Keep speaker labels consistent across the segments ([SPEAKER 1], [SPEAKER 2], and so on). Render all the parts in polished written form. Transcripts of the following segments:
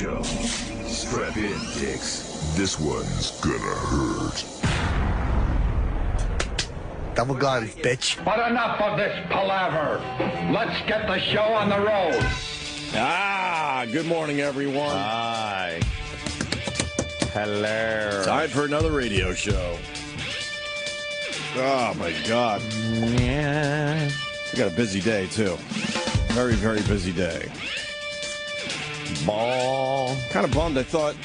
[SPEAKER 1] Show. Strap in, dicks. This one's gonna hurt.
[SPEAKER 2] Double guns, bitch.
[SPEAKER 3] But enough of this palaver. Let's get the show on the road.
[SPEAKER 4] Good morning, everyone.
[SPEAKER 5] Hi. Hello.
[SPEAKER 4] Time for another radio show. Oh, my God.
[SPEAKER 5] Yeah.
[SPEAKER 4] We got a busy day, too. Very, very busy day.
[SPEAKER 5] Ball.
[SPEAKER 4] Kind of bummed. I thought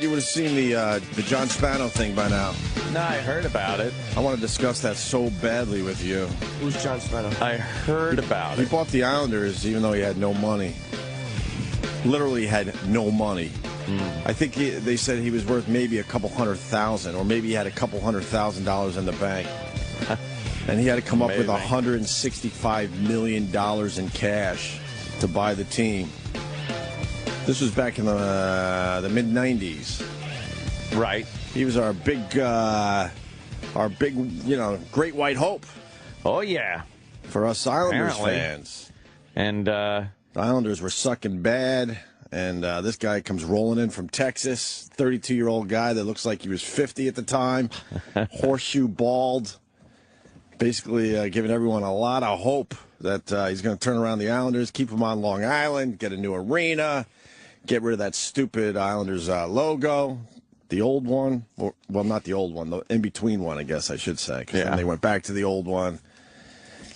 [SPEAKER 4] you would have seen the John Spano thing by now.
[SPEAKER 5] No, I heard about it.
[SPEAKER 4] I want to discuss that so badly with you.
[SPEAKER 2] Who's John Spano?
[SPEAKER 5] I heard about
[SPEAKER 4] He
[SPEAKER 5] it.
[SPEAKER 4] bought the Islanders even though he had no money. Literally had no money. I think they said he was worth maybe a couple $100,000, or maybe he had a couple $100,000 in the bank. And he had to come up with $165 million in cash to buy the team. This was back in the mid-'90s.
[SPEAKER 5] Right.
[SPEAKER 4] He was our big, great white hope.
[SPEAKER 5] Oh, yeah.
[SPEAKER 4] For us Islanders
[SPEAKER 5] Apparently.
[SPEAKER 4] fans.
[SPEAKER 5] And,
[SPEAKER 4] The Islanders were sucking bad, and this guy comes rolling in from Texas, 32-year-old guy that looks like he was 50 at the time, horseshoe bald, basically giving everyone a lot of hope that he's going to turn around the Islanders, keep them on Long Island, get a new arena, get rid of that stupid Islanders logo, the old one. Well, not the old one, the in-between one, I guess I should say, because then they went back to the old one.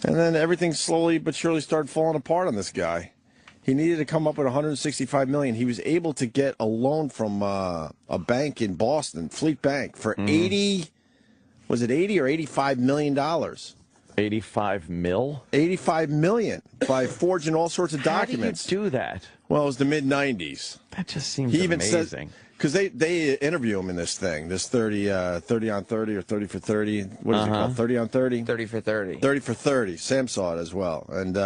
[SPEAKER 4] And then everything slowly but surely started falling apart on this guy. He needed to come up with $165 million. He was able to get a loan from a bank in Boston, Fleet Bank, for $80 or $85 million?
[SPEAKER 5] 85 mil?
[SPEAKER 4] $85 million by forging all sorts of documents.
[SPEAKER 5] How do you do that?
[SPEAKER 4] Well, it was the mid-'90s.
[SPEAKER 5] That just seems
[SPEAKER 4] He even
[SPEAKER 5] amazing.
[SPEAKER 4] Because they interview him in this thing, this 30 on 30 or 30 for 30. What is it called? 30 on 30?
[SPEAKER 2] 30 for 30.
[SPEAKER 4] 30 for 30. Sam saw it as well. And,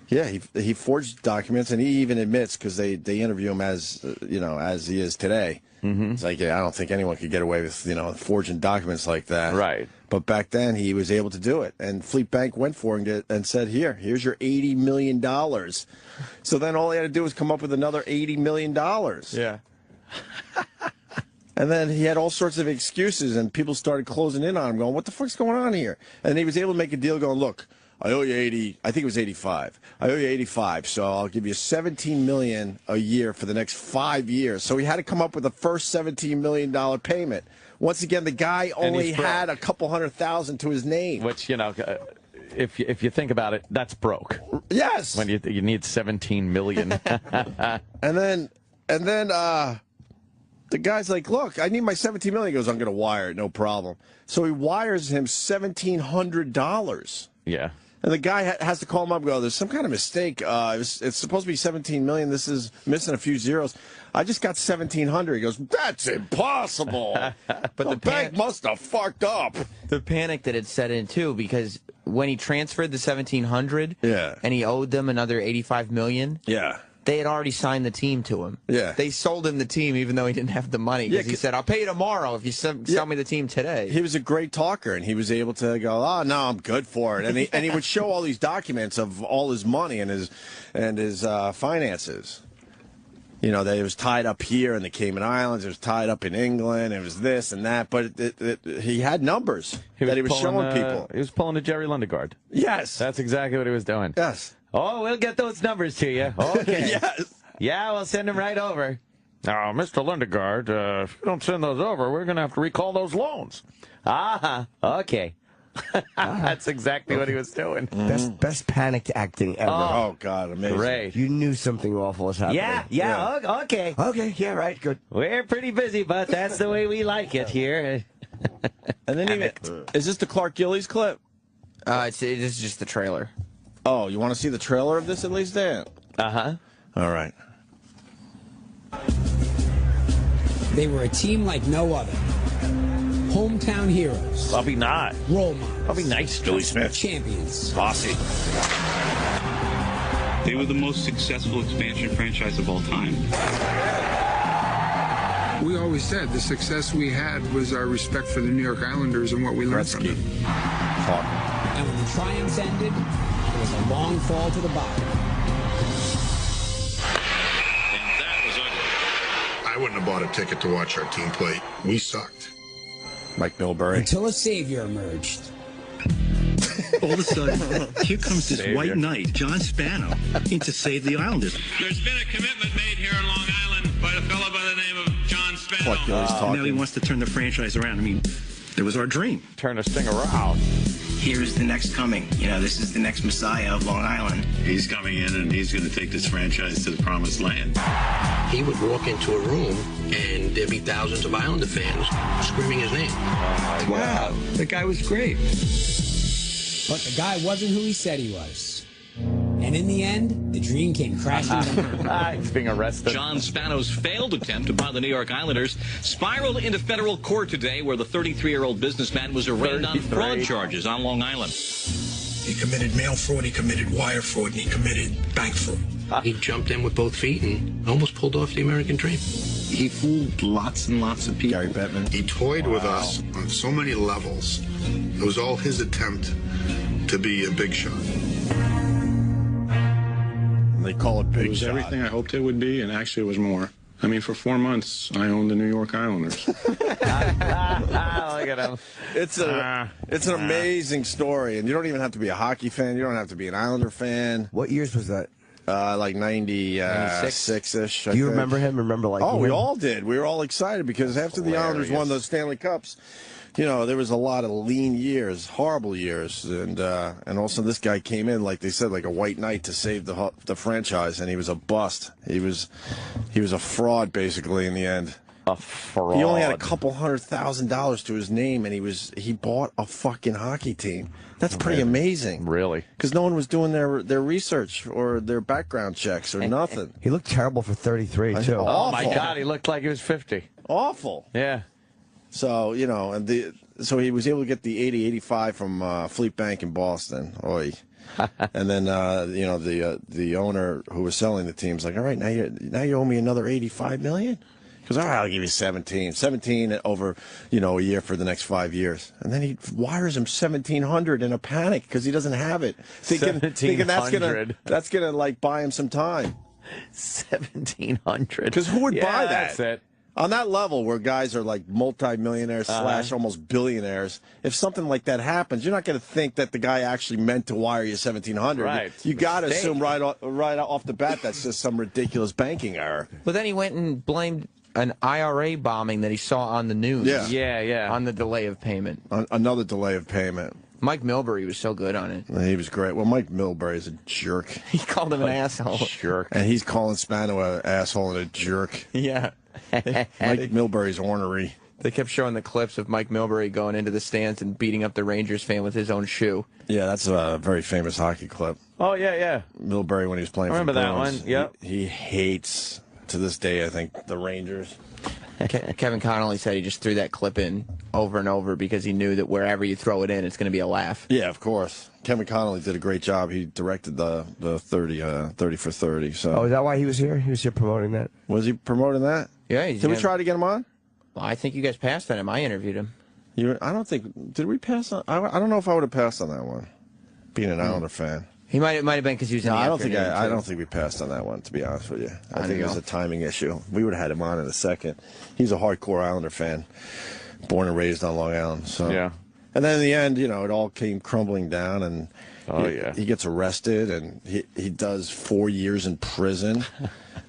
[SPEAKER 4] he forged documents, and he even admits, because they interview him as he is today. Mm-hmm. It's like, I don't think anyone could get away with, forging documents like that.
[SPEAKER 5] Right.
[SPEAKER 4] But back then, he was able to do it. And Fleet Bank went for him and said, here's your $80 million. So then all he had to do was come up with another $80 million.
[SPEAKER 5] Yeah.
[SPEAKER 4] And then he had all sorts of excuses, and people started closing in on him, going, what the fuck's going on here? And he was able to make a deal going, look, I owe you 80, I think it was 85. I owe you 85, so I'll give you $17 million a year for the next 5 years. So he had to come up with the first $17 million payment. Once again, the guy only had a couple $100,000 to his name.
[SPEAKER 5] Which, if you think about it, that's broke.
[SPEAKER 4] Yes.
[SPEAKER 5] When you need $17 million.
[SPEAKER 4] And then the guy's like, look, I need my $17 million. He goes, I'm going to wire it, no problem. So he wires him $1,700.
[SPEAKER 5] Yeah.
[SPEAKER 4] And the guy has to call him up and go, there's some kind of mistake. It's supposed to be $17 million. This is missing a few zeros. I just got $1,700. He goes, that's impossible. But the bank must have fucked up.
[SPEAKER 2] The panic that had set in, too, because when he transferred the $1,700 and he owed them another $85 million, they had already signed the team to him. Yeah. They sold him the team even though he didn't have the money. Because he said, I'll pay you tomorrow if you sell me the team today.
[SPEAKER 4] He was a great talker, and he was able to go, oh, no, I'm good for it. And he would show all these documents of all his money and his finances. That it was tied up here in the Cayman Islands. It was tied up in England. It was this and that. But he had numbers that he was showing people.
[SPEAKER 5] He was pulling a Jerry Lundegaard.
[SPEAKER 4] Yes.
[SPEAKER 5] That's exactly what he was doing.
[SPEAKER 4] Yes.
[SPEAKER 5] Oh, we'll get those numbers to you. Okay.
[SPEAKER 4] Yes.
[SPEAKER 5] Yeah, we'll send them right over. Now, Mr. Lundegaard, if you don't send those over, we're going to have to recall those loans. Okay. That's exactly what he was doing.
[SPEAKER 2] Best panicked acting ever.
[SPEAKER 4] Oh, God, amazing.
[SPEAKER 5] Great.
[SPEAKER 2] You knew something awful was happening.
[SPEAKER 5] Okay.
[SPEAKER 2] Okay, yeah, right, good.
[SPEAKER 5] We're pretty busy, but that's the way we like it here.
[SPEAKER 4] And then is this the Clark Gillies clip?
[SPEAKER 2] It is just the trailer.
[SPEAKER 4] Oh, you want to see the trailer of this at least, Dan?
[SPEAKER 5] Uh-huh.
[SPEAKER 4] All right.
[SPEAKER 6] They were a team like no other. Hometown heroes.
[SPEAKER 5] Probably not.
[SPEAKER 6] Role models.
[SPEAKER 5] Probably nice.
[SPEAKER 4] Billy Smith.
[SPEAKER 6] Champions.
[SPEAKER 4] Posse.
[SPEAKER 7] They were the most successful expansion franchise of all time.
[SPEAKER 8] We always said the success we had was our respect for the New York Islanders and what we learned from them.
[SPEAKER 6] And when the triumph ended, it was a long fall to the bottom.
[SPEAKER 7] And that was
[SPEAKER 9] I wouldn't have bought a ticket to watch our team play. We sucked.
[SPEAKER 4] Mike Milbury.
[SPEAKER 6] Until a savior emerged.
[SPEAKER 10] All of a sudden, here comes this white knight, John Spano, in to save the Islanders.
[SPEAKER 11] There's been a commitment made here on Long Island by a fellow by the name of John Spano.
[SPEAKER 10] Now he wants to turn the franchise around. I mean, it was our dream.
[SPEAKER 5] Turn this thing around.
[SPEAKER 12] Here's the next coming. You know, this is the next Messiah of Long Island.
[SPEAKER 13] He's coming in and he's going to take this franchise to the promised land.
[SPEAKER 14] He would walk into a room and there'd be thousands of Islander fans screaming his name.
[SPEAKER 10] Wow, the guy was great.
[SPEAKER 6] But the guy wasn't who he said he was. And in the end, the dream came crashing down.
[SPEAKER 5] He's being arrested.
[SPEAKER 15] John Spano's failed attempt to buy the New York Islanders spiraled into federal court today, where the 33-year-old businessman was arraigned on fraud charges on Long Island.
[SPEAKER 14] He committed mail fraud, he committed wire fraud, and he committed bank fraud. He jumped in with both feet and almost pulled off the American dream.
[SPEAKER 13] He fooled lots and lots of people.
[SPEAKER 4] Gary Bettman.
[SPEAKER 9] He toyed with us on so many levels. It was all his attempt to be a big shot.
[SPEAKER 4] They call it big
[SPEAKER 16] It was
[SPEAKER 4] shot.
[SPEAKER 16] everything I hoped it would be, and actually it was more. I mean, for 4 months, I owned the New York Islanders.
[SPEAKER 5] Look at him.
[SPEAKER 4] It's an amazing story, and you don't even have to be a hockey fan. You don't have to be an Islander fan.
[SPEAKER 17] What years was that?
[SPEAKER 4] Like 96-ish.
[SPEAKER 17] Do you remember him? Remember like?
[SPEAKER 4] Oh, we all did. We were all excited because after the Islanders won those Stanley Cups, you know, there was a lot of lean years, horrible years, and also this guy came in, like they said, like a white knight to save the franchise, and he was a bust. He was a fraud basically in the end.
[SPEAKER 5] A fraud.
[SPEAKER 4] He only had a couple $100,000 to his name, and he bought a fucking hockey team. That's pretty amazing.
[SPEAKER 5] Really?
[SPEAKER 4] Because no one was doing their research or their background checks or nothing.
[SPEAKER 17] He looked terrible for 33 too.
[SPEAKER 5] Oh my God, he looked like he was 50.
[SPEAKER 4] Awful.
[SPEAKER 5] Yeah.
[SPEAKER 4] So, you know, and so he was able to get the 80-85 from Fleet Bank in Boston. Oy. And then, you know, the owner who was selling the team's like, all right, now you owe me another $85 million? He goes, all right, I'll give you 17 over, you know, a year for the next 5 years. And then he wires him $1,700 in a panic because he doesn't have it, thinking that's gonna like buy him some time.
[SPEAKER 5] $1,700.
[SPEAKER 4] Because who would buy that?
[SPEAKER 5] That's it.
[SPEAKER 4] On that level where guys are like multi-millionaires / almost billionaires, if something like that happens, you're not going to think that the guy actually meant to wire you $1,700.
[SPEAKER 5] Right.
[SPEAKER 4] You got to assume right off the bat that's just some ridiculous banking error.
[SPEAKER 2] But then he went and blamed an IRA bombing that he saw on the news.
[SPEAKER 5] Yeah.
[SPEAKER 2] On the delay of payment.
[SPEAKER 4] Another delay of payment.
[SPEAKER 2] Mike Milbury was so good on it.
[SPEAKER 4] He was great. Well, Mike Milbury is a jerk.
[SPEAKER 2] He called him an asshole.
[SPEAKER 5] Jerk.
[SPEAKER 4] And he's calling Spano an asshole and a jerk.
[SPEAKER 2] Yeah.
[SPEAKER 4] Mike Milbury's ornery.
[SPEAKER 2] They kept showing the clips of Mike Milbury going into the stands and beating up the Rangers fan with his own shoe.
[SPEAKER 4] Yeah, that's a very famous hockey clip.
[SPEAKER 5] Oh, yeah.
[SPEAKER 4] Milbury when he was playing
[SPEAKER 5] I remember
[SPEAKER 4] for the
[SPEAKER 5] that
[SPEAKER 4] Bruins.
[SPEAKER 5] one, yep.
[SPEAKER 4] He hates, to this day, I think, the Rangers.
[SPEAKER 2] Kevin Connolly said he just threw that clip in over and over because he knew that wherever you throw it in, it's going to be a laugh.
[SPEAKER 4] Yeah, of course. Kevin Connolly did a great job. He directed the 30 for 30. So.
[SPEAKER 17] Oh, is that why he was here? He was here promoting that?
[SPEAKER 4] Was he promoting that?
[SPEAKER 2] Yeah.
[SPEAKER 4] Did we try to get him on?
[SPEAKER 2] Well, I think you guys passed on him. I interviewed him.
[SPEAKER 4] I don't think. Did we pass on? I don't know if I would have passed on that one. Being an Islander fan.
[SPEAKER 2] He might have been because he was in the afternoon.
[SPEAKER 4] I don't think we passed on that one, to be honest with you. I think it was a timing issue. We would have had him on in a second. He's a hardcore Islander fan, born and raised on Long Island. So.
[SPEAKER 5] Yeah.
[SPEAKER 4] And then in the end, you know, it all came crumbling down, and he gets arrested, and he does 4 years in prison.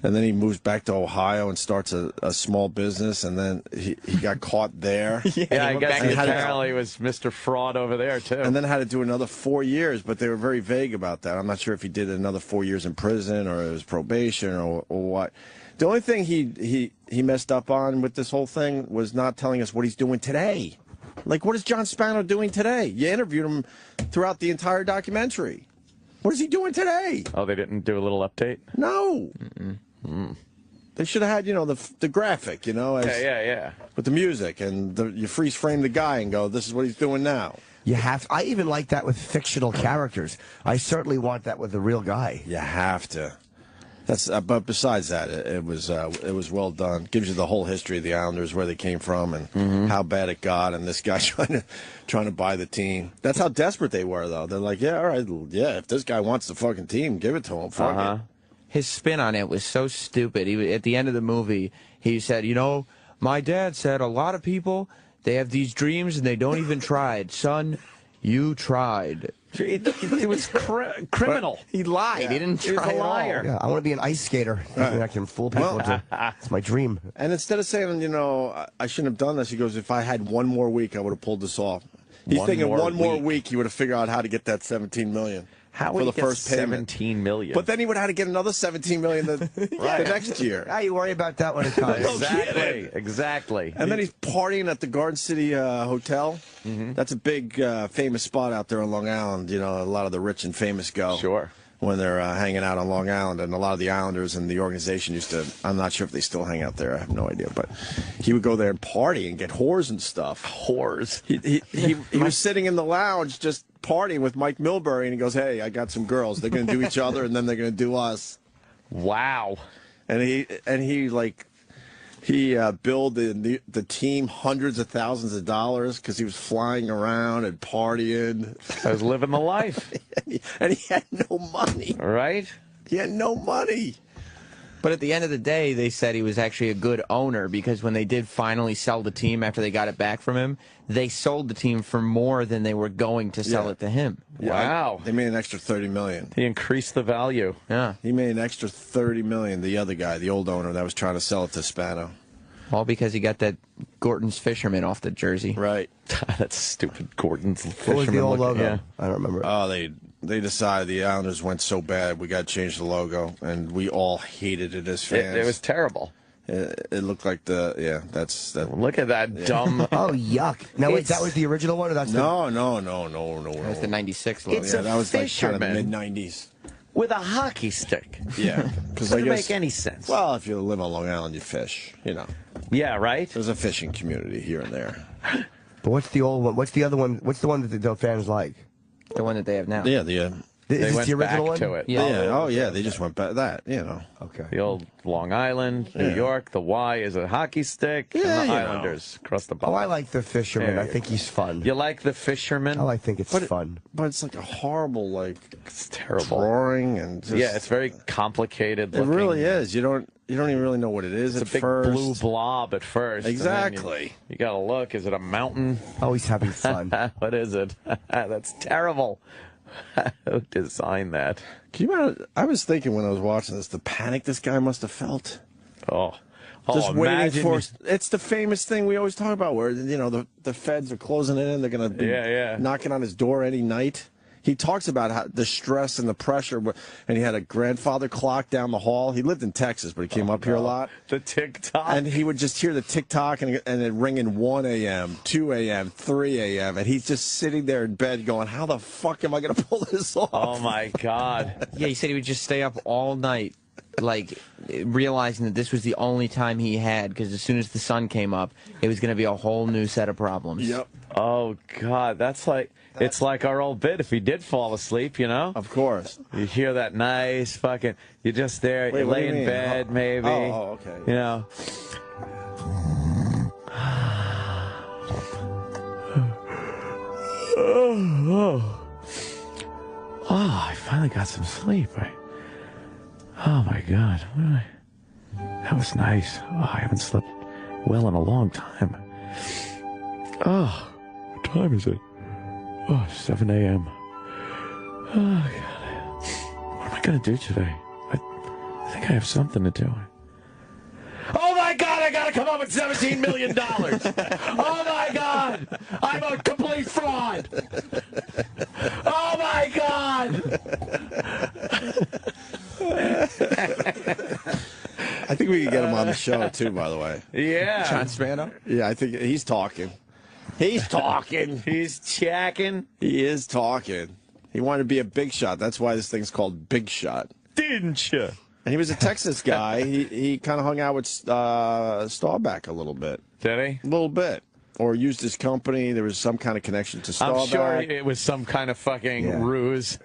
[SPEAKER 4] And then he moves back to Ohio and starts a small business, and then he got caught there.
[SPEAKER 5] I guess he apparently was Mr. Fraud over there, too.
[SPEAKER 4] And then had to do another 4 years, but they were very vague about that. I'm not sure if he did another 4 years in prison or it was probation or what. The only thing he messed up on with this whole thing was not telling us what he's doing today. Like, what is John Spano doing today? You interviewed him throughout the entire documentary. What is he doing today?
[SPEAKER 5] Oh, they didn't do a little update?
[SPEAKER 4] No. They should have had, you know, the graphic, you know,
[SPEAKER 5] yeah,
[SPEAKER 4] with the music, and you freeze frame the guy and go, this is what he's doing now.
[SPEAKER 17] You have to. I even like that with fictional characters. I certainly want that with the real guy.
[SPEAKER 4] You have to. That's but besides that, it was well done. Gives you the whole history of the Islanders, where they came from, and how bad it got, and this guy trying to buy the team. That's how desperate they were, though. They're like, yeah, all right, yeah, if this guy wants the fucking team, give it to him. Fuck it.
[SPEAKER 2] his spin on it was so stupid. At the end of the movie, he said, you know, my dad said a lot of people, they have these dreams and they don't even try it. Son, you tried.
[SPEAKER 5] It was criminal.
[SPEAKER 2] He lied.
[SPEAKER 17] Yeah.
[SPEAKER 2] He didn't try.
[SPEAKER 5] He was a liar.
[SPEAKER 17] Yeah, I want to be an ice skater. Thinking I can fool people. It's my dream.
[SPEAKER 4] And instead of saying, you know, I shouldn't have done this, he goes, if I had one more week, I would have pulled this off. He's thinking one more week, he would have figured out how to get that $17 million.
[SPEAKER 5] How would
[SPEAKER 4] for
[SPEAKER 5] he
[SPEAKER 4] the
[SPEAKER 5] get
[SPEAKER 4] first payment.
[SPEAKER 5] $17 million?
[SPEAKER 4] But then he would have to get another $17 million the next year.
[SPEAKER 17] Yeah, you worry about that when it comes.
[SPEAKER 5] Exactly.
[SPEAKER 4] And then he's partying at the Garden City Hotel. That's a big famous spot out there on Long Island. You know, a lot of the rich and famous go.
[SPEAKER 5] Sure.
[SPEAKER 4] When they're hanging out on Long Island, and a lot of the Islanders and the organization used to, I'm not sure if they still hang out there, I have no idea, but he would go there and party and get whores and stuff.
[SPEAKER 5] Whores.
[SPEAKER 4] He was sitting in the lounge just partying with Mike Milbury, and he goes, hey, I got some girls. They're going to do each other, and then they're going to do us.
[SPEAKER 5] Wow.
[SPEAKER 4] And he billed the team hundreds of thousands of dollars because he was flying around and partying.
[SPEAKER 5] I was living the life.
[SPEAKER 4] And he had no money.
[SPEAKER 5] Right?
[SPEAKER 4] He had no money.
[SPEAKER 2] But at the end of the day, they said he was actually a good owner because when they did finally sell the team after they got it back from him, they sold the team for more than they were going to sell it to him.
[SPEAKER 4] Yeah,
[SPEAKER 5] wow.
[SPEAKER 4] They made an extra $30 million.
[SPEAKER 5] He increased the value.
[SPEAKER 2] Yeah.
[SPEAKER 4] He made an extra $30 million, the other guy, the old owner that was trying to sell it to Spano.
[SPEAKER 2] All because he got that Gorton's Fisherman off the jersey.
[SPEAKER 4] Right.
[SPEAKER 5] That's stupid. Gordon's Fisherman.
[SPEAKER 17] What was the old logo?
[SPEAKER 5] Yeah.
[SPEAKER 17] I don't remember.
[SPEAKER 4] Oh, they decided the Islanders went so bad, we got to change the logo, and we all hated it as fans.
[SPEAKER 5] It was terrible.
[SPEAKER 4] It looked like that's that.
[SPEAKER 5] Look at that dumb.
[SPEAKER 17] Oh, yuck. Now, wait, that was the original one? Or that's
[SPEAKER 4] No.
[SPEAKER 2] That was the 96 logo.
[SPEAKER 5] It's
[SPEAKER 4] Yeah,
[SPEAKER 5] a
[SPEAKER 4] that was like kind of
[SPEAKER 5] fisherman.
[SPEAKER 4] mid-90s.
[SPEAKER 5] With a hockey stick.
[SPEAKER 4] Yeah. Because
[SPEAKER 5] Doesn't make any sense.
[SPEAKER 4] Well, if you live on Long Island, you fish, you know.
[SPEAKER 5] Yeah, right?
[SPEAKER 4] There's a fishing community here and there.
[SPEAKER 17] But what's the old one? What's the other one? What's the one that the fans like?
[SPEAKER 2] The one that they have now.
[SPEAKER 4] Yeah,
[SPEAKER 5] They
[SPEAKER 17] Is this
[SPEAKER 5] went
[SPEAKER 17] the original
[SPEAKER 5] back
[SPEAKER 17] one?
[SPEAKER 5] to it.
[SPEAKER 2] Yeah.
[SPEAKER 4] Oh, yeah, they just went back that, you know.
[SPEAKER 17] Okay.
[SPEAKER 5] The old Long Island, New York, the Y is a hockey stick,
[SPEAKER 4] Yeah,
[SPEAKER 5] and
[SPEAKER 4] you
[SPEAKER 5] the
[SPEAKER 4] know.
[SPEAKER 5] Islanders across the
[SPEAKER 17] Oh,
[SPEAKER 5] bottom.
[SPEAKER 17] I like the fisherman.
[SPEAKER 5] There
[SPEAKER 17] I
[SPEAKER 5] you
[SPEAKER 17] think he's fun.
[SPEAKER 5] You like the fisherman?
[SPEAKER 17] I think it's fun.
[SPEAKER 4] But it's like a horrible, like,
[SPEAKER 5] It's terrible.
[SPEAKER 4] drawing and just,
[SPEAKER 5] Yeah, it's very complicated
[SPEAKER 4] it
[SPEAKER 5] looking.
[SPEAKER 4] really is. You don't even really know what it is
[SPEAKER 5] It's
[SPEAKER 4] at
[SPEAKER 5] a big
[SPEAKER 4] first.
[SPEAKER 5] blue blob at first. and then
[SPEAKER 4] Exactly.
[SPEAKER 5] You gotta look. Is it a mountain?
[SPEAKER 17] Oh, he's having fun.
[SPEAKER 5] What is it? That's terrible. Who designed that?
[SPEAKER 4] Can you imagine? I was thinking when I was watching this, the panic this guy must have felt. Just waiting
[SPEAKER 5] imagine
[SPEAKER 4] for. It's the famous thing we always talk about, where you know the feds are closing in, they're going to be knocking on his door any night. He talks about how the stress and the pressure, and he had a grandfather clock down the hall. He lived in Texas, but he came up here a lot.
[SPEAKER 5] The tick-tock.
[SPEAKER 4] And he would just hear the tick-tock and it ringing 1 a.m., 2 a.m., 3 a.m., and he's just sitting there in bed going, how the fuck am I going to pull this off?
[SPEAKER 5] Oh, my God.
[SPEAKER 2] Yeah, he said he would just stay up all night, like, realizing that this was the only time he had, because as soon as the sun came up, it was going to be a whole new set of problems.
[SPEAKER 4] Yep.
[SPEAKER 5] Oh, God. That's like... It's like our old bit if he did fall asleep, you know?
[SPEAKER 4] Of course.
[SPEAKER 5] You hear that nice fucking... You're just there,
[SPEAKER 4] Wait,
[SPEAKER 5] you
[SPEAKER 4] what do
[SPEAKER 5] lay
[SPEAKER 4] you
[SPEAKER 5] in
[SPEAKER 4] mean?
[SPEAKER 5] bed, maybe.
[SPEAKER 4] Oh, okay.
[SPEAKER 5] You know? Oh, I finally got some sleep. Oh, my God. That was nice. Oh, I haven't slept well in a long time. Oh, what time is it? Oh, 7 a.m. Oh, God. What am I going to do today? I think I have something to do. Oh, my God, I got to come up with $17 million. Oh, my God, I'm a complete fraud. Oh, my God.
[SPEAKER 4] I think we can get him on the show, too, by the way.
[SPEAKER 5] Yeah.
[SPEAKER 2] John Spano?
[SPEAKER 4] Yeah, I think he's talking. He's talking.
[SPEAKER 5] He's checking.
[SPEAKER 4] He is talking. He wanted to be a big shot. That's why this thing's called Big Shot.
[SPEAKER 5] Didn't you?
[SPEAKER 4] And he was a Texas guy. He kind of hung out with Staubach a little bit.
[SPEAKER 5] Did he?
[SPEAKER 4] A little bit. or used his company. There was some kind of connection to Staubach.
[SPEAKER 5] I'm sure it was some kind of fucking ruse.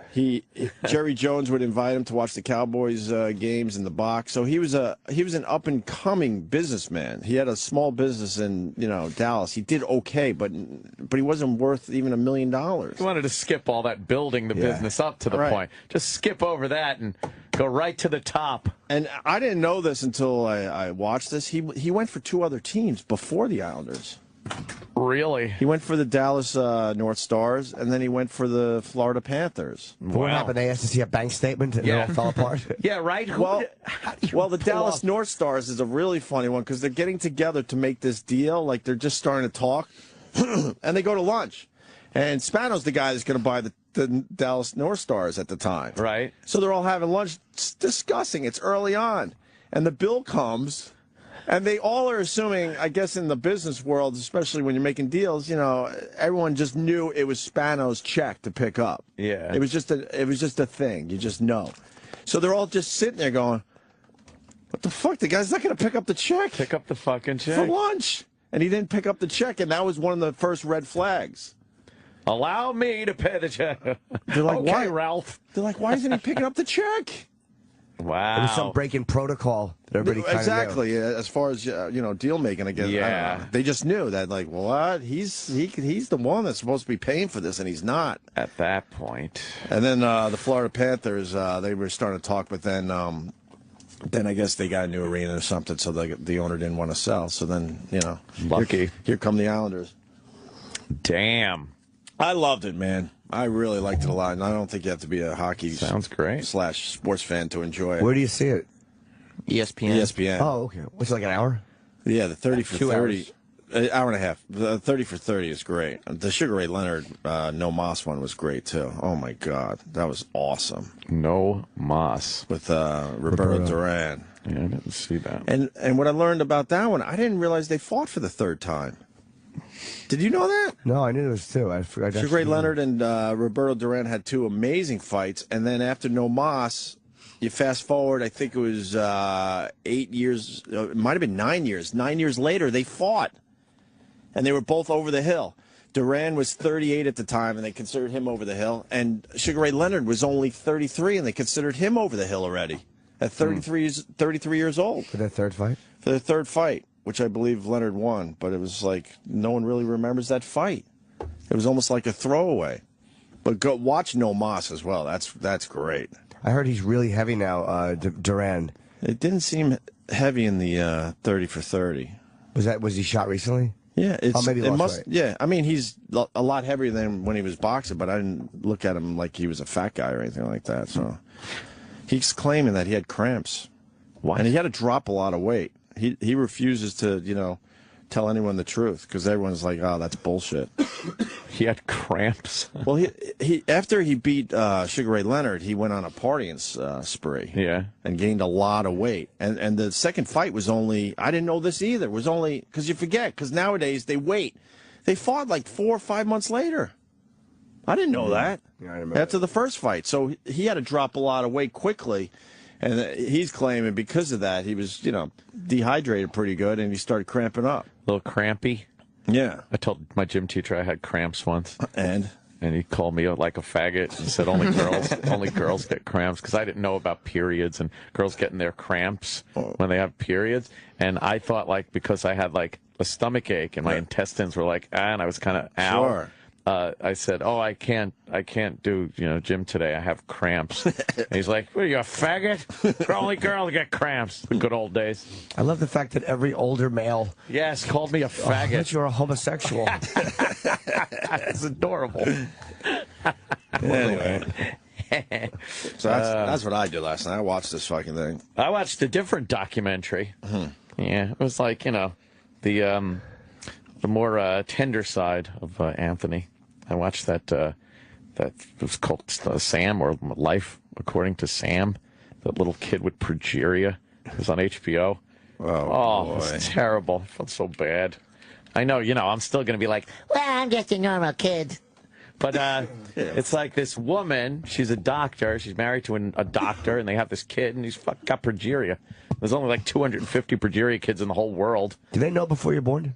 [SPEAKER 4] Jerry Jones would invite him to watch the Cowboys games in the box. So he was an up and coming businessman. He had a small business in Dallas. He did okay, but he wasn't worth even $1 million.
[SPEAKER 5] He wanted to skip all that building the business up to the point. Just skip over that and go right to the top.
[SPEAKER 4] And I didn't know this until I watched this. He went for 2 other teams before the Islanders.
[SPEAKER 5] Really?
[SPEAKER 4] He went for the Dallas North Stars, and then he went for the Florida Panthers.
[SPEAKER 17] What happened? They asked to see a bank statement, and it all fell apart.
[SPEAKER 5] Yeah, right?
[SPEAKER 4] Well, the Dallas North Stars is a really funny one because they're getting together to make this deal. Like, they're just starting to talk, and they go to lunch. And Spano's the guy that's going to buy the Dallas North Stars at the time.
[SPEAKER 5] Right.
[SPEAKER 4] So they're all having lunch discussing. It's early on. And the bill comes... And they all are assuming, I guess, in the business world, especially when you're making deals, everyone just knew it was Spano's check to pick up.
[SPEAKER 5] Yeah.
[SPEAKER 4] It was just a thing. You just know. So they're all just sitting there going, what the fuck? The guy's not going to pick up the check.
[SPEAKER 5] Pick up the fucking check.
[SPEAKER 4] For lunch. And he didn't pick up the check, and that was one of the first red flags.
[SPEAKER 5] Allow me to pay the check.
[SPEAKER 4] They're like,
[SPEAKER 5] okay,
[SPEAKER 4] why,
[SPEAKER 5] Ralph?
[SPEAKER 4] They're like, why isn't he picking up the check?
[SPEAKER 5] Wow.
[SPEAKER 17] It was some break-in protocol that everybody kind of knew.
[SPEAKER 4] As far as deal making, I guess. Yeah. I don't know. They just knew that, like, what? He's the one that's supposed to be paying for this, and he's not
[SPEAKER 5] at that point.
[SPEAKER 4] And then the Florida Panthers, they were starting to talk, but then I guess they got a new arena or something, so the owner didn't want to sell. So then
[SPEAKER 5] lucky.
[SPEAKER 4] Here come the Islanders.
[SPEAKER 5] Damn.
[SPEAKER 4] I loved it, man. I really liked it a lot, and I don't think you have to be a hockey
[SPEAKER 5] sounds great
[SPEAKER 4] / sports fan to enjoy it.
[SPEAKER 17] Where do you see it?
[SPEAKER 2] ESPN.
[SPEAKER 4] ESPN.
[SPEAKER 17] Oh, okay. What's it, like an hour?
[SPEAKER 4] Yeah, the 30 for
[SPEAKER 2] 2
[SPEAKER 4] 30. Hour and a half. The 30 for 30 is great. The Sugar Ray Leonard No Moss one was great, too. Oh, my God. That was awesome.
[SPEAKER 5] No Moss.
[SPEAKER 4] With Roberto Duran.
[SPEAKER 5] Yeah, I didn't see that.
[SPEAKER 4] And what I learned about that one, I didn't realize they fought for the 3rd time. Did you know that?
[SPEAKER 17] No, I knew it was 2. I forgot.
[SPEAKER 4] Sugar Ray Leonard and Roberto Duran had 2 amazing fights, and then after No Moss, you fast forward, I think it was 8 years, it might have been 9 years. 9 years later, they fought, and they were both over the hill. Duran was 38 at the time, and they considered him over the hill, and Sugar Ray Leonard was only 33, and they considered him over the hill already at 33 years old.
[SPEAKER 17] For their 3rd fight?
[SPEAKER 4] For their 3rd fight, which I believe Leonard won, but it was like no one really remembers that fight. It was almost like a throwaway. But go watch No Moss as well. That's great.
[SPEAKER 17] I heard he's really heavy now, Duran.
[SPEAKER 4] It didn't seem heavy in the 30 for 30.
[SPEAKER 17] Was he shot recently?
[SPEAKER 4] Yeah,
[SPEAKER 17] maybe
[SPEAKER 4] it must.
[SPEAKER 17] weight.
[SPEAKER 4] Yeah, I mean he's a lot heavier than when he was boxing, but I didn't look at him like he was a fat guy or anything like that. So he's claiming that he had cramps, and he had to drop a lot of weight. He refuses to, tell anyone the truth because everyone's like, oh, that's bullshit.
[SPEAKER 5] He had cramps.
[SPEAKER 4] Well, he after he beat Sugar Ray Leonard, he went on a partying spree.
[SPEAKER 5] Yeah.
[SPEAKER 4] And gained a lot of weight. And the second fight was only, I didn't know this either, was only, because you forget, because nowadays they wait. They fought like 4 or 5 months later. I didn't know that.
[SPEAKER 17] Yeah, I remember.
[SPEAKER 4] After the first fight. So he had to drop a lot of weight quickly. And he's claiming because of that, he was, dehydrated pretty good, and he started cramping up.
[SPEAKER 5] A little crampy?
[SPEAKER 4] Yeah.
[SPEAKER 5] I told my gym teacher I had cramps once.
[SPEAKER 4] And
[SPEAKER 5] he called me like a faggot and said only girls get cramps, because I didn't know about periods and girls getting their cramps when they have periods. And I thought, like, because I had, like, a stomach ache and my intestines were like, and I was kind of out.
[SPEAKER 4] Sure.
[SPEAKER 5] I said, oh, I can't do, gym today. I have cramps. And he's like, what are you, a faggot? Only girl to get cramps. The good old days.
[SPEAKER 17] I love the fact that every older male
[SPEAKER 5] called me a faggot.
[SPEAKER 17] That you're a homosexual.
[SPEAKER 5] That's adorable.
[SPEAKER 4] Anyway. So that's what I did last night. I watched this fucking thing.
[SPEAKER 5] I watched a different documentary. Yeah, it was like, the more tender side of Anthony. I watched that was called Sam, or Life According to Sam. That little kid with progeria. It was on HBO.
[SPEAKER 4] Oh,
[SPEAKER 5] it was terrible. I felt so bad. I know, I'm still going to be like, well, I'm just a normal kid. But it's like this woman, she's a doctor. She's married to a doctor, and they have this kid, and he's got progeria. There's only like 250 progeria kids in the whole world.
[SPEAKER 17] Do they know before you're born?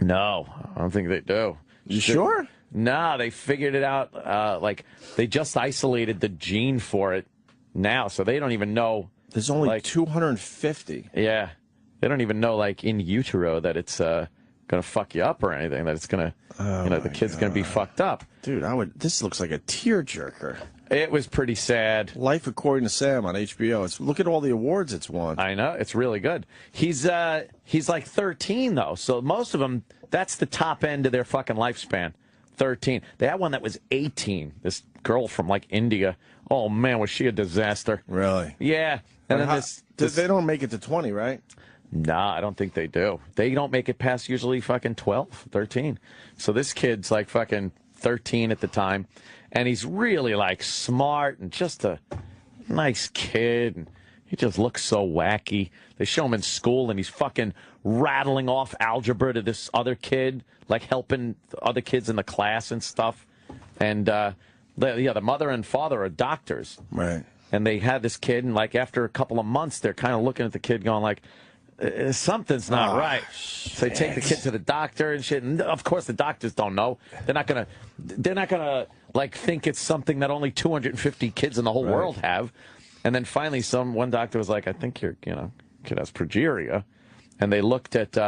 [SPEAKER 5] No, I don't think they do.
[SPEAKER 4] You sure?
[SPEAKER 5] No, they figured it out. Like, they just isolated the gene for it now, so they don't even know.
[SPEAKER 4] There's only like 250.
[SPEAKER 5] Yeah. They don't even know, like, in utero that it's going to fuck you up or anything, that it's going to, the kid's going to be fucked up.
[SPEAKER 4] Dude, this looks like a tearjerker.
[SPEAKER 5] It was pretty sad.
[SPEAKER 4] Life According to Sam on HBO. Look at all the awards it's won.
[SPEAKER 5] I know. It's really good. He's like 13, though, so most of them, that's the top end of their fucking lifespan. 13. They had one that was 18. This girl from, like, India. Oh, man, was she a disaster.
[SPEAKER 4] Really?
[SPEAKER 5] Yeah. And then
[SPEAKER 4] they don't make it to 20, right?
[SPEAKER 5] Nah, I don't think they do. They don't make it past usually fucking 12, 13. So this kid's like fucking 13 at the time. And he's really like smart and just a nice kid. And he just looks so wacky. They show him in school and he's fucking rattling off algebra to this other kid, like helping other kids in the class and stuff. And the mother and father are doctors.
[SPEAKER 4] Right.
[SPEAKER 5] And they had this kid, and like after a couple of months, they're kind of looking at the kid going like, something's not right. So they take the kid to the doctor and shit. And of course, the doctors don't know. They're not gonna like think it's something that only 250 kids in the whole world have. And then finally, one doctor was like, "I think your kid has progeria," and they looked at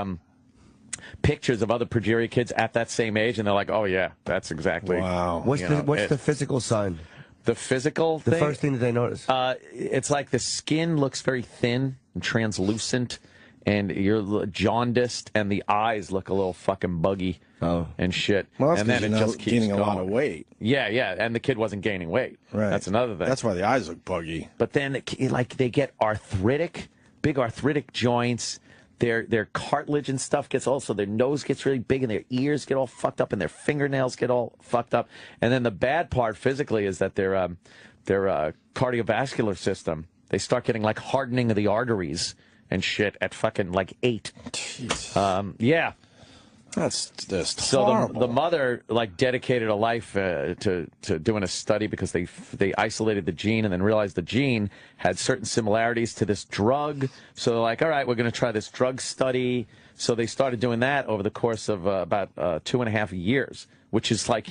[SPEAKER 5] pictures of other progeria kids at that same age, and they're like, "Oh yeah, that's exactly."
[SPEAKER 4] Wow.
[SPEAKER 17] What's the physical sign?
[SPEAKER 5] The physical
[SPEAKER 17] thing?
[SPEAKER 5] The
[SPEAKER 17] first thing that they notice?
[SPEAKER 5] It's like the skin looks very thin and translucent, and you're jaundiced, and the eyes look a little fucking buggy and shit.
[SPEAKER 4] Well, that's
[SPEAKER 5] and then it just keeps
[SPEAKER 4] gaining
[SPEAKER 5] going.
[SPEAKER 4] a lot of weight.
[SPEAKER 5] Yeah, and the kid wasn't gaining weight.
[SPEAKER 4] Right.
[SPEAKER 5] That's another thing.
[SPEAKER 4] That's why the eyes look buggy.
[SPEAKER 5] But then, they get big arthritic joints. Their cartilage and stuff gets also, their nose gets really big and their ears get all fucked up and their fingernails get all fucked up. And then the bad part physically is that their cardiovascular system, they start getting like hardening of the arteries and shit at fucking like 8.
[SPEAKER 4] Jeez.
[SPEAKER 5] Yeah.
[SPEAKER 4] That's just
[SPEAKER 5] so
[SPEAKER 4] horrible.
[SPEAKER 5] the mother like dedicated a life to doing a study because they isolated the gene and then realized the gene had certain similarities to this drug. So they're like, all right, we're going to try this drug study. So they started doing that over the course of about 2.5 years, which is like,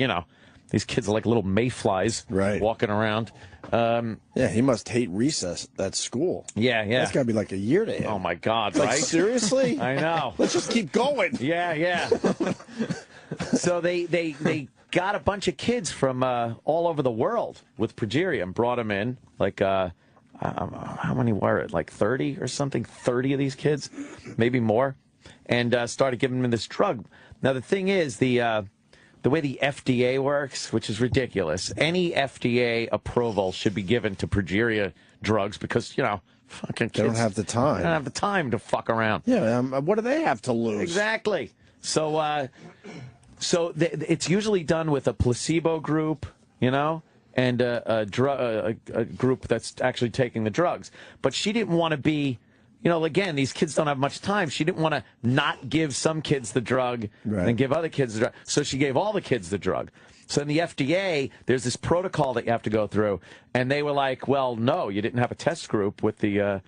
[SPEAKER 5] these kids are like little mayflies walking around.
[SPEAKER 4] Yeah, he must hate recess at school.
[SPEAKER 5] Yeah.
[SPEAKER 4] That's got to be like a year to him.
[SPEAKER 5] Oh, my God,
[SPEAKER 4] like,
[SPEAKER 5] right?
[SPEAKER 4] Seriously?
[SPEAKER 5] I know.
[SPEAKER 4] Let's just keep going.
[SPEAKER 5] Yeah. So they got a bunch of kids from all over the world with progeria and brought them in. Like, how many were it? Like 30 or something? 30 of these kids? Maybe more. And started giving them this drug. Now, the thing is, the way the FDA works, which is ridiculous, any FDA approval should be given to progeria drugs because, fucking kids.
[SPEAKER 4] They don't have the time.
[SPEAKER 5] They don't have the time to fuck around.
[SPEAKER 4] Yeah, what do they have to lose?
[SPEAKER 5] Exactly. So, it's usually done with a placebo group, and a group that's actually taking the drugs. But she didn't want to be... again, these kids don't have much time. She didn't want to not give some kids the drug and give other kids the drug. So she gave all the kids the drug. So in the FDA, there's this protocol that you have to go through. And they were like, well, no, you didn't have a test group with the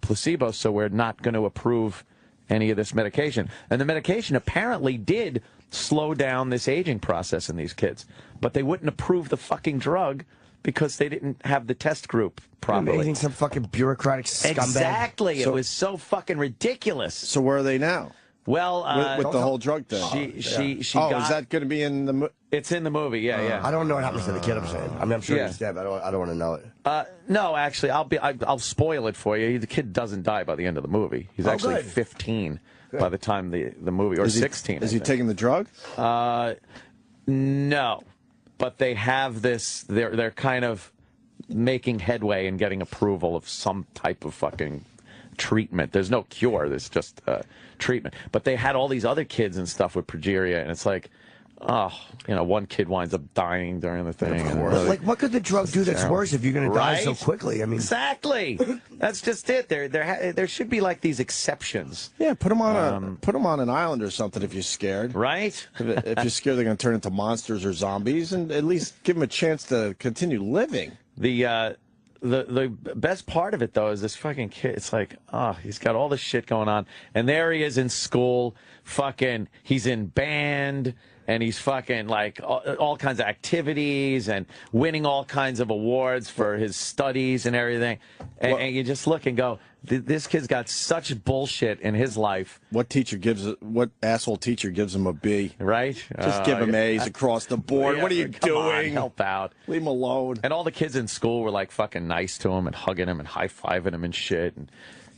[SPEAKER 5] placebo, so we're not going to approve any of this medication. And the medication apparently did slow down this aging process in these kids. But they wouldn't approve the fucking drug because they didn't have the test group properly.
[SPEAKER 17] Amazing, some fucking bureaucratic scumbag.
[SPEAKER 5] Exactly. It was so fucking ridiculous.
[SPEAKER 4] So where are they now?
[SPEAKER 5] Well,
[SPEAKER 4] with the whole drug thing.
[SPEAKER 5] She
[SPEAKER 4] is that going to be in the movie?
[SPEAKER 5] It's in the movie, yeah.
[SPEAKER 17] I don't know what happens to the kid, I'm saying. I mean, I'm sure he's dead, but I don't want to know it.
[SPEAKER 5] No, actually, I'll spoil it for you. The kid doesn't die by the end of the movie. He's actually 15 by the time the movie, or 16.
[SPEAKER 4] Is he taking the drug?
[SPEAKER 5] No. But they have this, they're kind of making headway and getting approval of some type of fucking treatment. There's no cure, there's just treatment. But they had all these other kids and stuff with progeria, and it's like, one kid winds up dying during the thing.
[SPEAKER 17] Like, what could the drug do that's worse if you're going to die so quickly? I mean,
[SPEAKER 5] exactly. That's just it. There should be like these exceptions.
[SPEAKER 4] Yeah, put them on an island or something if you're scared.
[SPEAKER 5] Right.
[SPEAKER 4] If you're scared they're going to turn into monsters or zombies, and at least give them a chance to continue living.
[SPEAKER 5] the best part of it, though, is this fucking kid. It's like, oh, he's got all this shit going on. And there he is in school, fucking, he's in band, and he's fucking, like, all kinds of activities and winning all kinds of awards for his studies and everything. And you just look and go, this kid's got such bullshit in his life.
[SPEAKER 4] What asshole teacher gives him a B?
[SPEAKER 5] Right?
[SPEAKER 4] Just give him A's across the board.
[SPEAKER 5] Yeah,
[SPEAKER 4] what are you doing?
[SPEAKER 5] On, help out.
[SPEAKER 4] Leave him alone.
[SPEAKER 5] And all the kids in school were like fucking nice to him and hugging him and high-fiving him and shit. And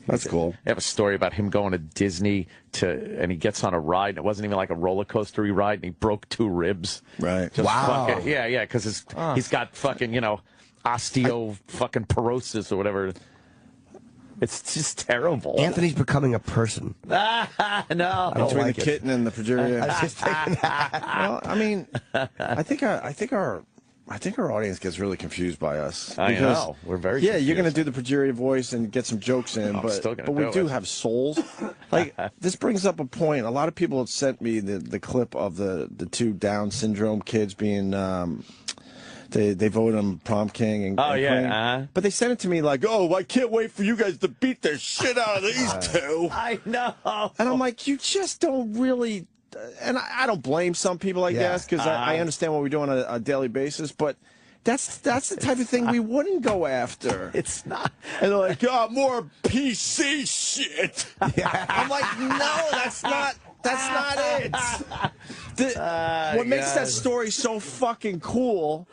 [SPEAKER 4] that's cool.
[SPEAKER 5] I have a story about him going to Disney and he gets on a ride. And it wasn't even like a roller coaster ride, and he broke 2 ribs.
[SPEAKER 4] Right.
[SPEAKER 5] Just
[SPEAKER 17] wow.
[SPEAKER 5] Fucking, yeah, because he's got fucking, osteo fucking porosis or whatever. It's just terrible.
[SPEAKER 17] Anthony's becoming a person.
[SPEAKER 5] No.
[SPEAKER 4] Between the kitten and the progeria.
[SPEAKER 17] I was just thinking that.
[SPEAKER 4] Well, I mean, I think our audience gets really confused by us.
[SPEAKER 5] I know. We're very confused.
[SPEAKER 4] You're going to do the progeria voice and get some jokes in, but we do have souls. Like, this brings up a point. A lot of people have sent me the clip of the 2 Down syndrome kids being they voted him prom king and queen. But they sent it to me like, oh, I can't wait for you guys to beat the shit out of these 2.
[SPEAKER 5] I know.
[SPEAKER 4] And I'm like, you just don't really. And I don't blame some people, I guess, because I understand what we do on a daily basis, but that's the type of thing we wouldn't go after.
[SPEAKER 5] It's not.
[SPEAKER 4] And they're like, oh, more PC shit. Yeah. I'm like, no, that's not it. What makes that story so fucking cool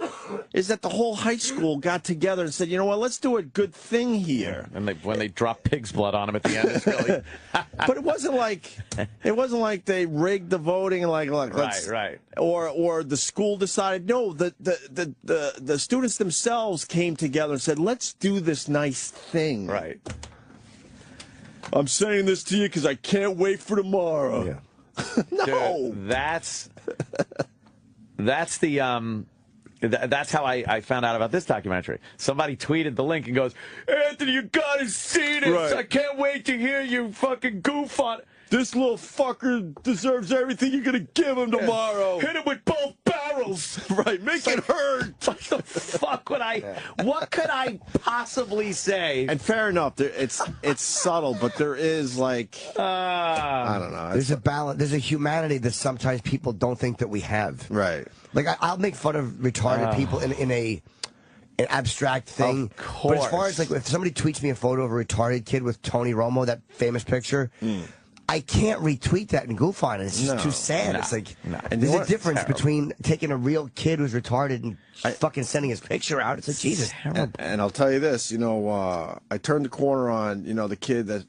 [SPEAKER 4] is that the whole high school got together and said, you know what, let's do a good thing here.
[SPEAKER 5] And when they drop pig's blood on him at the end, it's really...
[SPEAKER 4] But it wasn't like they rigged the voting and like, look,
[SPEAKER 5] right.
[SPEAKER 4] Or the school decided. No, the students themselves came together and said, let's do this nice thing.
[SPEAKER 5] Right.
[SPEAKER 4] I'm saying this to you because I can't wait for tomorrow.
[SPEAKER 17] Yeah.
[SPEAKER 4] No.
[SPEAKER 5] Dude, that's how I found out about this documentary. Somebody tweeted the link and goes, Anthony, you gotta see this.
[SPEAKER 4] Right.
[SPEAKER 5] I can't wait to hear you fucking goof on it.
[SPEAKER 4] This little fucker deserves everything you're going to give him tomorrow.
[SPEAKER 5] Hit him with both barrels.
[SPEAKER 4] Right, make it hurt.
[SPEAKER 5] What the fuck would what could I possibly say?
[SPEAKER 4] And fair enough, it's subtle, but there is like, I don't know.
[SPEAKER 17] There's a balance. There's a humanity that sometimes people don't think that we have.
[SPEAKER 4] Right.
[SPEAKER 17] Like, I'll make fun of retarded people in an abstract thing.
[SPEAKER 5] Of course.
[SPEAKER 17] But as far as, like, if somebody tweets me a photo of a retarded kid with Tony Romo, that famous picture, I can't retweet that and goof on it. It's just too sad. It's like, there's a difference between taking a real kid who's retarded and fucking sending his picture out. It's like, Jesus.
[SPEAKER 4] And I'll tell you this, I turned the corner on, the kid that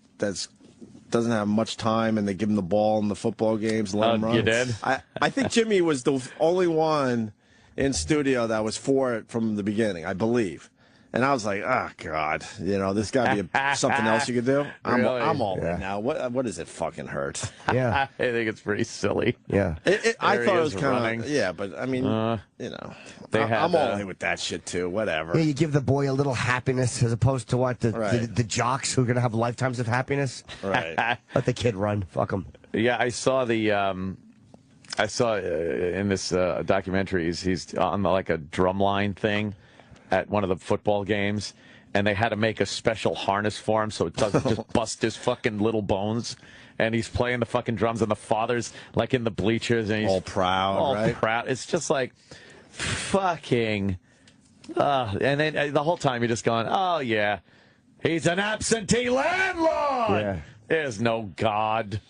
[SPEAKER 4] doesn't have much time, and they give him the ball in the football games and let him run.
[SPEAKER 5] You did?
[SPEAKER 4] I think Jimmy was the only one in studio that was for it from the beginning, I believe. And I was like, oh, God, there's got to be something else you could do. I'm all in now. What does it fucking hurt?
[SPEAKER 17] Yeah.
[SPEAKER 5] I think it's pretty silly.
[SPEAKER 17] Yeah.
[SPEAKER 4] I thought it was kind of, but I mean, I'm all in with that shit, too. Whatever.
[SPEAKER 17] Yeah, you give the boy a little happiness as opposed to what? The jocks who are going to have lifetimes of happiness?
[SPEAKER 4] Right.
[SPEAKER 17] Let the kid run. Fuck him.
[SPEAKER 5] Yeah, I saw in this documentary, he's on like a drumline thing at one of the football games, and they had to make a special harness for him so it doesn't just bust his fucking little bones. And he's playing the fucking drums, and the father's like in the bleachers, and he's
[SPEAKER 4] all proud,
[SPEAKER 5] proud. It's just like fucking. And then the whole time you're just going, oh yeah, he's an absentee landlord.
[SPEAKER 17] Yeah.
[SPEAKER 5] There's no God.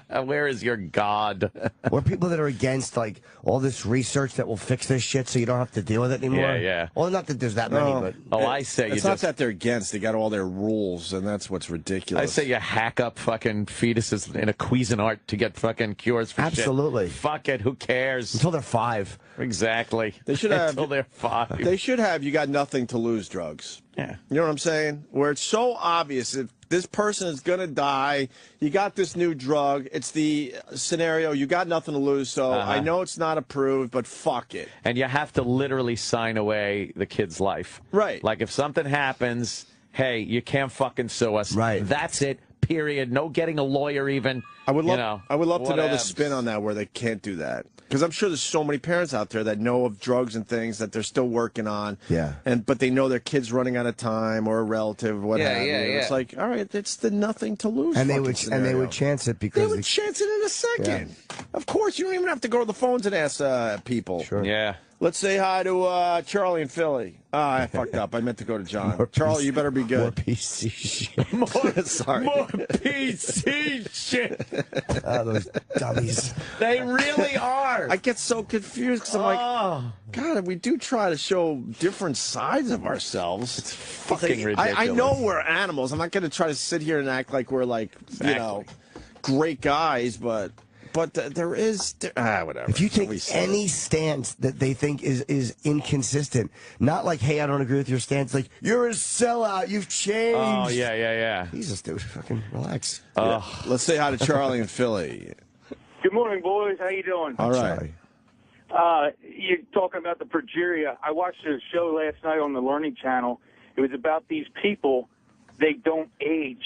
[SPEAKER 5] Where is your God?
[SPEAKER 17] Or people that are against, like, all this research that will fix this shit so you don't have to deal with it anymore.
[SPEAKER 5] Yeah.
[SPEAKER 17] Well, not that there's that many, but...
[SPEAKER 5] I say
[SPEAKER 4] it's not that they're against. They got all their rules, and that's what's ridiculous.
[SPEAKER 5] I say you hack up fucking fetuses in a Cuisinart to get fucking cures for
[SPEAKER 17] Absolutely.
[SPEAKER 5] shit. Fuck it. Who cares?
[SPEAKER 17] Until they're 5.
[SPEAKER 5] Exactly.
[SPEAKER 4] They should have...
[SPEAKER 5] Until they're 5.
[SPEAKER 4] They should have you got nothing to lose drugs.
[SPEAKER 5] Yeah.
[SPEAKER 4] You know what I'm saying? Where it's so obvious if this person is going to die, you got this new drug, it's the scenario, you got nothing to lose, so I know it's not approved, but fuck it.
[SPEAKER 5] And you have to literally sign away the kid's life.
[SPEAKER 4] Right.
[SPEAKER 5] Like if something happens, hey, you can't fucking sue us.
[SPEAKER 17] Right.
[SPEAKER 5] That's it. Period. No getting a lawyer even.
[SPEAKER 4] I would love to know the
[SPEAKER 5] whatevs.
[SPEAKER 4] spin on that where they can't do that. Because I'm sure there's so many parents out there that know of drugs and things that they're still working on.
[SPEAKER 17] Yeah.
[SPEAKER 4] But they know their kid's running out of time or a relative or what have you. It's like, all right, it's the nothing to lose.
[SPEAKER 17] And they would chance it because
[SPEAKER 4] they would chance it in a second. Yeah. Of course, you don't even have to go to the phones and ask people.
[SPEAKER 17] Sure.
[SPEAKER 5] Yeah.
[SPEAKER 4] Let's say hi to Charlie in Philly. I fucked up. I meant to go to John. Charlie, you better be good.
[SPEAKER 17] More PC shit.
[SPEAKER 4] Sorry.
[SPEAKER 5] More PC shit.
[SPEAKER 17] Those dummies.
[SPEAKER 5] They really are.
[SPEAKER 4] I get so confused because I'm like, God, we do try to show different sides of ourselves.
[SPEAKER 5] It's fucking ridiculous.
[SPEAKER 4] I know we're animals. I'm not going to try to sit here and act like we're like, you know, great guys, but there is whatever.
[SPEAKER 17] If you take any stance that they think is inconsistent, not like, hey, I don't agree with your stance, like, you're a sellout, you've changed.
[SPEAKER 5] Oh, yeah.
[SPEAKER 17] Jesus, dude, fucking relax.
[SPEAKER 4] Yeah. Let's say hi to Charlie in Philly.
[SPEAKER 18] Good morning, boys. How you doing?
[SPEAKER 4] All right.
[SPEAKER 18] You're talking about the progeria. I watched a show last night on the Learning Channel. It was about these people. They don't age.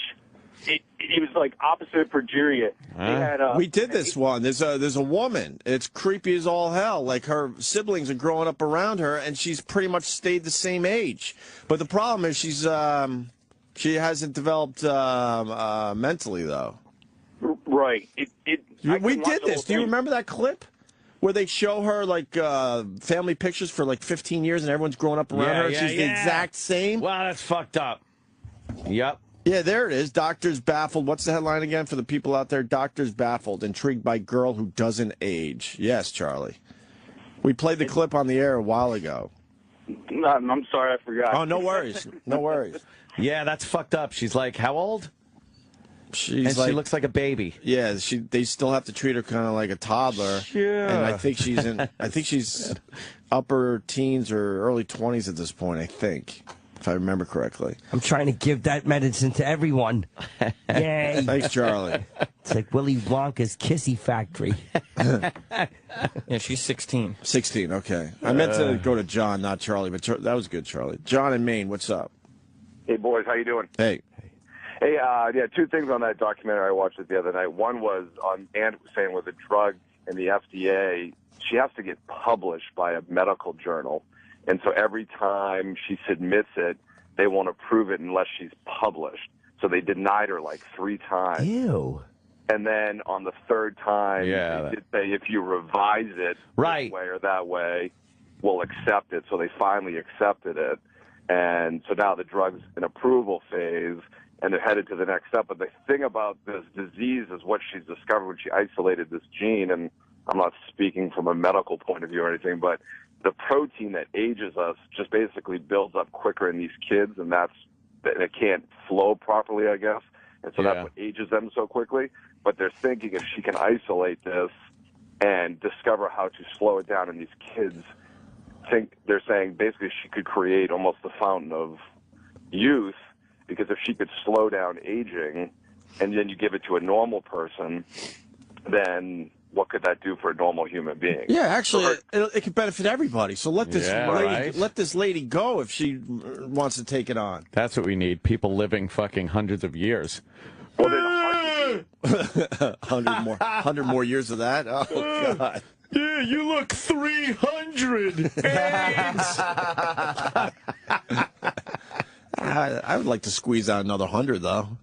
[SPEAKER 18] It was like opposite progeria.
[SPEAKER 4] We did this one. There's a woman. It's creepy as all hell. Like, her siblings are growing up around her, and she's pretty much stayed the same age. But the problem is she hasn't developed mentally, though.
[SPEAKER 18] Right.
[SPEAKER 4] We did this. Do you remember that clip? Where they show her, like, family pictures for, like, 15 years, and everyone's growing up around her, and she's the exact same?
[SPEAKER 5] Wow, that's fucked up. Yep.
[SPEAKER 4] Yeah, there it is. Doctors baffled. What's the headline again for the people out there? Doctors baffled, intrigued by girl who doesn't age. Yes, Charlie. We played the clip on the air a while ago.
[SPEAKER 18] No, I'm sorry, I forgot.
[SPEAKER 4] Oh, no worries. No worries.
[SPEAKER 5] Yeah, that's fucked up. She's like, how old?
[SPEAKER 4] She
[SPEAKER 5] looks like a baby.
[SPEAKER 4] Yeah, they still have to treat her kind of like a toddler.
[SPEAKER 5] Yeah.
[SPEAKER 4] And I think she's upper teens or early 20s at this point, I think. If I remember correctly.
[SPEAKER 17] I'm trying to give that medicine to everyone. Yay.
[SPEAKER 4] Thanks, Charlie.
[SPEAKER 17] It's like Willy Wonka's Kissy Factory.
[SPEAKER 2] Yeah, she's 16.
[SPEAKER 4] 16, okay. I meant to go to John, not Charlie, but that was good, Charlie. John in Maine, what's up?
[SPEAKER 19] Hey, boys, how you doing?
[SPEAKER 4] Hey.
[SPEAKER 19] Hey, two things on that documentary I watched the other night. One was on Ann was saying with a drug and the FDA, she has to get published by a medical journal. And so every time she submits it, they won't approve it unless she's published. So they denied her like 3 times.
[SPEAKER 17] Ew.
[SPEAKER 19] And then on the 3rd time, they did say if you revise it this way or that way, we'll accept it. So they finally accepted it. And so now the drug's in approval phase, and they're headed to the next step. But the thing about this disease is what she's discovered when she isolated this gene, and I'm not speaking from a medical point of view or anything, but the protein that ages us just basically builds up quicker in these kids, and it can't flow properly, I guess. And so that's what ages them so quickly. But they're thinking if she can isolate this and discover how to slow it down in these kids, they're saying basically she could create almost the fountain of youth, because if she could slow down aging and then you give it to a normal person, then what could that do for a normal human being?
[SPEAKER 4] Yeah, actually, it could benefit everybody. So let this lady go if she wants to take it on.
[SPEAKER 5] That's what we need. People living fucking hundreds of years.
[SPEAKER 19] Well, there's
[SPEAKER 4] 100 more years of that? Oh, God.
[SPEAKER 5] Yeah, you look 300.
[SPEAKER 4] I would like to squeeze out another 100, though.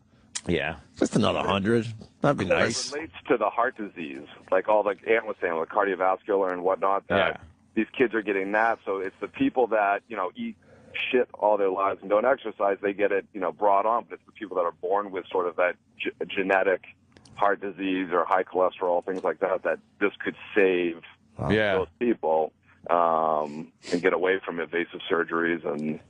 [SPEAKER 5] Yeah.
[SPEAKER 4] Just another 100. That'd be nice.
[SPEAKER 19] It relates to the heart disease, like all like Ant was saying, with cardiovascular and whatnot, that these kids are getting that. So it's the people that, eat shit all their lives and don't exercise, they get it, brought on. But it's the people that are born with sort of that genetic heart disease or high cholesterol, things like that, that this could save those people and get away from invasive surgeries and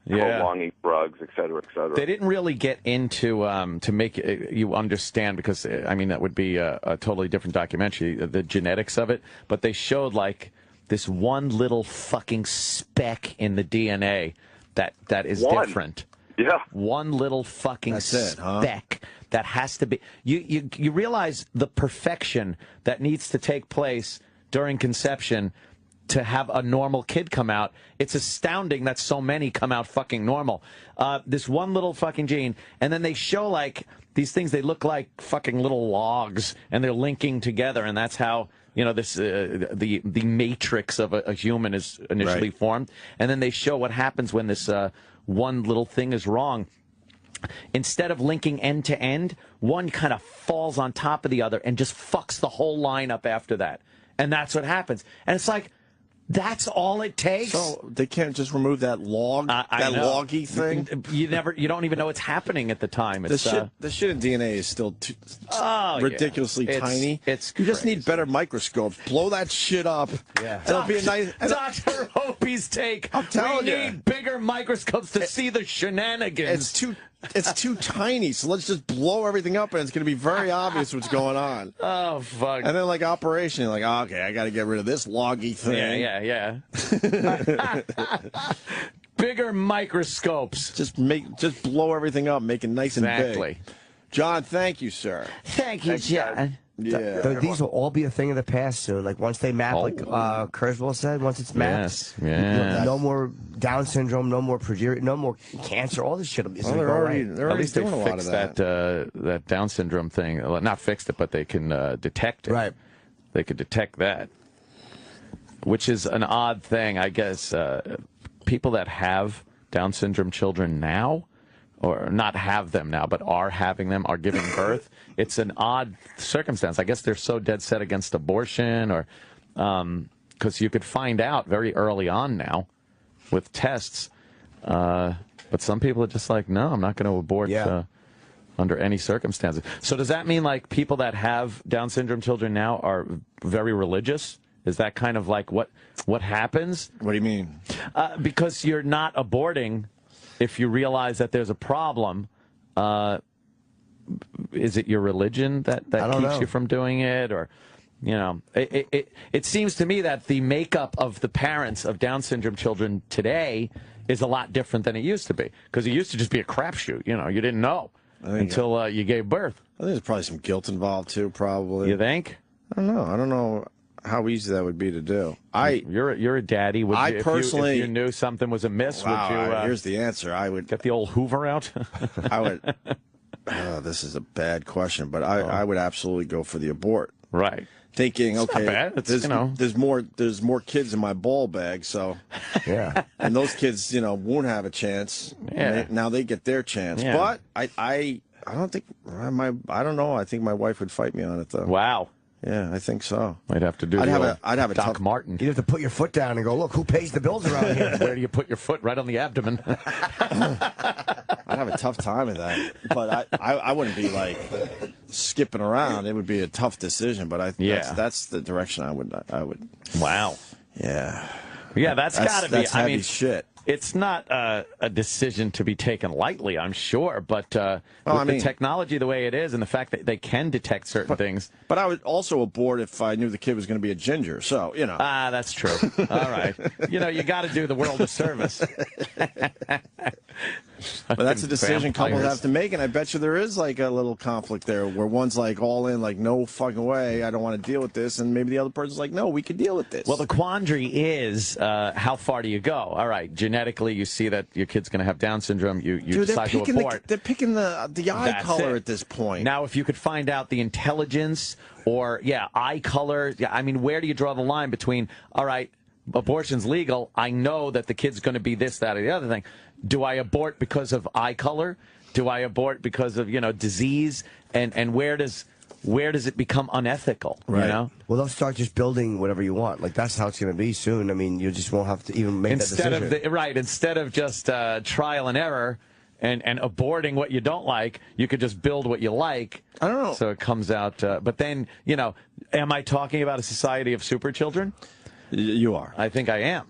[SPEAKER 19] prolonging drugs, et cetera, et cetera.
[SPEAKER 5] They didn't really get into to make you understand, because I mean that would be a totally different documentary, the genetics of it. But they showed like this one little fucking speck in the DNA that is different.
[SPEAKER 19] Yeah,
[SPEAKER 5] one little fucking speck that has to be. You realize the perfection that needs to take place during conception to have a normal kid come out. It's astounding that so many come out fucking normal. This one little fucking gene, and then they show like these things, they look like fucking little logs, and they're linking together, and that's how this the matrix of a human is initially formed, and then they show what happens when this one little thing is wrong. Instead of linking end to end, one kind of falls on top of the other and just fucks the whole line up after that. And that's what happens. And it's like, that's all it takes.
[SPEAKER 4] So they can't just remove that log, that loggy thing.
[SPEAKER 5] You don't even know it's happening at the time. It's,
[SPEAKER 4] the shit in DNA is still ridiculously tiny. You just need better microscopes. Blow that shit up.
[SPEAKER 5] Yeah.
[SPEAKER 4] It'll be a nice.
[SPEAKER 5] Dr. Opie's take.
[SPEAKER 4] I'm telling you,
[SPEAKER 5] we need bigger microscopes to see the shenanigans.
[SPEAKER 4] It's too tiny, so let's just blow everything up, and it's going to be very obvious what's going on.
[SPEAKER 5] Oh, fuck.
[SPEAKER 4] And then, like, operation, you're like, oh, okay, I got to get rid of this loggy thing.
[SPEAKER 5] Yeah. Bigger microscopes.
[SPEAKER 4] Just blow everything up, make it nice and big. John, thank you, sir.
[SPEAKER 2] Thank you, John.
[SPEAKER 4] Yeah.
[SPEAKER 17] These will all be a thing of the past soon. Like, once they map, like Kurzweil said, once it's mapped, no more Down syndrome, no more progeria, no more cancer, all this shit is going to go away.
[SPEAKER 5] At least they fixed that Down syndrome thing. Well, not fixed it, but they can detect it.
[SPEAKER 17] Right.
[SPEAKER 5] They could detect that, which is an odd thing, I guess. People that have Down syndrome children now, or not have them now, but are having them, are giving birth. It's an odd circumstance. I guess they're so dead set against abortion, or because you could find out very early on now with tests. But some people are just like, no, I'm not going to abort under any circumstances. So does that mean like people that have Down syndrome children now are very religious? Is that kind of like what happens?
[SPEAKER 4] What do you mean?
[SPEAKER 5] Because you're not aborting. If you realize that there's a problem, is it your religion that keeps you from doing it? Or, it seems to me that the makeup of the parents of Down syndrome children today is a lot different than it used to be. Because it used to just be a crapshoot. You didn't know until you gave birth.
[SPEAKER 4] I think there's probably some guilt involved, too, probably.
[SPEAKER 5] You think?
[SPEAKER 4] I don't know how easy that would be to do.
[SPEAKER 5] You're a daddy. Would you,
[SPEAKER 4] personally,
[SPEAKER 5] if you knew something was amiss, would you?
[SPEAKER 4] Here's the answer. I would
[SPEAKER 5] get the old Hoover out.
[SPEAKER 4] I would. This is a bad question, but I would absolutely go for the abort.
[SPEAKER 5] Right.
[SPEAKER 4] Thinking,
[SPEAKER 5] it's
[SPEAKER 4] okay,
[SPEAKER 5] not bad.
[SPEAKER 4] there's more kids in my ball bag, so and those kids, won't have a chance.
[SPEAKER 5] Yeah.
[SPEAKER 4] Now they get their chance, but I don't think I don't know. I think my wife would fight me on it though.
[SPEAKER 5] Wow.
[SPEAKER 4] Yeah, I think so.
[SPEAKER 5] I'd have to do.
[SPEAKER 4] I'd have a
[SPEAKER 5] Doc
[SPEAKER 4] tough
[SPEAKER 5] Martin.
[SPEAKER 17] You'd have to put your foot down and go, look, who pays the bills around here?
[SPEAKER 5] Where do you put your foot? Right on the abdomen.
[SPEAKER 4] I'd have a tough time with that, but I wouldn't be like skipping around. It would be a tough decision, but that's the direction I would.
[SPEAKER 5] Wow.
[SPEAKER 4] Yeah.
[SPEAKER 5] Yeah, that's got to be.
[SPEAKER 4] That's heavy shit.
[SPEAKER 5] It's not a decision to be taken lightly, I'm sure, but the technology the way it is and the fact that they can detect certain things.
[SPEAKER 4] But I would also abort if I knew the kid was going to be a ginger, so,
[SPEAKER 5] that's true. All right. You got to do the world a service.
[SPEAKER 4] But that's a decision couples have to make, and I bet you there is like a little conflict there where one's like all in, like, no fucking way, I don't want to deal with this, and maybe the other person's like, no, we can deal with this.
[SPEAKER 5] Well, the quandary is, how far do you go? All right, genetically, you see that your kid's going to have Down syndrome, you decide to abort.
[SPEAKER 4] They're picking the eye color at this point.
[SPEAKER 5] Now, if you could find out the intelligence or, eye color, where do you draw the line between, all right, abortion's legal, I know that the kid's going to be this, that, or the other thing. Do I abort because of eye color? Do I abort because of, disease? And where does it become unethical?
[SPEAKER 4] Right.
[SPEAKER 17] Well, they'll start just building whatever you want. Like, that's how it's going to be soon. You just won't have to even make that decision.
[SPEAKER 5] Instead of just trial and error and aborting what you don't like, you could just build what you like.
[SPEAKER 4] I don't know.
[SPEAKER 5] So it comes out. But then, am I talking about a society of super children?
[SPEAKER 4] You are.
[SPEAKER 5] I think I am.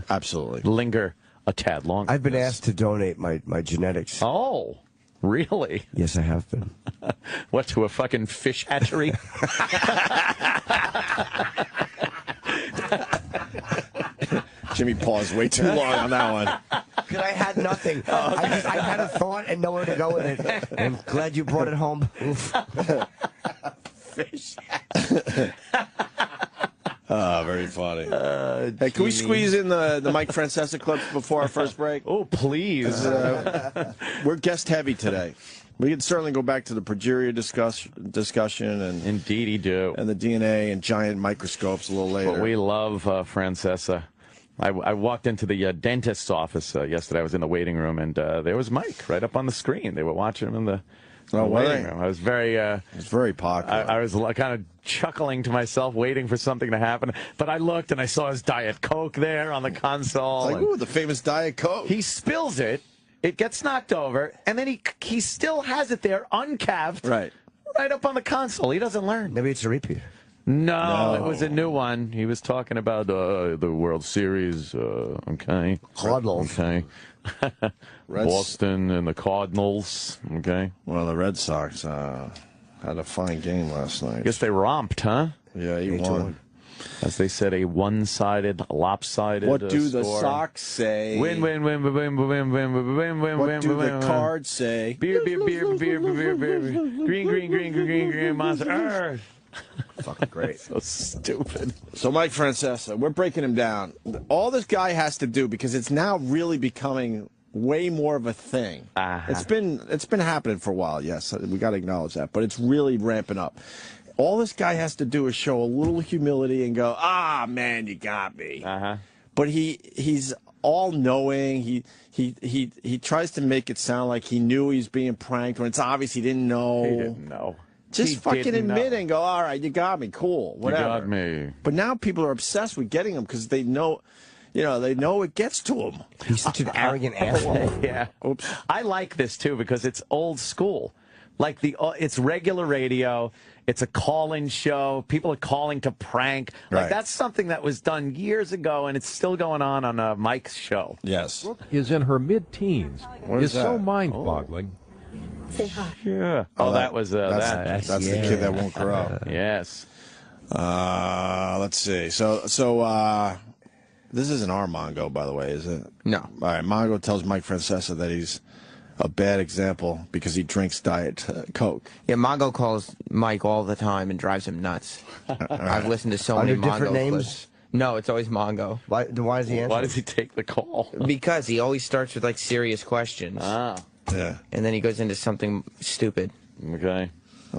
[SPEAKER 4] Absolutely.
[SPEAKER 5] Linger a tad longer.
[SPEAKER 17] I've been asked to donate my genetics.
[SPEAKER 5] Oh, really?
[SPEAKER 17] Yes, I have been.
[SPEAKER 5] What, to a fucking fish hatchery?
[SPEAKER 4] Jimmy paused way too long on that one.
[SPEAKER 17] Because I had nothing. I had a thought and nowhere to go with it. I'm glad you brought it home. Oof.
[SPEAKER 5] Fish.
[SPEAKER 4] Very funny. Hey, can we squeeze in the Mike Francesa clips before our first break?
[SPEAKER 5] Oh, please.
[SPEAKER 4] We're guest heavy today. We can certainly go back to the progeria discussion, and
[SPEAKER 5] indeed, you do,
[SPEAKER 4] and the DNA and giant microscopes a little later.
[SPEAKER 5] But we love Francesa. I walked into the dentist's office yesterday. I was in the waiting room, and there was Mike right up on the screen. They were watching him in the waiting room. I was very, it
[SPEAKER 4] was very popular.
[SPEAKER 5] I was kind of chuckling to myself, waiting for something to happen. But I looked, and I saw his Diet Coke there on the console.
[SPEAKER 4] It's like, ooh, the famous Diet Coke.
[SPEAKER 5] He spills it. It gets knocked over, and then he still has it there, uncapped, right up on the console. He doesn't learn.
[SPEAKER 17] Maybe it's a repeat.
[SPEAKER 5] No, it was a new one. He was talking about the World Series. Okay,
[SPEAKER 17] Cardinals.
[SPEAKER 5] Okay, Boston and the Cardinals. Okay.
[SPEAKER 4] Well, the Red Sox had a fine game last night.
[SPEAKER 5] I guess they romped, huh?
[SPEAKER 4] Yeah, he won.
[SPEAKER 5] As they said, a one-sided, lopsided.
[SPEAKER 4] What do the
[SPEAKER 5] score.
[SPEAKER 4] Sox say?
[SPEAKER 5] Win, win, win, win, win, win, win, win, win, win.
[SPEAKER 4] What do the cards say?
[SPEAKER 5] Beer, beer, beer, beer, beer, beer, beer. Green, green, green, green, green, monster.
[SPEAKER 4] Fucking great.
[SPEAKER 5] So stupid.
[SPEAKER 4] So Mike Francesa, we're breaking him down. All this guy has to do, because it's now really becoming way more of a thing. It's been happening for a while, yes. We got to acknowledge that. But it's really ramping up. All this guy has to do is show a little humility and go, man, you got me. But he's all-knowing. He tries to make it sound like he knew he was being pranked when it's obvious he didn't know.
[SPEAKER 5] He didn't know.
[SPEAKER 4] Just fucking admit it and go, all right, you got me, cool, whatever.
[SPEAKER 5] You got me.
[SPEAKER 4] But now people are obsessed with getting him because they know, they know it gets to him.
[SPEAKER 17] He's such an arrogant asshole.
[SPEAKER 5] Yeah.
[SPEAKER 4] Oops.
[SPEAKER 5] I like this, too, because it's old school. Like, it's regular radio. It's a call-in show. People are calling to prank. Like, that's something that was done years ago, and it's still going on Mike's show.
[SPEAKER 4] Yes.
[SPEAKER 20] Is in her mid-teens.
[SPEAKER 4] What is that?
[SPEAKER 20] So mind-boggling.
[SPEAKER 21] Say hi.
[SPEAKER 5] Yeah.
[SPEAKER 4] That was that's the kid that won't grow.
[SPEAKER 5] Yes.
[SPEAKER 4] Let's see. So this isn't our Mongo, by the way, is it?
[SPEAKER 2] No.
[SPEAKER 4] All right. Mongo tells Mike Francesa that he's a bad example because he drinks Diet Coke.
[SPEAKER 2] Yeah, Mongo calls Mike all the time and drives him nuts. I've listened to so many Mongo
[SPEAKER 17] different names?
[SPEAKER 2] clips. No, it's always Mongo.
[SPEAKER 17] Why does he answer?
[SPEAKER 5] Why does he take the call?
[SPEAKER 2] Because he always starts with, like, serious questions.
[SPEAKER 4] Yeah.
[SPEAKER 2] And then he goes into something stupid.
[SPEAKER 5] Okay.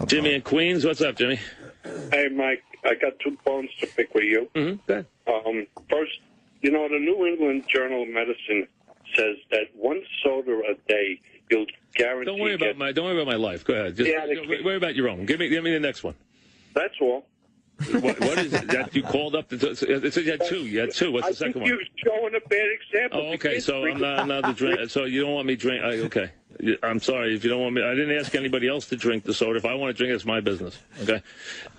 [SPEAKER 22] Jimmy in Queens, what's up, Jimmy?
[SPEAKER 23] Hey, Mike, I got 2 bones to pick with you.
[SPEAKER 22] Good.
[SPEAKER 23] First, the New England Journal of Medicine says that 1 soda a day, you'll guarantee.
[SPEAKER 22] Don't worry about my life. Go ahead. Just worry about your own. Give me the next one.
[SPEAKER 23] That's all.
[SPEAKER 22] What is it that you called up? It said you had 2. You had 2. What's the second one?
[SPEAKER 23] You're showing a bad example.
[SPEAKER 22] Oh, okay. So I'm not the drink. So you don't want me drink? Okay. I'm sorry if you don't want me. I didn't ask anybody else to drink the soda. If I want to drink, it's my business. Okay.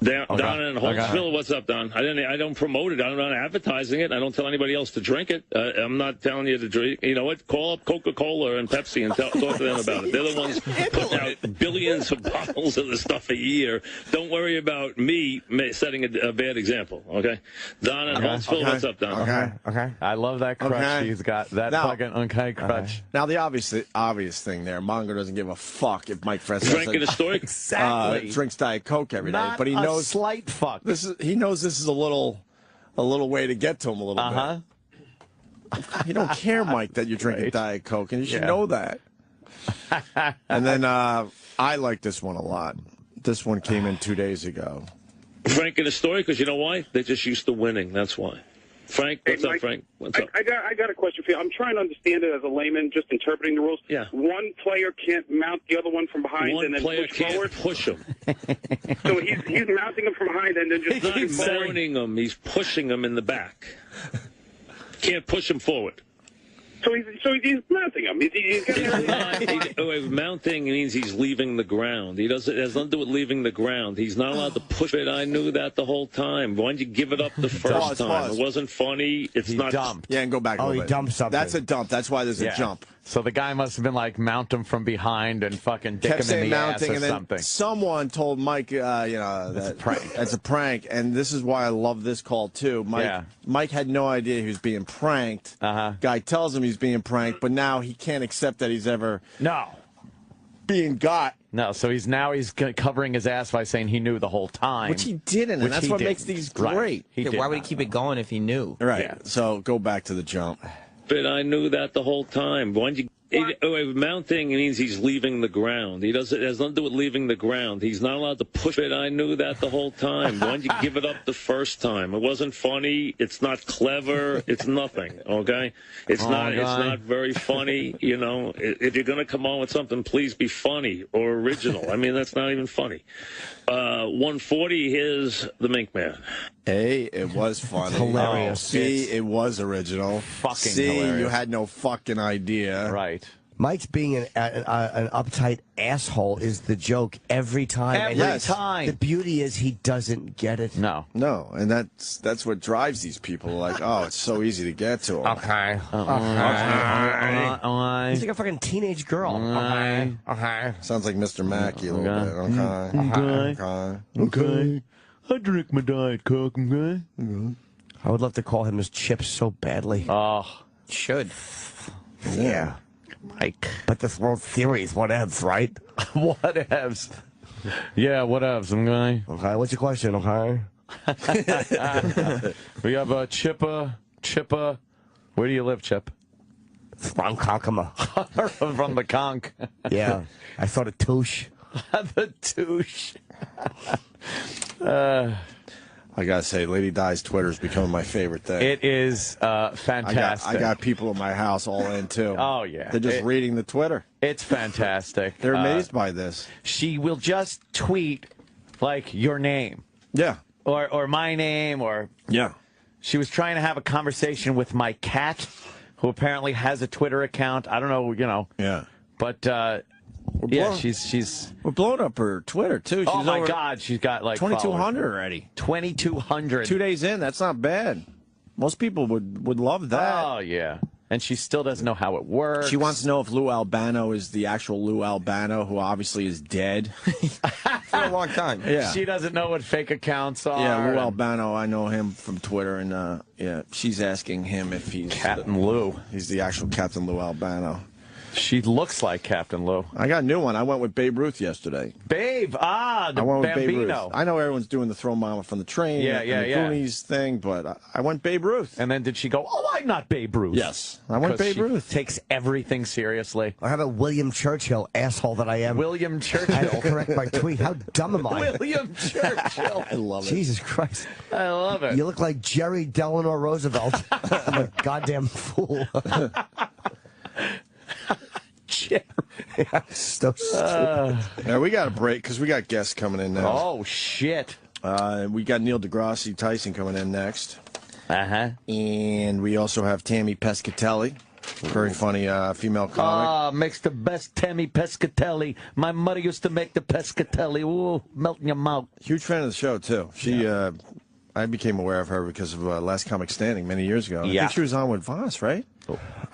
[SPEAKER 22] Don in Holmesville, what's up, Don? I don't promote it. I'm not advertising it. I don't tell anybody else to drink it. I'm not telling you to drink. You know what? Call up Coca-Cola and Pepsi and talk to them about it. They're the ones putting out billions of bottles of the stuff a year. Don't worry about me setting a bad example. Okay. Don in Holmesville, what's up, Don?
[SPEAKER 4] Okay.
[SPEAKER 5] I love that crutch. Okay. He's got that fucking crutch.
[SPEAKER 4] Now, the obvious thing there, Mongo doesn't give a fuck if Mike Francesa
[SPEAKER 22] drinking a story
[SPEAKER 4] drinks Diet Coke every day, but he knows
[SPEAKER 5] slight fuck.
[SPEAKER 4] He knows this is a little way to get to him a little bit. You don't care, Mike, that you're drinking Diet Coke, and you should know that. And then I like this one a lot. This one came in 2 days ago.
[SPEAKER 22] Frank in a story, because you know why? They're just used to winning. That's why. Frank, what's up, Frank? What's up?
[SPEAKER 23] I got a question for you. I'm trying to understand it as a layman, just interpreting the rules.
[SPEAKER 22] Yeah.
[SPEAKER 23] One player can't mount the other one from behind and then
[SPEAKER 22] player
[SPEAKER 23] push
[SPEAKER 22] can't
[SPEAKER 23] forward?
[SPEAKER 22] push him.
[SPEAKER 23] So he's mounting him from behind and then just pushing
[SPEAKER 22] He's
[SPEAKER 23] forward?
[SPEAKER 22] mounting him. He's pushing him in the back. Can't push him forward.
[SPEAKER 23] So he's mounting him. He's
[SPEAKER 22] mounting means he's leaving the ground. It has nothing to do with leaving the ground. He's not allowed to push it. I knew that the whole time. Why didn't you give it up the first time? It wasn't funny. It's not
[SPEAKER 5] dumped.
[SPEAKER 4] Yeah, and go back a little bit.
[SPEAKER 17] He dumped something.
[SPEAKER 4] That's a dump. That's why there's a jump.
[SPEAKER 5] So the guy must have been like, mount him from behind and fucking dick him in the ass or something.
[SPEAKER 4] Someone told Mike, that's a prank. And this is why I love this call, too. Mike had no idea he was being pranked. Guy tells him he's being pranked, but now he can't accept that he's ever being got.
[SPEAKER 5] No, so he's covering his ass by saying he knew the whole time.
[SPEAKER 4] Which he didn't, and that's what makes these great.
[SPEAKER 5] Right.
[SPEAKER 2] Why would he keep it going if he knew?
[SPEAKER 4] Right. Yeah. So go back to the jump.
[SPEAKER 22] But I knew that the whole time. Why didn't you Mounting means he's leaving the ground. It has nothing to do with leaving the ground. He's not allowed to push it. I knew that the whole time. Why did you give it up the first time? It wasn't funny. It's not clever. It's nothing. Okay, it's not. It's not very funny. You know, if you're gonna come on with something, please be funny or original. I mean, that's not even funny. 140. Here's the Mink Man.
[SPEAKER 4] A, it was funny.
[SPEAKER 17] Hilarious.
[SPEAKER 4] B, it was original.
[SPEAKER 5] Fucking
[SPEAKER 4] C,
[SPEAKER 5] hilarious.
[SPEAKER 4] you had no fucking idea.
[SPEAKER 5] Right.
[SPEAKER 17] Mike's being an uptight asshole is the joke every time.
[SPEAKER 5] Every time.
[SPEAKER 17] The beauty is he doesn't get it.
[SPEAKER 5] No.
[SPEAKER 4] No, and that's what drives these people. Like, oh, it's so easy to get to them.
[SPEAKER 17] Okay. He's like a fucking teenage girl. Okay.
[SPEAKER 4] Sounds like Mr. Mackey a little bit.
[SPEAKER 5] Okay. I drink my Diet Coke, okay?
[SPEAKER 17] I would love to call him as Chips so badly.
[SPEAKER 5] Oh.
[SPEAKER 2] Should.
[SPEAKER 17] Yeah.
[SPEAKER 5] Mike.
[SPEAKER 17] But this World Series, whatevs, right?
[SPEAKER 5] Whatevs. Yeah, whatevs, okay?
[SPEAKER 17] Okay, what's your question, okay?
[SPEAKER 5] We have Chippa. Where do you live, Chip?
[SPEAKER 17] From Konkama.
[SPEAKER 5] From the conch.
[SPEAKER 17] Yeah. I saw the touche.
[SPEAKER 5] The touche.
[SPEAKER 4] I gotta say, Lady Di's Twitter is becoming my favorite thing.
[SPEAKER 5] It is fantastic.
[SPEAKER 4] I got people in my house all in too.
[SPEAKER 5] Oh yeah,
[SPEAKER 4] they're just reading the Twitter.
[SPEAKER 5] It's fantastic.
[SPEAKER 4] They're amazed by this.
[SPEAKER 5] She will just tweet like your name,
[SPEAKER 4] yeah,
[SPEAKER 5] or my name, or
[SPEAKER 4] yeah.
[SPEAKER 5] She was trying to have a conversation with my cat, who apparently has a Twitter account. I don't know,
[SPEAKER 4] Yeah,
[SPEAKER 5] but. Yeah, she's
[SPEAKER 4] we're blowing up her Twitter too.
[SPEAKER 5] Oh my God, she's got like
[SPEAKER 4] 2,200 already.
[SPEAKER 5] 2,200.
[SPEAKER 4] 2 days in, that's not bad. Most people would love that.
[SPEAKER 5] Oh yeah, and she still doesn't know how it works.
[SPEAKER 4] She wants to know if Lou Albano is the actual Lou Albano, who obviously is dead
[SPEAKER 2] for a long time.
[SPEAKER 4] Yeah,
[SPEAKER 5] she doesn't know what fake accounts are.
[SPEAKER 4] Yeah, Lou Albano, I know him from Twitter, and yeah, she's asking him if he's
[SPEAKER 5] Captain Lou.
[SPEAKER 4] He's the actual Captain Lou Albano.
[SPEAKER 5] She looks like Captain Lou.
[SPEAKER 4] I got a new one. I went with Babe Ruth yesterday.
[SPEAKER 5] The
[SPEAKER 4] I went with
[SPEAKER 5] Bambino.
[SPEAKER 4] Babe Ruth. I know everyone's doing the throw mama from the train and the Goonies thing, but I went Babe Ruth.
[SPEAKER 5] And then did she go, oh, I'm not Babe Ruth?
[SPEAKER 4] Yes. I went Babe Ruth.
[SPEAKER 5] Takes everything seriously.
[SPEAKER 17] I have a William Churchill, asshole that I am.
[SPEAKER 5] William Churchill.
[SPEAKER 17] I have to correct my tweet. How dumb am I?
[SPEAKER 5] William Churchill.
[SPEAKER 4] I love it.
[SPEAKER 17] Jesus Christ.
[SPEAKER 5] I love it.
[SPEAKER 17] You look like Jerry Delano Roosevelt. I'm a goddamn fool. So stupid.
[SPEAKER 4] Now we got a break because we got guests coming in now.
[SPEAKER 5] Oh shit!
[SPEAKER 4] We got Neil deGrasse Tyson coming in next.
[SPEAKER 5] And
[SPEAKER 4] we also have Tammy Pescatelli, very funny female comic.
[SPEAKER 5] Makes the best Tammy Pescatelli. My mother used to make the Pescatelli. Ooh, melt in your mouth.
[SPEAKER 4] Huge fan of the show too. She, I became aware of her because of Last Comic Standing many years ago. I think she was on with Voss, right?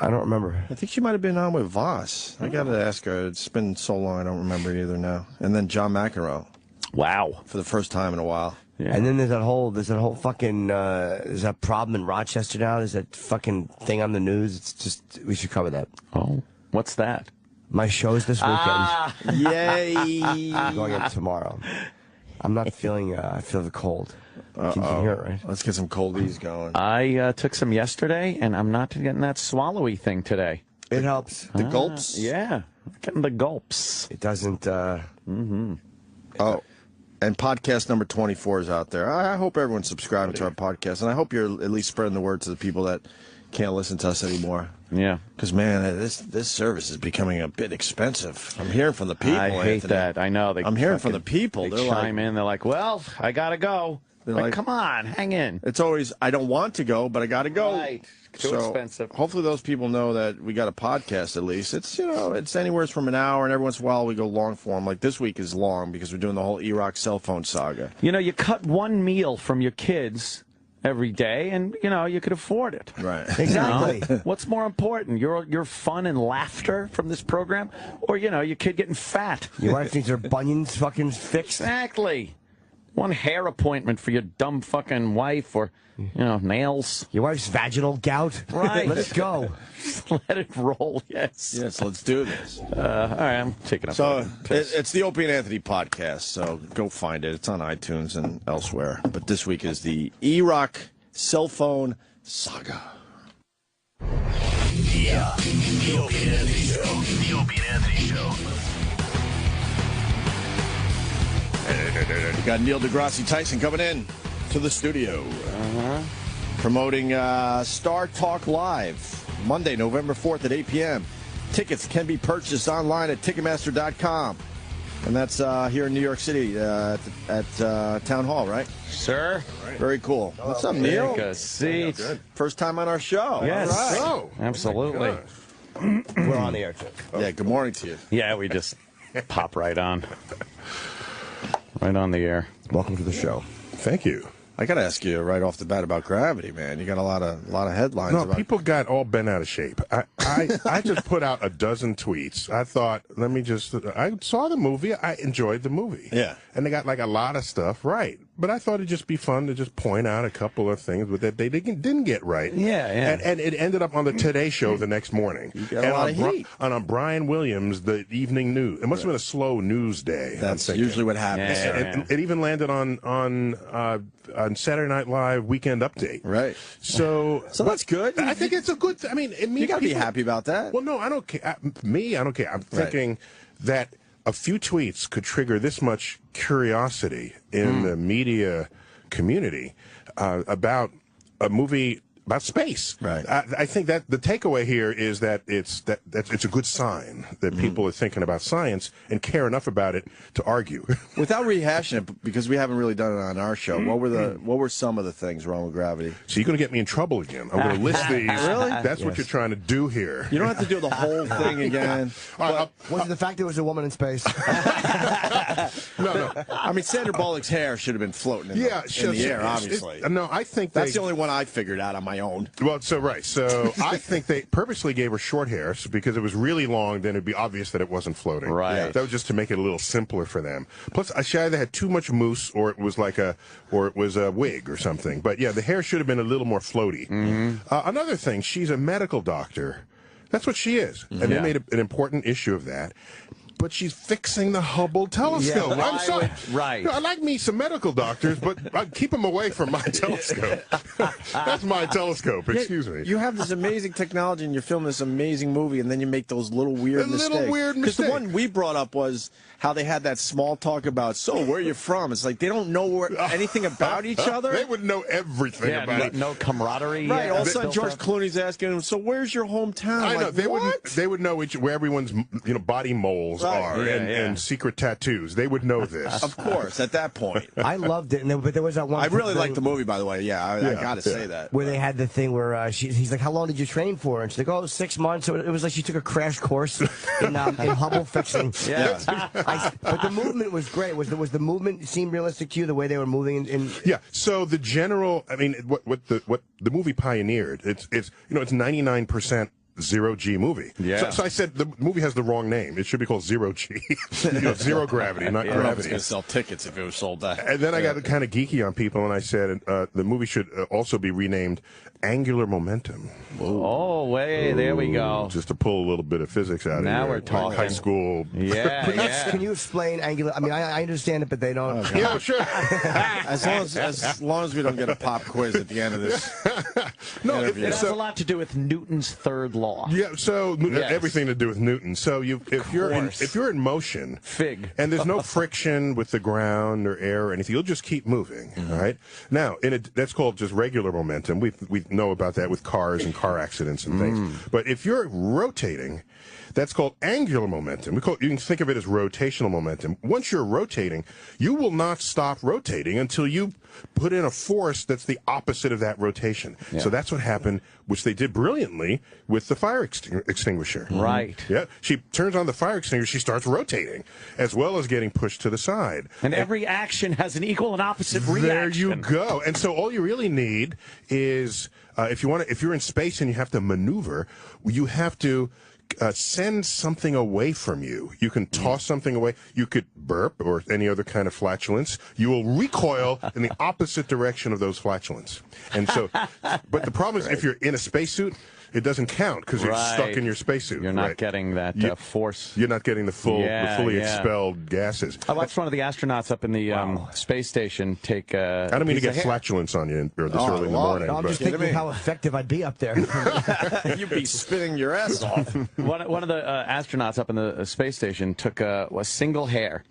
[SPEAKER 17] I don't remember.
[SPEAKER 4] I think she might have been on with Voss. I got to ask her. It's been so long, I don't remember either now. And then John McEnroe.
[SPEAKER 5] Wow.
[SPEAKER 4] For the first time in a while.
[SPEAKER 17] Yeah. And then there's that whole fucking, there's that problem in Rochester now. There's that fucking thing on the news. It's just, we should cover that.
[SPEAKER 5] Oh, what's that?
[SPEAKER 17] My show's this weekend.
[SPEAKER 4] Yay.
[SPEAKER 17] I'm going in tomorrow. I'm not feeling, I feel the cold. You can hear it, right?
[SPEAKER 4] Let's get some coldies going.
[SPEAKER 5] I took some yesterday, and I'm not getting that swallowy thing today.
[SPEAKER 17] It helps.
[SPEAKER 4] The gulps?
[SPEAKER 5] Yeah. Getting the gulps.
[SPEAKER 17] It doesn't,
[SPEAKER 4] Oh, and podcast number 24 is out there. I hope everyone's subscribing to our podcast, and I hope you're at least spreading the word to the people that can't listen to us anymore.
[SPEAKER 5] Yeah.
[SPEAKER 4] Because, man, this service is becoming a bit expensive. I'm hearing from the people,
[SPEAKER 5] I hate
[SPEAKER 4] Anthony.
[SPEAKER 5] that. I know.
[SPEAKER 4] I'm hearing from the people.
[SPEAKER 5] They chime in. They're like, well, I got to go. Like, come on, hang in.
[SPEAKER 4] It's always, I don't want to go, but I got to go.
[SPEAKER 5] Right. Too expensive.
[SPEAKER 4] Hopefully those people know that we got a podcast at least. It's, it's anywhere from an hour, and every once in a while we go long form. Like this week is long because we're doing the whole Iraq cell phone saga.
[SPEAKER 5] You cut one meal from your kids every day, and, you could afford it.
[SPEAKER 4] Right.
[SPEAKER 17] Exactly.
[SPEAKER 5] What's more important, your fun and laughter from this program, or, your kid getting fat?
[SPEAKER 17] Your wife needs her bunions fucking fixed.
[SPEAKER 5] Exactly. One hair appointment for your dumb fucking wife, or, nails.
[SPEAKER 17] Your wife's vaginal gout.
[SPEAKER 5] Right.
[SPEAKER 17] Let's go.
[SPEAKER 5] Let it roll, yes.
[SPEAKER 4] Yes, let's do this.
[SPEAKER 5] All right, I'm taking up.
[SPEAKER 4] So, it's the Opie and Anthony podcast, so go find it. It's on iTunes and elsewhere. But this week is the Iraq cell phone saga.
[SPEAKER 1] Yeah. The Opie and Anthony Show. The Opie and Anthony Show.
[SPEAKER 4] We got Neil deGrasse Tyson coming in to the studio. Promoting Star Talk Live, Monday, November 4th at 8 p.m. Tickets can be purchased online at Ticketmaster.com. And that's here in New York City at Town Hall, right?
[SPEAKER 5] Sir.
[SPEAKER 4] Very cool. What's up, Neil?
[SPEAKER 5] Take a seat.
[SPEAKER 4] First time on our show.
[SPEAKER 5] Yes.
[SPEAKER 4] All right.
[SPEAKER 5] Oh, absolutely.
[SPEAKER 17] We're on the air, too.
[SPEAKER 4] Yeah, good morning to you.
[SPEAKER 5] Yeah, we just pop right on. Right on the air.
[SPEAKER 17] Welcome to the show.
[SPEAKER 3] Thank you.
[SPEAKER 4] I got to ask you right off the bat about Gravity, man. You got a lot of headlines.
[SPEAKER 3] No,
[SPEAKER 4] about...
[SPEAKER 3] people got all bent out of shape. I just put out a dozen tweets. I thought, I saw the movie. I enjoyed the movie.
[SPEAKER 4] Yeah.
[SPEAKER 3] And they got like a lot of stuff right. But I thought it'd just be fun to just point out a couple of things that they didn't get right.
[SPEAKER 5] Yeah, yeah.
[SPEAKER 3] And it ended up on the Today Show the next morning.
[SPEAKER 4] You got a lot of heat.
[SPEAKER 3] And on Brian Williams, the evening news. It must have been a slow news day.
[SPEAKER 4] That's usually what happens.
[SPEAKER 3] Yeah. It even landed on Saturday Night Live Weekend Update.
[SPEAKER 4] Right.
[SPEAKER 3] So
[SPEAKER 4] that's good.
[SPEAKER 3] I think it's a good thing. I mean, it means
[SPEAKER 4] you got to be happy about that.
[SPEAKER 3] Well, no, I don't care. I don't care. I'm thinking that a few tweets could trigger this much curiosity in the media community about a movie about space.
[SPEAKER 4] Right.
[SPEAKER 3] I think that the takeaway here is that it's a good sign that people are thinking about science and care enough about it to argue.
[SPEAKER 4] Without rehashing it, because we haven't really done it on our show, what were some of the things wrong with Gravity?
[SPEAKER 3] So you're going to get me in trouble again. I'm going to list these.
[SPEAKER 4] Really?
[SPEAKER 3] That's what you're trying to do here.
[SPEAKER 4] You don't have to do the whole thing again.
[SPEAKER 17] Was it the fact there was a woman in space?
[SPEAKER 3] No.
[SPEAKER 4] I mean, Sandra Bullock's hair should have been floating in the air, obviously.
[SPEAKER 3] No, I think
[SPEAKER 4] that's the only one I figured out on my own.
[SPEAKER 3] Well, so I think they purposely gave her short hair because it was really long. Then it'd be obvious that it wasn't floating.
[SPEAKER 5] Right.
[SPEAKER 3] Yeah. That was just to make it a little simpler for them. Plus, she either had too much mousse, or it was a wig or something. But yeah, the hair should have been a little more floaty. Another thing, she's a medical doctor. That's what she is, and they made an important issue of that. But she's fixing the Hubble telescope.
[SPEAKER 5] Yeah,
[SPEAKER 3] I'm sorry.
[SPEAKER 5] Right.
[SPEAKER 3] I like me some medical doctors, but I keep them away from my telescope. That's my telescope. Excuse me.
[SPEAKER 4] You have this amazing technology, and you're filming this amazing movie, and then you make those little weird mistakes.
[SPEAKER 3] Because
[SPEAKER 4] the one we brought up was how they had that small talk about, so where are you from? It's like they don't know anything about each other.
[SPEAKER 3] They would know everything about it.
[SPEAKER 5] No camaraderie.
[SPEAKER 4] Right. All of a sudden, George Clooney's asking him, so where's your hometown?
[SPEAKER 3] I know.
[SPEAKER 4] Like,
[SPEAKER 3] they would know where everyone's body moles are and secret tattoos. They would know this.
[SPEAKER 4] Of course, at that point.
[SPEAKER 17] I loved it, but there was that one.
[SPEAKER 4] I really liked the movie, by the way. Yeah, I got to say that.
[SPEAKER 17] Where they had the thing where he's like, how long did you train for? And she's like, 6 months. So it was like she took a crash course in Hubble fixing.
[SPEAKER 5] Yeah.
[SPEAKER 17] But the movement was great. Was the movement seem realistic to you, the way they were moving?
[SPEAKER 3] Yeah. So the general, I mean, what the movie pioneered, it's 99% zero-G movie.
[SPEAKER 5] Yeah.
[SPEAKER 3] So I said the movie has the wrong name. It should be called Zero-G. Zero Gravity, not Gravity.
[SPEAKER 4] I was going to sell tickets if it was sold that.
[SPEAKER 3] And then I got kind of geeky on people, and I said the movie should also be renamed Angular Momentum.
[SPEAKER 5] Oh, there we go.
[SPEAKER 3] Just to pull a little bit of physics out of
[SPEAKER 5] now
[SPEAKER 3] here.
[SPEAKER 5] We're talking.
[SPEAKER 3] High school.
[SPEAKER 5] Yeah,
[SPEAKER 17] Can you explain angular? I mean, I understand it, but they don't.
[SPEAKER 3] Okay. Yeah, sure.
[SPEAKER 4] as long as we don't get a pop quiz at the end of this.
[SPEAKER 5] No, it has a lot to do with Newton's third law.
[SPEAKER 3] Yeah, so everything to do with Newton. So if you're in motion, and there's no friction with the ground or air or anything, you'll just keep moving. All right. Now, that's called just regular momentum. We know about that with cars and car accidents and things. But if you're rotating, that's called angular momentum. You can think of it as rotational momentum. Once you're rotating, you will not stop rotating until you put in a force that's the opposite of that rotation. Yeah. So that's what happened, which they did brilliantly with the fire extinguisher.
[SPEAKER 5] Right.
[SPEAKER 3] Yeah. She turns on the fire extinguisher, she starts rotating, as well as getting pushed to the side.
[SPEAKER 5] And every action has an equal and opposite reaction.
[SPEAKER 3] There you go. And so all you really need is, if you're in space and you have to maneuver, you have to send something away from you. You can toss something away. You could burp or any other kind of flatulence. You will recoil in the opposite direction of those flatulence. And so, but the problem is if you're in a spacesuit, it doesn't count because you're stuck in your spacesuit.
[SPEAKER 5] You're not getting that force.
[SPEAKER 3] You're not getting the fully expelled gases.
[SPEAKER 5] I watched one of the astronauts up in the space station take.
[SPEAKER 3] I don't mean to get flatulence on you this early in the morning.
[SPEAKER 17] No, I'm just thinking how effective I'd be up there.
[SPEAKER 4] You'd be spitting your ass off.
[SPEAKER 5] One of the astronauts up in the space station took a single hair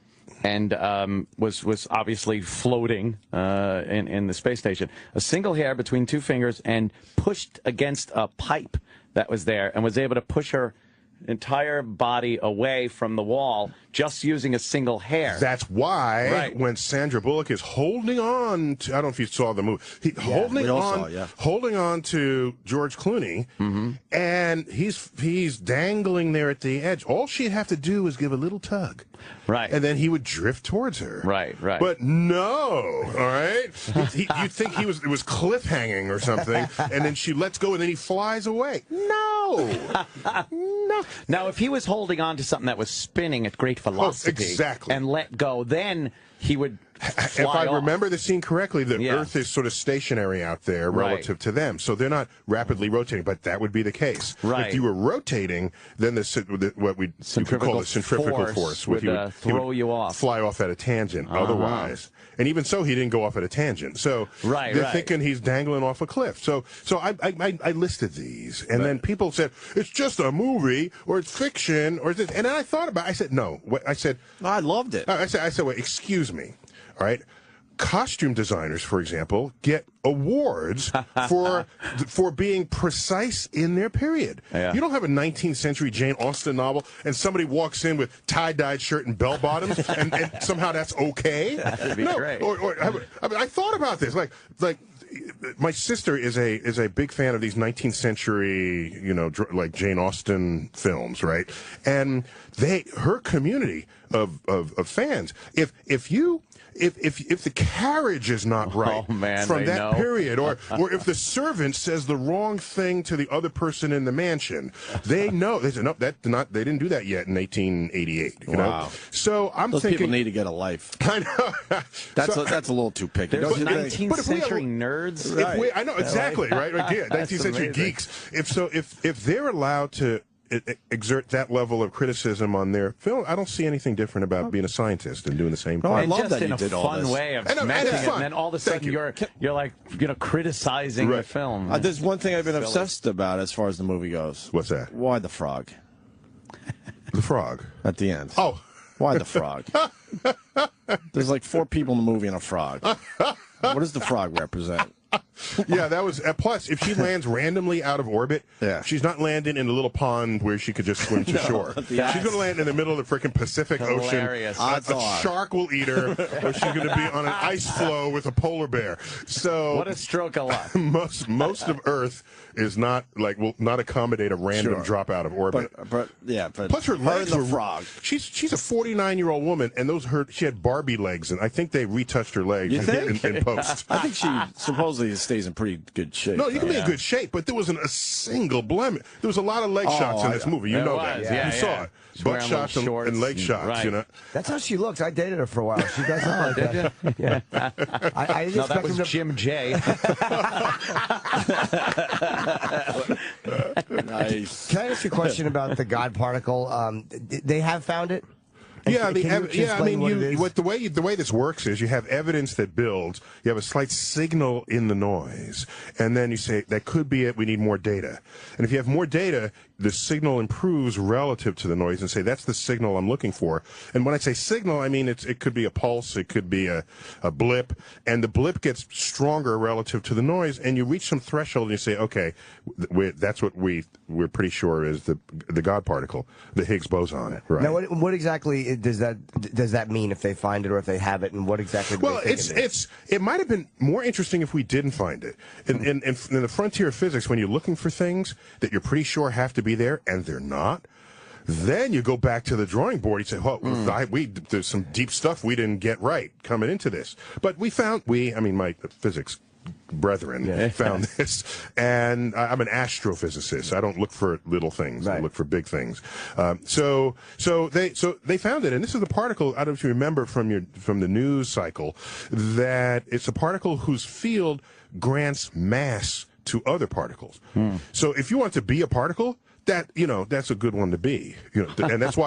[SPEAKER 5] and was obviously floating in the space station. A single hair between two fingers and pushed against a pipe that was there and was able to push her entire body away from the wall just using a single hair.
[SPEAKER 3] That's why when Sandra Bullock is holding on to, I don't know if you saw the movie, holding on to George Clooney, and he's dangling there at the edge. All she'd have to do is give a little tug.
[SPEAKER 5] Right.
[SPEAKER 3] And then he would drift towards her.
[SPEAKER 5] Right.
[SPEAKER 3] But no, all right? You'd think it was cliff hanging or something, and then she lets go and then he flies away. No. No.
[SPEAKER 5] Now, if he was holding on to something that was spinning at great velocity and let go, then he would fly
[SPEAKER 3] If I
[SPEAKER 5] off.
[SPEAKER 3] remember the scene correctly, the Earth is sort of stationary out there relative to them, so they're not rapidly rotating, but that would be the case.
[SPEAKER 5] Right.
[SPEAKER 3] If you were rotating, then what we could call the centrifugal force
[SPEAKER 5] would throw you off.
[SPEAKER 3] Fly off at a tangent otherwise. And even so, he didn't go off at a tangent. So they're thinking he's dangling off a cliff. So I listed these, and then people said, it's just a movie, or it's fiction, or this. And then I thought about it. I said, no. I said,
[SPEAKER 4] I loved it.
[SPEAKER 3] I said, well, excuse me. All right. Costume designers, for example, get awards for being precise in their period. Yeah. You don't have a 19th century Jane Austen novel and somebody walks in with tie-dyed shirt and bell-bottoms and somehow that's okay.
[SPEAKER 5] That'd be great.
[SPEAKER 3] I thought about this. Like my sister is a big fan of these 19th century, like Jane Austen films, right? And her community of fans, if the carriage is not right from that period, or if the servant says the wrong thing to the other person in the mansion, they know. They said, no, they didn't do that yet in 1888. You know? So
[SPEAKER 4] Those
[SPEAKER 3] thinking
[SPEAKER 4] people need to get a life.
[SPEAKER 3] I know.
[SPEAKER 4] That's a little too picky.
[SPEAKER 5] There's 19th century nerds.
[SPEAKER 3] I know exactly right. Yeah, 19th century geeks. If they're allowed to exert that level of criticism on their film, I don't see anything different about being a scientist and doing the same thing.
[SPEAKER 5] I love that you did all this. In a fun way of mentioning it, and then all of a sudden you're like criticizing the film.
[SPEAKER 4] There's one thing I've been obsessed about as far as the movie goes.
[SPEAKER 3] What's that?
[SPEAKER 4] Why the frog?
[SPEAKER 3] The frog
[SPEAKER 4] at the end.
[SPEAKER 3] Oh,
[SPEAKER 4] why the frog? There's like 4 people in the movie and a frog. What does the frog represent?
[SPEAKER 3] Yeah, that was plus if she lands randomly out of orbit, she's not landing in a little pond where she could just swim to shore. She's going to land in the middle of the freaking Pacific Ocean. A shark will eat her, or she's going to be on an ice floe with a polar bear. So
[SPEAKER 5] what a stroke of luck.
[SPEAKER 3] Most of Earth is not will not accommodate a random drop out of orbit.
[SPEAKER 4] But
[SPEAKER 3] plus her legs
[SPEAKER 4] were frog.
[SPEAKER 3] She's a 49-year-old woman, and she had Barbie legs, and I think they retouched her legs in post.
[SPEAKER 4] I think she supposedly stays in pretty good shape.
[SPEAKER 3] No, you can be in good shape, but there wasn't a single blemish. There was a lot of leg shots in this movie. You know that. You saw it. Butt shots and leg shots. You know.
[SPEAKER 17] That's how she looks. I dated her for a while. She does look like that. Yeah. I didn't expect
[SPEAKER 5] that was Jim J.
[SPEAKER 4] Nice.
[SPEAKER 17] Can I ask you a question about the God particle? They have found it?
[SPEAKER 3] Yeah, I mean, the way this works is you have evidence that builds. You have a slight signal in the noise, and then you say that could be it. We need more data, and if you have more data, the signal improves relative to the noise, and say that's the signal I'm looking for. And when I say signal, I mean it could be a pulse, it could be a blip, and the blip gets stronger relative to the noise, and you reach some threshold, and you say, okay, that's what we're pretty sure is the God particle, the Higgs boson. Right.
[SPEAKER 17] Now, what exactly does that mean if they find it or if they have it, and what exactly?
[SPEAKER 3] Well, it might have been more interesting if we didn't find it. In the frontier of physics, when you're looking for things that you're pretty sure have to be there and they're not, then you go back to the drawing board. You say, "Well, there's some deep stuff we didn't get right coming into this," but my physics brethren found this, and I'm an astrophysicist. I don't look for little things; I look for big things. So they found it, and this is the particle. I don't know if you remember from the news cycle that it's a particle whose field grants mass to other particles. So if you want to be a particle, that's a good one to be. And that's how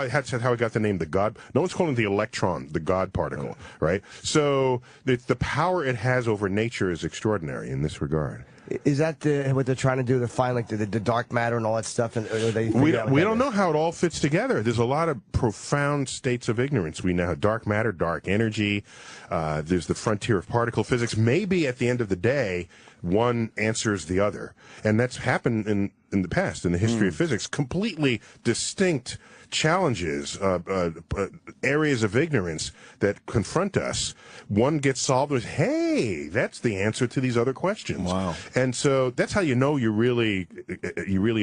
[SPEAKER 3] it got the name the God. No one's calling it the electron the God particle, right? So the power it has over nature is extraordinary in this regard.
[SPEAKER 17] Is that what they're trying to do to find like the dark matter and all that stuff? And
[SPEAKER 3] we don't know how it all fits together. There's a lot of profound states of ignorance. We know how dark matter, dark energy. There's the frontier of particle physics. Maybe at the end of the day, one answers the other, and that's happened in the past in the history of physics. Completely distinct challenges, areas of ignorance that confront us. One gets solved with, hey, that's the answer to these other questions. Wow. And so that's how you know you really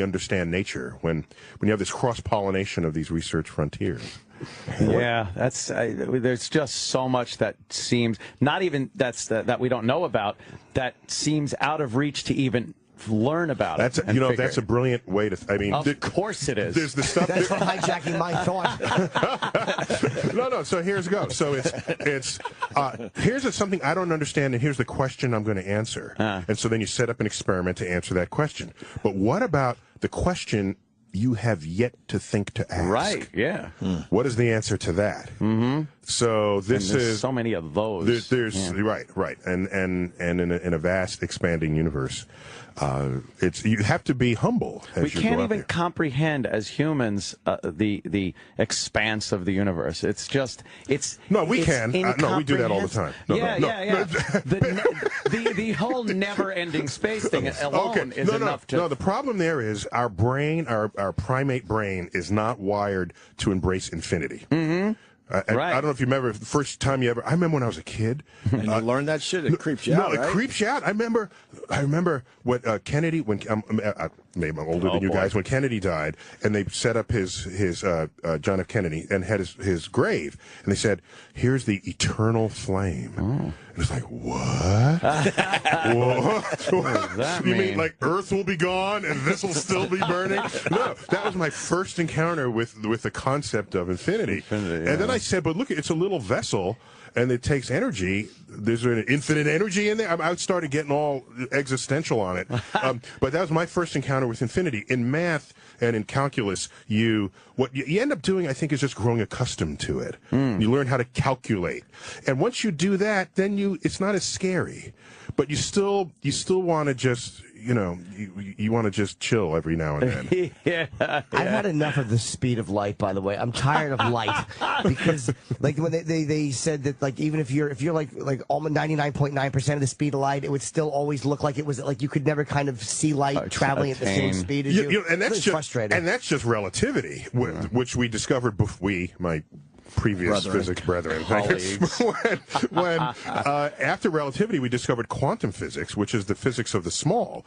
[SPEAKER 3] understand nature, when you have this cross-pollination of these research frontiers.
[SPEAKER 5] Yeah, there's just so much that seems, not even that we don't know about, that seems out of reach to even learn about it.
[SPEAKER 3] That's a brilliant way to.
[SPEAKER 5] Of course it is.
[SPEAKER 3] There's the stuff.
[SPEAKER 17] That's for hijacking my thought.
[SPEAKER 3] No. So here's go. So it's here's something I don't understand, and here's the question I'm going to answer. And so then you set up an experiment to answer that question. But what about the question you have yet to think to ask?
[SPEAKER 5] Right. Yeah.
[SPEAKER 3] What is the answer to that? So this is
[SPEAKER 5] so many of those.
[SPEAKER 3] There's right, and in a vast expanding universe. You have to be humble.
[SPEAKER 5] We can't even comprehend as humans the expanse of the universe. We can.
[SPEAKER 3] No, we do that all the time.
[SPEAKER 5] Yeah. The whole never-ending space thing alone is enough to.
[SPEAKER 3] No, the problem there is our brain, our primate brain, is not wired to embrace infinity. I don't know if you remember the first time you ever. I remember when I was a kid.
[SPEAKER 4] And you learned that shit. It creeps you out.
[SPEAKER 3] No, it creeps you out. I remember what Kennedy. Maybe I'm older than you guys. When Kennedy died, and they set up his John F. Kennedy and had his grave, and they said, "Here's the eternal flame." And it's like, what? What does that mean? You mean like Earth will be gone and this will still be burning? No, that was my first encounter with the concept of infinity. And then I said, but look, it's a little vessel, and it takes energy. There's an infinite energy in there. I started getting all existential on it. But that was my first encounter with infinity. In math and in calculus, what you end up doing, I think, is just growing accustomed to it. You learn how to calculate. And once you do that, then it's not as scary. But you still want to just, you want to just chill every now and then.
[SPEAKER 17] I've had enough of the speed of light, by the way. I'm tired of light because, like, when they said that, like, even if you're like almost 99.9% of the speed of light, it would still always look like it was like you could never kind of see light traveling at the same speed as you.
[SPEAKER 3] And that's just
[SPEAKER 17] frustrating.
[SPEAKER 3] And that's just relativity, which we discovered my previous physics brethren. when after relativity, we discovered quantum physics, which is the physics of the small,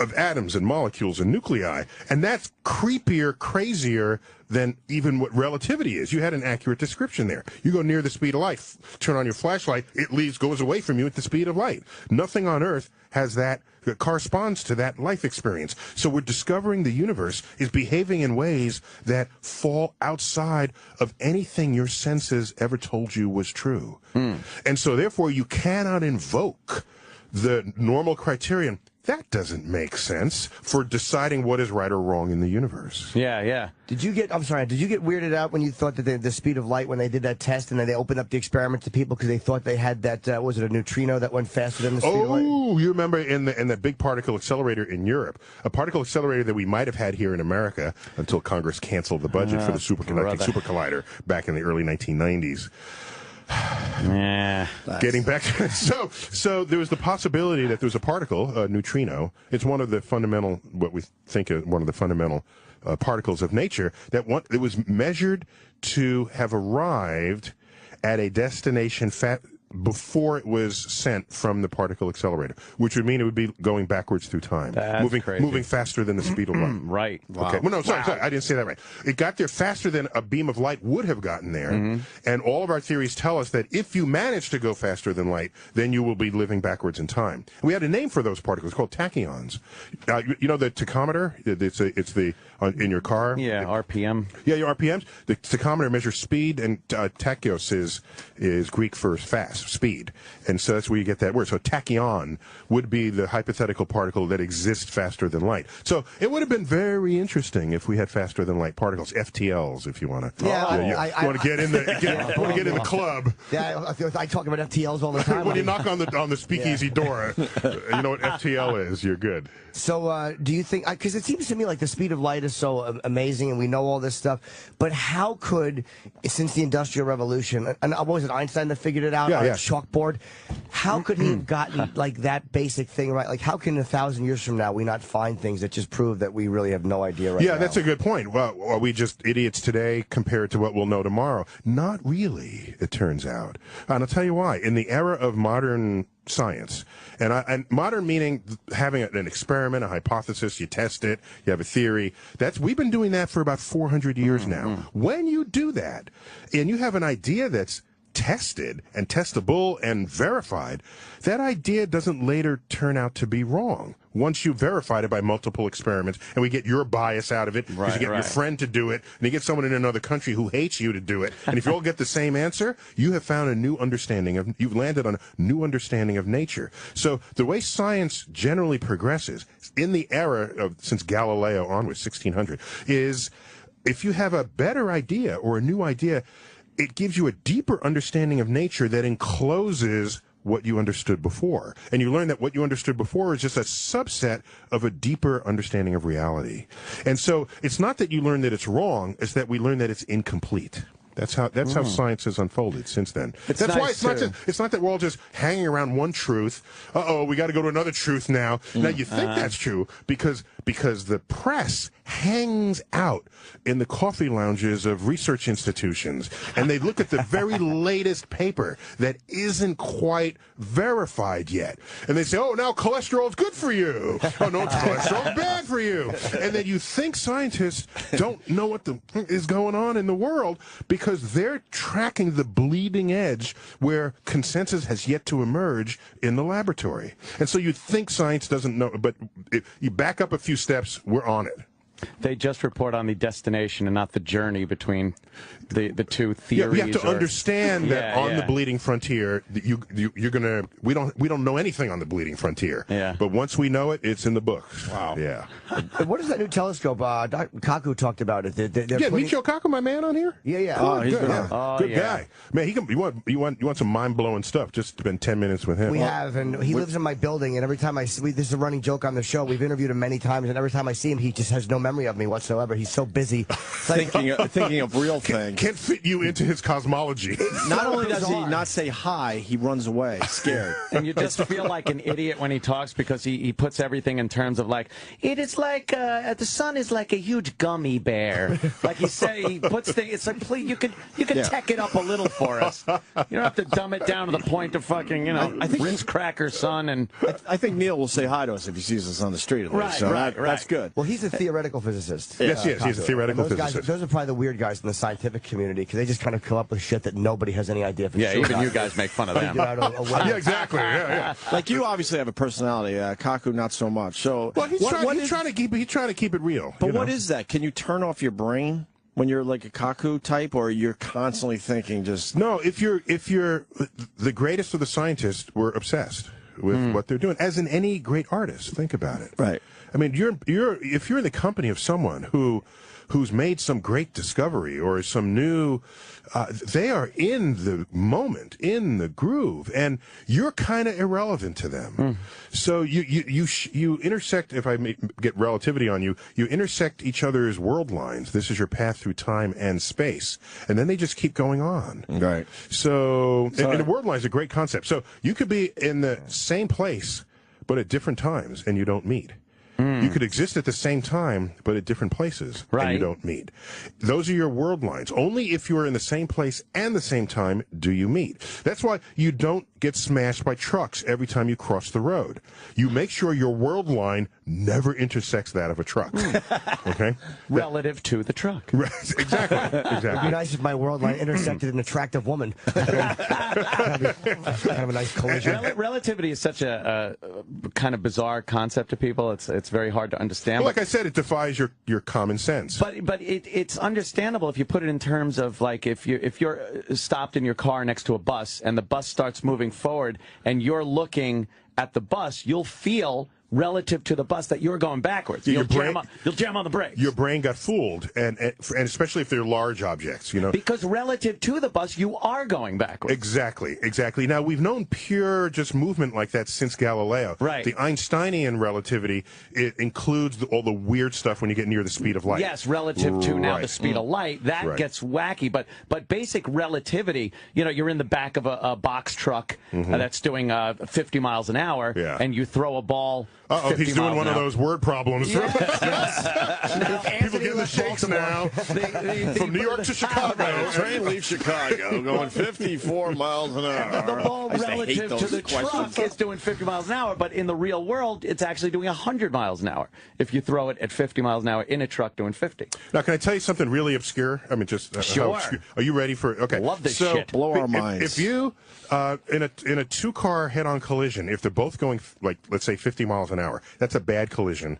[SPEAKER 3] of atoms and molecules and nuclei, and that's creepier, crazier than even what relativity is. You had an accurate description there. You go near the speed of light, turn on your flashlight, it goes away from you at the speed of light. Nothing on Earth has that corresponds to that life experience. So we're discovering the universe is behaving in ways that fall outside of anything your senses ever told you was true. And so therefore you cannot invoke the normal criterion. That doesn't make sense for deciding what is right or wrong in the universe.
[SPEAKER 5] Yeah.
[SPEAKER 17] Did you get weirded out when you thought that the speed of light, when they did that test and then they opened up the experiment to people because they thought they had that, was it a neutrino that went faster than the speed of light?
[SPEAKER 3] Oh, you remember in the big particle accelerator in Europe, a particle accelerator that we might have had here in America until Congress canceled the budget for the superconducting super collider back in the early 1990s. Getting back to so there was the possibility that there was a particle, a neutrino. It's one of the fundamental, what we think of one of the fundamental particles of nature, that it was measured to have arrived at a destination before it was sent from the particle accelerator, which would mean it would be going backwards through time, moving faster than the speed of light.
[SPEAKER 5] Right.
[SPEAKER 3] Wow. Okay. Well, no, sorry, I didn't say that right. It got there faster than a beam of light would have gotten there, and all of our theories tell us that if you manage to go faster than light, then you will be living backwards in time. We had a name for those particles called tachyons. You know the tachometer? It's in your car.
[SPEAKER 5] Yeah, RPM.
[SPEAKER 3] Yeah, your RPMs. The tachometer measures speed, and tachos is Greek for fast. speed. And so that's where you get that word. So tachyon would be the hypothetical particle that exists faster than light. So it would have been very interesting if we had faster than light particles, FTLs, if you want to.
[SPEAKER 17] Yeah,
[SPEAKER 3] you want to get in the club.
[SPEAKER 17] Yeah, I talk about FTLs all the time.
[SPEAKER 3] When you knock on the speakeasy door, you know what FTL is. You're good.
[SPEAKER 17] So do you think, because it seems to me like the speed of light is so amazing and we know all this stuff, but how could, since the Industrial Revolution, and what was it, Einstein that figured it out on a chalkboard, how could he have gotten like that basic thing right? Like how can 1,000 years from now we not find things that just prove that we really have no idea right now?
[SPEAKER 3] Yeah, that's a good point. Well, are we just idiots today compared to what we'll know tomorrow? Not really, it turns out. And I'll tell you why. In the era of modern science, and modern meaning having an experiment, a hypothesis, you test it, you have a theory. We've been doing that for about 400 years now. When you do that, and you have an idea that's tested and testable and verified, that idea doesn't later turn out to be wrong. Once you verified it by multiple experiments, and we get your bias out of it, because you get your friend to do it, and you get someone in another country who hates you to do it, and if you all get the same answer, you have found a new understanding you've landed on a new understanding of nature. So the way science generally progresses in the era of, since Galileo onwards, 1600, is if you have a better idea or a new idea, it gives you a deeper understanding of nature that encloses what you understood before. And you learn that what you understood before is just a subset of a deeper understanding of reality. And so it's not that you learn that it's wrong, it's that we learn that it's incomplete. That's how science has unfolded since then. That's why it's not that we're all just hanging around one truth. We got to go to another truth now. Now you think that's true because the press hangs out in the coffee lounges of research institutions, and they look at the very latest paper that isn't quite verified yet, and they say, "Oh, now cholesterol's good for you. Oh no, cholesterol's bad for you." And then you think scientists don't know what is going on in the world because they're tracking the bleeding edge where consensus has yet to emerge in the laboratory. And so you think science doesn't know, but if you back up a few steps, we're on it.
[SPEAKER 5] They just report on the destination and not the journey between the two theories.
[SPEAKER 3] Yeah, we have to understand that on the bleeding frontier, you're gonna. We don't know anything on the bleeding frontier. Yeah. But once we know it, it's in the books. Wow. Yeah.
[SPEAKER 17] What is that new telescope? Kaku talked about it.
[SPEAKER 3] Michio Kaku, my man, on here.
[SPEAKER 17] Yeah.
[SPEAKER 3] Oh, he's good. Good guy. Man, you want some mind blowing stuff? Just spend 10 minutes with him.
[SPEAKER 17] We have, and he lives in my building. And every time this is a running joke on the show. We've interviewed him many times, and every time I see him, he just has no memory of me whatsoever. He's so busy
[SPEAKER 4] thinking of real things.
[SPEAKER 3] Can't fit you into his cosmology.
[SPEAKER 4] Not only does he not say hi, he runs away, scared.
[SPEAKER 5] And you just feel like an idiot when he talks because he puts everything in terms of like, it is like, the sun is like a huge gummy bear. Like he puts things, it's like, please, you can tech it up a little for us. You don't have to dumb it down to the point of fucking, I think Rinse Cracker Sun. And
[SPEAKER 4] I think Neil will say hi to us if he sees us on the street. That's good.
[SPEAKER 17] Well, he's a theoretical physicist.
[SPEAKER 3] Yes, he's a theoretical physicist.
[SPEAKER 17] Those are probably the weird guys in the scientific community because they just kind of come up with shit that nobody has any idea.
[SPEAKER 5] Even you guys make fun of them.
[SPEAKER 3] Yeah, exactly. Yeah.
[SPEAKER 4] Like you obviously have a personality. Kaku, not so much. So,
[SPEAKER 3] well, he's trying to keep it real.
[SPEAKER 4] But what is that? Can you turn off your brain when you're like a Kaku type, or you're constantly thinking just?
[SPEAKER 3] No, if you're the greatest of the scientists, we're obsessed with what they're doing. As in any great artist, think about it.
[SPEAKER 4] Right.
[SPEAKER 3] I mean, if you're in the company of someone who's made some great discovery or some new, they are in the moment, in the groove, and you're kind of irrelevant to them. So you intersect. If I may get relativity on you, you intersect each other's world lines. This is your path through time and space, and then they just keep going on.
[SPEAKER 4] Right.
[SPEAKER 3] So and the world line is a great concept. So you could be in the same place, but at different times, and you don't meet. You could exist at the same time, but at different places, and you don't meet. Those are your world lines. Only if you're in the same place and the same time do you meet. That's why you don't get smashed by trucks every time you cross the road. You make sure your world line never intersects that of a truck. Okay?
[SPEAKER 5] Relative to the truck.
[SPEAKER 3] Exactly.
[SPEAKER 17] It'd be nice if my world line intersected an attractive woman. That'd be kind of a nice collision.
[SPEAKER 5] Relativity is such a kind of bizarre concept to people. It's It's very hard to understand.
[SPEAKER 3] Well, like I said, it defies your common sense.
[SPEAKER 5] But it's understandable if you put it in terms of like if you're stopped in your car next to a bus and the bus starts moving forward and you're looking at the bus, you'll feel relative to the bus that you're going backwards. You'll jam on the brakes.
[SPEAKER 3] Your brain got fooled, and especially if they're large objects, you know.
[SPEAKER 5] Because relative to the bus, you are going backwards.
[SPEAKER 3] Exactly. Now, we've known pure just movement like that since Galileo.
[SPEAKER 5] Right.
[SPEAKER 3] The Einsteinian relativity, it includes all the weird stuff when you get near the speed of light.
[SPEAKER 5] Yes, relative to now the speed of light. That gets wacky. But basic relativity, you know, you're in the back of a box truck that's doing 50 miles an hour, and you throw a ball.
[SPEAKER 3] He's doing one of those word problems.
[SPEAKER 5] Yes.
[SPEAKER 3] People getting the shakes now. From New York to Chicago.
[SPEAKER 4] Train leaves Chicago going 54 miles an hour.
[SPEAKER 5] The ball relative to the truck is doing 50 miles an hour, but in the real world, it's actually doing 100 miles an hour if you throw it at 50 miles an hour in a truck doing 50.
[SPEAKER 3] Now, can I tell you something really obscure? I mean, just
[SPEAKER 5] sure.
[SPEAKER 3] Are you ready for it? Okay.
[SPEAKER 5] Love this shit.
[SPEAKER 4] Blow our minds.
[SPEAKER 3] If you in a two-car head-on collision, if they're both going like let's say 50 miles an hour, that's a bad collision.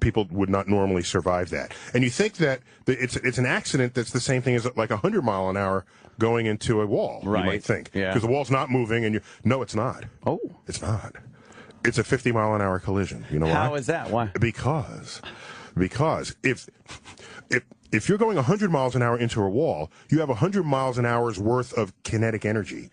[SPEAKER 3] People would not normally survive that. And you think that it's an accident that's the same thing as like 100 mile an hour going into a wall.
[SPEAKER 5] Right.
[SPEAKER 3] You might think
[SPEAKER 5] Yeah.
[SPEAKER 3] the wall's not moving, and no, it's not.
[SPEAKER 5] Oh,
[SPEAKER 3] it's not. It's a 50 mile an hour collision. You know why?
[SPEAKER 5] How is that? Why?
[SPEAKER 3] Because if you're going 100 miles an hour into a wall, you have 100 miles an hour's worth of kinetic energy.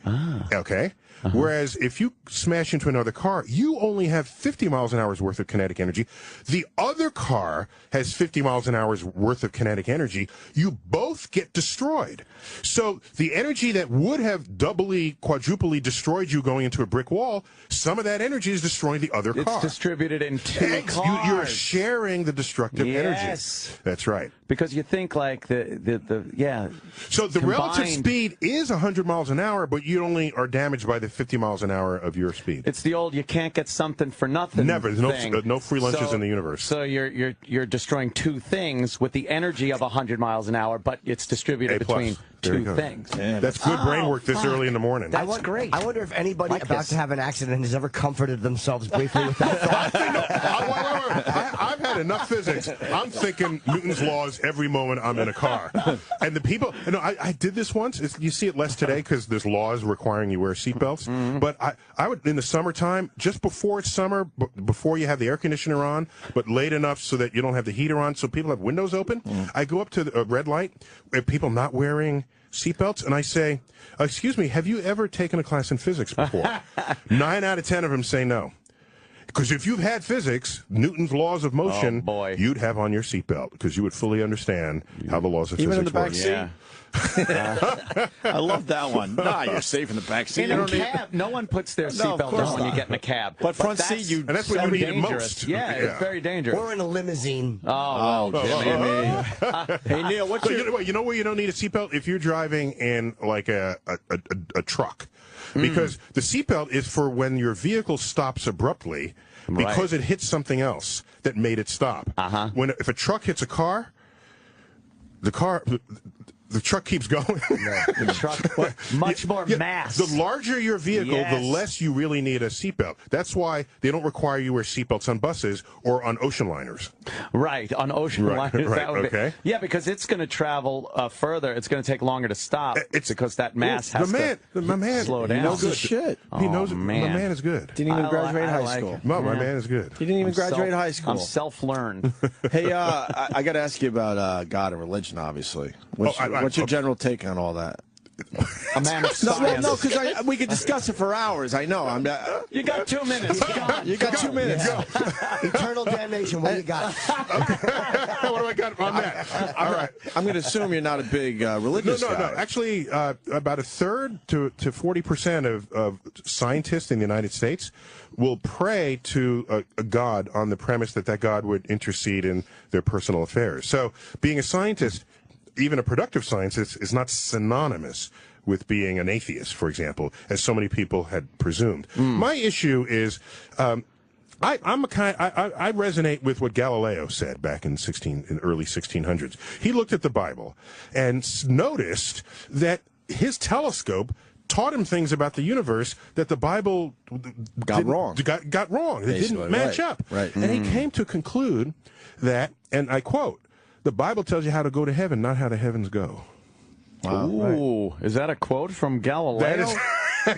[SPEAKER 3] Okay? Whereas if you smash into another car, you only have 50 miles an hour's worth of kinetic energy. The other car has 50 miles an hour's worth of kinetic energy. You both get destroyed. So the energy that would have doubly, quadruply destroyed you going into a brick wall, some of that energy is destroying the other car.
[SPEAKER 5] It's distributed in two cars.
[SPEAKER 3] You're sharing the destructive energy. That's right.
[SPEAKER 5] Because you think like the
[SPEAKER 3] So the relative speed is 100 miles an hour, but you only are damaged by the 50 miles an hour of your speed.
[SPEAKER 5] It's the old you can't get something for nothing.
[SPEAKER 3] Never. There's no free lunches in the universe.
[SPEAKER 5] So you're destroying two things with the energy of 100 miles an hour, but it's distributed between two things.
[SPEAKER 3] Yeah, that's good brain work this early in the morning.
[SPEAKER 17] That's great. I wonder if anybody about to have an accident has ever comforted themselves briefly with that thought.
[SPEAKER 3] I've had enough physics. I'm thinking Newton's laws every moment I'm in a car. And the people, I did this once. You see it less today because there's laws requiring you wear seatbelts. But I would, in the summertime, just before it's summer, before you have the air conditioner on, but late enough so that you don't have the heater on, so people have windows open, I go up to a red light, people not wearing seatbelts, and I say, excuse me, have you ever taken a class in physics before? 9 out of 10 of them say no. Because if you've had physics, Newton's laws of motion, you'd have on your seatbelt because you would fully understand how the laws of physics work.
[SPEAKER 4] Even in the back seat? I love that one. Nah, you're safe in the back seat.
[SPEAKER 5] In a cab, no one puts their seatbelt on when you get in a cab.
[SPEAKER 4] But front seat,
[SPEAKER 3] and that's when you need it most.
[SPEAKER 5] Yeah, it's very dangerous.
[SPEAKER 17] Or in a limousine.
[SPEAKER 4] Hey, Neil, what's
[SPEAKER 3] you know where you don't need a seatbelt? If you're driving in like a truck. Because the seatbelt is for when your vehicle stops abruptly because it hits something else that made it stop. If a truck hits a car, the truck keeps going.
[SPEAKER 5] The truck, much more mass.
[SPEAKER 3] The larger your vehicle, the less you really need a seatbelt. That's why they don't require you wear seatbelts on buses or on ocean liners.
[SPEAKER 5] Right, on ocean liners.
[SPEAKER 3] Right, okay.
[SPEAKER 5] Yeah, because it's going to travel further. It's going to take longer to stop because that mass has to slow down.
[SPEAKER 4] He knows his shit.
[SPEAKER 3] He knows it. My man is good.
[SPEAKER 4] Didn't even graduate high school.
[SPEAKER 3] No, my man is good.
[SPEAKER 4] He didn't even graduate high school.
[SPEAKER 5] I'm self-learned.
[SPEAKER 4] Hey, I got to ask you about God and religion, obviously. What's your general take on all that?
[SPEAKER 5] A man of science.
[SPEAKER 4] No, because we could discuss it for hours. I know.
[SPEAKER 5] You got 2 minutes.
[SPEAKER 4] You got 2 minutes.
[SPEAKER 17] Yeah. Eternal damnation. What do you got?
[SPEAKER 3] What do I got on that? All right.
[SPEAKER 4] I'm going to assume you're not a big religious guy.
[SPEAKER 3] No. Actually, about a third to 40% of scientists in the United States will pray to a God on the premise that God would intercede in their personal affairs. So being a scientist, even a productive scientist, is not synonymous with being an atheist, for example, as so many people had presumed. My issue is, I resonate with what Galileo said back in early 1600s. He looked at the Bible and noticed that his telescope taught him things about the universe that the Bible got wrong. Got wrong. They didn't match up.
[SPEAKER 4] Right.
[SPEAKER 3] And he came to conclude that, and I quote, "The Bible tells you how to go to heaven, not how the heavens go."
[SPEAKER 5] Wow. Ooh, is that a quote from Galileo?
[SPEAKER 3] That is,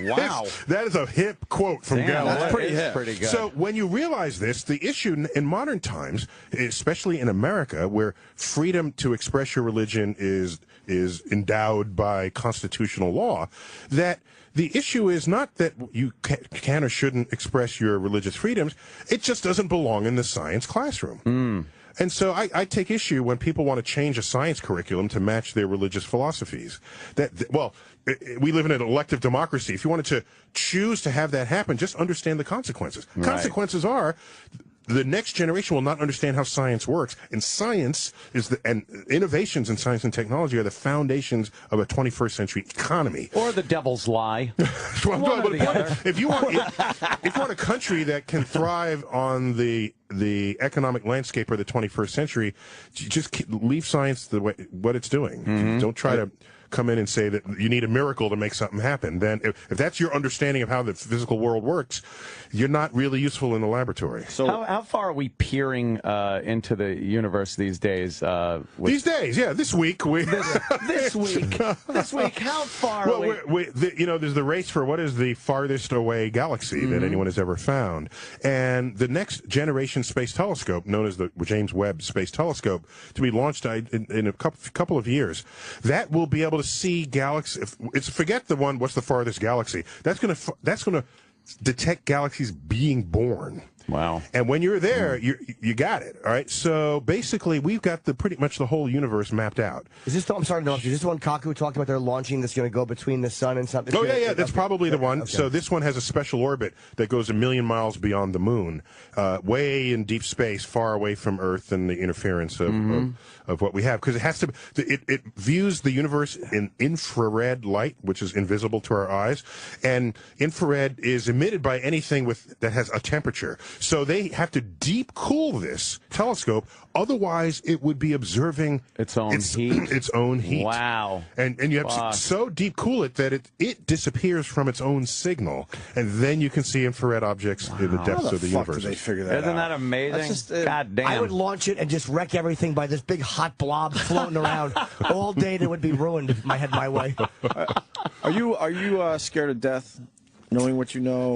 [SPEAKER 5] wow.
[SPEAKER 3] That is a hip quote from Galileo.
[SPEAKER 5] That's pretty hip. Pretty good.
[SPEAKER 3] So when you realize this, the issue in modern times, especially in America, where freedom to express your religion is endowed by constitutional law, that the issue is not that you can or shouldn't express your religious freedoms. It just doesn't belong in the science classroom. And so I take issue when people want to change a science curriculum to match their religious philosophies. Well, we live in an elective democracy. If you wanted to choose to have that happen, just understand the consequences.
[SPEAKER 5] Right.
[SPEAKER 3] Consequences are the next generation will not understand how science works, and science and innovations in science and technology are the foundations of a 21st century economy.
[SPEAKER 5] Or the devil's lie.
[SPEAKER 3] If you want a country that can thrive on the economic landscape of the 21st century, just leave science the way what it's doing. Don't try to come in and say that you need a miracle to make something happen. Then if that's your understanding of how the physical world works, you're not really useful in the laboratory.
[SPEAKER 5] So how far are we peering into the universe these days?
[SPEAKER 3] These days, yeah. This week,
[SPEAKER 5] this week, how far are we?
[SPEAKER 3] There's the race for what is the farthest away galaxy that anyone has ever found. And the next generation space telescope, known as the James Webb Space Telescope, to be launched in a couple of years, that will be able to see galaxies. Forget the one, what's the farthest galaxy? That's going to detect galaxies being born.
[SPEAKER 5] Wow.
[SPEAKER 3] And when you're there, you got it. All right. So basically, we've got pretty much the whole universe mapped out.
[SPEAKER 17] Is this I'm sorry to interrupt you. Is this the one Kaku talked about? They're launching that's going to go between the sun and something.
[SPEAKER 3] Oh yeah. That's probably the one. Okay. So this one has a special orbit that goes 1 million miles beyond the moon, way in deep space, far away from Earth and the interference of what we have, because it has to. It views the universe in infrared light, which is invisible to our eyes, and infrared is emitted by anything that has a temperature. So they have to deep cool this telescope, otherwise it would be observing
[SPEAKER 5] its own heat.
[SPEAKER 3] Wow! And you have to so deep cool it that it disappears from its own signal, and then you can see infrared objects in the depths of the universe.
[SPEAKER 4] Did they figure that
[SPEAKER 5] Isn't that amazing? God damn!
[SPEAKER 17] I would launch it and just wreck everything by this big hot blob floating around all day. That would be ruined if I had my way.
[SPEAKER 4] Are you scared of death? Knowing what you know,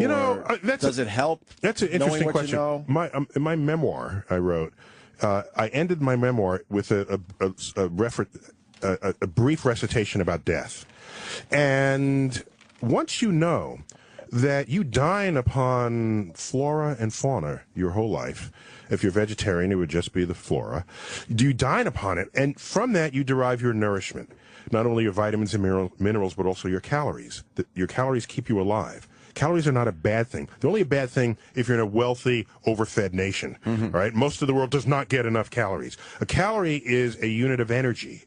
[SPEAKER 4] does it help?
[SPEAKER 3] That's an interesting question.
[SPEAKER 4] You know?
[SPEAKER 3] In my memoir I wrote, I ended my memoir with a brief recitation about death. And once you know that you dine upon flora and fauna your whole life, if you're vegetarian, it would just be the flora. You dine upon it, and from that you derive your nourishment. Not only your vitamins and minerals, but also your calories. Your calories keep you alive. Calories are not a bad thing. They're only a bad thing if you're in a wealthy, overfed nation. Right? Most of the world does not get enough calories. A calorie is a unit of energy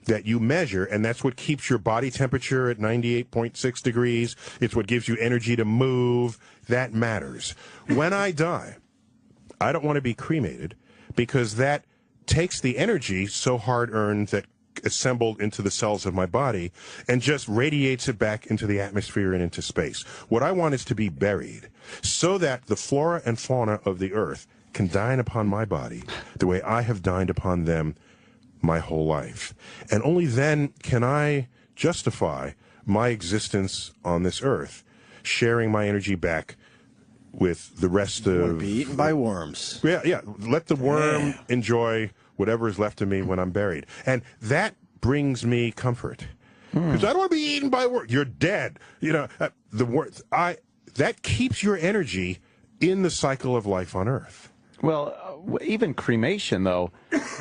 [SPEAKER 3] that you measure, and that's what keeps your body temperature at 98.6 degrees. It's what gives you energy to move. That matters. When I die, I don't want to be cremated, because that takes the energy so hard-earned that assembled into the cells of my body and just radiates it back into the atmosphere and into space. What I want is to be buried so that the flora and fauna of the earth can dine upon my body the way I have dined upon them my whole life. And only then can I justify my existence on this earth, sharing my energy back with the rest
[SPEAKER 4] of... want to be eaten by worms.
[SPEAKER 3] Yeah. Let the worm enjoy whatever is left of me when I'm buried. And that brings me comfort. Because I don't want to be eaten by worms. You're dead. That keeps your energy in the cycle of life on Earth.
[SPEAKER 5] Well, even cremation, though,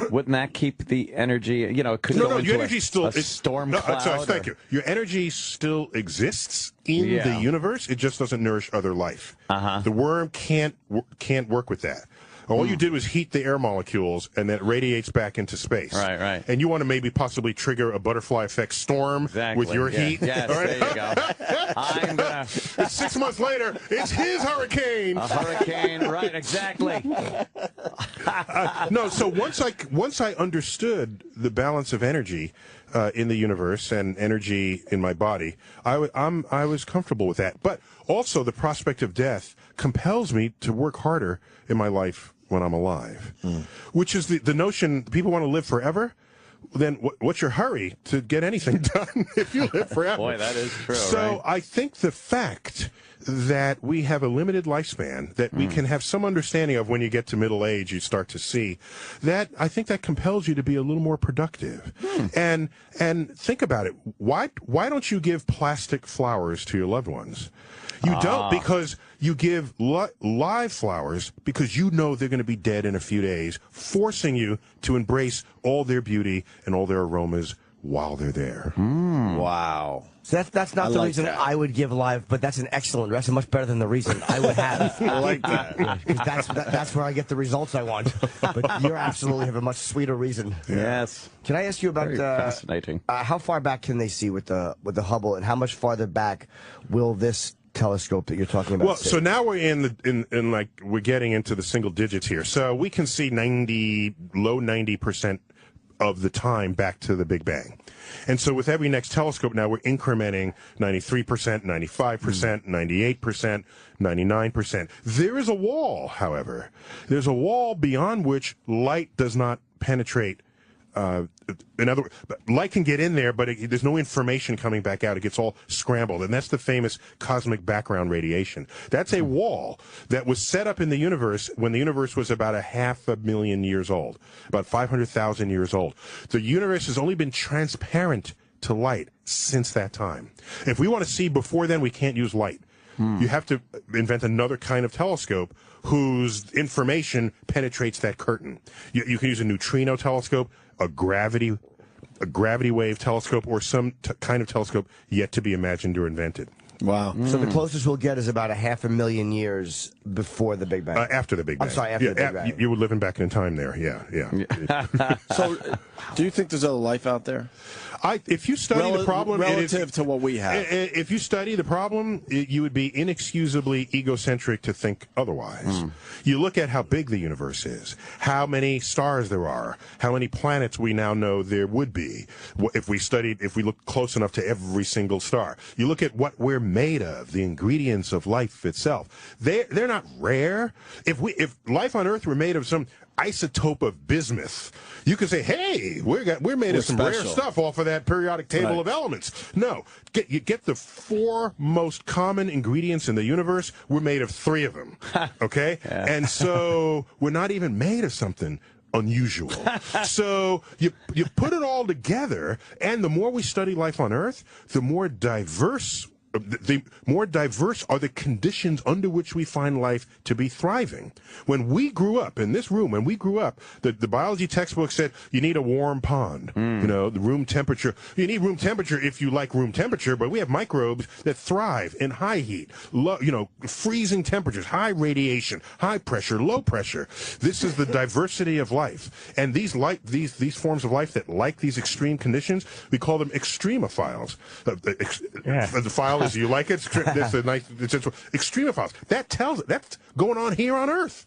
[SPEAKER 5] wouldn't that keep the energy? It could go into a storm cloud.
[SPEAKER 3] Sorry, thank you. Your energy still exists in the universe. It just doesn't nourish other life. The worm can't work with that. All you did was heat the air molecules, and then it radiates back into space.
[SPEAKER 5] Right.
[SPEAKER 3] And you want to maybe possibly trigger a butterfly effect storm with your heat.
[SPEAKER 5] Yes, there you go.
[SPEAKER 3] It's 6 months later, it's his hurricane.
[SPEAKER 5] A hurricane, right, exactly.
[SPEAKER 3] No, so once I understood the balance of energy in the universe and energy in my body, I was comfortable with that. But also the prospect of death compels me to work harder in my life when I'm alive, which is the notion people want to live forever. Then what's your hurry to get anything done if you live forever?
[SPEAKER 5] Boy, that is true.
[SPEAKER 3] So
[SPEAKER 5] right?
[SPEAKER 3] I think the fact that we have a limited lifespan, that we can have some understanding of when you get to middle age, you start to see that. I think that compels you to be a little more productive. And think about it. Why don't you give plastic flowers to your loved ones? You don't, because you give live flowers because you know they're going to be dead in a few days, forcing you to embrace all their beauty and all their aromas while they're there.
[SPEAKER 4] Wow.
[SPEAKER 17] So that's not the reason I would give live, but that's an excellent. That's much better than the reason I would have.
[SPEAKER 4] I like that.
[SPEAKER 17] Yeah, that's where I get the results I want. But you absolutely have a much sweeter reason.
[SPEAKER 5] Yes.
[SPEAKER 17] Can I ask you about
[SPEAKER 5] fascinating?
[SPEAKER 17] How far back can they see with the Hubble, and how much farther back will this telescope that you're talking about?
[SPEAKER 3] Well, so now we're in like we're getting into the single digits here. So we can see low 90% of the time back to the Big Bang. And so with every next telescope now we're incrementing 93%, 95%, 98%, 99%. There is a wall, however. There's a wall beyond which light does not penetrate. In other words, light can get in there, but there's no information coming back out. It gets all scrambled, and that's the famous cosmic background radiation. That's a wall that was set up in the universe when the universe was about 500,000 years old, about 500,000 years old. The universe has only been transparent to light since that time. If we want to see before then, we can't use light. You have to invent another kind of telescope whose information penetrates that curtain. You can use a neutrino telescope, a gravity wave telescope, or some kind of telescope yet to be imagined or invented.
[SPEAKER 4] Wow.
[SPEAKER 17] So the closest we'll get is about 500,000 years before the Big Bang.
[SPEAKER 3] After the Big Bang.
[SPEAKER 17] I'm sorry, after the Big Bang.
[SPEAKER 3] You were living back in time there, yeah.
[SPEAKER 4] So, do you think there's other life out there?
[SPEAKER 3] If you study the problem
[SPEAKER 4] relative to what we have,
[SPEAKER 3] if you study the problem, you would be inexcusably egocentric to think otherwise. You look at how big the universe is, how many stars there are, how many planets we now know there would be if we looked close enough to every single star. You look at what we're made of, the ingredients of life itself. They're not rare. If life on Earth were made of some isotope of bismuth, you could say, hey, we're made of some rare stuff off of that periodic table of elements. No, you get the 4 most common ingredients in the universe. We're made of 3 of them, okay? And so we're not even made of something unusual. So you put it all together, and the more we study life on Earth, the more diverse are the conditions under which we find life to be thriving. When we grew up in this room, the biology textbook said you need a warm pond. You know, the room temperature. You need room temperature if you like room temperature, but we have microbes that thrive in high heat, freezing temperatures, high radiation, high pressure, low pressure. This is the diversity of life. And these forms of life that like these extreme conditions, we call them extremophiles. The file is, you like it? That's a nice extremophiles. That's going on here on Earth.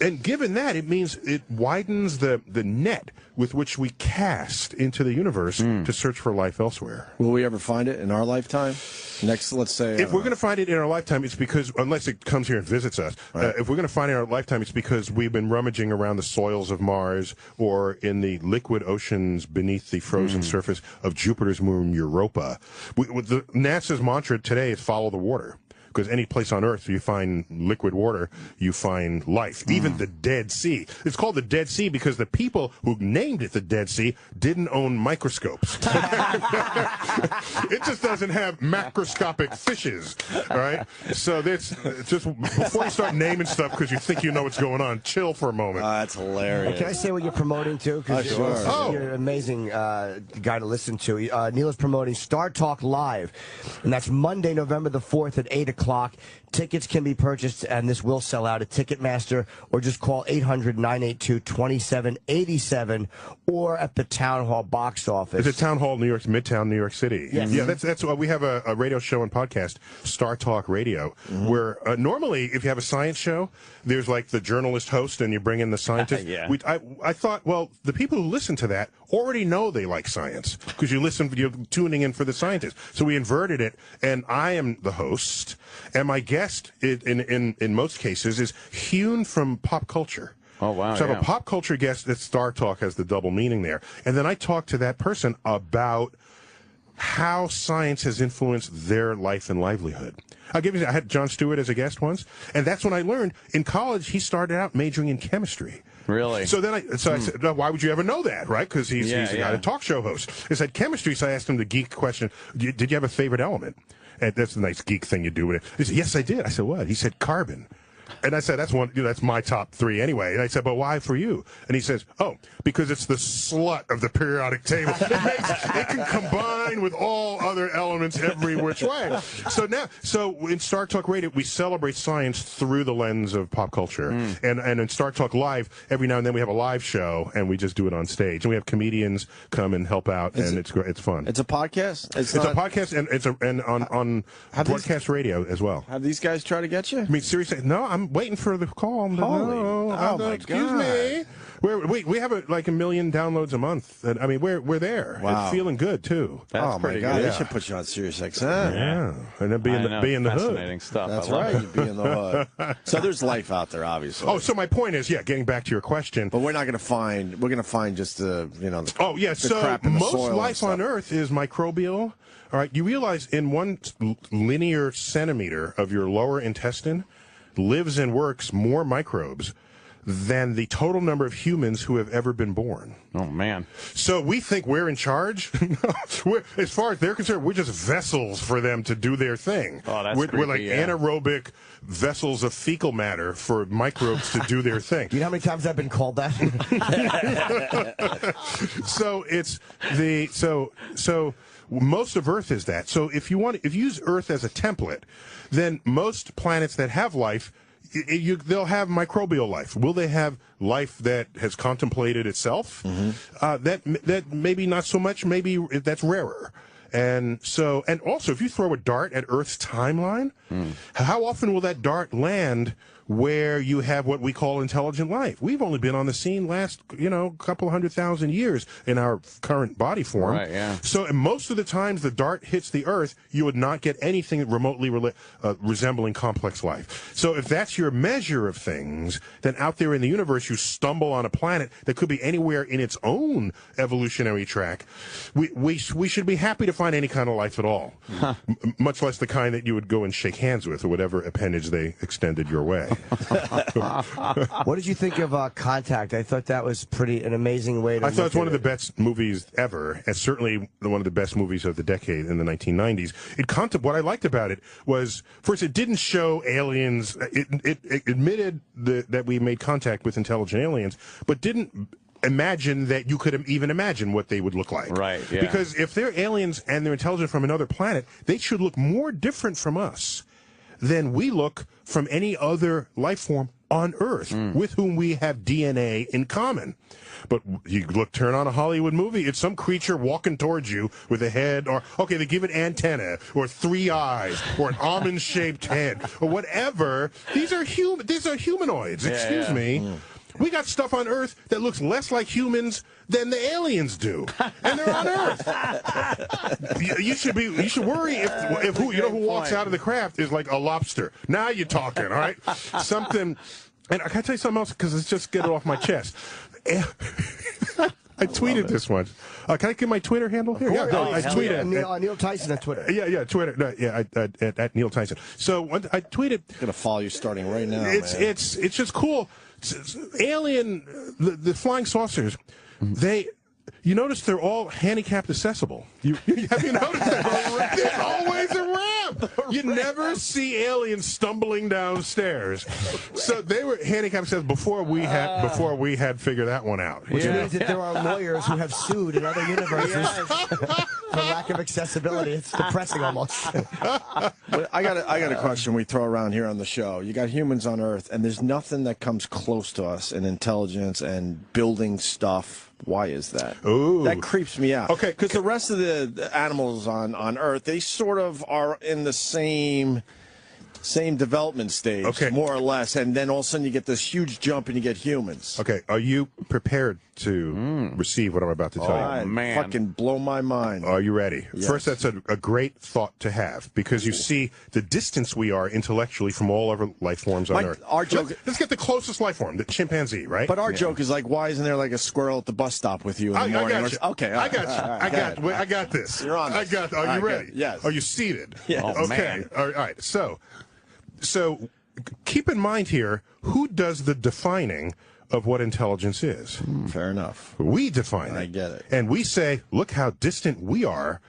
[SPEAKER 3] And given that, it means it widens the net with which we cast into the universe to search for life elsewhere.
[SPEAKER 4] Will we ever find it in our lifetime? Next, let's say...
[SPEAKER 3] If we're going to find it in our lifetime, it's because, unless it comes here and visits us, if we're going to find it in our lifetime, it's because we've been rummaging around the soils of Mars or in the liquid oceans beneath the frozen surface of Jupiter's moon, Europa. NASA's mantra today is follow the water. Because any place on Earth you find liquid water, you find life. Even the Dead Sea. It's called the Dead Sea because the people who named it the Dead Sea didn't own microscopes. It just doesn't have macroscopic fishes, all right? So that's just before you start naming stuff because you think you know what's going on, chill for a moment.
[SPEAKER 4] That's hilarious.
[SPEAKER 17] Can I say what you're promoting too? Because you're an amazing guy to listen to. Neil is promoting Star Talk Live, and that's Monday, November the 4th at 8 o'clock. Tickets can be purchased, and this will sell out at Ticketmaster, or just call 800-982-2787, or at the Town Hall box office.
[SPEAKER 3] It's at Town Hall, New York, Midtown, New York City.
[SPEAKER 17] Yes.
[SPEAKER 3] Yeah, that's we have a radio show and podcast, Star Talk Radio, where normally if you have a science show, there's like the journalist host, and you bring in the scientist. I thought, well, the people who listen to that already know they like science because you're tuning in for the scientist. So we inverted it, and I am the host, and my guest in most cases is hewn from pop culture.
[SPEAKER 5] Oh, wow.
[SPEAKER 3] So I have a pop culture guest that Star Talk has the double meaning there. And then I talk to that person about how science has influenced their life and livelihood. I had Jon Stewart as a guest once, and that's when I learned in college he started out majoring in chemistry.
[SPEAKER 5] Really?
[SPEAKER 3] So then I said, well, why would you ever know that, right? Because he's a guy, a talk show host. I said chemistry, so I asked him the geek question, did you have a favorite element? And that's a nice geek thing you do with it. He said, yes, I did. I said, what? He said, carbon. And I said, that's my top 3 anyway. And I said, but why for you? And he says, oh, because it's the slut of the periodic table. It can combine with all other elements every which way. So in Star Talk Radio, we celebrate science through the lens of pop culture. And in Star Talk Live, every now and then we have a live show, and we just do it on stage. And we have comedians come and help out, and it's fun.
[SPEAKER 4] It's a podcast?
[SPEAKER 3] It's a podcast, and on broadcast radio as well.
[SPEAKER 4] Have these guys tried to get you?
[SPEAKER 3] I mean, seriously, no, I'm waiting for the call. Excuse me. We have like 1 million downloads a month. I mean, we're there.
[SPEAKER 4] Wow.
[SPEAKER 3] It's feeling good too.
[SPEAKER 4] That's pretty good. They should put you on Sirius XM.
[SPEAKER 3] Yeah, and then be in the hood.
[SPEAKER 5] Fascinating stuff.
[SPEAKER 4] That's right. You'd be in the hood. So there's life out there, obviously.
[SPEAKER 3] Oh, so my point is, getting back to your question.
[SPEAKER 4] But we're not going to find. We're going to find just the
[SPEAKER 3] so
[SPEAKER 4] crap in the
[SPEAKER 3] most
[SPEAKER 4] soil
[SPEAKER 3] life on Earth is microbial. All right, you realize in 1 linear centimeter of your lower intestine lives and works more microbes than the total number of humans who have ever been born.
[SPEAKER 5] Oh, man.
[SPEAKER 3] So we think we're in charge? As far as they're concerned, we're just vessels for them to do their thing.
[SPEAKER 5] Oh, that's
[SPEAKER 3] we're like anaerobic vessels of fecal matter for microbes to do their thing.
[SPEAKER 17] You know how many times I've been called that?
[SPEAKER 3] So most of Earth is that. So if you use Earth as a template, then most planets that have life, they'll have microbial life. Will they have life that has contemplated itself? That maybe not so much. Maybe that's rarer. And also, if you throw a dart at Earth's timeline, how often will that dart land where you have what we call intelligent life? We've only been on the scene last, couple 100,000 years in our current body form.
[SPEAKER 5] Right, yeah.
[SPEAKER 3] So most of the times the dart hits the Earth, you would not get anything remotely resembling complex life. So if that's your measure of things, then out there in the universe you stumble on a planet that could be anywhere in its own evolutionary track. We should be happy to find any kind of life at all, much less the kind that you would go and shake hands with or whatever appendage they extended your way.
[SPEAKER 17] What did you think of Contact? I thought that was an amazing way to
[SPEAKER 3] I thought it's one of the best movies ever, and certainly one of the best movies of the decade in the 1990s. What I liked about it was, first, it didn't show aliens. It admitted that we made contact with intelligent aliens, but didn't imagine that you could even imagine what they would look like.
[SPEAKER 5] Right, yeah.
[SPEAKER 3] Because if they're aliens and they're intelligent from another planet, they should look more different from us than we look from any other life form on Earth with whom we have DNA in common. But you turn on a Hollywood movie, it's some creature walking towards you with a head, or, they give it antenna, or 3 eyes, or an almond-shaped head, or whatever. These are humanoids, excuse me. We got stuff on Earth that looks less like humans than the aliens do, and they're on Earth. You should worry if who walks out of the craft is like a lobster. Now you're talking, all right? Something, and I can tell you something else because it's just get it off my chest. I tweeted this once. Can I give my Twitter handle here? I tweeted
[SPEAKER 17] Neil Tyson at Twitter.
[SPEAKER 3] Yeah, Twitter. No, at Neil Tyson. So I tweeted.
[SPEAKER 4] I'm gonna follow you starting right now.
[SPEAKER 3] It's just cool. The flying saucers, you notice they're all handicapped accessible. Have you noticed that? There's always a ramp. You never see aliens stumbling downstairs. So they were handicapped accessible before we had figured that one out.
[SPEAKER 17] Which means that there are lawyers who have sued in other universes. For lack of accessibility, it's depressing almost.
[SPEAKER 4] I got a question we throw around here on the show. You got humans on Earth, and there's nothing that comes close to us in intelligence and building stuff. Why is that?
[SPEAKER 3] Ooh.
[SPEAKER 4] That creeps me out.
[SPEAKER 3] Okay.
[SPEAKER 4] Because the rest of the animals on Earth, they sort of are in the same development stage, more or less, and then all of a sudden you get this huge jump and you get humans.
[SPEAKER 3] Okay, are you prepared to receive what I'm about to tell you?
[SPEAKER 4] Oh, man. Fucking blow my mind.
[SPEAKER 3] Are you ready?
[SPEAKER 4] Yes.
[SPEAKER 3] First, that's a great thought to have, because you see the distance we are intellectually from all other life forms on Earth.
[SPEAKER 4] Our joke,
[SPEAKER 3] let's get the closest life form, the chimpanzee, right?
[SPEAKER 4] But our joke is like, why isn't there like a squirrel at the bus stop with you in the morning?
[SPEAKER 3] I got you.
[SPEAKER 4] Okay,
[SPEAKER 3] I got you. I got this.
[SPEAKER 4] You're on this.
[SPEAKER 3] Are you ready?
[SPEAKER 4] Yes.
[SPEAKER 3] Are you seated?
[SPEAKER 4] Yes.
[SPEAKER 3] Oh, okay. Man. All right. So keep in mind here, who does the defining of what intelligence is?
[SPEAKER 4] Fair enough.
[SPEAKER 3] We define it.
[SPEAKER 4] I get it.
[SPEAKER 3] And we say, look how distant we are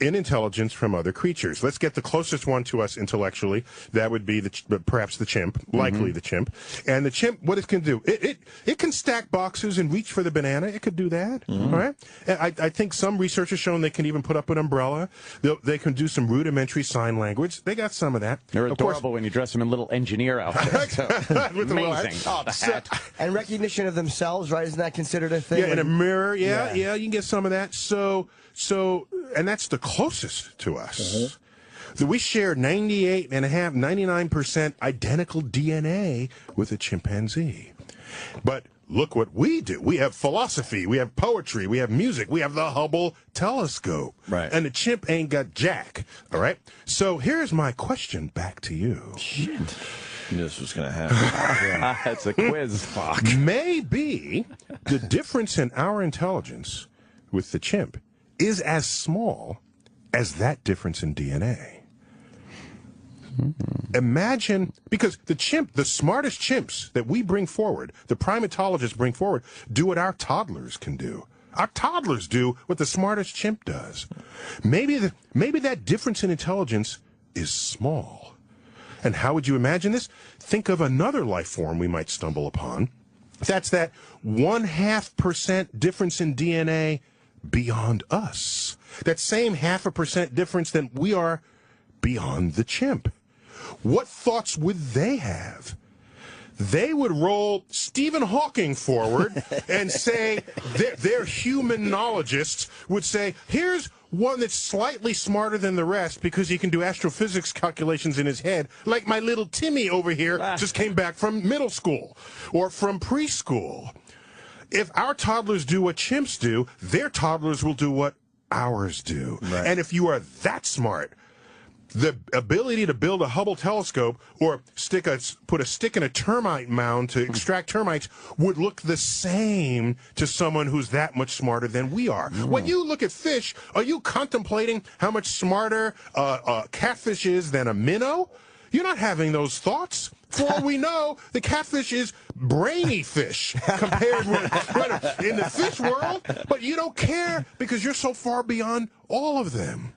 [SPEAKER 3] in intelligence from other creatures. Let's get the closest one to us intellectually. That would be perhaps the chimp, likely the chimp. And the chimp, what it can do, it can stack boxes and reach for the banana. It could do that. All right. And I think some research has shown they can even put up an umbrella. They can do some rudimentary sign language. They got some of that.
[SPEAKER 5] They're adorable when you dress them in little engineer outfits. So, amazing.
[SPEAKER 17] And recognition of themselves, right? Isn't that considered a thing?
[SPEAKER 3] Yeah, in a mirror. Yeah, you can get some of that. And that's the closest to us. So we share 99% identical DNA with a chimpanzee. But look what we do. We have philosophy, we have poetry, we have music, we have the Hubble telescope.
[SPEAKER 4] Right.
[SPEAKER 3] And the chimp ain't got jack. All right? So here's my question back to you.
[SPEAKER 4] Shit. This was going to happen.
[SPEAKER 5] That's a quiz. Fuck.
[SPEAKER 3] Maybe the difference in our intelligence with the chimp is as small as that difference in DNA. Imagine, because the smartest chimps that we bring forward, the primatologists bring forward, do what our toddlers can do. Our toddlers do what the smartest chimp does. Maybe that difference in intelligence is small. And how would you imagine this? Think of another life form we might stumble upon. That's that 0.5% difference in DNA beyond us. That same 0.5% difference that we are beyond the chimp. What thoughts would they have? They would roll Stephen Hawking forward and say, their humanologists would say, here's one that's slightly smarter than the rest because he can do astrophysics calculations in his head, like my little Timmy over here just came back from middle school or from preschool. If our toddlers do what chimps do, their toddlers will do what ours do. Right. And if you are that smart, the ability to build a Hubble telescope or put a stick in a termite mound to extract termites would look the same to someone who's that much smarter than we are. When you look at fish, are you contemplating how much smarter a catfish is than a minnow? You're not having those thoughts. For all we know, the catfish is brainy fish compared with in the fish world, but you don't care because you're so far beyond all of them.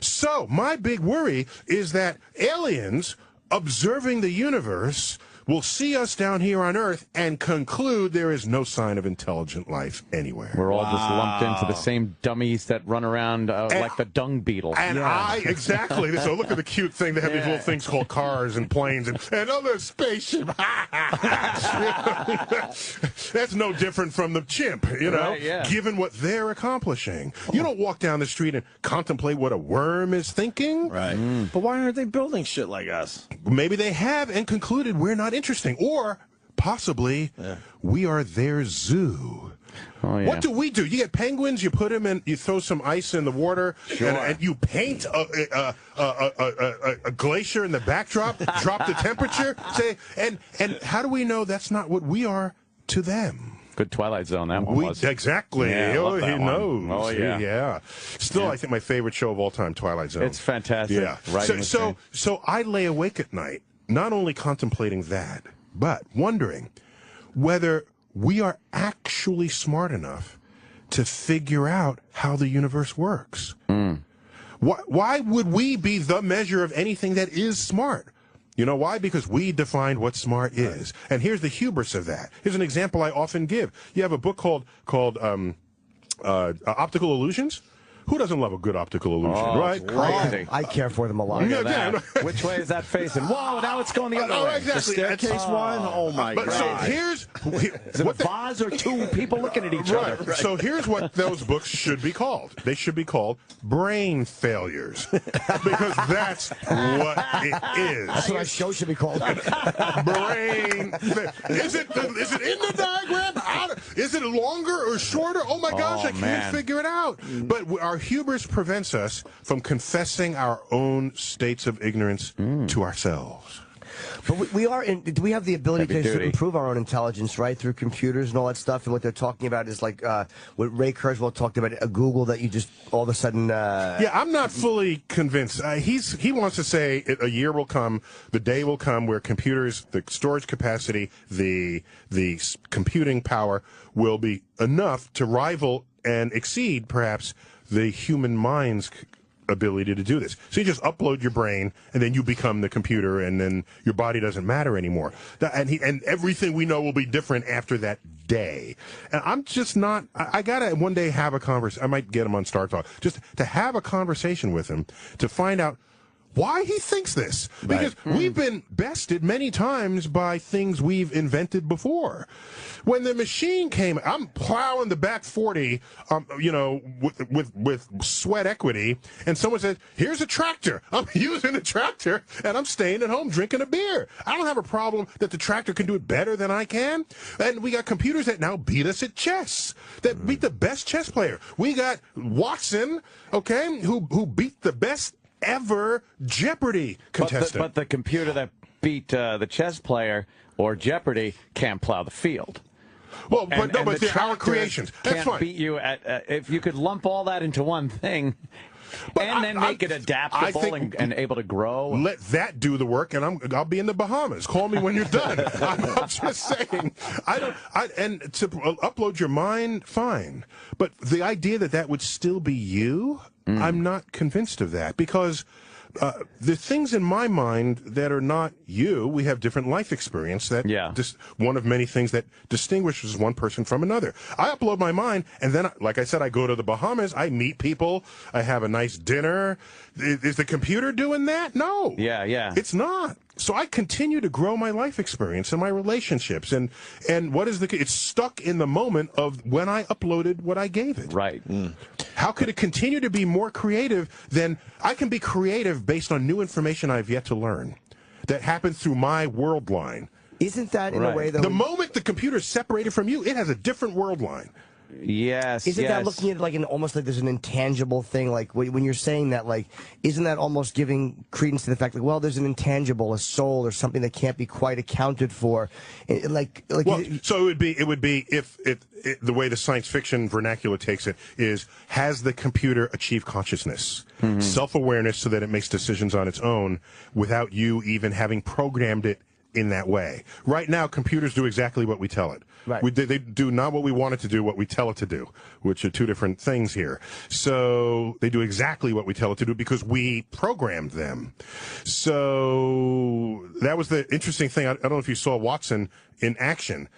[SPEAKER 3] So my big worry is that aliens observing the universe will see us down here on Earth and conclude there is no sign of intelligent life anywhere.
[SPEAKER 5] We're all just lumped into the same dummies that run around like the dung beetle.
[SPEAKER 3] And exactly. So look at the cute thing. They have these little things called cars and planes and other spaceship. That's no different from the chimp, given what they're accomplishing. You don't walk down the street and contemplate what a worm is thinking.
[SPEAKER 4] Right. But why aren't they building shit like us?
[SPEAKER 3] Maybe they have and concluded we're not interesting, or possibly we are their zoo.
[SPEAKER 5] Oh, yeah.
[SPEAKER 3] What do we do? You get penguins, you put them in, you throw some ice in the water, and you paint a glacier in the backdrop, drop the temperature, and how do we know that's not what we are to them?
[SPEAKER 5] Good Twilight Zone, that one was.
[SPEAKER 3] Exactly.
[SPEAKER 5] Yeah,
[SPEAKER 3] he knows.
[SPEAKER 5] Oh, yeah.
[SPEAKER 3] Still, I think my favorite show of all time, Twilight Zone.
[SPEAKER 5] It's fantastic.
[SPEAKER 3] Yeah.
[SPEAKER 5] Right
[SPEAKER 3] So I lay awake at night, not only contemplating that, but wondering whether we are actually smart enough to figure out how the universe works. Why would we be the measure of anything that is smart? You know why? Because we defined what smart is. And here's the hubris of that. Here's an example I often give. You have a book called Optical Illusions. Who doesn't love a good optical illusion, right?
[SPEAKER 17] Crazy. I care for them a lot.
[SPEAKER 5] Which way is that facing? Whoa, now it's going the other way.
[SPEAKER 3] Exactly.
[SPEAKER 4] The staircase one? Oh, my God.
[SPEAKER 3] So here's...
[SPEAKER 5] Is it a vase or two people looking at each other?
[SPEAKER 3] Right. So here's what those books should be called. They should be called Brain Failures. Because that's what it is.
[SPEAKER 17] That's what our show should be called.
[SPEAKER 3] Brain... Is it in the diagram? Is it longer or shorter? Oh, my gosh, I can't figure it out. But our hubris prevents us from confessing our own states of ignorance to ourselves.
[SPEAKER 17] But we have the ability to improve our own intelligence, right, through computers and all that stuff. And what they're talking about is like what Ray Kurzweil talked about, a Google that you just all of a sudden...
[SPEAKER 3] Yeah, I'm not fully convinced. He wants to say a year will come, the day will come where computers, the storage capacity, the computing power will be enough to rival and exceed, perhaps, the human mind's ability to do this. So you just upload your brain, and then you become the computer, and then your body doesn't matter anymore. And everything we know will be different after that day. And I'm just not... I gotta one day have a conversation. I might get him on Star Talk, just to have a conversation with him to find out why he thinks this. Because we've been bested many times by things we've invented before. When the machine came, I'm plowing the back 40, with sweat equity, and someone says, here's a tractor. I'm using a tractor, and I'm staying at home drinking a beer. I don't have a problem that the tractor can do it better than I can. And we got computers that now beat us at chess, that beat the best chess player. We got Watson, okay, who beat the best ever Jeopardy contestant.
[SPEAKER 5] But the computer that beat the chess player or Jeopardy can't plow the field.
[SPEAKER 3] Well, but they're our creations. That's
[SPEAKER 5] can't
[SPEAKER 3] fine.
[SPEAKER 5] Beat you at if you could lump all that into one thing. And then make it adaptable and able to grow.
[SPEAKER 3] Let that do the work, and I'll be in the Bahamas. Call me when you're done. I'm just saying. And to upload your mind, fine. But the idea that would still be you, I'm not convinced of that, because the things in my mind that are not you, we have different life experience. One of many things that distinguishes one person from another. I upload my mind, and then, like I said, I go to the Bahamas, I meet people, I have a nice dinner. Is the computer doing that? No.
[SPEAKER 5] Yeah.
[SPEAKER 3] It's not. So I continue to grow my life experience and my relationships, and what is it's stuck in the moment of when I uploaded what I gave it.
[SPEAKER 5] Right.
[SPEAKER 3] How could it continue to be more creative than I can be creative based on new information I've yet to learn that happened through my world line?
[SPEAKER 17] Isn't that in a way, though?
[SPEAKER 3] The moment the computer is separated from you, it has a different world line.
[SPEAKER 5] Yes.
[SPEAKER 17] Isn't that looking at it like almost like there's an intangible thing? Like when you're saying that, like, isn't that almost giving credence to the fact, like, well, there's an intangible, a soul, or something that can't be quite accounted for?
[SPEAKER 3] So it would be if the way the science fiction vernacular takes it is, has the computer achieved consciousness, self-awareness, so that it makes decisions on its own without you even having programmed it in that way. Right now, computers do exactly what we tell it.
[SPEAKER 17] Right.
[SPEAKER 3] They do not what we want it to do, what we tell it to do, which are two different things here. So they do exactly what we tell it to do because we programmed them. So that was the interesting thing. I don't know if you saw Watson in action.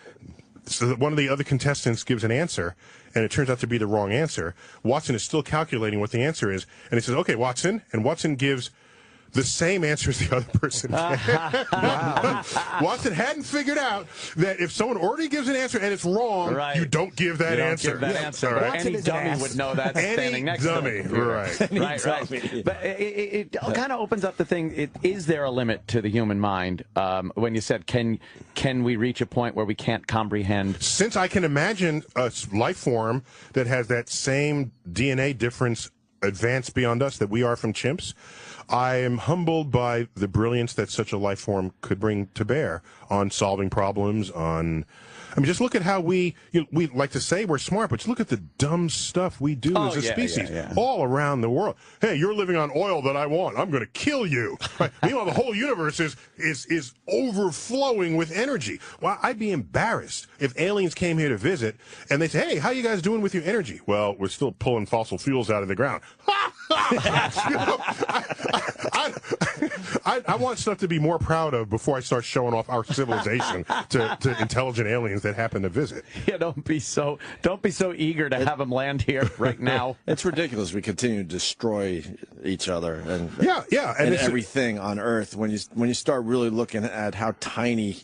[SPEAKER 3] So one of the other contestants gives an answer, and it turns out to be the wrong answer. Watson is still calculating what the answer is, and he says, okay, Watson, and Watson gives the same answer as the other person gave. Watson hadn't figured out that if someone already gives an answer and it's wrong, you don't give that answer.
[SPEAKER 5] Any dummy would know that standing next to him. Right. But it kind of opens up the thing. Is there a limit to the human mind? When you said, can we reach a point where we can't comprehend?
[SPEAKER 3] Since I can imagine a life form that has that same DNA difference advanced beyond us that we are from chimps, I am humbled by the brilliance that such a life form could bring to bear on solving problems, just look at how we like to say we're smart, but look at the dumb stuff we do as a species all around the world. Hey, you're living on oil that I want. I'm going to kill you. Right? Meanwhile, the whole universe is overflowing with energy. Well, I'd be embarrassed if aliens came here to visit and they say, hey, how you guys doing with your energy? Well, we're still pulling fossil fuels out of the ground. Ha! I want stuff to be more proud of before I start showing off our civilization to intelligent aliens that happen to visit.
[SPEAKER 5] Yeah, don't be so eager to have them land here right now.
[SPEAKER 4] It's ridiculous. We continue to destroy each other and
[SPEAKER 3] and
[SPEAKER 4] everything on Earth. When you start really looking at how tiny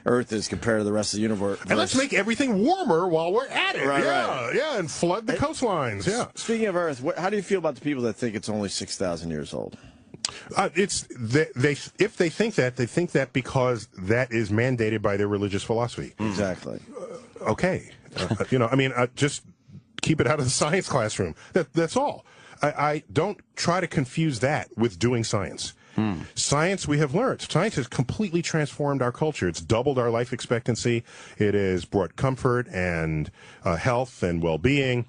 [SPEAKER 4] Earth is compared to the rest of the universe,
[SPEAKER 3] and let's make everything warmer while we're at it.
[SPEAKER 4] Right.
[SPEAKER 3] And flood the coastlines. Yeah.
[SPEAKER 4] Speaking of Earth, how do you feel about the people that think it's only 6,000 years old?
[SPEAKER 3] If they think that because that is mandated by their religious philosophy.
[SPEAKER 4] Exactly.
[SPEAKER 3] Okay. Just keep it out of the science classroom. That's all. I don't try to confuse that with doing science. Science, we have learned. Science has completely transformed our culture. It's doubled our life expectancy. It has brought comfort and health and well-being.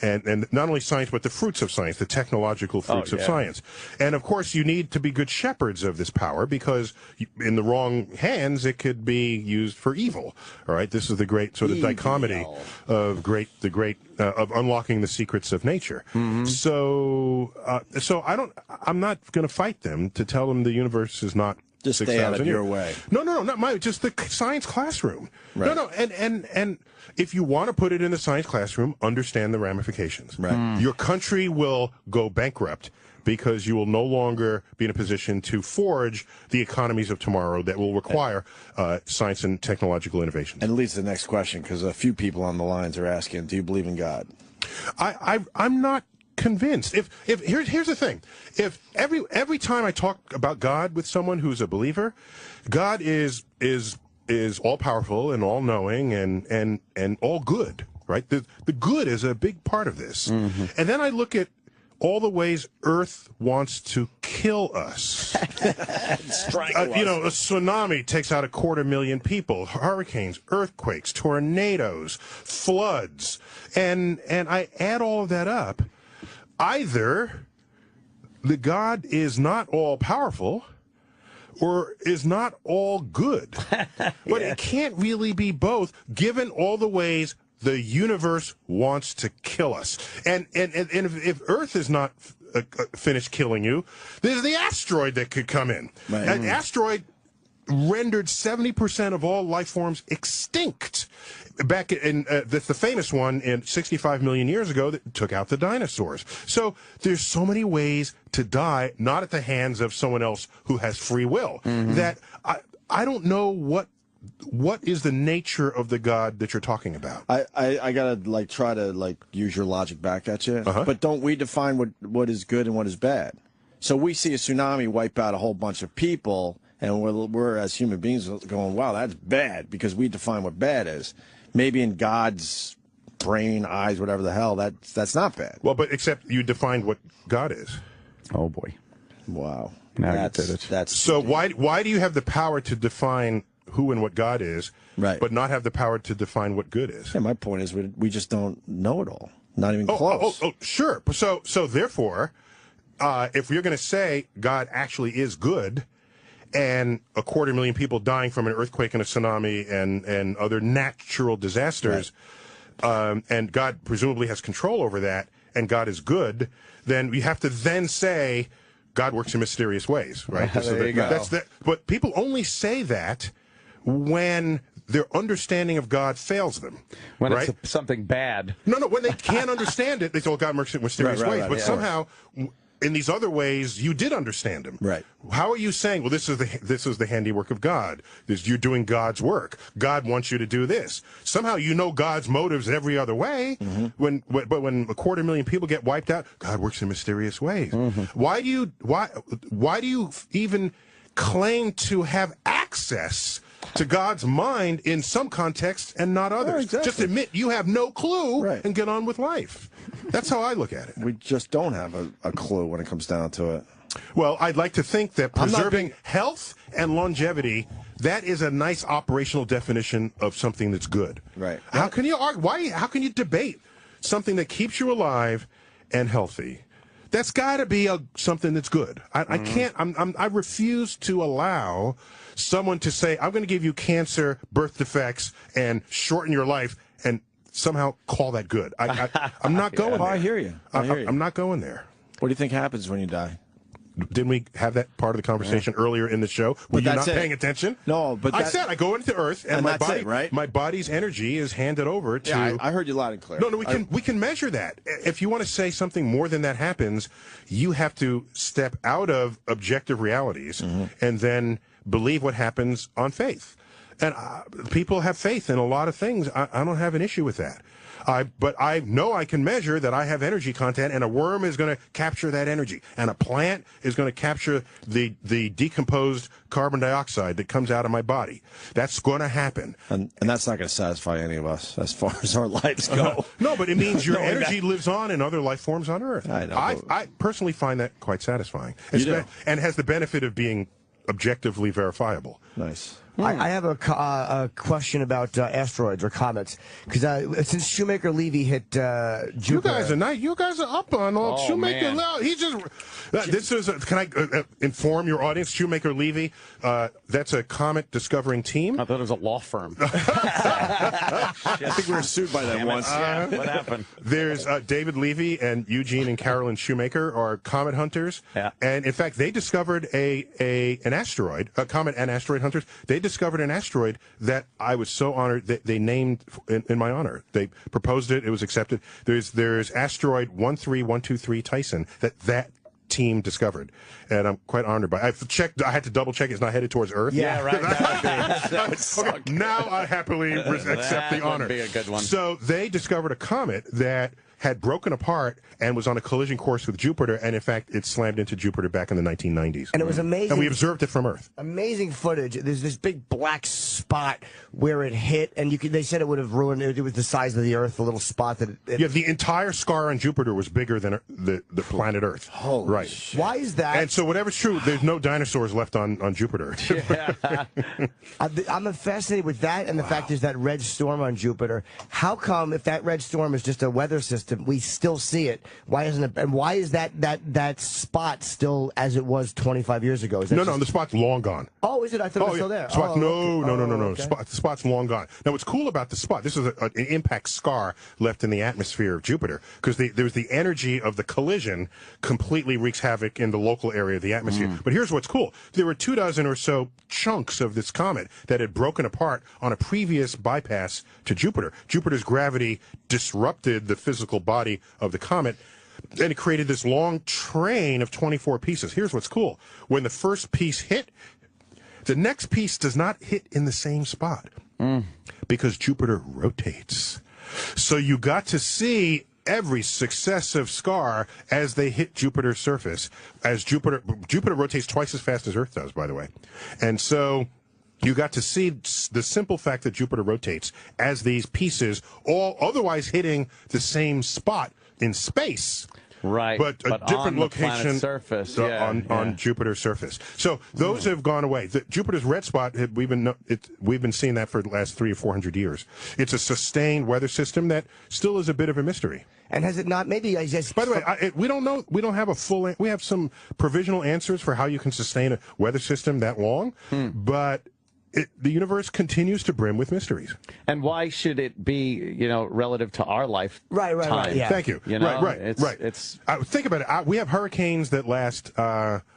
[SPEAKER 3] And not only science, but the fruits of science, the technological fruits of science. And, of course, you need to be good shepherds of this power because in the wrong hands, it could be used for evil. All right? This is the great sort of dichotomy of of unlocking the secrets of nature. So I'm not going to fight them to tell them the universe is not
[SPEAKER 4] just stay out of your way.
[SPEAKER 3] No, not just the science classroom.
[SPEAKER 4] Right.
[SPEAKER 3] No, and if you want to put it in the science classroom, understand the ramifications.
[SPEAKER 4] Right.
[SPEAKER 3] Your country will go bankrupt because you will no longer be in a position to forge the economies of tomorrow that will require science and technological innovations.
[SPEAKER 4] And it leads to the next question, because a few people on the lines are asking, do you believe in God?
[SPEAKER 3] I'm not convinced. If here's the thing. If every time I talk about God with someone who's a believer, God is all powerful and all knowing and all good, right? The good is a big part of this. And then I look at all the ways Earth wants to kill us. A tsunami takes out 250,000 people, hurricanes, earthquakes, tornadoes, floods, and I add all of that up. Either the God is not all powerful or is not all good. But it can't really be both, given all the ways the universe wants to kill us. And if Earth is not finished killing you, there's the asteroid that could come in.
[SPEAKER 4] Right.
[SPEAKER 3] An asteroid rendered 70% of all life forms extinct. Back in the famous one in 65 million years ago that took out the dinosaurs. So there's so many ways to die, not at the hands of someone else who has free will, that I don't know what is the nature of the God that you're talking about.
[SPEAKER 4] I gotta try to use your logic back at you. But don't we define what is good and what is bad? So we see a tsunami wipe out a whole bunch of people, and we're as human beings going, wow, that's bad, because we define what bad is. Maybe in God's brain, eyes, whatever the hell, that's not bad.
[SPEAKER 3] Well, but except you defined what God is.
[SPEAKER 5] Oh boy!
[SPEAKER 4] Wow.
[SPEAKER 5] Now you did it.
[SPEAKER 4] That's
[SPEAKER 3] so why do you have the power to define who and what God is, but not have the power to define what good is?
[SPEAKER 4] Yeah, my point is we just don't know it all. Not even close.
[SPEAKER 3] Oh, sure. So therefore, if you're going to say God actually is good, and 250,000 people dying from an earthquake and a tsunami and other natural disasters, and God presumably has control over that, and God is good, then we have to then say God works in mysterious ways, right?
[SPEAKER 5] There you go.
[SPEAKER 3] But people only say that when their understanding of God fails them.
[SPEAKER 5] When
[SPEAKER 3] right?
[SPEAKER 5] it's something bad.
[SPEAKER 3] No, when they can't understand it, they say, oh, God works in mysterious ways. But somehow, in these other ways, you did understand him.
[SPEAKER 4] Right.
[SPEAKER 3] How are you saying, well, this is the handiwork of God? You're doing God's work. God wants you to do this. Somehow you know God's motives every other way. But when 250,000 people get wiped out, God works in mysterious ways. Why do you even claim to have access to God's mind in some contexts and not others?
[SPEAKER 4] Exactly.
[SPEAKER 3] Just admit you have no clue and get on with life. That's how I look at it.
[SPEAKER 4] We just don't have a clue when it comes down to it.
[SPEAKER 3] Well, I'd like to think that preserving health and longevity, that is a nice operational definition of something that's good.
[SPEAKER 4] Right.
[SPEAKER 3] How can you argue? How can you debate something that keeps you alive and healthy? That's got to be something that's good. I can't. I refuse to allow someone to say, "I'm going to give you cancer, birth defects, and shorten your life," and somehow call that good. I'm not going there.
[SPEAKER 4] I hear you.
[SPEAKER 3] I'm not going there.
[SPEAKER 4] What do you think happens when you die?
[SPEAKER 3] Didn't we have that part of the conversation earlier in the show? Were you not paying attention?
[SPEAKER 4] No, but
[SPEAKER 3] I said I go into Earth, and my body,
[SPEAKER 4] right?
[SPEAKER 3] My body's energy is handed over to.
[SPEAKER 4] Yeah, I heard you loud and clear.
[SPEAKER 3] No, we can measure that. If you want to say something more than that happens, you have to step out of objective realities and then believe what happens on faith. And people have faith in a lot of things. I don't have an issue with that. But I know I can measure that I have energy content, and a worm is going to capture that energy, and a plant is going to capture the decomposed carbon dioxide that comes out of my body. That's going to happen.
[SPEAKER 4] And that's not going to satisfy any of us as far as our lives go.
[SPEAKER 3] No, but it means your energy lives on in other life forms on Earth.
[SPEAKER 4] I know.
[SPEAKER 3] I personally find that quite satisfying. And has the benefit of being objectively verifiable.
[SPEAKER 4] Nice.
[SPEAKER 17] I have a question about asteroids or comets, because since Shoemaker-Levy hit Jupiter,
[SPEAKER 3] you guys are up on all Shoemaker. He just this is. Can I inform your audience? Shoemaker-Levy, that's a comet discovering team.
[SPEAKER 5] I thought it was a law firm.
[SPEAKER 4] I think we were sued by them once.
[SPEAKER 5] What happened?
[SPEAKER 3] There's David Levy and Eugene and Carolyn Shoemaker are comet hunters, and in fact, they discovered an asteroid, a comet and asteroid hunters. They discovered an asteroid that I was so honored that they named in my honor. They proposed it. It was accepted. There's asteroid 13123 Tyson that team discovered, and I'm quite honored by it. I had to double check it's not headed towards Earth.
[SPEAKER 5] Yeah, right.
[SPEAKER 3] Okay, now I happily accept the honor.
[SPEAKER 5] Be a good one.
[SPEAKER 3] So they discovered a comet that had broken apart and was on a collision course with Jupiter, and in fact, it slammed into Jupiter back in the 1990s.
[SPEAKER 17] And it was amazing.
[SPEAKER 3] And we observed it from Earth.
[SPEAKER 17] Amazing footage. There's this big black spot where it hit, and they said it would have ruined it. It was the size of the Earth, the little spot that
[SPEAKER 3] yeah, the entire scar on Jupiter was bigger than the planet Earth.
[SPEAKER 17] Holy shit. Why is that?
[SPEAKER 3] And so whatever's true, there's no dinosaurs left on Jupiter.
[SPEAKER 5] Yeah.
[SPEAKER 17] I'm fascinated with that and the fact there's that red storm on Jupiter. How come, if that red storm is just a weather system, we still see it? Why isn't it? And why is that spot still as it was 25 years ago?
[SPEAKER 3] No, the spot's long gone.
[SPEAKER 17] Oh, is it? I thought it was still there.
[SPEAKER 3] No.
[SPEAKER 17] Okay.
[SPEAKER 3] The spot's long gone. Now, what's cool about the spot? This is an impact scar left in the atmosphere of Jupiter because there's the energy of the collision completely wreaks havoc in the local area of the atmosphere. But here's what's cool: there were 24 or so chunks of this comet that had broken apart on a previous bypass to Jupiter. Jupiter's gravity disrupted the physical body of the comet, and it created this long train of 24 pieces. Here's what's cool. When the first piece hit, the next piece does not hit in the same spot because Jupiter rotates. So you got to see every successive scar as they hit Jupiter's surface. As Jupiter rotates twice as fast as Earth does, by the way. And so you got to see the simple fact that Jupiter rotates as these pieces, all otherwise hitting the same spot in space.
[SPEAKER 5] Right,
[SPEAKER 3] but a different location
[SPEAKER 5] surface,
[SPEAKER 3] on Jupiter's surface. So those have gone away. Jupiter's red spot, we've been seeing that for the last 300 or 400 years. It's a sustained weather system that still is a bit of a mystery.
[SPEAKER 17] And has it not? Maybe I just.
[SPEAKER 3] By the way, we don't know. We don't have a full. We have some provisional answers for how you can sustain a weather system that long, but the universe continues to brim with mysteries.
[SPEAKER 5] And why should it be, relative to our life?
[SPEAKER 17] Right. Yeah.
[SPEAKER 3] Thank you. Right.
[SPEAKER 5] It's
[SPEAKER 3] think about it. We have hurricanes that last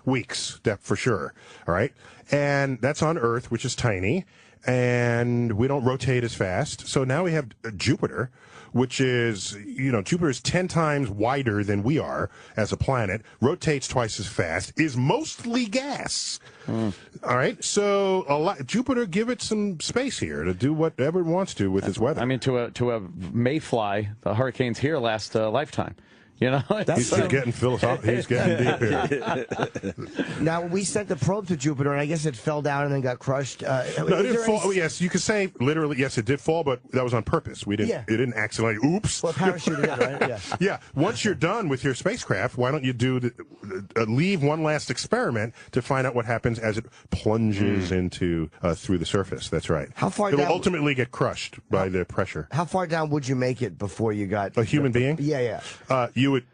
[SPEAKER 3] weeks, for sure. All right, and that's on Earth, which is tiny, and we don't rotate as fast. So now we have Jupiter, which is, Jupiter is 10 times wider than we are as a planet, rotates twice as fast, is mostly gas. All right, so Jupiter, give it some space here to do whatever it wants to with its weather.
[SPEAKER 5] I mean, to a mayfly, the hurricanes here last a lifetime.
[SPEAKER 3] He's getting philosophical. He's getting deep here.
[SPEAKER 17] Now, we sent the probe to Jupiter, and I guess it fell down and then got crushed.
[SPEAKER 3] No, it didn't fall. Yes, you could say literally, yes, it did fall, but that was on purpose. We didn't. Yeah. It didn't accidentally. Oops.
[SPEAKER 17] Well, parachuted in, right? Yeah.
[SPEAKER 3] Yeah. Once you're done with your spacecraft, why don't you leave one last experiment to find out what happens as it plunges into through the surface? That's right.
[SPEAKER 17] How far
[SPEAKER 3] It'll
[SPEAKER 17] down?
[SPEAKER 3] ultimately get crushed by the pressure.
[SPEAKER 17] How far down would you make it before you got
[SPEAKER 3] a human being?
[SPEAKER 17] Yeah.
[SPEAKER 3] you would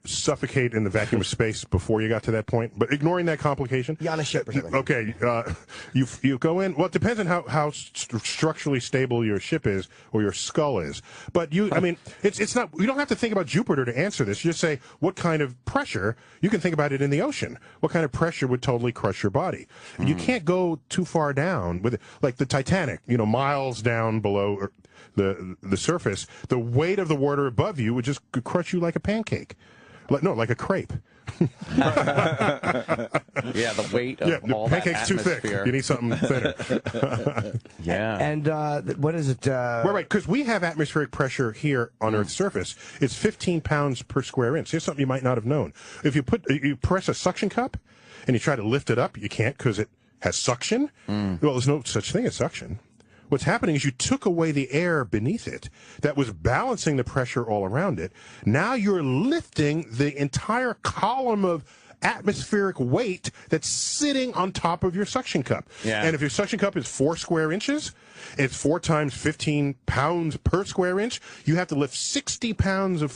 [SPEAKER 3] suffocate in the vacuum of space before you got to that point. But ignoring that complication.
[SPEAKER 17] You on a ship or something.
[SPEAKER 3] Okay. You go in. Well, it depends on how structurally stable your ship is or your skull is. But I mean, it's not. You don't have to think about Jupiter to answer this. You just say what kind of pressure. You can think about it in the ocean. What kind of pressure would totally crush your body? And you can't go too far down with it, like the Titanic. Miles down below the surface. The weight of the water above you would just crush you like a pancake. Like a crepe.
[SPEAKER 5] Yeah, the weight of all
[SPEAKER 3] pancake's
[SPEAKER 5] that
[SPEAKER 3] too thick.
[SPEAKER 5] atmosphere.
[SPEAKER 3] You need something thinner.
[SPEAKER 5] Yeah.
[SPEAKER 17] And what is it?
[SPEAKER 3] Right, because we have atmospheric pressure here on Earth's surface. It's 15 pounds per square inch. Here's something you might not have known. If you press a suction cup and you try to lift it up, you can't because it has suction. Well, there's no such thing as suction. What's happening is you took away the air beneath it that was balancing the pressure all around it. Now you're lifting the entire column of atmospheric weight that's sitting on top of your suction cup.
[SPEAKER 5] Yeah.
[SPEAKER 3] And if your suction cup is 4 square inches, it's 4 times 15 pounds per square inch. You have to lift 60 pounds of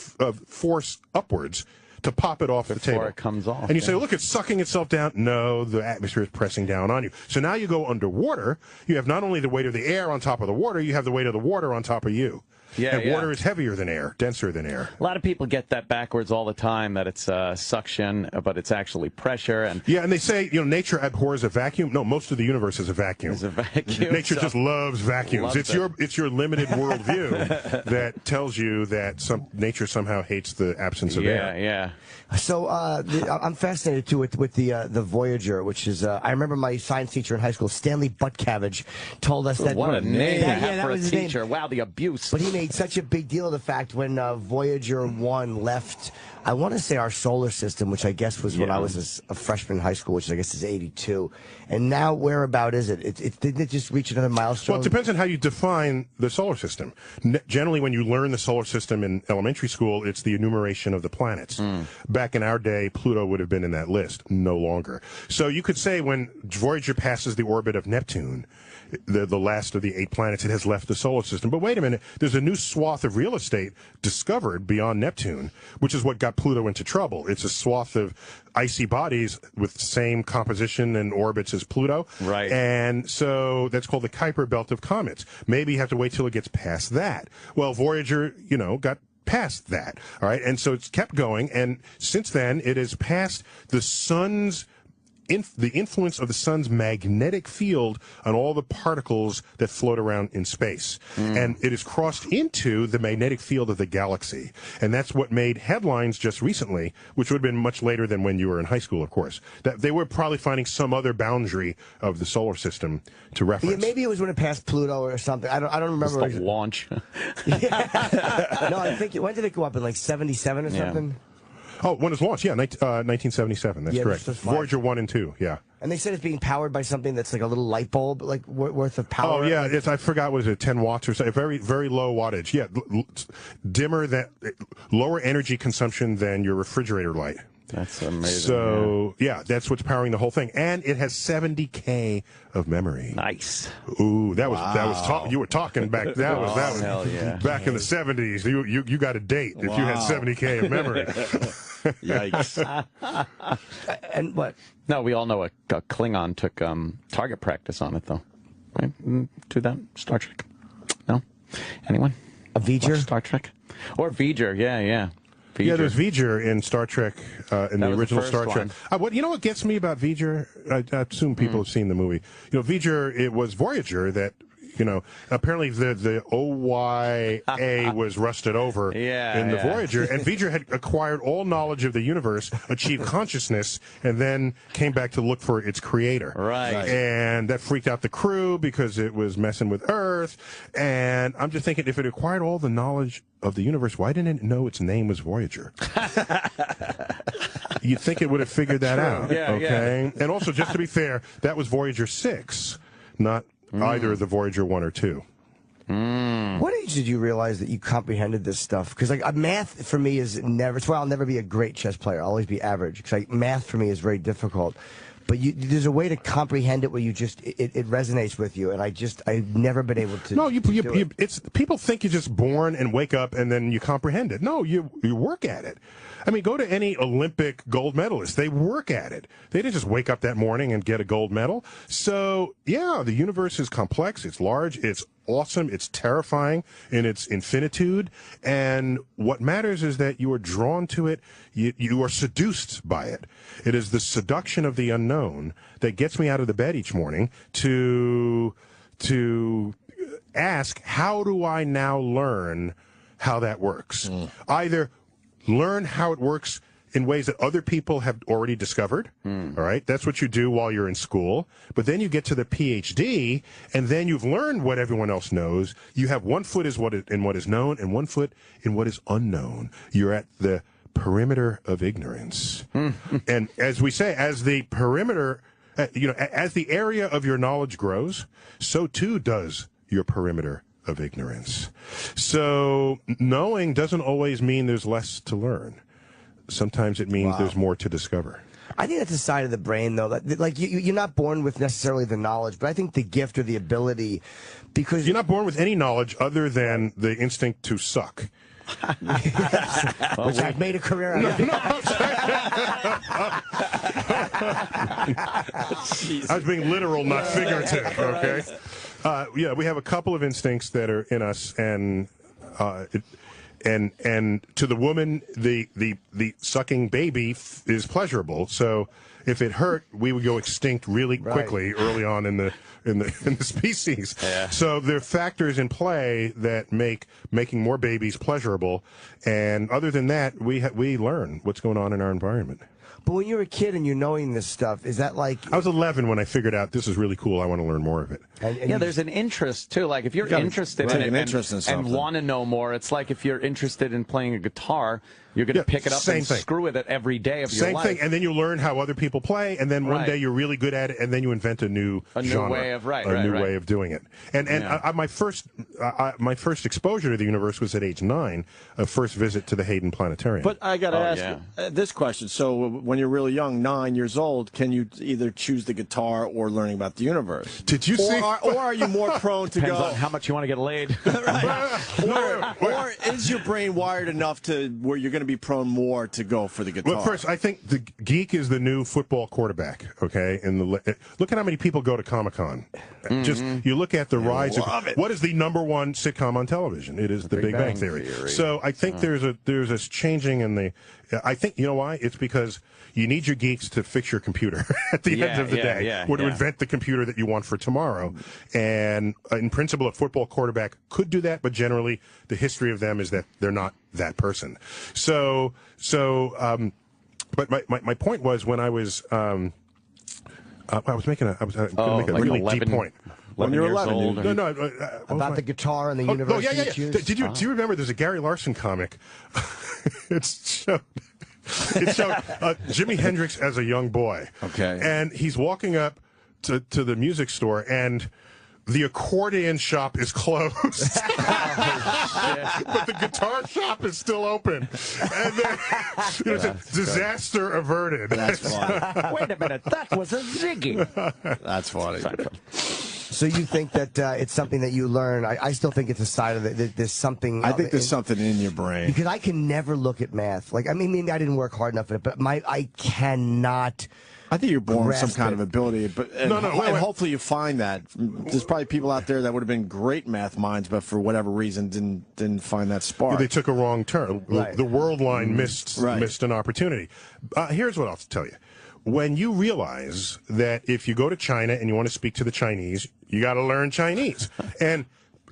[SPEAKER 3] force upwards to pop it off the table.
[SPEAKER 5] Before it comes off.
[SPEAKER 3] And you say, look, it's sucking itself down. No, the atmosphere is pressing down on you. So now you go underwater. You have not only the weight of the air on top of the water, you have the weight of the water on top of you.
[SPEAKER 5] Yeah,
[SPEAKER 3] and water is heavier than air, denser than air.
[SPEAKER 5] A lot of people get that backwards all the time, that it's suction, but it's actually pressure. And
[SPEAKER 3] yeah, and they say, nature abhors a vacuum. No, most of the universe is a vacuum.
[SPEAKER 5] It's a vacuum.
[SPEAKER 3] Nature just loves vacuums. It's your limited worldview that tells you that nature somehow hates the absence of air.
[SPEAKER 5] Yeah.
[SPEAKER 17] So I'm fascinated too with the Voyager, which is I remember my science teacher in high school, Stanley Buttcavage, told us that
[SPEAKER 5] what a name
[SPEAKER 17] that
[SPEAKER 5] for a
[SPEAKER 17] was his
[SPEAKER 5] teacher.
[SPEAKER 17] name.
[SPEAKER 5] Wow, the abuse.
[SPEAKER 17] But he made such a big deal of the fact when Voyager 1 left, I want to say our solar system, which I guess was when I was a freshman in high school, which I guess is 82. And now whereabout is it? Didn't it just reach another milestone?
[SPEAKER 3] Well, it depends on how you define the solar system. Generally, when you learn the solar system in elementary school, it's the enumeration of the planets. Back in our day, Pluto would have been in that list. No longer. So you could say when Voyager passes the orbit of Neptune, the last of the 8 planets, it has left the solar system. But wait a minute, there's a new swath of real estate discovered beyond Neptune, which is what got Pluto into trouble. It's a swath of icy bodies with the same composition and orbits as Pluto.
[SPEAKER 5] Right.
[SPEAKER 3] And so that's called the Kuiper Belt of comets. Maybe you have to wait till it gets past that. Well, Voyager, got past that. All right. And so it's kept going. And since then, it has passed the sun's the influence of the sun's magnetic field on all the particles that float around in space. And it has crossed into the magnetic field of the galaxy. And that's what made headlines just recently, which would have been much later than when you were in high school, of course. That they were probably finding some other boundary of the solar system to reference.
[SPEAKER 17] Yeah, maybe it was when it passed Pluto or something. I don't remember.
[SPEAKER 5] It's the launch.
[SPEAKER 17] No, I think when did it go up in like 77 or something?
[SPEAKER 3] Oh, when it was launched, 1977. That's correct. Voyager 1 and 2, yeah.
[SPEAKER 17] And they said it's being powered by something that's like a little light bulb, like worth of power.
[SPEAKER 3] Oh, yeah. I forgot, was it 10 watts or something? Very, very low wattage. Yeah, lower energy consumption than your refrigerator light.
[SPEAKER 5] That's amazing.
[SPEAKER 3] So, yeah, that's what's powering the whole thing. And it has 70K of memory.
[SPEAKER 5] Nice.
[SPEAKER 3] Ooh, that was you were talking back. That was
[SPEAKER 5] hell yeah.
[SPEAKER 3] Back in the 70s. You got a date if you had 70K of memory.
[SPEAKER 5] Yikes.
[SPEAKER 17] And what?
[SPEAKER 5] No, we all know a Klingon took target practice on it, though. Right? To that Star Trek. No? Anyone?
[SPEAKER 17] A V'ger?
[SPEAKER 5] Star Trek? Or V'ger, yeah. V'ger.
[SPEAKER 3] Yeah, there's V'ger in Star Trek, in the original Star Trek. What gets me about V'ger? I assume people have seen the movie. V'ger, it was Voyager that, apparently the OYA was rusted over in the Voyager, and V'ger had acquired all knowledge of the universe, achieved consciousness, and then came back to look for its creator.
[SPEAKER 5] Right.
[SPEAKER 3] And that freaked out the crew because it was messing with Earth. And I'm just thinking, if it acquired all the knowledge of the universe, why didn't it know its name was Voyager? You'd think it would have figured that out.
[SPEAKER 5] Yeah,
[SPEAKER 3] okay. And also, just to be fair, that was Voyager 6, not either the Voyager 1 or 2.
[SPEAKER 17] What age did you realize that you comprehended this stuff? Because math for me is never. It's why I'll never be a great chess player. I'll always be average. Because math for me is very difficult. but there's a way to comprehend it where you just it resonates with you, and I've never been able to.
[SPEAKER 3] No, it's people think you're just born and wake up and then you comprehend it. No, you work at it. I mean, go to any Olympic gold medalist. They work at it. They didn't just wake up that morning and get a gold medal. So, yeah, the universe is complex. It's large. It's awesome. It's terrifying in its infinitude. And what matters is that you are drawn to it. You are seduced by it. It is the seduction of the unknown that gets me out of the bed each morning to ask, how do I now learn how that works? Either learn how it works in ways that other people have already discovered. All right, that's what you do while you're in school. But then you get to the PhD, and then you've learned what everyone else knows. You have one foot in what is known, and one foot in what is unknown. You're at the perimeter of ignorance. And as we say, as the perimeter, as the area of your knowledge grows, so too does your perimeter of ignorance. So knowing doesn't always mean there's less to learn. Sometimes it means there's more to discover.
[SPEAKER 17] I think that's a side of the brain, though. That, like you're not born with necessarily the knowledge, but I think the gift or the ability, because
[SPEAKER 3] you're not born with any knowledge other than the instinct to suck.
[SPEAKER 17] Which I've made a career out of.
[SPEAKER 3] I was being literal, not figurative. Okay. Yeah, we have a couple of instincts that are in us, and to the woman, the sucking baby is pleasurable. So if it hurt, we would go extinct really quickly early on in the species. Yeah. So there are factors in play that make making more babies pleasurable, and other than that, we learn what's going on in our environment.
[SPEAKER 17] But when you're a kid and you're knowing this stuff, is that like...
[SPEAKER 3] I was 11 when I figured out this is really cool. I want to learn more of it.
[SPEAKER 5] And there's an interest, too. Like, if you're interested in it and want to know more, it's like if you're interested in playing a guitar, you're going to pick it up and screw with it every day of your life.
[SPEAKER 3] Same thing. And then you learn how other people play, and then one day you're really good at it, and then you invent a new genre.
[SPEAKER 5] Way of,
[SPEAKER 3] way of doing it. And my first exposure to the universe was at age 9, a first visit to the Hayden Planetarium.
[SPEAKER 4] But I got to ask this question. So when you're really young, 9 years old, can you either choose the guitar or learning about the universe?
[SPEAKER 3] Did you see?
[SPEAKER 4] Or are you more prone to
[SPEAKER 5] Depends
[SPEAKER 4] go...
[SPEAKER 5] on how much you want to get laid.
[SPEAKER 4] or is your brain wired enough to where you're going to be prone more to go for the guitar?
[SPEAKER 3] Well, first, I think the geek is the new football quarterback, okay? Look at how many people go to Comic-Con. Just, you look at the rise of... What is the #1 sitcom on television? It is The Big Bang Theory. So I think there's a changing in the... I think, you know why? It's because you need your geeks to fix your computer at the end of the day, or to invent the computer that you want for tomorrow. And in principle, a football quarterback could do that, but generally the history of them is that they're not that person. But my point was when I was going to make a really deep point.
[SPEAKER 4] When you're 11,
[SPEAKER 17] about the guitar and the universe.
[SPEAKER 3] Do you remember? There's a Gary Larson comic. It showed Jimi Hendrix as a young boy.
[SPEAKER 4] Okay,
[SPEAKER 3] and he's walking up to the music store, and the accordion shop is closed, but the guitar shop is still open. And then it's a disaster averted.
[SPEAKER 4] That's funny.
[SPEAKER 5] Wait a minute, that was a Ziggy.
[SPEAKER 4] That's funny.
[SPEAKER 17] So you think that it's something that you learn? I still think it's a side of it. There's something.
[SPEAKER 4] I think there's something in your brain.
[SPEAKER 17] Because I can never look at math. Like, I mean, I didn't work hard enough at it, but I cannot.
[SPEAKER 4] I think you're born with some kind of ability, but and hopefully you find that. There's probably people out there that would have been great math minds, but for whatever reason didn't find that spark.
[SPEAKER 3] They took a wrong turn. The world line missed an opportunity. Here's what I'll tell you. When you realize that if you go to China and you want to speak to the Chinese, you got to learn Chinese. And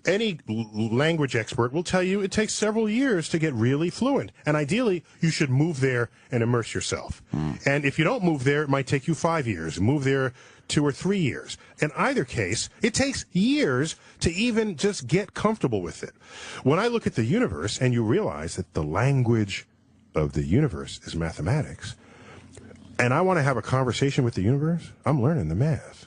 [SPEAKER 3] any language expert will tell you it takes several years to get really fluent. And ideally, you should move there and immerse yourself. And if you don't move there, it might take you 5 years. Move there 2 or 3 years. In either case, it takes years to even just get comfortable with it. When I look at the universe and you realize that the language of the universe is mathematics, and I want to have a conversation with the universe, I'm learning the math.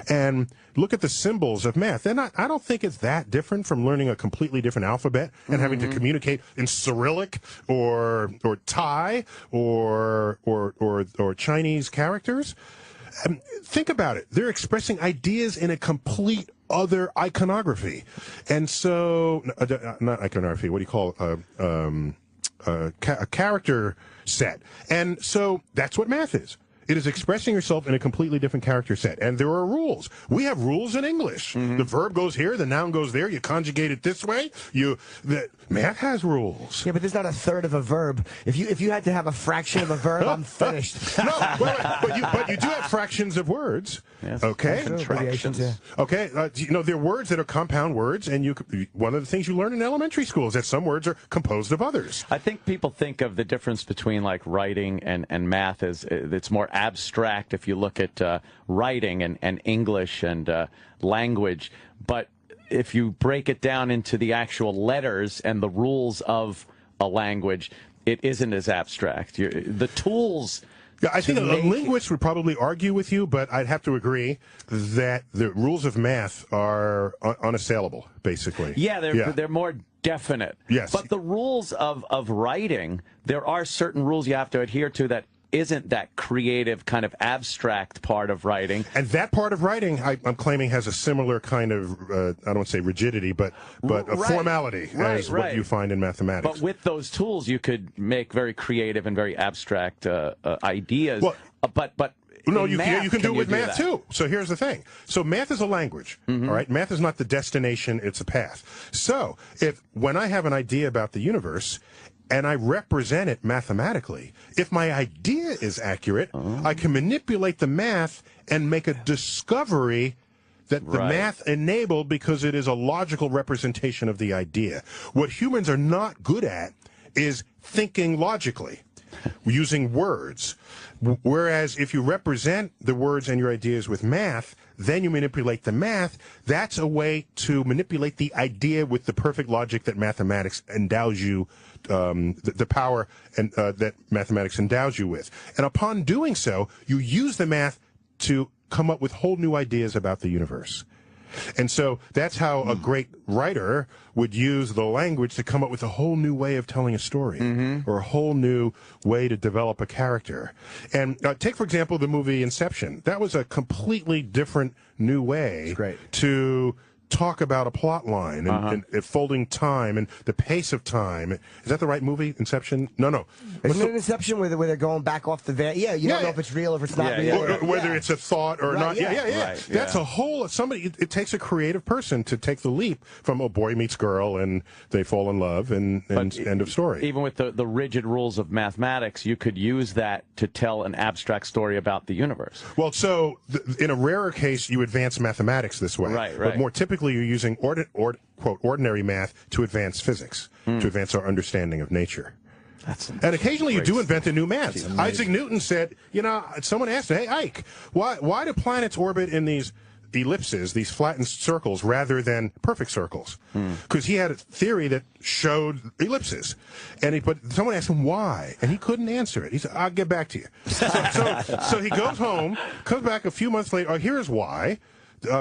[SPEAKER 3] And look at the symbols of math. I don't think it's that different from learning a completely different alphabet and having to communicate in Cyrillic or Thai or Chinese characters. Think about it. They're expressing ideas in a complete other iconography. And so, not iconography, what do you call a character set. And so that's what math is. It is expressing yourself in a completely different character set. And there are rules. We have rules in English. The verb goes here, the noun goes there, you conjugate it this way. Math has rules.
[SPEAKER 17] Yeah, but there's not a third of a verb. If you had to have a fraction of a verb, I'm finished.
[SPEAKER 3] No, but you do have fractions of words.
[SPEAKER 17] Yes,
[SPEAKER 3] okay?
[SPEAKER 17] Fractions, yeah.
[SPEAKER 3] Okay, there are words that are compound words, and one of the things you learn in elementary school is that some words are composed of others.
[SPEAKER 5] I think people think of the difference between like writing and math as it's more abstract if you look at writing and English and language, but if you break it down into the actual letters and the rules of a language, it isn't as abstract. The tools...
[SPEAKER 3] Yeah, I think a linguist would probably argue with you, but I'd have to agree that the rules of math are unassailable, basically.
[SPEAKER 5] Yeah, they're more definite.
[SPEAKER 3] Yes.
[SPEAKER 5] But the rules of writing, there are certain rules you have to adhere to that isn't that creative kind of abstract part of writing.
[SPEAKER 3] And that part of writing, I'm claiming, has a similar kind of, I don't want to say rigidity, but a formality as what you find in mathematics.
[SPEAKER 5] But with those tools, you could make very creative and very abstract ideas.
[SPEAKER 3] Well,
[SPEAKER 5] but
[SPEAKER 3] no, you can do it with math, too. So here's the thing. So math is a language, all right? Math is not the destination, it's a path. So when I have an idea about the universe, and I represent it mathematically, if my idea is accurate, I can manipulate the math and make a discovery that the math enabled because it is a logical representation of the idea. What humans are not good at is thinking logically, using words. Whereas if you represent the words and your ideas with math, then you manipulate the math. That's a way to manipulate the idea with the perfect logic that mathematics endows you, the power that mathematics endows you with. And upon doing so, you use the math to come up with whole new ideas about the universe. And so that's how a great writer would use the language to come up with a whole new way of telling a story or a whole new way to develop a character. And take, for example, the movie Inception. That was a completely different new way to talk about a plot line and folding time and the pace of time. Is that the right movie, Inception? No.
[SPEAKER 17] Isn't it Inception where they're going back off the van? Yeah, you don't know if it's real or if it's not real.
[SPEAKER 3] Or whether it's a thought or not. Yeah. That's a whole, it takes a creative person to take the leap from a boy meets girl and they fall in love and end of story.
[SPEAKER 5] Even with the rigid rules of mathematics, you could use that to tell an abstract story about the universe.
[SPEAKER 3] Well, so in a rarer case, you advance mathematics this way.
[SPEAKER 5] Right.
[SPEAKER 3] But more typically, you're using quote ordinary math to advance physics, to advance our understanding of nature. And occasionally you do invent a new math. Isaac Newton said, someone asked him, hey, Ike, why do planets orbit in these ellipses, these flattened circles, rather than perfect circles? Because he had a theory that showed ellipses. But someone asked him why, and he couldn't answer it. He said, I'll get back to you. So he goes home, comes back a few months later, here's why.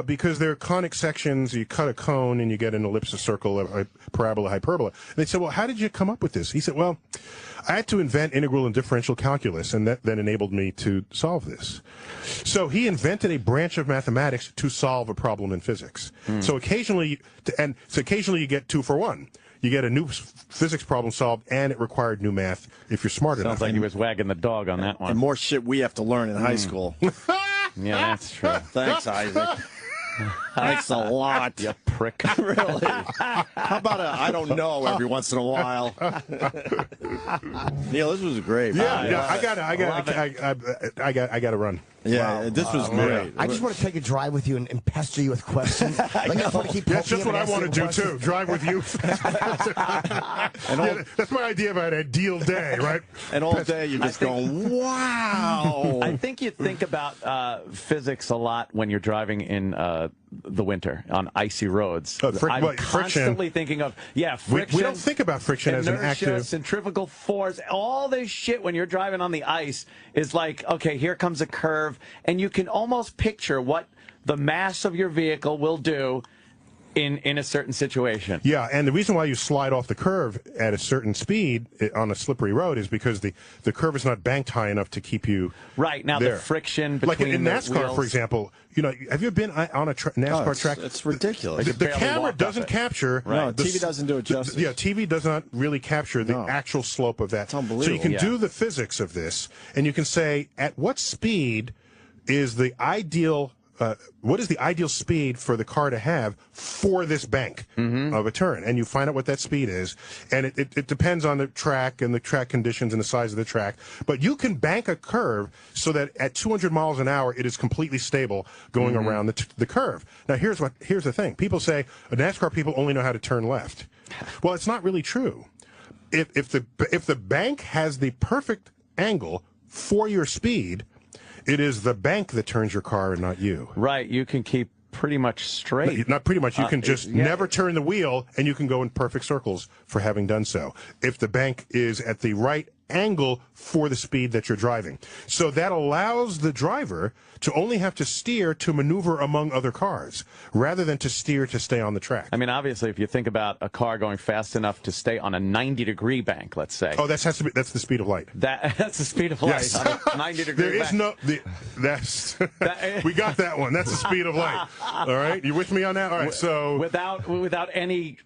[SPEAKER 3] Because they're conic sections, you cut a cone and you get an ellipse, a circle, a parabola, hyperbola. And they said, well, how did you come up with this? He said, well, I had to invent integral and differential calculus, and that then enabled me to solve this. So he invented a branch of mathematics to solve a problem in physics. So occasionally you get 2 for 1. You get a new physics problem solved, and it required new math if you're smart enough.
[SPEAKER 5] Sounds like he was wagging the dog on that one.
[SPEAKER 4] And more shit we have to learn in high school.
[SPEAKER 5] Yeah, that's true.
[SPEAKER 4] Thanks, Isaac. Thanks a lot.
[SPEAKER 5] You prick.
[SPEAKER 4] Really? How about I don't know every once in a while? Neil, this was great.
[SPEAKER 3] Yeah, I got to run.
[SPEAKER 4] Yeah, this was great.
[SPEAKER 17] I just want to take a drive with you and pester you with questions. I just want to keep
[SPEAKER 3] That's just what I want to do, too. Drive with you. That's my idea of an ideal day, right?
[SPEAKER 4] And all day you're just going, wow.
[SPEAKER 5] I think you think about physics a lot when you're driving in the winter on icy roads. I'm constantly thinking of, friction.
[SPEAKER 3] We don't think about friction as an active.
[SPEAKER 5] Centrifugal force, all this shit when you're driving on the ice is like, okay, here comes a curve, and you can almost picture what the mass of your vehicle will do in a certain situation.
[SPEAKER 3] Yeah, and the reason why you slide off the curve at a certain speed on a slippery road is because the curve is not banked high enough to keep you
[SPEAKER 5] right. Now
[SPEAKER 3] there.
[SPEAKER 5] The friction between
[SPEAKER 3] like in NASCAR,
[SPEAKER 5] wheels.
[SPEAKER 3] For example, have you been on a NASCAR track?
[SPEAKER 4] It's ridiculous.
[SPEAKER 3] The camera doesn't capture.
[SPEAKER 4] Right. No, TV doesn't do it justice.
[SPEAKER 3] Yeah, TV does not really capture the actual slope of that.
[SPEAKER 4] It's unbelievable.
[SPEAKER 3] So you can do the physics of this, and you can say at what speed is the ideal. What is the ideal speed for the car to have for this bank of a turn? And you find out what that speed is. And it depends on the track and the track conditions and the size of the track. But you can bank a curve so that at 200 miles an hour, it is completely stable going around the curve. Now, here's the thing. People say, NASCAR people only know how to turn left. Well, it's not really true. If the bank has the perfect angle for your speed, it is the bank that turns your car and not you.
[SPEAKER 5] Right. You can keep pretty much straight.
[SPEAKER 3] Not pretty much. You can just never turn the wheel, and you can go in perfect circles for having done so. If the bank is at the right angle for the speed that you're driving. So that allows the driver to only have to steer to maneuver among other cars rather than to steer to stay on the track.
[SPEAKER 5] I mean, obviously, if you think about a car going fast enough to stay on a 90-degree bank, let's say.
[SPEAKER 3] Oh, that's the speed of light.
[SPEAKER 5] That's the speed of light.
[SPEAKER 3] Yes.
[SPEAKER 5] On a 90-degree
[SPEAKER 3] there
[SPEAKER 5] bank.
[SPEAKER 3] Is no. We got that one. That's the speed of light. All right, you with me on that? All right. So
[SPEAKER 5] without any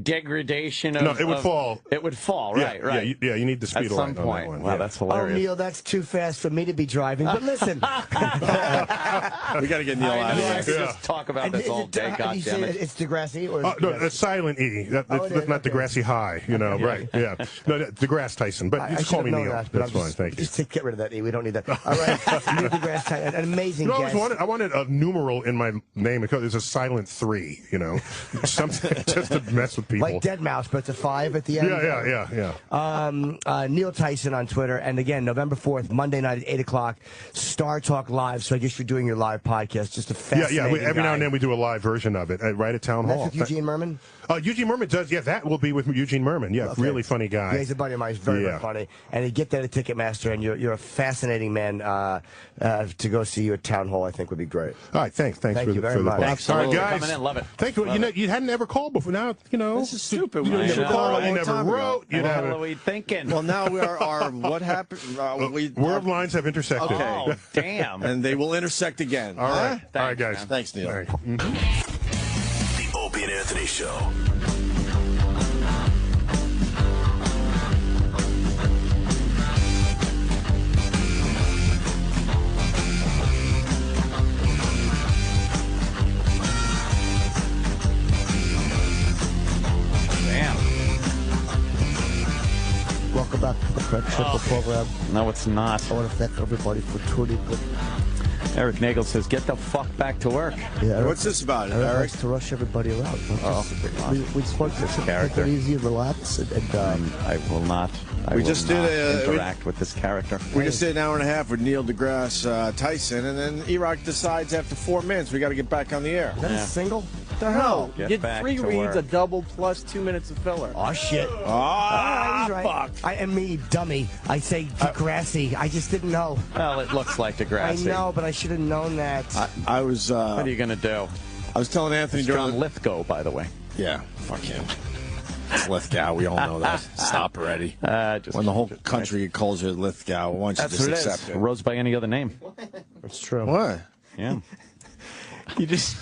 [SPEAKER 5] degradation of.
[SPEAKER 3] No, it would fall.
[SPEAKER 5] It would fall. Right. Right.
[SPEAKER 3] Yeah. You need the speed
[SPEAKER 5] At
[SPEAKER 3] of light
[SPEAKER 5] some point.
[SPEAKER 3] on that one.
[SPEAKER 5] Wow, that's hilarious.
[SPEAKER 17] Oh, Neil, that's too fast for me to be driving. But listen.
[SPEAKER 4] We got to get Neil out of here.
[SPEAKER 5] I could just talk about this all day, goddammit.
[SPEAKER 17] It's deGrasse? Or
[SPEAKER 3] no, that's silent E. That's not deGrasse High, right. Yeah. No, deGrasse Tyson. But you just call me Neil. That's fine. Thank you.
[SPEAKER 17] Just get rid of that E. We don't need that. All right. Neil deGrasse Tyson. An amazing guest.
[SPEAKER 3] I wanted a numeral in my name because there's a silent 3, something just to mess with people.
[SPEAKER 17] Like Dead Mouse, but it's a 5 at the end.
[SPEAKER 3] Yeah.
[SPEAKER 17] Neil Tyson on Twitter. And again, November 4th, Monday night at 8 o'clock, Star Talk Live. So I guess you're doing your live podcast. Just a fascinating
[SPEAKER 3] every now and
[SPEAKER 17] guy.
[SPEAKER 3] then we do a live version of it right at Town Hall.
[SPEAKER 17] That's with Eugene Merman?
[SPEAKER 3] Eugene Merman does. Yeah, that will be with Eugene Merman. Yeah,
[SPEAKER 17] okay.
[SPEAKER 3] Really funny guy.
[SPEAKER 17] Yeah, he's a buddy of mine. He's very, very funny. And you get that at Ticketmaster, and you're a fascinating man to go see you at Town Hall. I think would be great.
[SPEAKER 3] All right, thanks.
[SPEAKER 17] Thank you very much.
[SPEAKER 3] All right, guys.
[SPEAKER 5] Coming in, love it.
[SPEAKER 3] Thank you. You hadn't ever called before. Now,
[SPEAKER 4] This is stupid.
[SPEAKER 3] You never called. You never wrote.
[SPEAKER 5] What are we thinking?
[SPEAKER 4] Well, now we are what happened?
[SPEAKER 3] World lines have intersected.
[SPEAKER 5] Oh, damn.
[SPEAKER 4] And they will intersect again.
[SPEAKER 3] All right.
[SPEAKER 5] Thanks,
[SPEAKER 3] all right, guys.
[SPEAKER 5] man.
[SPEAKER 4] Thanks, Neil.
[SPEAKER 3] Right.
[SPEAKER 1] The Opie and Anthony Show.
[SPEAKER 17] Welcome back to the Craig Triple program.
[SPEAKER 5] No, it's not.
[SPEAKER 17] I want to thank everybody for tuning in.
[SPEAKER 5] Eric Nagel says, "Get the fuck back to work."
[SPEAKER 17] Yeah,
[SPEAKER 4] What's this about,
[SPEAKER 17] Eric
[SPEAKER 4] Eric?
[SPEAKER 17] likes to rush everybody around. We just want to
[SPEAKER 5] character.
[SPEAKER 17] take it easy and relax.
[SPEAKER 5] I will not.
[SPEAKER 4] We just did
[SPEAKER 5] interact with this character.
[SPEAKER 4] We just did an hour and a half with Neil deGrasse Tyson, and then E-Rock decides after 4 minutes we got to get back on the air.
[SPEAKER 17] Is that a single?
[SPEAKER 7] What the hell?
[SPEAKER 5] Get
[SPEAKER 7] Get
[SPEAKER 5] back
[SPEAKER 7] 3
[SPEAKER 5] to
[SPEAKER 7] reads,
[SPEAKER 5] work.
[SPEAKER 7] a double plus 2 minutes of filler.
[SPEAKER 17] Oh, shit. He's right.
[SPEAKER 4] Fuck.
[SPEAKER 17] I am me, dummy. I say deGrasse. I just didn't know.
[SPEAKER 5] Well, it looks like
[SPEAKER 17] I
[SPEAKER 5] deGrasse.
[SPEAKER 17] know, but I should have known that.
[SPEAKER 4] I was.
[SPEAKER 5] What are you going to do?
[SPEAKER 4] I was telling Anthony
[SPEAKER 5] It's
[SPEAKER 4] during
[SPEAKER 5] John Lithgow, by the way.
[SPEAKER 4] Yeah, fuck him. It's Lithgow. We all know that. Stop already. When the whole country calls you Lithgow, why don't you just accept it?
[SPEAKER 5] Rose by any other name.
[SPEAKER 17] That's true.
[SPEAKER 4] What?
[SPEAKER 5] Yeah.
[SPEAKER 2] You just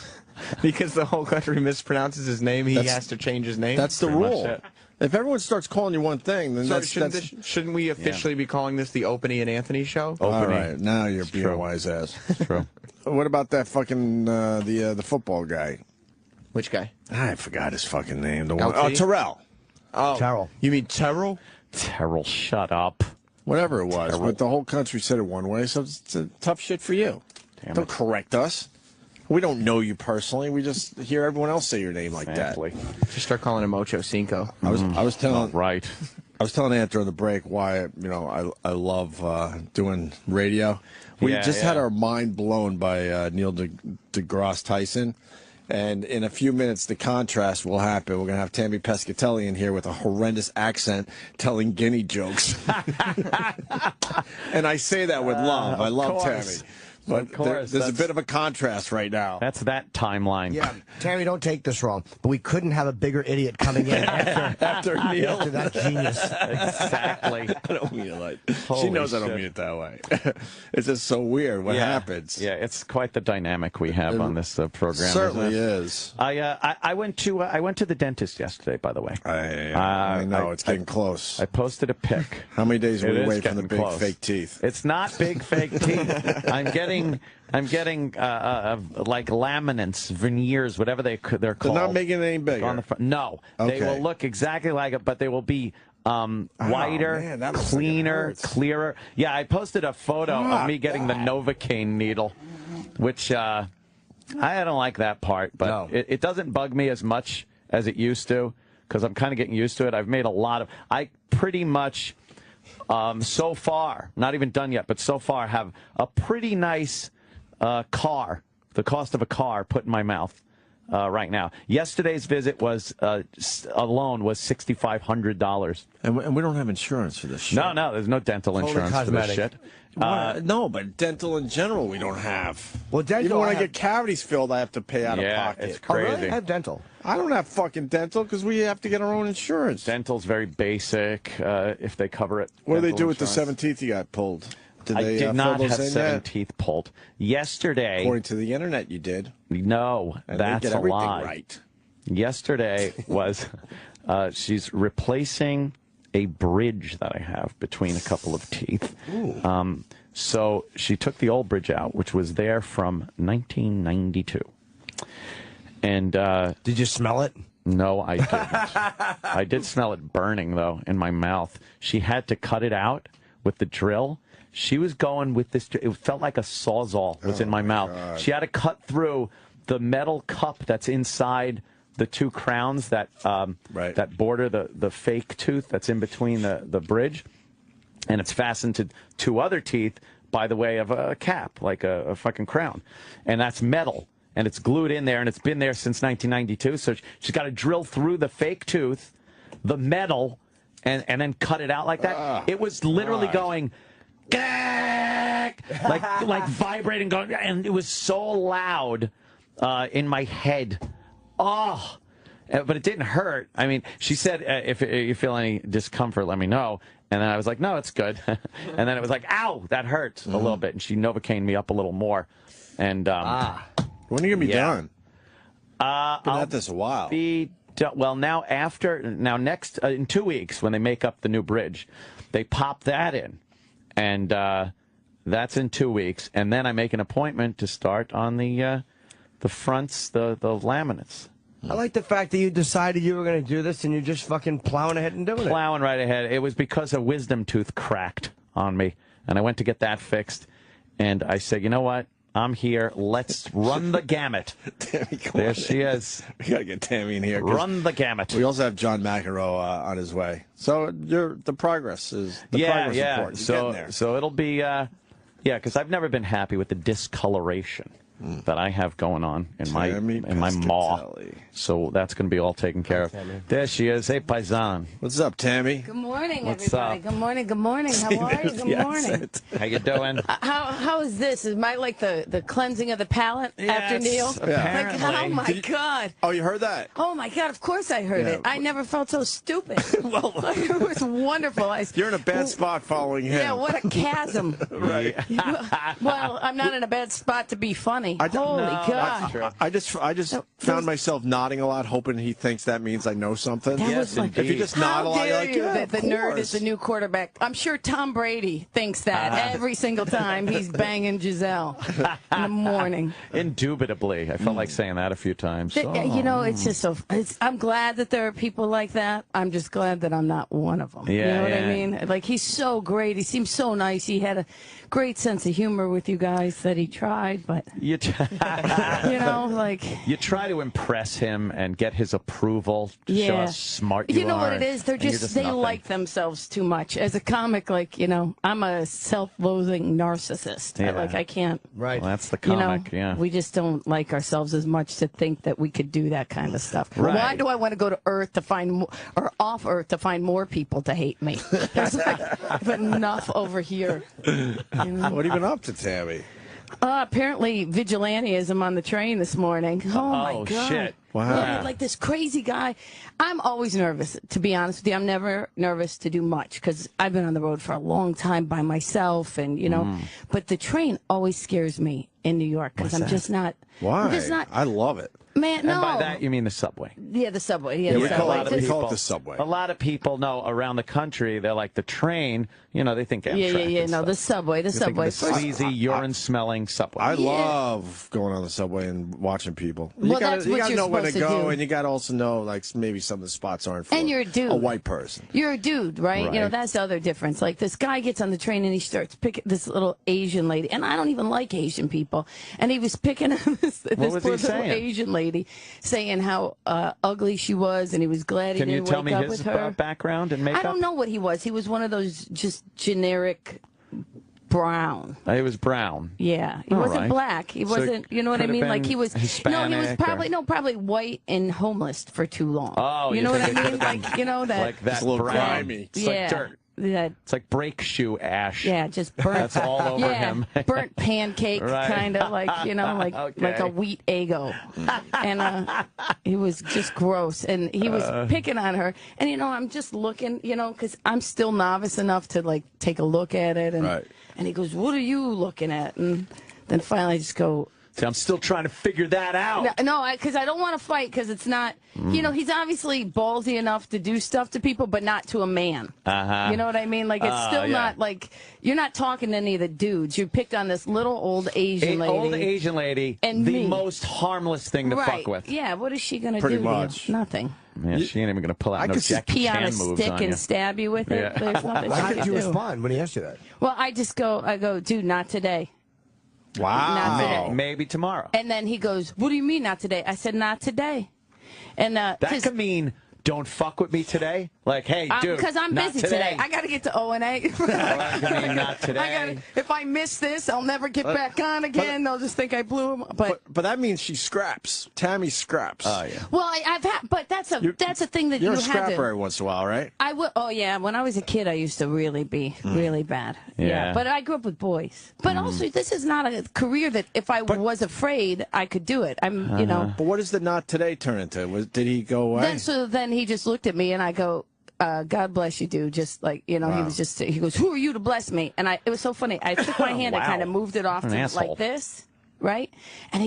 [SPEAKER 2] because the whole country mispronounces his name, he has to change his name.
[SPEAKER 4] That's the rule. If everyone starts calling you one thing, then
[SPEAKER 2] shouldn't we officially be calling this the Opie and Anthony Show?
[SPEAKER 4] All right, now you're being a wise ass.
[SPEAKER 5] True.
[SPEAKER 4] What about that fucking the football guy?
[SPEAKER 2] Which guy?
[SPEAKER 4] I forgot his fucking name. The one.
[SPEAKER 2] LT?
[SPEAKER 4] Oh, Terrell.
[SPEAKER 2] Oh,
[SPEAKER 17] Terrell.
[SPEAKER 2] You mean Terrell?
[SPEAKER 5] Terrell, shut up.
[SPEAKER 4] Whatever it was, but the whole country said it one way, so it's a tough shit for you. Don't correct us. We don't know you personally. We just hear everyone else say your name like that.
[SPEAKER 2] Just start calling him Ocho Cinco.
[SPEAKER 4] I was telling
[SPEAKER 5] right.
[SPEAKER 4] I was telling Ant during the break why I love doing radio. We just had our mind blown by Neil deGrasse Tyson. And in a few minutes, the contrast will happen. We're going to have Tammy Pescatelli in here with a horrendous accent telling guinea jokes. And I say that with love. I love Tammy. But
[SPEAKER 5] Of course,
[SPEAKER 4] there's a bit of a contrast right now.
[SPEAKER 5] That's that timeline.
[SPEAKER 17] Yeah, Tammy, don't take this wrong, but we couldn't have a bigger idiot coming in after
[SPEAKER 4] Neil.
[SPEAKER 17] After that genius.
[SPEAKER 5] Exactly.
[SPEAKER 4] I don't mean it like.
[SPEAKER 5] Holy
[SPEAKER 4] She knows I don't
[SPEAKER 5] shit.
[SPEAKER 4] mean it that way. It's just so weird what happens.
[SPEAKER 5] Yeah, it's quite the dynamic we have on this program.
[SPEAKER 4] Certainly
[SPEAKER 5] isn't it?
[SPEAKER 4] is.
[SPEAKER 5] I went to the dentist yesterday. By the way,
[SPEAKER 4] I know it's getting close.
[SPEAKER 5] I posted a pic.
[SPEAKER 4] How many days
[SPEAKER 5] It
[SPEAKER 4] were you
[SPEAKER 5] is
[SPEAKER 4] away from the
[SPEAKER 5] getting
[SPEAKER 4] big
[SPEAKER 5] close.
[SPEAKER 4] fake teeth?
[SPEAKER 5] It's not big fake teeth. I'm getting like laminates, veneers, whatever they're called.
[SPEAKER 4] They're not making it any bigger.
[SPEAKER 5] On the front. No,
[SPEAKER 4] Okay.
[SPEAKER 5] they will look exactly like it, but they will be whiter,
[SPEAKER 4] man, that looks like it
[SPEAKER 5] cleaner,
[SPEAKER 4] hurts.
[SPEAKER 5] clearer. Yeah, I posted a photo of me getting the Novocaine needle, which I don't like that part, but it doesn't bug me as much as it used to because I'm kind of getting used to it. I've made a lot of. I pretty much. So far, not even done yet, but so far have a pretty nice car, the cost of a car, put in my mouth right now. Yesterday's visit was alone was $6,500.
[SPEAKER 4] And we don't have insurance for this shit.
[SPEAKER 5] No, there's no dental insurance for this shit.
[SPEAKER 4] No, but dental in general we don't have.
[SPEAKER 17] Well, dental,
[SPEAKER 4] even when I get cavities filled, I have to pay out of
[SPEAKER 5] Yeah,
[SPEAKER 4] pocket.
[SPEAKER 5] it's crazy.
[SPEAKER 17] Oh, really? I have dental.
[SPEAKER 4] I don't have fucking dental because we have to get our own insurance.
[SPEAKER 5] Dental's very basic if they cover it.
[SPEAKER 4] What do they
[SPEAKER 5] dental
[SPEAKER 4] do with the
[SPEAKER 5] insurance.
[SPEAKER 4] 7 teeth you got pulled?
[SPEAKER 5] I did not
[SPEAKER 4] fill
[SPEAKER 5] have
[SPEAKER 4] those in
[SPEAKER 5] 7
[SPEAKER 4] yet?
[SPEAKER 5] teeth pulled. Yesterday,
[SPEAKER 4] According to the internet, you did.
[SPEAKER 5] no,
[SPEAKER 4] And they
[SPEAKER 5] that's
[SPEAKER 4] get
[SPEAKER 5] a
[SPEAKER 4] everything
[SPEAKER 5] lie.
[SPEAKER 4] right.
[SPEAKER 5] Yesterday was she's replacing a bridge that I have between a couple of teeth. So she took the old bridge out, which was there from 1992. And
[SPEAKER 17] did you smell it?
[SPEAKER 5] No, I didn't. I did smell it burning, though, in my mouth. She had to cut it out with the drill. She was going with this. It felt like a Sawzall was in my mouth.
[SPEAKER 4] God.
[SPEAKER 5] She had to cut through the metal cup that's inside the 2 crowns that that border the fake tooth that's in between the bridge. And it's fastened to 2 other teeth by the way of a cap, like a fucking crown. And that's metal. And it's glued in there, and it's been there since 1992. So she's got to drill through the fake tooth, the metal, and then cut it out like that. It was literally going, like vibrating, going, and it was so loud in my head. Oh, but it didn't hurt. I mean, she said, if you feel any discomfort, let me know. And then I was like, no, it's good. And then it was like, ow, that hurts a little bit. And she Novocaine me up a little more. And
[SPEAKER 4] when are you going to be done? Been
[SPEAKER 5] I'll
[SPEAKER 4] at this a while.
[SPEAKER 5] Well, now next in 2 weeks when they make up the new bridge, they pop that in. And that's in 2 weeks. And then I make an appointment to start on the fronts, the laminates.
[SPEAKER 17] I like the fact that you decided you were going to do this and you're just fucking plowing ahead and doing it.
[SPEAKER 5] Plowing right ahead. It was because a wisdom tooth cracked on me, and I went to get that fixed. And I said, you know what? I'm here. Let's run the gamut.
[SPEAKER 4] Tammy,
[SPEAKER 5] there she is.
[SPEAKER 4] We got to get Tammy in here.
[SPEAKER 5] Run the gamut.
[SPEAKER 4] We also have John McEnroe on his way. So the progress is progress report. You're getting there.
[SPEAKER 5] So it'll be because I've never been happy with the discoloration that I have going on in my maw. So that's going to be all taken care of. There she is. Hey, Paisan.
[SPEAKER 4] What's up, Tammy?
[SPEAKER 8] Good morning,
[SPEAKER 5] What's
[SPEAKER 8] everybody.
[SPEAKER 5] up?
[SPEAKER 8] Good morning. Good morning. How are you? Good morning.
[SPEAKER 5] How you doing?
[SPEAKER 8] How is this? Is my like the cleansing of the palate after Neil?
[SPEAKER 5] Apparently.
[SPEAKER 8] Like, oh my God.
[SPEAKER 4] Oh, you heard that?
[SPEAKER 8] Oh my God. Of course I heard it. I never felt so stupid. Well, it was wonderful.
[SPEAKER 4] You're in a bad spot following him.
[SPEAKER 8] Yeah. What a chasm.
[SPEAKER 4] Right.
[SPEAKER 8] Well, I'm not in a bad spot to be funny. Holy God.
[SPEAKER 4] I just found myself nodding a lot, hoping he thinks that means I know something.
[SPEAKER 8] That was like,
[SPEAKER 4] if you just nod a lot, you're like, yeah,
[SPEAKER 8] the nerd is the new quarterback. I'm sure Tom Brady thinks that every single time he's banging Giselle in the morning.
[SPEAKER 5] Indubitably. I felt like saying that a few times.
[SPEAKER 8] You know, it's just so. I'm glad that there are people like that. I'm just glad that I'm not one of them.
[SPEAKER 5] Yeah,
[SPEAKER 8] you know what I mean? Like, he's so great. He seems so nice. He had a great sense of humor with you guys that he tried, but
[SPEAKER 5] you
[SPEAKER 8] know, like,
[SPEAKER 5] you try to impress him and get his approval to show how smart you are.
[SPEAKER 8] You know what it is? They're just they
[SPEAKER 5] nothing.
[SPEAKER 8] like themselves too much. As a comic, like, you know, I'm a self-loathing narcissist.
[SPEAKER 5] Yeah.
[SPEAKER 8] I can't.
[SPEAKER 5] Right. Well, that's the comic.
[SPEAKER 8] You know, we just don't like ourselves as much to think that we could do that kind of stuff.
[SPEAKER 5] Right.
[SPEAKER 8] Why do I want to go to Earth to find or off Earth to find more people to hate me? There's like enough over here.
[SPEAKER 4] What have you been up to, Tammy?
[SPEAKER 8] Apparently, vigilantism on the train this morning. Oh, my God.
[SPEAKER 5] Shit.
[SPEAKER 4] Wow.
[SPEAKER 8] Yeah, like this crazy guy. I'm always nervous, to be honest with you. I'm never nervous to do much because I've been on the road for a long time by myself, and but the train always scares me in New York because I'm just not.
[SPEAKER 4] Why?
[SPEAKER 8] I'm just not.
[SPEAKER 4] I love it.
[SPEAKER 8] Man, no.
[SPEAKER 5] And by that, you mean the subway.
[SPEAKER 8] Yeah, the subway. Yeah,
[SPEAKER 4] Yeah,
[SPEAKER 8] the
[SPEAKER 4] we
[SPEAKER 8] subway.
[SPEAKER 4] call it the subway.
[SPEAKER 5] A lot of people know around the country, they're like the train, they think Amtrak.
[SPEAKER 8] Yeah.
[SPEAKER 5] and
[SPEAKER 8] No,
[SPEAKER 5] stuff.
[SPEAKER 8] the subway. The
[SPEAKER 5] You're thinking
[SPEAKER 8] subway.
[SPEAKER 5] the sleazy, urine-smelling subway.
[SPEAKER 4] I love going on the subway and watching people.
[SPEAKER 8] Well, that's what
[SPEAKER 4] you gotta
[SPEAKER 8] you're
[SPEAKER 4] know when to
[SPEAKER 8] supposed to
[SPEAKER 4] go,
[SPEAKER 8] do.
[SPEAKER 4] and you got to also know, like, maybe some of the spots aren't for
[SPEAKER 8] And you're a dude.
[SPEAKER 4] a white person.
[SPEAKER 8] You're a dude, right?
[SPEAKER 4] Right.
[SPEAKER 8] That's the other difference. Like, this guy gets on the train and he starts picking this little Asian lady. And I don't even like Asian people. And he was picking on this
[SPEAKER 5] was
[SPEAKER 8] poor
[SPEAKER 5] he
[SPEAKER 8] little
[SPEAKER 5] saying?
[SPEAKER 8] Asian lady, saying how ugly she was, and he was glad he
[SPEAKER 5] Can you
[SPEAKER 8] didn't
[SPEAKER 5] tell
[SPEAKER 8] wake
[SPEAKER 5] me
[SPEAKER 8] up
[SPEAKER 5] his
[SPEAKER 8] with her.
[SPEAKER 5] background and makeup?
[SPEAKER 8] I don't know what he was. He was one of those just generic brown.
[SPEAKER 5] He was brown.
[SPEAKER 8] Yeah, he
[SPEAKER 5] All
[SPEAKER 8] wasn't
[SPEAKER 5] right.
[SPEAKER 8] black. He
[SPEAKER 5] So
[SPEAKER 8] wasn't. You know what I
[SPEAKER 5] could have
[SPEAKER 8] mean? Like
[SPEAKER 5] been
[SPEAKER 8] he was.
[SPEAKER 5] Hispanic
[SPEAKER 8] no, he was probably white and homeless for too long.
[SPEAKER 5] Oh,
[SPEAKER 8] you know what I
[SPEAKER 5] think it
[SPEAKER 8] mean?
[SPEAKER 5] could have
[SPEAKER 8] Like
[SPEAKER 5] been
[SPEAKER 8] that.
[SPEAKER 5] like that
[SPEAKER 4] It's a little
[SPEAKER 5] brown.
[SPEAKER 4] grimy.
[SPEAKER 5] It's
[SPEAKER 8] Yeah.
[SPEAKER 5] like dirt.
[SPEAKER 8] That.
[SPEAKER 5] It's like brake shoe ash.
[SPEAKER 8] Yeah, just burnt.
[SPEAKER 5] That's all over him.
[SPEAKER 8] Burnt pancake,
[SPEAKER 5] Right.
[SPEAKER 8] kind of like like
[SPEAKER 5] Okay.
[SPEAKER 8] a wheat Eggo, and he was just gross. And he was picking on her. And I'm just looking, because I'm still novice enough to like take a look at it. And and he goes, "What are you looking at?" And then finally, I just go.
[SPEAKER 5] See, I'm still trying to figure that out.
[SPEAKER 8] No, because I don't want to fight because it's not, he's obviously ballsy enough to do stuff to people, but not to a man.
[SPEAKER 5] Uh-huh.
[SPEAKER 8] You know what I mean? Like, it's still not like, you're not talking to any of the dudes. You picked on this little old Asian lady.
[SPEAKER 5] Old Asian lady,
[SPEAKER 8] and
[SPEAKER 5] the
[SPEAKER 8] me.
[SPEAKER 5] most harmless thing to fuck with.
[SPEAKER 8] Yeah, what is she going to do?
[SPEAKER 4] Pretty much.
[SPEAKER 8] To you? Nothing.
[SPEAKER 5] Yeah, she ain't even going to pull out
[SPEAKER 4] I
[SPEAKER 5] no
[SPEAKER 4] could see
[SPEAKER 5] Jackie
[SPEAKER 8] Pee on
[SPEAKER 5] Chan
[SPEAKER 8] a
[SPEAKER 5] moves
[SPEAKER 8] stick
[SPEAKER 5] on you.
[SPEAKER 8] and stab you with it.
[SPEAKER 5] Yeah.
[SPEAKER 8] There's nothing
[SPEAKER 17] How
[SPEAKER 8] she
[SPEAKER 17] did
[SPEAKER 8] can
[SPEAKER 17] you
[SPEAKER 8] do.
[SPEAKER 17] respond when he asked you that?
[SPEAKER 8] Well, I go, dude, not today.
[SPEAKER 4] Wow.
[SPEAKER 8] Not today.
[SPEAKER 5] Maybe tomorrow.
[SPEAKER 8] And then he goes, what do you mean not today? I said, not today. And
[SPEAKER 5] That could mean don't fuck with me today. Like, hey, dude,
[SPEAKER 8] because I'm
[SPEAKER 5] not
[SPEAKER 8] busy today. I got to get to O&A.
[SPEAKER 5] That could mean not today.
[SPEAKER 8] If I miss this, I'll never get back on again. They'll just think I blew him. But
[SPEAKER 4] that means she scraps. Tammy scraps.
[SPEAKER 5] Oh yeah.
[SPEAKER 8] well, I've had, but that's a thing that
[SPEAKER 4] You're
[SPEAKER 8] you
[SPEAKER 4] a
[SPEAKER 8] have
[SPEAKER 4] scrapper
[SPEAKER 8] to.
[SPEAKER 4] every once in a while, right?
[SPEAKER 8] I would. Oh yeah, when I was a kid, I used to really be really bad.
[SPEAKER 5] Yeah.
[SPEAKER 8] But I grew up with boys. But also, this is not a career that if I was afraid, I could do it. I'm,
[SPEAKER 4] But what does the not today turn into? Did he go away?
[SPEAKER 8] Then he just looked at me and I go, God bless you, dude. Just like, he was just, he goes, who are you to bless me? And it was so funny. I took my hand and kind of moved it off
[SPEAKER 5] An
[SPEAKER 8] to
[SPEAKER 5] asshole.
[SPEAKER 8] like this, right? And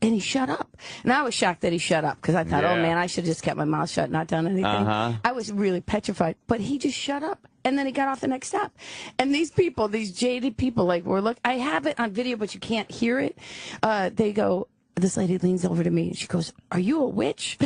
[SPEAKER 8] he shut up. And I was shocked that he shut up because I thought,
[SPEAKER 5] Yeah.
[SPEAKER 8] oh man, I should have just kept my mouth shut, not done anything. I was really petrified, but he just shut up. And then he got off the next step. And these people, these jaded people, like, I have it on video, but you can't hear it. They go, this lady leans over to me and she goes, are you a witch?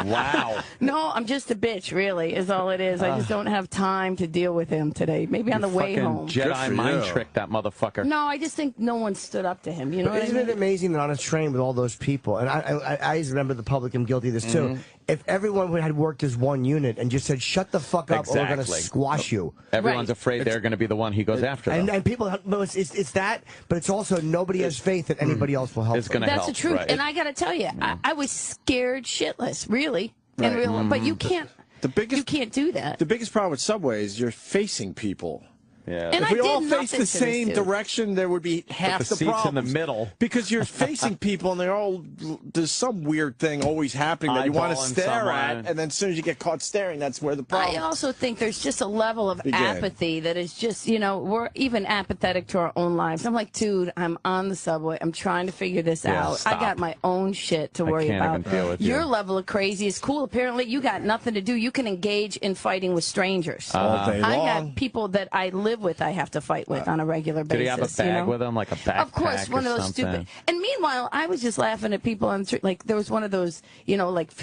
[SPEAKER 5] Wow.
[SPEAKER 8] No, I'm just a bitch, really, is all it is. I just don't have time to deal with him today. Maybe on the way
[SPEAKER 5] Fucking
[SPEAKER 8] home.
[SPEAKER 5] Jedi mind trick that motherfucker.
[SPEAKER 8] No, I just think no one stood up to him. You know what I
[SPEAKER 17] Isn't
[SPEAKER 8] mean?
[SPEAKER 17] it amazing that on a train with all those people, and I always remember the public, I'm guilty of this too, if everyone had worked as one unit and just said, shut the fuck up or we're going to
[SPEAKER 5] Exactly.
[SPEAKER 17] squash you.
[SPEAKER 5] Everyone's afraid they're going to be the one he goes after.
[SPEAKER 17] And,
[SPEAKER 5] though.
[SPEAKER 17] and people, it's that, but it's also nobody has faith that anybody else will help
[SPEAKER 5] It's
[SPEAKER 17] them.
[SPEAKER 5] gonna
[SPEAKER 8] That's
[SPEAKER 5] help,
[SPEAKER 8] the truth.
[SPEAKER 5] right.
[SPEAKER 8] And I got to tell you, I was scared shitless, really. In real, but you can't. You can't do that.
[SPEAKER 4] The biggest problem with Subway is you're facing people.
[SPEAKER 5] Yeah.
[SPEAKER 8] And
[SPEAKER 4] if
[SPEAKER 8] I
[SPEAKER 4] we
[SPEAKER 8] did
[SPEAKER 4] all
[SPEAKER 8] nothing
[SPEAKER 4] faced
[SPEAKER 8] to
[SPEAKER 4] the
[SPEAKER 8] this
[SPEAKER 4] same
[SPEAKER 8] dude.
[SPEAKER 4] direction, there would be half
[SPEAKER 5] the
[SPEAKER 4] the
[SPEAKER 5] seats
[SPEAKER 4] problems.
[SPEAKER 5] in the middle.
[SPEAKER 4] Because you're facing people, and there's some weird thing always happening that you want to
[SPEAKER 5] Eyeballing
[SPEAKER 4] stare
[SPEAKER 5] someone.
[SPEAKER 4] at, and then as soon as you get caught staring, that's where the problem.
[SPEAKER 8] I also think there's just a level of
[SPEAKER 4] Begin.
[SPEAKER 8] apathy that is just, we're even apathetic to our own lives. I'm like, dude, I'm on the subway. I'm trying to figure this
[SPEAKER 5] Yeah,
[SPEAKER 8] out.
[SPEAKER 5] stop.
[SPEAKER 8] I got my own shit to
[SPEAKER 5] I
[SPEAKER 8] worry
[SPEAKER 5] can't
[SPEAKER 8] about.
[SPEAKER 5] even deal with you.
[SPEAKER 8] Your level of crazy is cool. Apparently, you got nothing to do. You can engage in fighting with strangers.
[SPEAKER 4] All day
[SPEAKER 8] I
[SPEAKER 4] long.
[SPEAKER 8] got people that I live with I have to fight with on a regular basis.
[SPEAKER 5] Did he have a bag with him, like a backpack
[SPEAKER 8] Of course, one
[SPEAKER 5] or
[SPEAKER 8] of those
[SPEAKER 5] something?
[SPEAKER 8] stupid. And meanwhile, I was just laughing at people on the street. Like there was one of those, like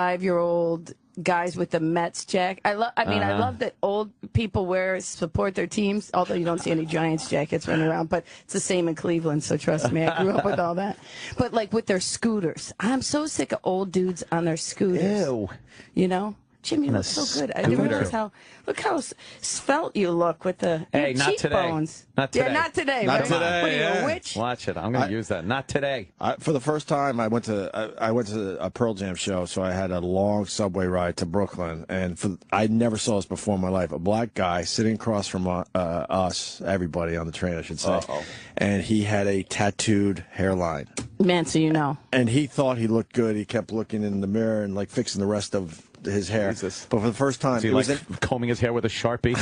[SPEAKER 8] 55-year-old guys with the Mets jacket. I love that old people support their teams. Although you don't see any Giants jackets running around, but it's the same in Cleveland. So trust me, I grew up with all that. But like with their scooters, I'm so sick of old dudes on their scooters.
[SPEAKER 5] Ew.
[SPEAKER 8] Jimmy, you look so good. I didn't realize look how svelte you look with the cheekbones.
[SPEAKER 5] Not today.
[SPEAKER 8] Yeah, not today.
[SPEAKER 4] Not
[SPEAKER 8] right?
[SPEAKER 4] today.
[SPEAKER 8] What are you, a witch?
[SPEAKER 5] Watch it. I'm going to use that. Not today.
[SPEAKER 4] For the first time, I went to a Pearl Jam show, so I had a long subway ride to Brooklyn, and I never saw this before in my life. A black guy sitting across from us, everybody on the train, I should say, and he had a tattooed hairline.
[SPEAKER 8] Man, so you know.
[SPEAKER 4] And he thought he looked good. He kept looking in the mirror and like fixing the rest of his hair.
[SPEAKER 5] Jesus.
[SPEAKER 4] But for the first time,
[SPEAKER 5] he was combing his hair with a Sharpie.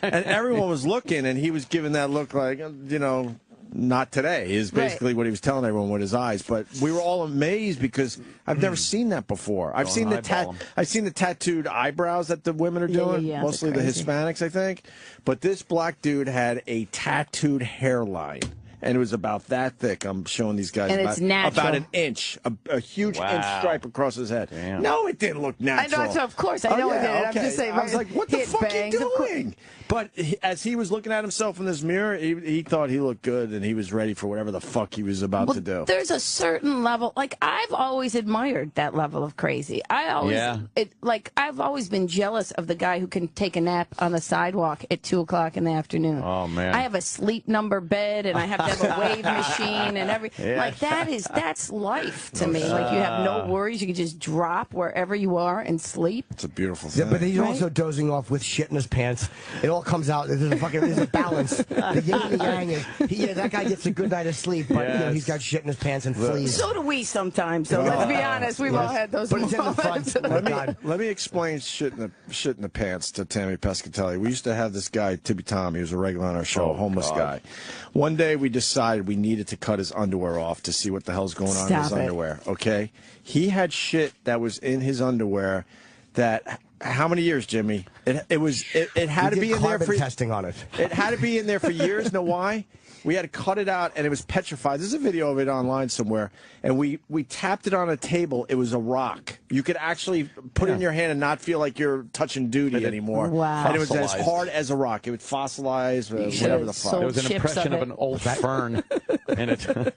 [SPEAKER 4] And everyone was looking, and he was giving that look like, not today, is basically what he was telling everyone with his eyes. But we were all amazed because I've never seen that before. I've seen the tattooed eyebrows that the women are doing, mostly the Hispanics, I think. But this black dude had a tattooed hairline. And it was about that thick. I'm showing these guys about an inch, a huge inch stripe across his head.
[SPEAKER 5] Damn.
[SPEAKER 4] No, it didn't look natural.
[SPEAKER 8] I know, of course, I know it did. I'm just saying.
[SPEAKER 4] I was like, what the fuck are you doing? But as he was looking at himself in this mirror, he thought he looked good, and he was ready for whatever the fuck he was about to do.
[SPEAKER 8] There's a certain level. Like, I've always admired that level of crazy. I've always been jealous of the guy who can take a nap on the sidewalk at 2 o'clock in the afternoon.
[SPEAKER 5] Oh, man.
[SPEAKER 8] I have a sleep number bed, and I have to have a wave machine and everything.
[SPEAKER 5] Yeah.
[SPEAKER 8] Like, that's life to me. Like, you have no worries. You can just drop wherever you are and sleep.
[SPEAKER 4] It's a beautiful thing.
[SPEAKER 17] Yeah, but he's also dozing off with shit in his pants. It all comes out. There's a balance. The yin and the yang is. That guy gets a good night of sleep, but he's got shit in his pants and fleas.
[SPEAKER 8] So do we sometimes. So let's be honest, we've all had those moments.
[SPEAKER 17] It's in the front.
[SPEAKER 4] Let me explain shit in the pants to Tammy Pescatelli. We used to have this guy, Tippy Tom. He was a regular on our show, a homeless guy. One day we decided we needed to cut his underwear off to see what the hell's going on in his underwear. Okay, he had shit that was in his underwear that. How many years, Jimmy? It had to be in there for
[SPEAKER 17] testing on it.
[SPEAKER 4] It had to be in there for years. Know why? We had to cut it out, and it was petrified. There's a video of it online somewhere, and we tapped it on a table. It was a rock. You could actually put it in your hand and not feel like you're touching duty anymore.
[SPEAKER 8] Wow.
[SPEAKER 4] And it was as hard as a rock. It would fossilize, whatever the fuck.
[SPEAKER 5] It was an impression of an old fern in it.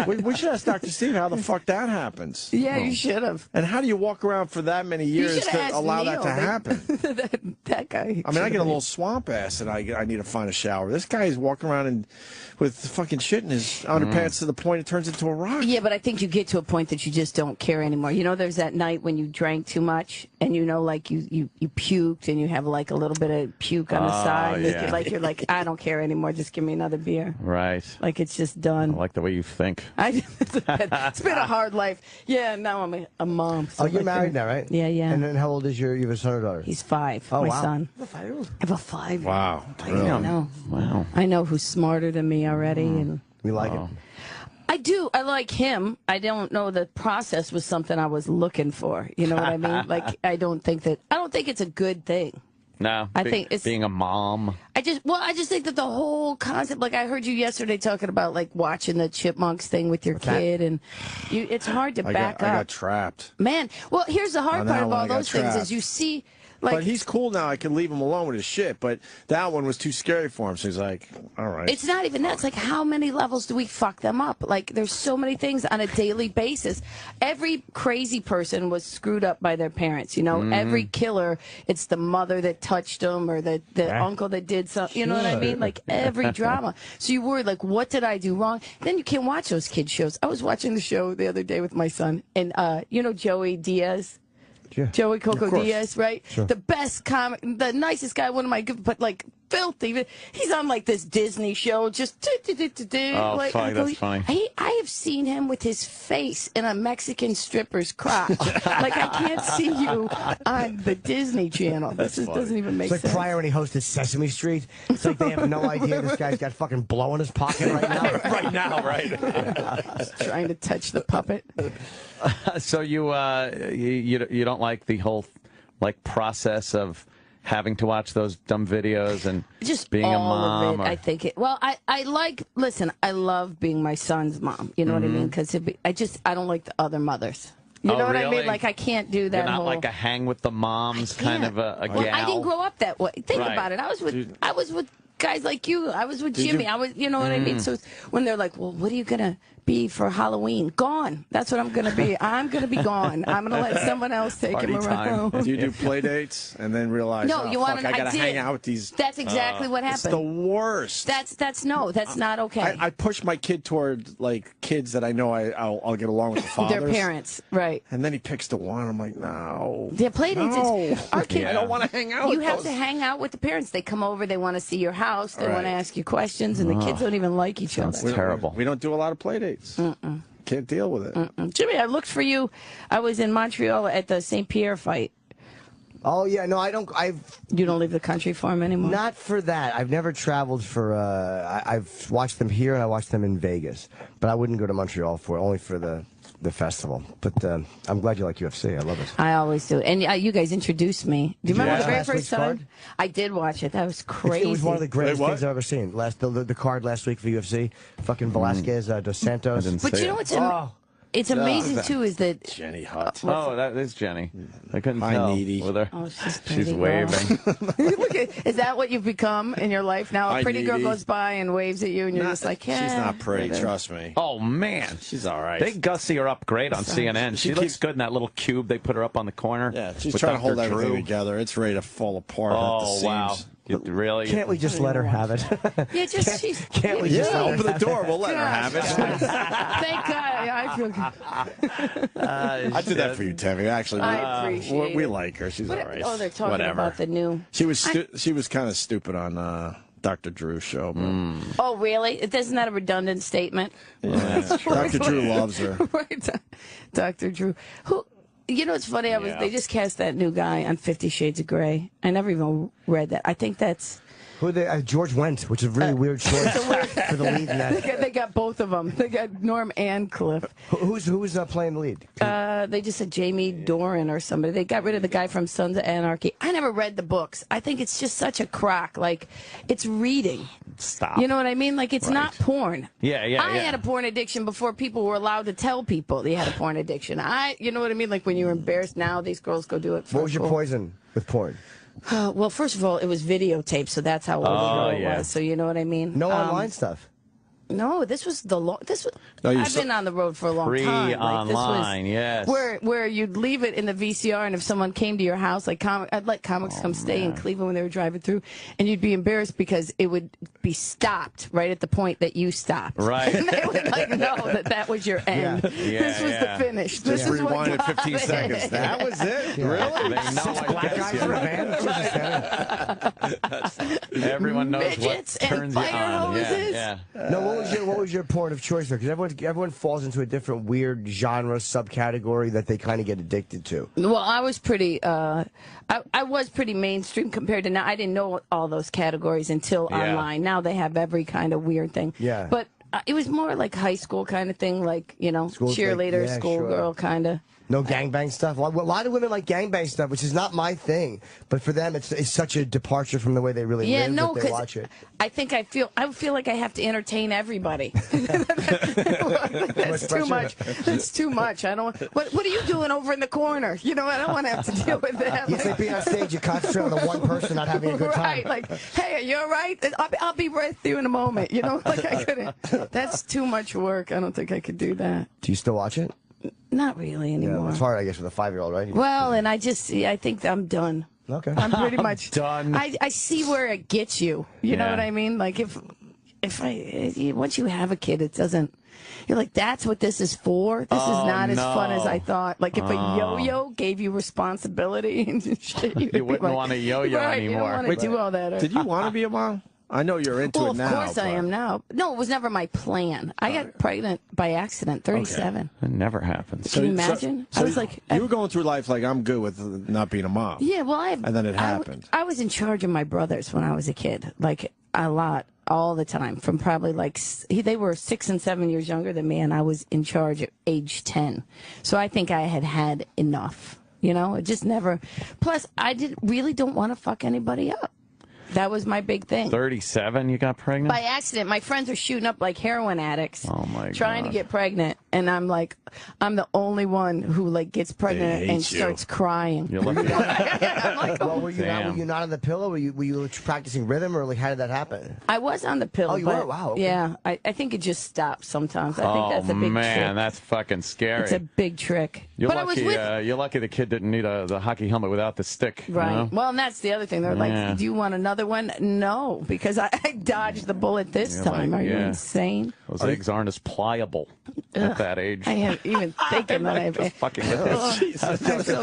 [SPEAKER 4] We should ask Dr. Steve how the fuck that happens.
[SPEAKER 8] Yeah, you should have.
[SPEAKER 4] And how do you walk around for that many years to allow that to happen?
[SPEAKER 8] that guy.
[SPEAKER 4] I mean, I get a little swamp ass, and I need to find a shower. This guy is walking around with fucking shit in his underpants to the point it turns into a rock.
[SPEAKER 8] Yeah, but I think you get to a point that you just don't care anymore. You know, there's that night when you drank too much, and like you puked, and you have like a little bit of puke on the side.
[SPEAKER 5] Yeah.
[SPEAKER 8] You're like, I don't care anymore. Just give me another beer.
[SPEAKER 5] Right.
[SPEAKER 8] Like it's just done.
[SPEAKER 5] I like the way you think.
[SPEAKER 8] It's been a hard life. Yeah, now I'm a mom. So
[SPEAKER 17] you're married now, right?
[SPEAKER 8] Yeah.
[SPEAKER 17] And then how old is you have a son or daughter?
[SPEAKER 8] He's 5.
[SPEAKER 17] Oh,
[SPEAKER 8] my
[SPEAKER 17] wow.
[SPEAKER 8] son.
[SPEAKER 17] A 5-year-old?
[SPEAKER 8] I have a 5.
[SPEAKER 4] Wow.
[SPEAKER 8] I know.
[SPEAKER 5] Wow.
[SPEAKER 8] I know who's smarter than me already, and
[SPEAKER 17] we like him.
[SPEAKER 8] I do. I like him. I don't know the process was something I was looking for. You know what I mean? Like I don't think it's a good thing.
[SPEAKER 5] No,
[SPEAKER 8] I think it's
[SPEAKER 5] being a mom.
[SPEAKER 8] I just think that the whole concept, like I heard you yesterday talking about like watching the Chipmunks thing with your kid, and it's hard to back up.
[SPEAKER 4] I got trapped.
[SPEAKER 8] Man, well, here's the hard part of all those things is you see. Like,
[SPEAKER 4] but he's cool now. I can leave him alone with his shit. But that one was too scary for him. So he's like, all right.
[SPEAKER 8] It's not even that. It's like, how many levels do we fuck them up? Like, there's so many things on a daily basis. Every crazy person was screwed up by their parents, you know? Every killer, it's the mother that touched them or the uncle that did something. You know what I mean? Like, every drama. So you worry, like, what did I do wrong? Then you can't watch those kids' shows. I was watching the show the other day with my son. And, you know Joey Diaz?
[SPEAKER 17] Sure.
[SPEAKER 8] Joey Coco Diaz, right?
[SPEAKER 17] Sure.
[SPEAKER 8] The best comic, the nicest guy, one of my good, but like filthy. He's on like this Disney show, just
[SPEAKER 5] oh,
[SPEAKER 8] like,
[SPEAKER 5] funny, that's funny.
[SPEAKER 8] I have seen him with his face in a Mexican stripper's crotch. Like I can't see you on the Disney Channel. This doesn't even make sense.
[SPEAKER 17] It's like Pryor when he hosted Sesame Street. It's like they have no idea this guy's got fucking blow in his pocket right now.
[SPEAKER 5] right.
[SPEAKER 8] Just trying to touch the puppet.
[SPEAKER 5] So you don't like the whole process of having to watch those dumb videos and
[SPEAKER 8] just
[SPEAKER 5] being a mom?
[SPEAKER 8] Of it, I think it. Well, I love being my son's mom. You know what I mean? Because I don't like the other mothers. You know what I mean? Like I can't do that.
[SPEAKER 5] You're not like a hang with the moms kind of a gal.
[SPEAKER 8] I didn't grow up that way. Think about it. I was with guys like you. I was with Jimmy. You know what I mean? So when they're like, well, what are you going to be for Halloween? Gone. That's what I'm going to be. I'm going to be gone. I'm going to let someone else take him around.
[SPEAKER 4] Do you do play dates and then realize,
[SPEAKER 8] no, you want
[SPEAKER 4] I got to hang out with these?
[SPEAKER 8] That's exactly what happened.
[SPEAKER 4] It's the worst.
[SPEAKER 8] That's not okay.
[SPEAKER 4] I push my kid toward like kids that I know I'll get along with the fathers.
[SPEAKER 8] Their parents, right?
[SPEAKER 4] And then he picks the one. I'm like, no.
[SPEAKER 8] Yeah, play dates.
[SPEAKER 4] No.
[SPEAKER 8] Our kids.
[SPEAKER 4] I don't want to hang out.
[SPEAKER 8] You have to hang out with the parents. They come over. They want to see your house. They want to ask you questions, and the kids don't even like each other.
[SPEAKER 5] That's terrible.
[SPEAKER 4] We don't do a lot of play dates. Can't deal with it.
[SPEAKER 8] Jimmy, I looked for you. I was in Montreal at the St. Pierre fight.
[SPEAKER 17] Oh, yeah. No, I don't.
[SPEAKER 8] You don't leave the country for him anymore?
[SPEAKER 17] Not for that. I've never traveled for. I've watched them here and I watched them in Vegas. But I wouldn't go to Montreal only for the festival. But I'm glad you like UFC. I love it.
[SPEAKER 8] I always do. And you guys introduced me. Do you remember the very first time?
[SPEAKER 17] Card?
[SPEAKER 8] I did watch it. That was crazy.
[SPEAKER 17] It was one of the greatest things I've ever seen. The card last week for UFC. Fucking Velasquez, Dos Santos.
[SPEAKER 8] But you know what's it's amazing, too, is that...
[SPEAKER 4] Jenny Hutt.
[SPEAKER 5] That is Jenny. I couldn't tell.
[SPEAKER 4] Needy.
[SPEAKER 5] With her.
[SPEAKER 8] Oh,
[SPEAKER 5] she's waving.
[SPEAKER 8] Look is that what you've become in your life now? A pretty girl
[SPEAKER 4] needy.
[SPEAKER 8] goes by and waves at you, and you're just like, yeah.
[SPEAKER 4] She's not pretty, trust me.
[SPEAKER 5] Oh, man.
[SPEAKER 4] She's all right.
[SPEAKER 5] They gussy her up great on CNN. She looks good in that little cube they put her up on the corner.
[SPEAKER 4] Yeah, she's trying to hold everything together. It's ready to fall apart at the seams.
[SPEAKER 5] Wow. Really?
[SPEAKER 17] Can't we just let her have it?
[SPEAKER 8] Yeah,
[SPEAKER 17] can't we just let her
[SPEAKER 4] open the door? We'll let her have it.
[SPEAKER 8] Thank God. I feel good.
[SPEAKER 4] I did that for you, Tammy. Actually,
[SPEAKER 8] I appreciate
[SPEAKER 4] we
[SPEAKER 8] it.
[SPEAKER 4] like her. She's all right.
[SPEAKER 8] Oh, they're talking about the new...
[SPEAKER 4] She was kind of stupid on Dr. Drew's show.
[SPEAKER 8] Oh, really? Isn't that a redundant statement?
[SPEAKER 4] Yeah. Dr. Drew loves her.
[SPEAKER 8] Right. Dr. Drew. Who... You know, it's funny. They just cast that new guy on 50 Shades of Grey. I never even read that. I think that's...
[SPEAKER 17] George Wendt, which is a really weird choice for the lead in that.
[SPEAKER 8] They got both of them. They got Norm and Cliff.
[SPEAKER 17] Who's playing the lead?
[SPEAKER 8] They just said Jamie Doran or somebody. They got rid of the guy from Sons of Anarchy. I never read the books. I think it's just such a crock. Like, it's reading.
[SPEAKER 5] Stop.
[SPEAKER 8] You know what I mean? Like, it's not porn.
[SPEAKER 5] Yeah.
[SPEAKER 8] I had a porn addiction before people were allowed to tell people they had a porn addiction. You know what I mean? Like, when you were embarrassed, now these girls go do it.
[SPEAKER 17] What was your poison with porn?
[SPEAKER 8] Well, first of all, it was videotape, so that's how old it was. So you know what I mean?
[SPEAKER 17] No online stuff.
[SPEAKER 8] No, this was I've been on the road for a long time.
[SPEAKER 5] Online, yes.
[SPEAKER 8] Where you'd leave it in the VCR, and if someone came to your house, I'd let comics come stay in Cleveland when they were driving through, and you'd be embarrassed because it would be stopped right at the point that you stopped.
[SPEAKER 5] Right.
[SPEAKER 8] And they would know that was your end. This was the finish. This is what
[SPEAKER 4] rewind at 15 seconds. That was it?
[SPEAKER 5] Yeah.
[SPEAKER 4] Really?
[SPEAKER 5] They know
[SPEAKER 17] Black guys in a van.
[SPEAKER 5] Everyone knows
[SPEAKER 8] midgets
[SPEAKER 5] what turns
[SPEAKER 8] and
[SPEAKER 5] you
[SPEAKER 8] fire
[SPEAKER 5] on.
[SPEAKER 8] hoses.
[SPEAKER 5] Yeah.
[SPEAKER 17] No, what was your porn of choice? Because everyone falls into a different weird genre subcategory that they kind of get addicted to.
[SPEAKER 8] Well, I was pretty mainstream compared to now. I didn't know all those categories until online. Now they have every kind of weird thing.
[SPEAKER 17] Yeah.
[SPEAKER 8] But it was more like high school kind of thing, like, cheerleader, schoolgirl kind of.
[SPEAKER 17] No gangbang stuff. A lot of women like gangbang stuff, which is not my thing. But for them, it's such a departure from the way they really live that they watch it.
[SPEAKER 8] I feel like I have to entertain everybody. That's too much. That's too much. I don't. What are you doing over in the corner? I don't want to have to deal with that.
[SPEAKER 17] It's like being on stage. You concentrate on the one person not having a good time.
[SPEAKER 8] Right. Like, hey, are you all right? I'll be right with you in a moment. Like I couldn't. That's too much work. I don't think I could do that.
[SPEAKER 17] Do you still watch it?
[SPEAKER 8] Not really anymore.
[SPEAKER 17] Yeah, it's hard, I guess, with a 5-year-old, right?
[SPEAKER 8] Well, and I think I'm done.
[SPEAKER 17] Okay.
[SPEAKER 8] I'm pretty much
[SPEAKER 5] done.
[SPEAKER 8] I see where it gets you. You know what I mean? Like once you have a kid, it doesn't. You're like, that's what this is for. This is not as fun as I thought. Like if a yo-yo gave you responsibility and shit,
[SPEAKER 5] you wouldn't want a yo-yo anymore.
[SPEAKER 8] You don't want to do all that.
[SPEAKER 4] Did you want to be a mom? I know you're into it now.
[SPEAKER 8] Of course I am now. No, it was never my plan. I got pregnant by accident, 37.
[SPEAKER 5] Okay. It never happens.
[SPEAKER 8] Can you imagine?
[SPEAKER 4] I was like... You were going through life like, I'm good with not being a mom.
[SPEAKER 8] Yeah, well,
[SPEAKER 4] and then it happened.
[SPEAKER 8] I was in charge of my brothers when I was a kid, like a lot, all the time, from probably they were 6 and 7 years younger than me, and I was in charge at age 10. So I think I had enough, It just never... Plus, I don't want to fuck anybody up. That was my big thing.
[SPEAKER 5] 37, you got pregnant?
[SPEAKER 8] By accident. My friends are shooting up like heroin addicts.
[SPEAKER 5] Oh, my God.
[SPEAKER 8] Trying to get pregnant. And I'm like, I'm the only one who like gets pregnant and starts crying.
[SPEAKER 5] You're lucky.
[SPEAKER 8] I'm like,
[SPEAKER 17] well, were you not on the pillow? Were you practicing rhythm, or like how did that happen?
[SPEAKER 8] I was on the pillow.
[SPEAKER 17] Oh, you were? Wow. Okay.
[SPEAKER 8] Yeah, I think it just stops sometimes. I think that's a big trick.
[SPEAKER 5] That's fucking scary.
[SPEAKER 8] It's a big trick.
[SPEAKER 5] You're
[SPEAKER 8] but
[SPEAKER 5] lucky. You're lucky the kid didn't need the hockey helmet without the stick.
[SPEAKER 8] Right.
[SPEAKER 5] You know?
[SPEAKER 8] Well, and that's the other thing. They're like, "Do you want another one?" No, because I dodged the bullet this time. Are you insane?
[SPEAKER 5] Those eggs aren't as pliable at that age.
[SPEAKER 8] I am even thinking that I've
[SPEAKER 5] fucking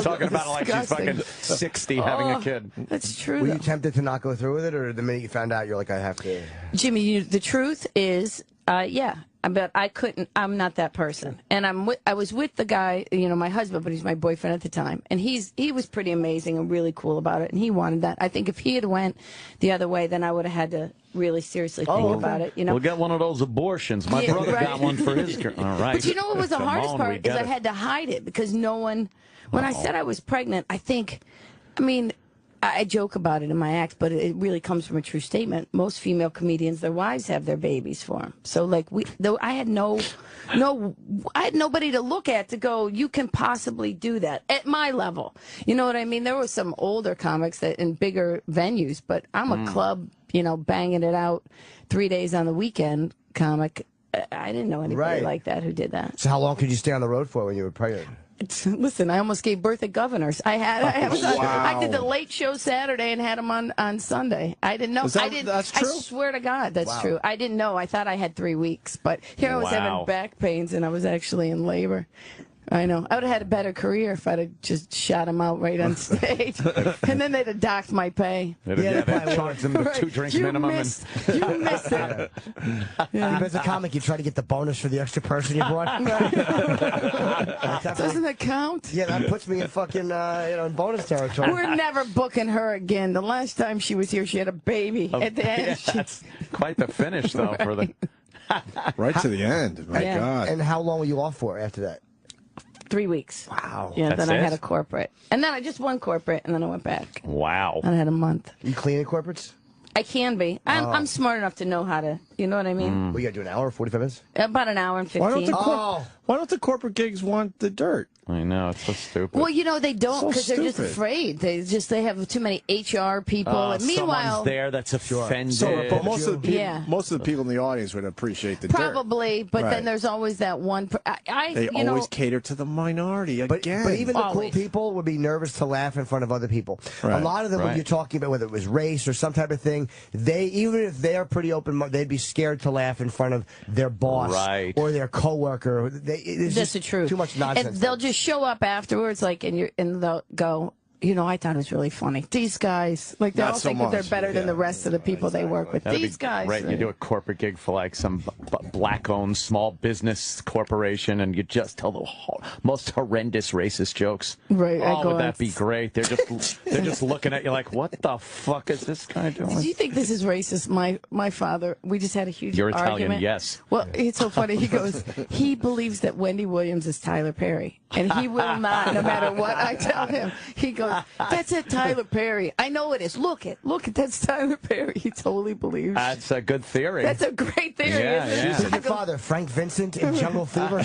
[SPEAKER 5] talking about it like she's fucking 60 having a kid.
[SPEAKER 8] That's true.
[SPEAKER 17] Were you tempted to not go through with it, or the minute you found out, you're like, I have to?
[SPEAKER 8] Jimmy, the truth is, yeah. But I couldn't. I'm not that person. And I was with the guy, my husband, but he's my boyfriend at the time. And he was pretty amazing and really cool about it. And he wanted that. I think if he had went the other way, then I would have had to really seriously think about it.
[SPEAKER 5] We'll get one of those abortions. My brother got one for his girl. All right.
[SPEAKER 8] But you know what was the hardest part is I had to hide it because no one. When I said I was pregnant, I joke about it in my act, but it really comes from a true statement. Most female comedians, their wives have their babies for them. So, like, I had nobody to look at to go, you can possibly do that at my level. You know what I mean? There were some older comics that in bigger venues, but I'm a club, banging it out 3 days on the weekend comic. I didn't know anybody like that who did that.
[SPEAKER 17] So how long could you stay on the road for when you were pregnant?
[SPEAKER 8] Listen, I almost gave birth at Governors. I did the late show Saturday and had them on Sunday. I didn't know.
[SPEAKER 4] That's true?
[SPEAKER 8] I swear to God, that's true. I didn't know. I thought I had 3 weeks, but here I was having back pains and I was actually in labor. I know. I would have had a better career if I'd have just shot him out right on stage. And then they'd have docked my pay.
[SPEAKER 5] They'd charged them the 2-drink minimum.
[SPEAKER 8] You missed it.
[SPEAKER 17] As a comic, you try to get the bonus for the extra person you brought.
[SPEAKER 8] Doesn't that count?
[SPEAKER 17] Yeah, that puts me in fucking in bonus territory.
[SPEAKER 8] We're never booking her again. The last time she was here, she had a baby at the end.
[SPEAKER 5] That's quite the finish, though, for the...
[SPEAKER 4] Right to the end. My God.
[SPEAKER 17] And how long were you off for after that?
[SPEAKER 8] 3 weeks.
[SPEAKER 17] Wow.
[SPEAKER 8] Yeah, then I had a corporate. And then I just won corporate, and then I went back.
[SPEAKER 5] Wow.
[SPEAKER 8] And I had a month.
[SPEAKER 17] You cleaning corporates?
[SPEAKER 8] I can be. I'm smart enough to know how to, you know what I mean?
[SPEAKER 17] Well, you got to do an hour, 45 minutes?
[SPEAKER 8] About an hour and 15.
[SPEAKER 4] Why don't the corporate gigs want the dirt?
[SPEAKER 5] I know, it's so stupid.
[SPEAKER 8] Well, they don't because they're just afraid. They have too many HR people. And meanwhile,
[SPEAKER 5] someone's there that's offended.
[SPEAKER 4] But most of the people in the audience would appreciate the dirt.
[SPEAKER 8] Probably, but then there's always that one.
[SPEAKER 4] They always cater to the minority again.
[SPEAKER 17] But even the cool people would be nervous to laugh in front of other people. Right. A lot of them, when you're talking about whether it was race or some type of thing, even if they're pretty open, they'd be scared to laugh in front of their boss or their coworker.
[SPEAKER 8] That's the truth.
[SPEAKER 17] Too much nonsense.
[SPEAKER 8] And they'll just show up afterwards, and they'll go, I thought it was really funny. These guys, they all think that they're better than the rest of the people they work with. These guys.
[SPEAKER 5] Right, you do a corporate gig for like some black-owned small business corporation, and you just tell the most horrendous racist jokes.
[SPEAKER 8] Right.
[SPEAKER 5] Would that be great? They're just looking at you like, what the fuck is this guy doing?
[SPEAKER 8] Do you think this is racist? My father, we just had a huge
[SPEAKER 5] You're
[SPEAKER 8] argument.
[SPEAKER 5] Italian, yes.
[SPEAKER 8] Well, it's so funny. He goes, he believes that Wendy Williams is Tyler Perry, and he will not, no matter what I tell him. He goes, that's it, Tyler Perry. I know it is. Look it, that's Tyler Perry. He totally believes.
[SPEAKER 5] That's a good theory.
[SPEAKER 8] That's a great theory, isn't it?
[SPEAKER 17] Your father, Frank Vincent in Jungle Fever.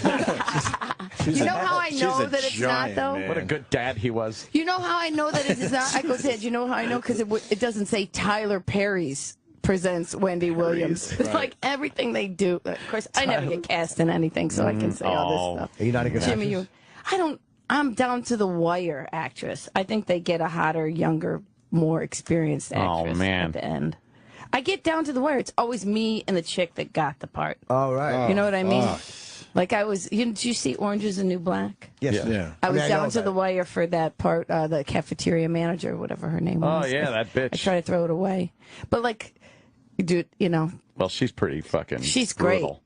[SPEAKER 8] You know how I know that it's not, though?
[SPEAKER 5] Man. What a good dad he was.
[SPEAKER 8] You know how I know that it is not? I go, Dad, you know how I know? Because it doesn't say Tyler Perry's presents Wendy Williams. It's like everything they do. Of course, I never get cast in anything, so I can say all this stuff.
[SPEAKER 17] Are you not a good
[SPEAKER 8] Jimmy,
[SPEAKER 17] actress?
[SPEAKER 8] I'm down to the wire actress. I think they get a hotter, younger, more experienced actress at the end. I get down to the wire. It's always me and the chick that got the part.
[SPEAKER 17] Oh, right.
[SPEAKER 8] You know what I mean? Like I was, did you see Orange is the New Black?
[SPEAKER 17] Yes. Yeah.
[SPEAKER 8] I was down to the wire for that part, the cafeteria manager, whatever her name was.
[SPEAKER 5] Oh, yeah, that bitch.
[SPEAKER 8] I try to throw it away. But dude,
[SPEAKER 5] Well, she's pretty fucking
[SPEAKER 8] She's
[SPEAKER 5] brutal.
[SPEAKER 8] Great.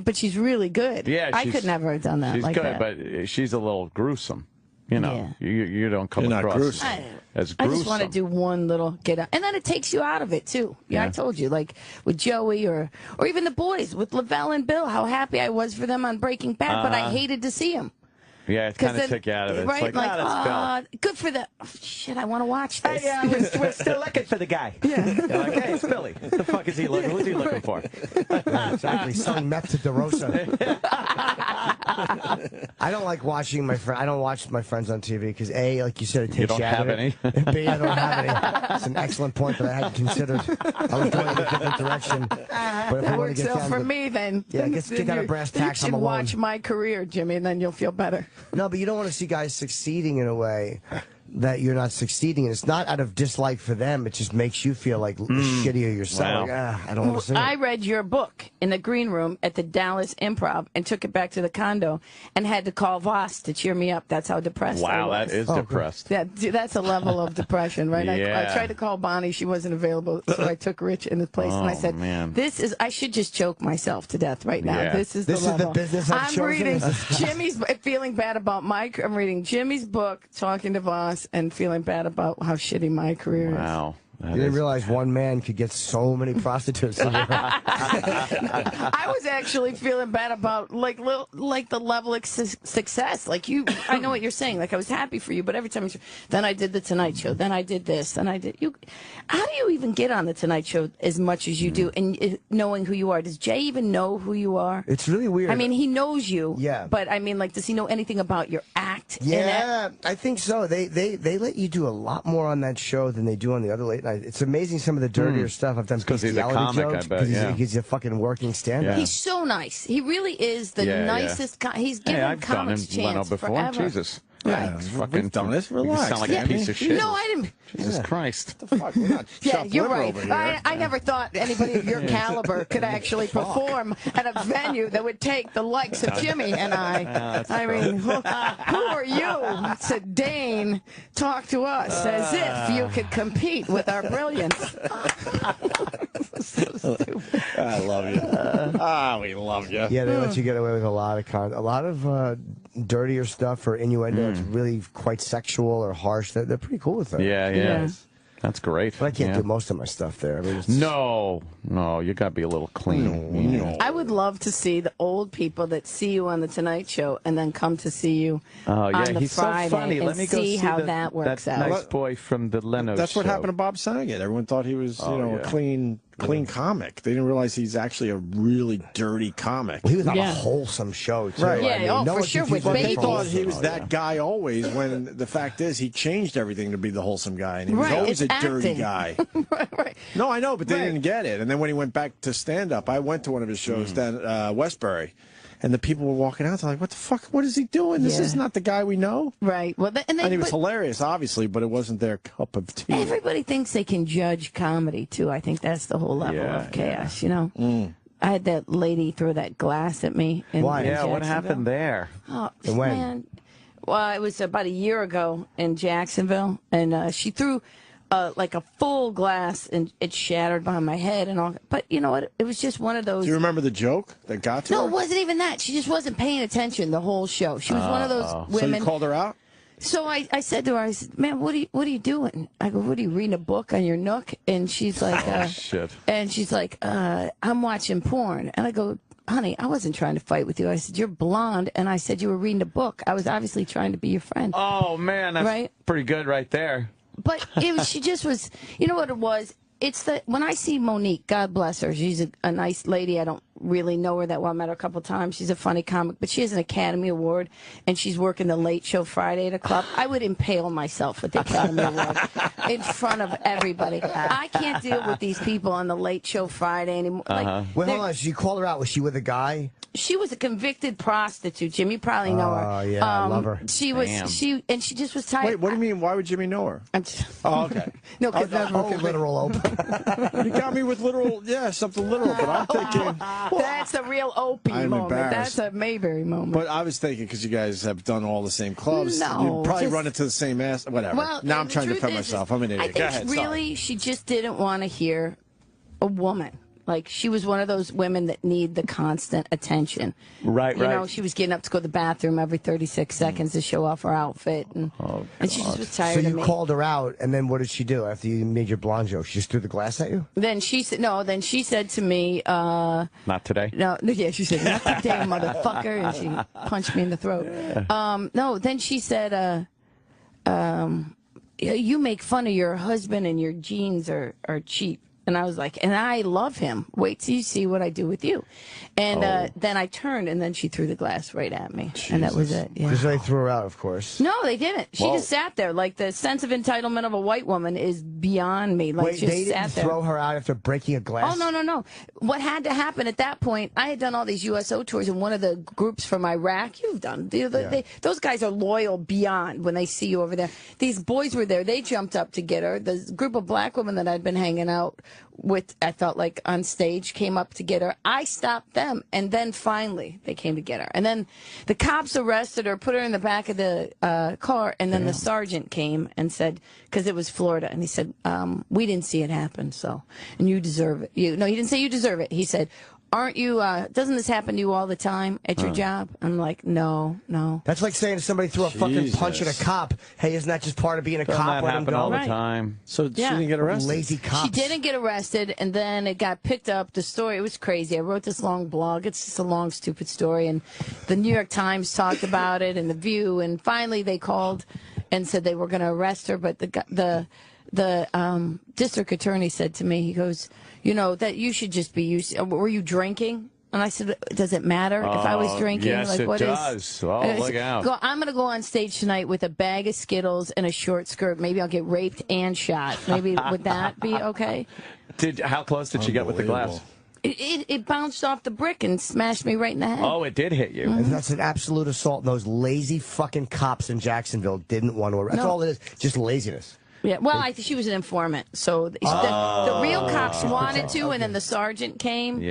[SPEAKER 8] But she's really good.
[SPEAKER 5] Yeah,
[SPEAKER 8] I could never have done that
[SPEAKER 5] she's
[SPEAKER 8] like
[SPEAKER 5] good,
[SPEAKER 8] that.
[SPEAKER 5] But she's a little gruesome. You don't come across as gruesome.
[SPEAKER 8] I just want to do one little get out. And then it takes you out of it, too. Yeah, I told you, like with Joey or even the boys, with Lavelle and Bill, how happy I was for them on Breaking Bad, but I hated to see them.
[SPEAKER 5] Yeah, it kind of took you out of it.
[SPEAKER 8] Right?
[SPEAKER 5] It's that's Bill.
[SPEAKER 8] Good for the... Oh, shit, I want to watch this.
[SPEAKER 2] Hey, we're still looking for the guy.
[SPEAKER 8] Yeah.
[SPEAKER 2] You're like, hey, it's Billy. What the fuck is he looking? Who's he looking for?
[SPEAKER 17] Exactly. Selling meth to DeRosa. I don't like watching my friend. I don't watch my friends on TV because A, like you said, it takes
[SPEAKER 5] you don't have any.
[SPEAKER 17] And B, I don't have any. It's an excellent point that I hadn't considered. I was going in a different direction. But if
[SPEAKER 8] that works out for me then.
[SPEAKER 17] Yeah, get out of brass tacks.
[SPEAKER 8] You should watch my career, Jimmy, and then you'll feel better.
[SPEAKER 17] No, but you don't want to see guys succeeding in a way that you're not succeeding, and it's not out of dislike for them. It just makes you feel like shittier yourself.
[SPEAKER 5] Wow.
[SPEAKER 17] Like, I don't want to see
[SPEAKER 8] I
[SPEAKER 17] it.
[SPEAKER 8] read your book in the green room at the Dallas Improv and took it back to the condo and had to call Voss to cheer me up. That's how depressed I was.
[SPEAKER 5] That is depressed.
[SPEAKER 8] That's a level of depression, right?
[SPEAKER 5] Yeah.
[SPEAKER 8] I tried to call Bonnie. She wasn't available, so I took Rich in his place, and I said, "This is. I should just choke myself to death right now.
[SPEAKER 5] Yeah.
[SPEAKER 8] This is the level."
[SPEAKER 17] The business I've chosen.
[SPEAKER 8] reading Jimmy's, feeling bad about Mike. I'm reading Jimmy's book, talking to Voss, and feeling bad about how shitty my career is.
[SPEAKER 5] Wow.
[SPEAKER 17] You didn't realize one man could get so many prostitutes.
[SPEAKER 8] I was actually feeling bad about like the level of success. Like you, I know what you're saying. Like I was happy for you, but every time then I did the Tonight Show, then I did this, then I did you. How do you even get on the Tonight Show as much as you do, and knowing who you are? Does Jay even know who you are?
[SPEAKER 17] It's really weird.
[SPEAKER 8] I mean, he knows you.
[SPEAKER 17] Yeah.
[SPEAKER 8] But I mean, like, does he know anything about your act?
[SPEAKER 17] Yeah, I think so. They let you do a lot more on that show than they do on the other late night. It's amazing some of the dirtier stuff I've done.
[SPEAKER 5] Because he's a comic,
[SPEAKER 17] jokes,
[SPEAKER 5] I bet.
[SPEAKER 17] He's a fucking working stand-up.
[SPEAKER 8] He's so nice. He really is the nicest guy. He's given
[SPEAKER 5] I've
[SPEAKER 8] comics
[SPEAKER 5] done him
[SPEAKER 8] chance
[SPEAKER 5] before.
[SPEAKER 8] forever.
[SPEAKER 5] Jesus.
[SPEAKER 8] Right.
[SPEAKER 5] Fucking
[SPEAKER 4] done it.
[SPEAKER 5] You
[SPEAKER 4] Relax.
[SPEAKER 5] sound like a piece of shit.
[SPEAKER 8] No, I didn't.
[SPEAKER 5] Jesus Christ.
[SPEAKER 4] What the fuck? We're not
[SPEAKER 8] Yeah, you're right.
[SPEAKER 4] over here.
[SPEAKER 8] I never thought anybody of your caliber could actually perform at a venue that would take the likes of Jimmy and I. I mean, who are you to deign talk to us as if you could compete with our brilliance? So stupid.
[SPEAKER 4] I love you. We love you.
[SPEAKER 17] Yeah, they let you get away with a lot of dirtier stuff or innuendo. It's really quite sexual or harsh. They're pretty cool with that.
[SPEAKER 5] Yeah. That's great.
[SPEAKER 17] But I can't do most of my stuff there. I mean,
[SPEAKER 5] No, you got to be a little clean.
[SPEAKER 8] I would love to see the old people that see you on the Tonight Show and then come to see you on the
[SPEAKER 5] he's
[SPEAKER 8] Friday
[SPEAKER 5] so funny.
[SPEAKER 8] and
[SPEAKER 5] Let me go
[SPEAKER 8] see how that works
[SPEAKER 5] that
[SPEAKER 8] out.
[SPEAKER 5] nice boy from the Leno
[SPEAKER 4] That's what
[SPEAKER 5] show.
[SPEAKER 4] happened to Bob Saget. Everyone thought he was, a clean comic. They didn't realize he's actually a really dirty comic.
[SPEAKER 17] Well, he was on a wholesome show, too.
[SPEAKER 4] Right.
[SPEAKER 8] Yeah,
[SPEAKER 17] I mean,
[SPEAKER 8] for sure, with
[SPEAKER 4] They
[SPEAKER 8] babies.
[SPEAKER 4] thought he was that guy always, when the fact is he changed everything to be the wholesome guy, and he was always a dirty guy.
[SPEAKER 8] right.
[SPEAKER 4] No, I know, but they didn't get it. And then when he went back to stand-up, I went to one of his shows down at Westbury, and the people were walking out. They're like, what the fuck? What is he doing? This is not the guy we know.
[SPEAKER 8] Right. Well,
[SPEAKER 4] and he was hilarious, obviously, but it wasn't their cup of tea.
[SPEAKER 8] Everybody thinks they can judge comedy, too. I think that's the whole level of chaos, you know? I had that lady throw that glass at me.
[SPEAKER 5] Why?
[SPEAKER 8] In
[SPEAKER 5] What happened there?
[SPEAKER 8] Oh,
[SPEAKER 17] And when?
[SPEAKER 8] man. Well, it was about a year ago in Jacksonville, and she threw like a full glass, and it shattered behind my head and all. But you know what? It was just one of those.
[SPEAKER 4] Do you remember the joke that got to her?
[SPEAKER 8] No, it wasn't even that. She just wasn't paying attention the whole show. She was one of those women.
[SPEAKER 4] So you called her out?
[SPEAKER 8] So I said to her, I said, "Man, what are you doing?" I go, "What are you reading a book on your Nook?" And she's like,
[SPEAKER 5] shit.
[SPEAKER 8] And she's like, "I'm watching porn." And I go, "Honey, I wasn't trying to fight with you." I said, "You're blonde," and I said, "You were reading a book." I was obviously trying to be your friend.
[SPEAKER 5] Oh man, that's pretty good right there.
[SPEAKER 8] But she just was, you know what it was? It's that when I see Monique, God bless her, she's a nice lady. I don't really know her that well. I met her a couple times. She's a funny comic, but she has an Academy Award, and she's working the Late Show Friday at a club. I would impale myself with the Academy Award in front of everybody. I can't deal with these people on the Late Show Friday anymore. Like,
[SPEAKER 17] Wait, hold on. She called her out. Was she with a guy?
[SPEAKER 8] She was a convicted prostitute, Jim. You probably know her.
[SPEAKER 17] Oh, yeah, I love her.
[SPEAKER 8] She was, she just was tired.
[SPEAKER 4] Wait, what do you mean? Why would Jimmy know her? Oh, okay.
[SPEAKER 8] No, because
[SPEAKER 17] literal open.
[SPEAKER 4] You got me with literal, something literal, but I'm thinking.
[SPEAKER 8] That's a real Opie
[SPEAKER 4] I'm
[SPEAKER 8] moment.
[SPEAKER 4] embarrassed.
[SPEAKER 8] That's a Mayberry moment.
[SPEAKER 4] But I was thinking, because you guys have done all the same clubs,
[SPEAKER 8] No,
[SPEAKER 4] you'd probably
[SPEAKER 8] just-
[SPEAKER 4] run into the same ass. Whatever.
[SPEAKER 8] Well,
[SPEAKER 4] now I'm
[SPEAKER 8] the
[SPEAKER 4] trying to
[SPEAKER 8] truth
[SPEAKER 4] defend
[SPEAKER 8] is,
[SPEAKER 4] myself. I'm an idiot.
[SPEAKER 8] I
[SPEAKER 4] Go
[SPEAKER 8] think
[SPEAKER 4] ahead.
[SPEAKER 8] really she just didn't want to hear a woman. Like, she was one of those women that need the constant attention.
[SPEAKER 5] Right,
[SPEAKER 8] You know, she was getting up to go to the bathroom every 36 seconds to show off her outfit. And she just was tired
[SPEAKER 17] So
[SPEAKER 8] of
[SPEAKER 17] you
[SPEAKER 8] me.
[SPEAKER 17] called her out, and then what did she do after you made your blonde joke? She just threw the glass at you?
[SPEAKER 8] Then she said, no, then she said to me,
[SPEAKER 5] Not today.
[SPEAKER 8] no, yeah, she said, "Not today, motherfucker," and she punched me in the throat. No, then she said, you make fun of your husband and your jeans are cheap. And I was like, and I love him. Wait till you see what I do with you. And then I turned, and then she threw the glass right at me. Jesus. And that was it. Yeah.
[SPEAKER 17] Because they threw her out, of course.
[SPEAKER 8] No, they didn't. She just sat there. Like, the sense of entitlement of a white woman is beyond me. Like,
[SPEAKER 17] wait, they didn't throw her out after breaking a glass?
[SPEAKER 8] Oh, no. What had to happen at that point, I had done all these USO tours, and one of the groups from Iraq, you've done, those guys are loyal beyond when they see you over there. These boys were there. They jumped up to get her. The group of black women that I'd been hanging out with, I felt like, on stage, came up to get her. I stopped them, and then finally they came to get her. And then the cops arrested her, put her in the back of the car, and then the sergeant came and said, because it was Florida, and he said, we didn't see it happen, so, and you deserve it. No, he didn't say you deserve it. He said, aren't you, doesn't this happen to you all the time at your job? I'm like, no.
[SPEAKER 17] That's like saying somebody threw a fucking punch at a cop. Hey, isn't that just part of being a cop?
[SPEAKER 5] That happen all the time.
[SPEAKER 4] So she didn't get arrested?
[SPEAKER 17] Lazy cops.
[SPEAKER 8] She didn't get arrested, and then it got picked up. The story, it was crazy. I wrote this long blog. It's just a long, stupid story, and the New York Times talked about it, and The View, and finally they called and said they were going to arrest her, but the district attorney said to me, he goes, that you should just be used. Were you drinking? And I said, does it matter if I was drinking?
[SPEAKER 5] Yes,
[SPEAKER 8] like,
[SPEAKER 5] it does. Look out.
[SPEAKER 8] I'm going to go on stage tonight with a bag of Skittles and a short skirt. Maybe I'll get raped and shot. Maybe would that be okay?
[SPEAKER 5] How close did she get with the glass?
[SPEAKER 8] It bounced off the brick and smashed me right in the head.
[SPEAKER 5] Oh, it did hit you.
[SPEAKER 17] And that's an absolute assault. Those lazy fucking cops in Jacksonville didn't want to arrest. That's all it is. Just laziness.
[SPEAKER 8] Yeah, well, I think she was an informant, so the real cops wanted to, and then the sergeant came,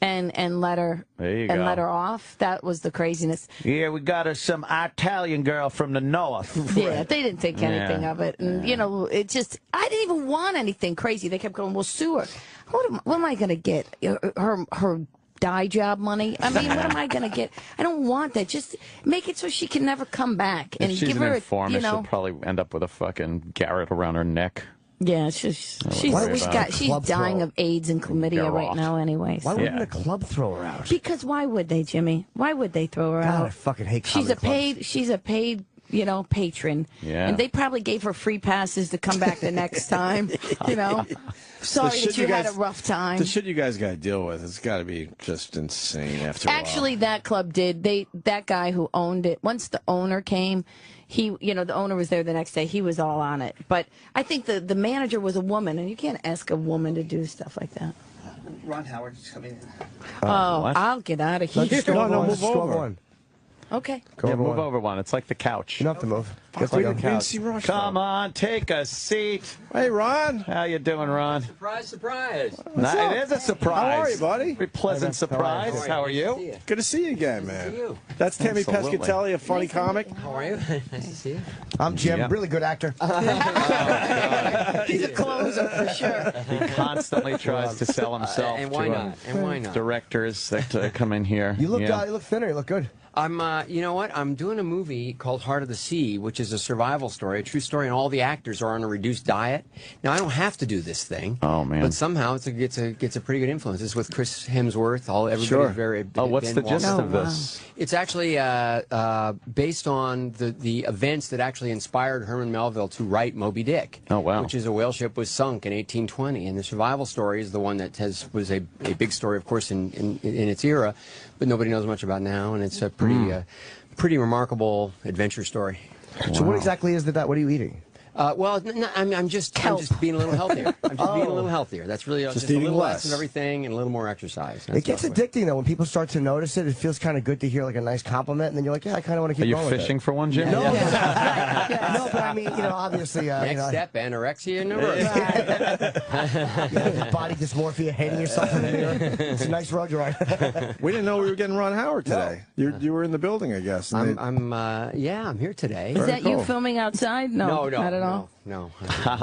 [SPEAKER 8] and let her let her off. That was the craziness.
[SPEAKER 5] Yeah, we got her some Italian girl from the north.
[SPEAKER 8] Yeah, they didn't think anything of it, and it just I didn't even want anything crazy. They kept going, "Well, sue her. What am I going to get? Her dye job money? I mean, what am I going to get? I don't want that. Just make it so she can never come back. And
[SPEAKER 5] if she's
[SPEAKER 8] give
[SPEAKER 5] an
[SPEAKER 8] her
[SPEAKER 5] informant, she'll probably end up with a fucking garrote around her neck.
[SPEAKER 8] Yeah, she's dying of AIDS and chlamydia right now anyways.
[SPEAKER 17] Why wouldn't the club throw her out?
[SPEAKER 8] Because why would they, Jimmy? Why would they throw her out?
[SPEAKER 17] I fucking hate
[SPEAKER 8] She's a paid patron.
[SPEAKER 5] Yeah.
[SPEAKER 8] And they probably gave her free passes to come back the next time. Sorry that you had a rough time.
[SPEAKER 4] The shit you guys got to deal with, it's got to be just insane after a while.
[SPEAKER 8] Actually, that club did. That guy who owned it, once the owner came, the owner was there the next day. He was all on it. But I think the manager was a woman, and you can't ask a woman to do stuff like that.
[SPEAKER 7] Ron Howard's coming in.
[SPEAKER 8] I'll get out of here.
[SPEAKER 17] No, move over.
[SPEAKER 8] Okay.
[SPEAKER 5] Move over one. It's like the couch.
[SPEAKER 17] You don't have to move.
[SPEAKER 5] Get to the couch. Come on, take a seat.
[SPEAKER 4] Hey, Ron.
[SPEAKER 5] How you doing, Ron?
[SPEAKER 7] Surprise.
[SPEAKER 5] It is a surprise.
[SPEAKER 4] How are you, buddy?
[SPEAKER 5] Very pleasant surprise. How are you?
[SPEAKER 4] Good to see you again, man.
[SPEAKER 7] Good to see you.
[SPEAKER 4] That's Tammy Pescatelli, a funny comic.
[SPEAKER 7] How are you? Nice to see you.
[SPEAKER 17] I'm Jim, really good actor.
[SPEAKER 8] He's a closer for sure.
[SPEAKER 5] He constantly tries to sell himself
[SPEAKER 7] and why
[SPEAKER 5] to
[SPEAKER 7] not? And why not?
[SPEAKER 5] directors that come in here.
[SPEAKER 17] You look thinner. You look good.
[SPEAKER 7] I'm, you know what? I'm doing a movie called Heart of the Sea, which is a survival story, a true story, and all the actors are on a reduced diet. Now, I don't have to do this thing.
[SPEAKER 5] Oh man!
[SPEAKER 7] But somehow it gets a pretty good influence. It's with Chris Hemsworth. Everybody's very.
[SPEAKER 5] What's the gist of this?
[SPEAKER 7] It's actually based on the events that actually inspired Herman Melville to write Moby Dick.
[SPEAKER 5] Oh wow!
[SPEAKER 7] Which is a whale ship was sunk in 1820, and the survival story is the one that was a big story, of course, in its era, but nobody knows much about now, and it's a pretty remarkable adventure story.
[SPEAKER 17] So what exactly is that? What are you eating?
[SPEAKER 7] I'm just being a little healthier. I'm just being a little healthier. That's really just a little less of everything and a little more exercise.
[SPEAKER 17] It gets addicting though when people start to notice it. It feels kind of good to hear like a nice compliment, and then you're like, yeah, I kind of want to keep going.
[SPEAKER 5] Are you fishing for one, Jim?
[SPEAKER 17] No, no, but I mean, obviously.
[SPEAKER 7] Next step, anorexia and reverse.
[SPEAKER 17] Body dysmorphia, hating yourself in the mirror. It's a nice rug, right?
[SPEAKER 4] We didn't know we were getting Ron Howard today. No. You were in the building, I guess.
[SPEAKER 7] I'm here today.
[SPEAKER 8] Is that you filming outside? No, not at all.
[SPEAKER 7] No.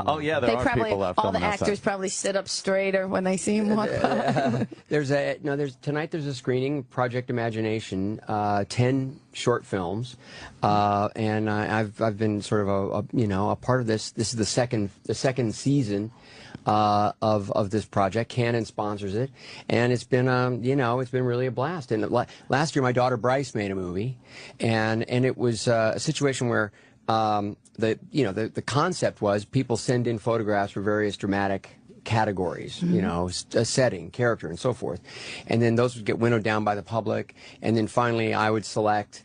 [SPEAKER 5] Oh yeah, there are people left.
[SPEAKER 8] All the actors probably sit up straighter when they see him walk by.
[SPEAKER 7] Tonight there's a screening, Project Imagination, 10 short films, and I've been sort of a part of this. This is the second season of this project. Canon sponsors it, and it's been it's been really a blast. And last year my daughter Bryce made a movie, and it was a situation where. The concept was people send in photographs for various dramatic categories, you know, a setting, character, and so forth. And then those would get winnowed down by the public. And then finally, I would select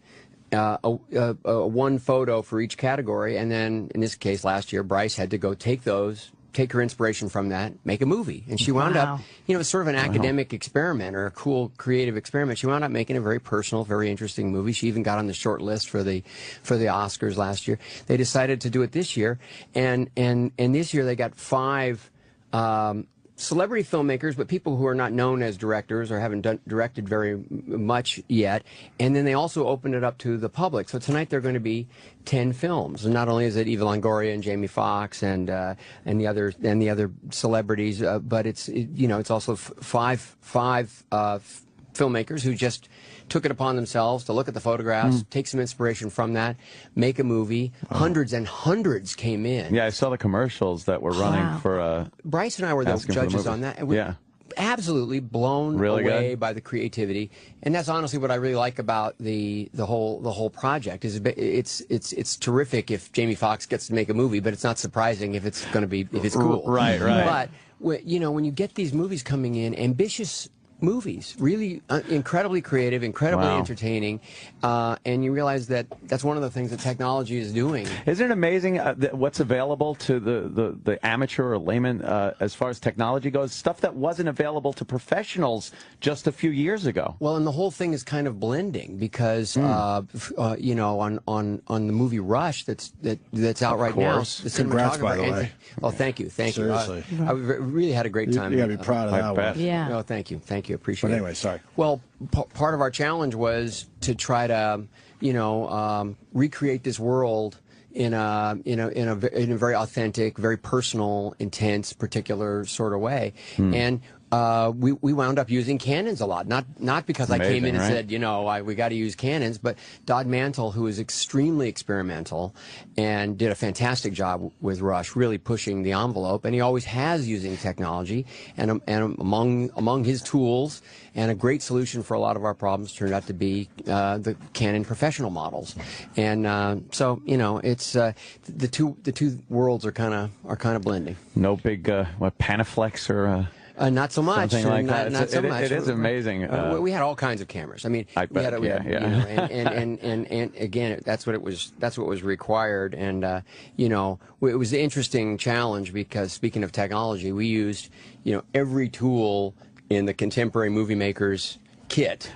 [SPEAKER 7] one photo for each category. And then, in this case, last year, Bryce had to go take her inspiration from that, make a movie. And she wound up, you know, it's sort of an academic experiment or a cool creative experiment. She wound up making a very personal, very interesting movie. She even got on the short list for the Oscars last year. They decided to do it this year, and this year they got 5 celebrity filmmakers, but people who are not known as directors or haven't directed very much yet. And then they also opened it up to the public. So tonight there are going to be 10 films. And not only is it Eva Longoria and Jamie Foxx and the other celebrities, but it's also five filmmakers who just took it upon themselves to look at the photographs, take some inspiration from that, make a movie. Hundreds and hundreds came in.
[SPEAKER 5] Yeah, I saw the commercials that were running for
[SPEAKER 7] Bryce and I were the judges on that. And we absolutely blown away by the creativity. And that's honestly what I really like about the whole project. Is it's terrific if Jamie Foxx gets to make a movie, but it's not surprising if it's cool.
[SPEAKER 5] Right.
[SPEAKER 7] But you know, when you get these movies coming in, ambitious movies, really incredibly creative, incredibly entertaining, and you realize that that's one of the things that technology is doing.
[SPEAKER 5] Isn't it amazing what's available to the amateur or layman as far as technology goes? Stuff that wasn't available to professionals just a few years ago.
[SPEAKER 7] Well, and the whole thing is kind of blending because you know, on the movie Rush that's out right now. The
[SPEAKER 4] Congrats, by the way.
[SPEAKER 7] Oh, thank you.
[SPEAKER 4] Seriously.
[SPEAKER 7] I really had a great time.
[SPEAKER 4] You gotta be proud of that one.
[SPEAKER 8] Yeah.
[SPEAKER 7] Oh, thank you. Appreciate it.
[SPEAKER 4] But anyway, sorry.
[SPEAKER 7] Well, part of our challenge was to try to, you know, recreate this world in a very authentic, very personal, intense, particular sort of way. And we wound up using Canons a lot, not because I came in and said, you know, we got to use Canons, but Dodd Mantle, who is extremely experimental and did a fantastic job with Rush, really pushing the envelope, and he always has using technology, and among his tools, and a great solution for a lot of our problems turned out to be the Canon professional models, and so you know, it's the two worlds are kind of blending.
[SPEAKER 5] No big Panaflex or.
[SPEAKER 7] Not so much.
[SPEAKER 5] Something like that.
[SPEAKER 7] Not so much.
[SPEAKER 5] It is amazing.
[SPEAKER 7] We had all kinds of cameras. I mean,
[SPEAKER 5] you know,
[SPEAKER 7] and again, that's what was required. And you know, it was an interesting challenge because speaking of technology, we used, you know, every tool in the contemporary movie makers kit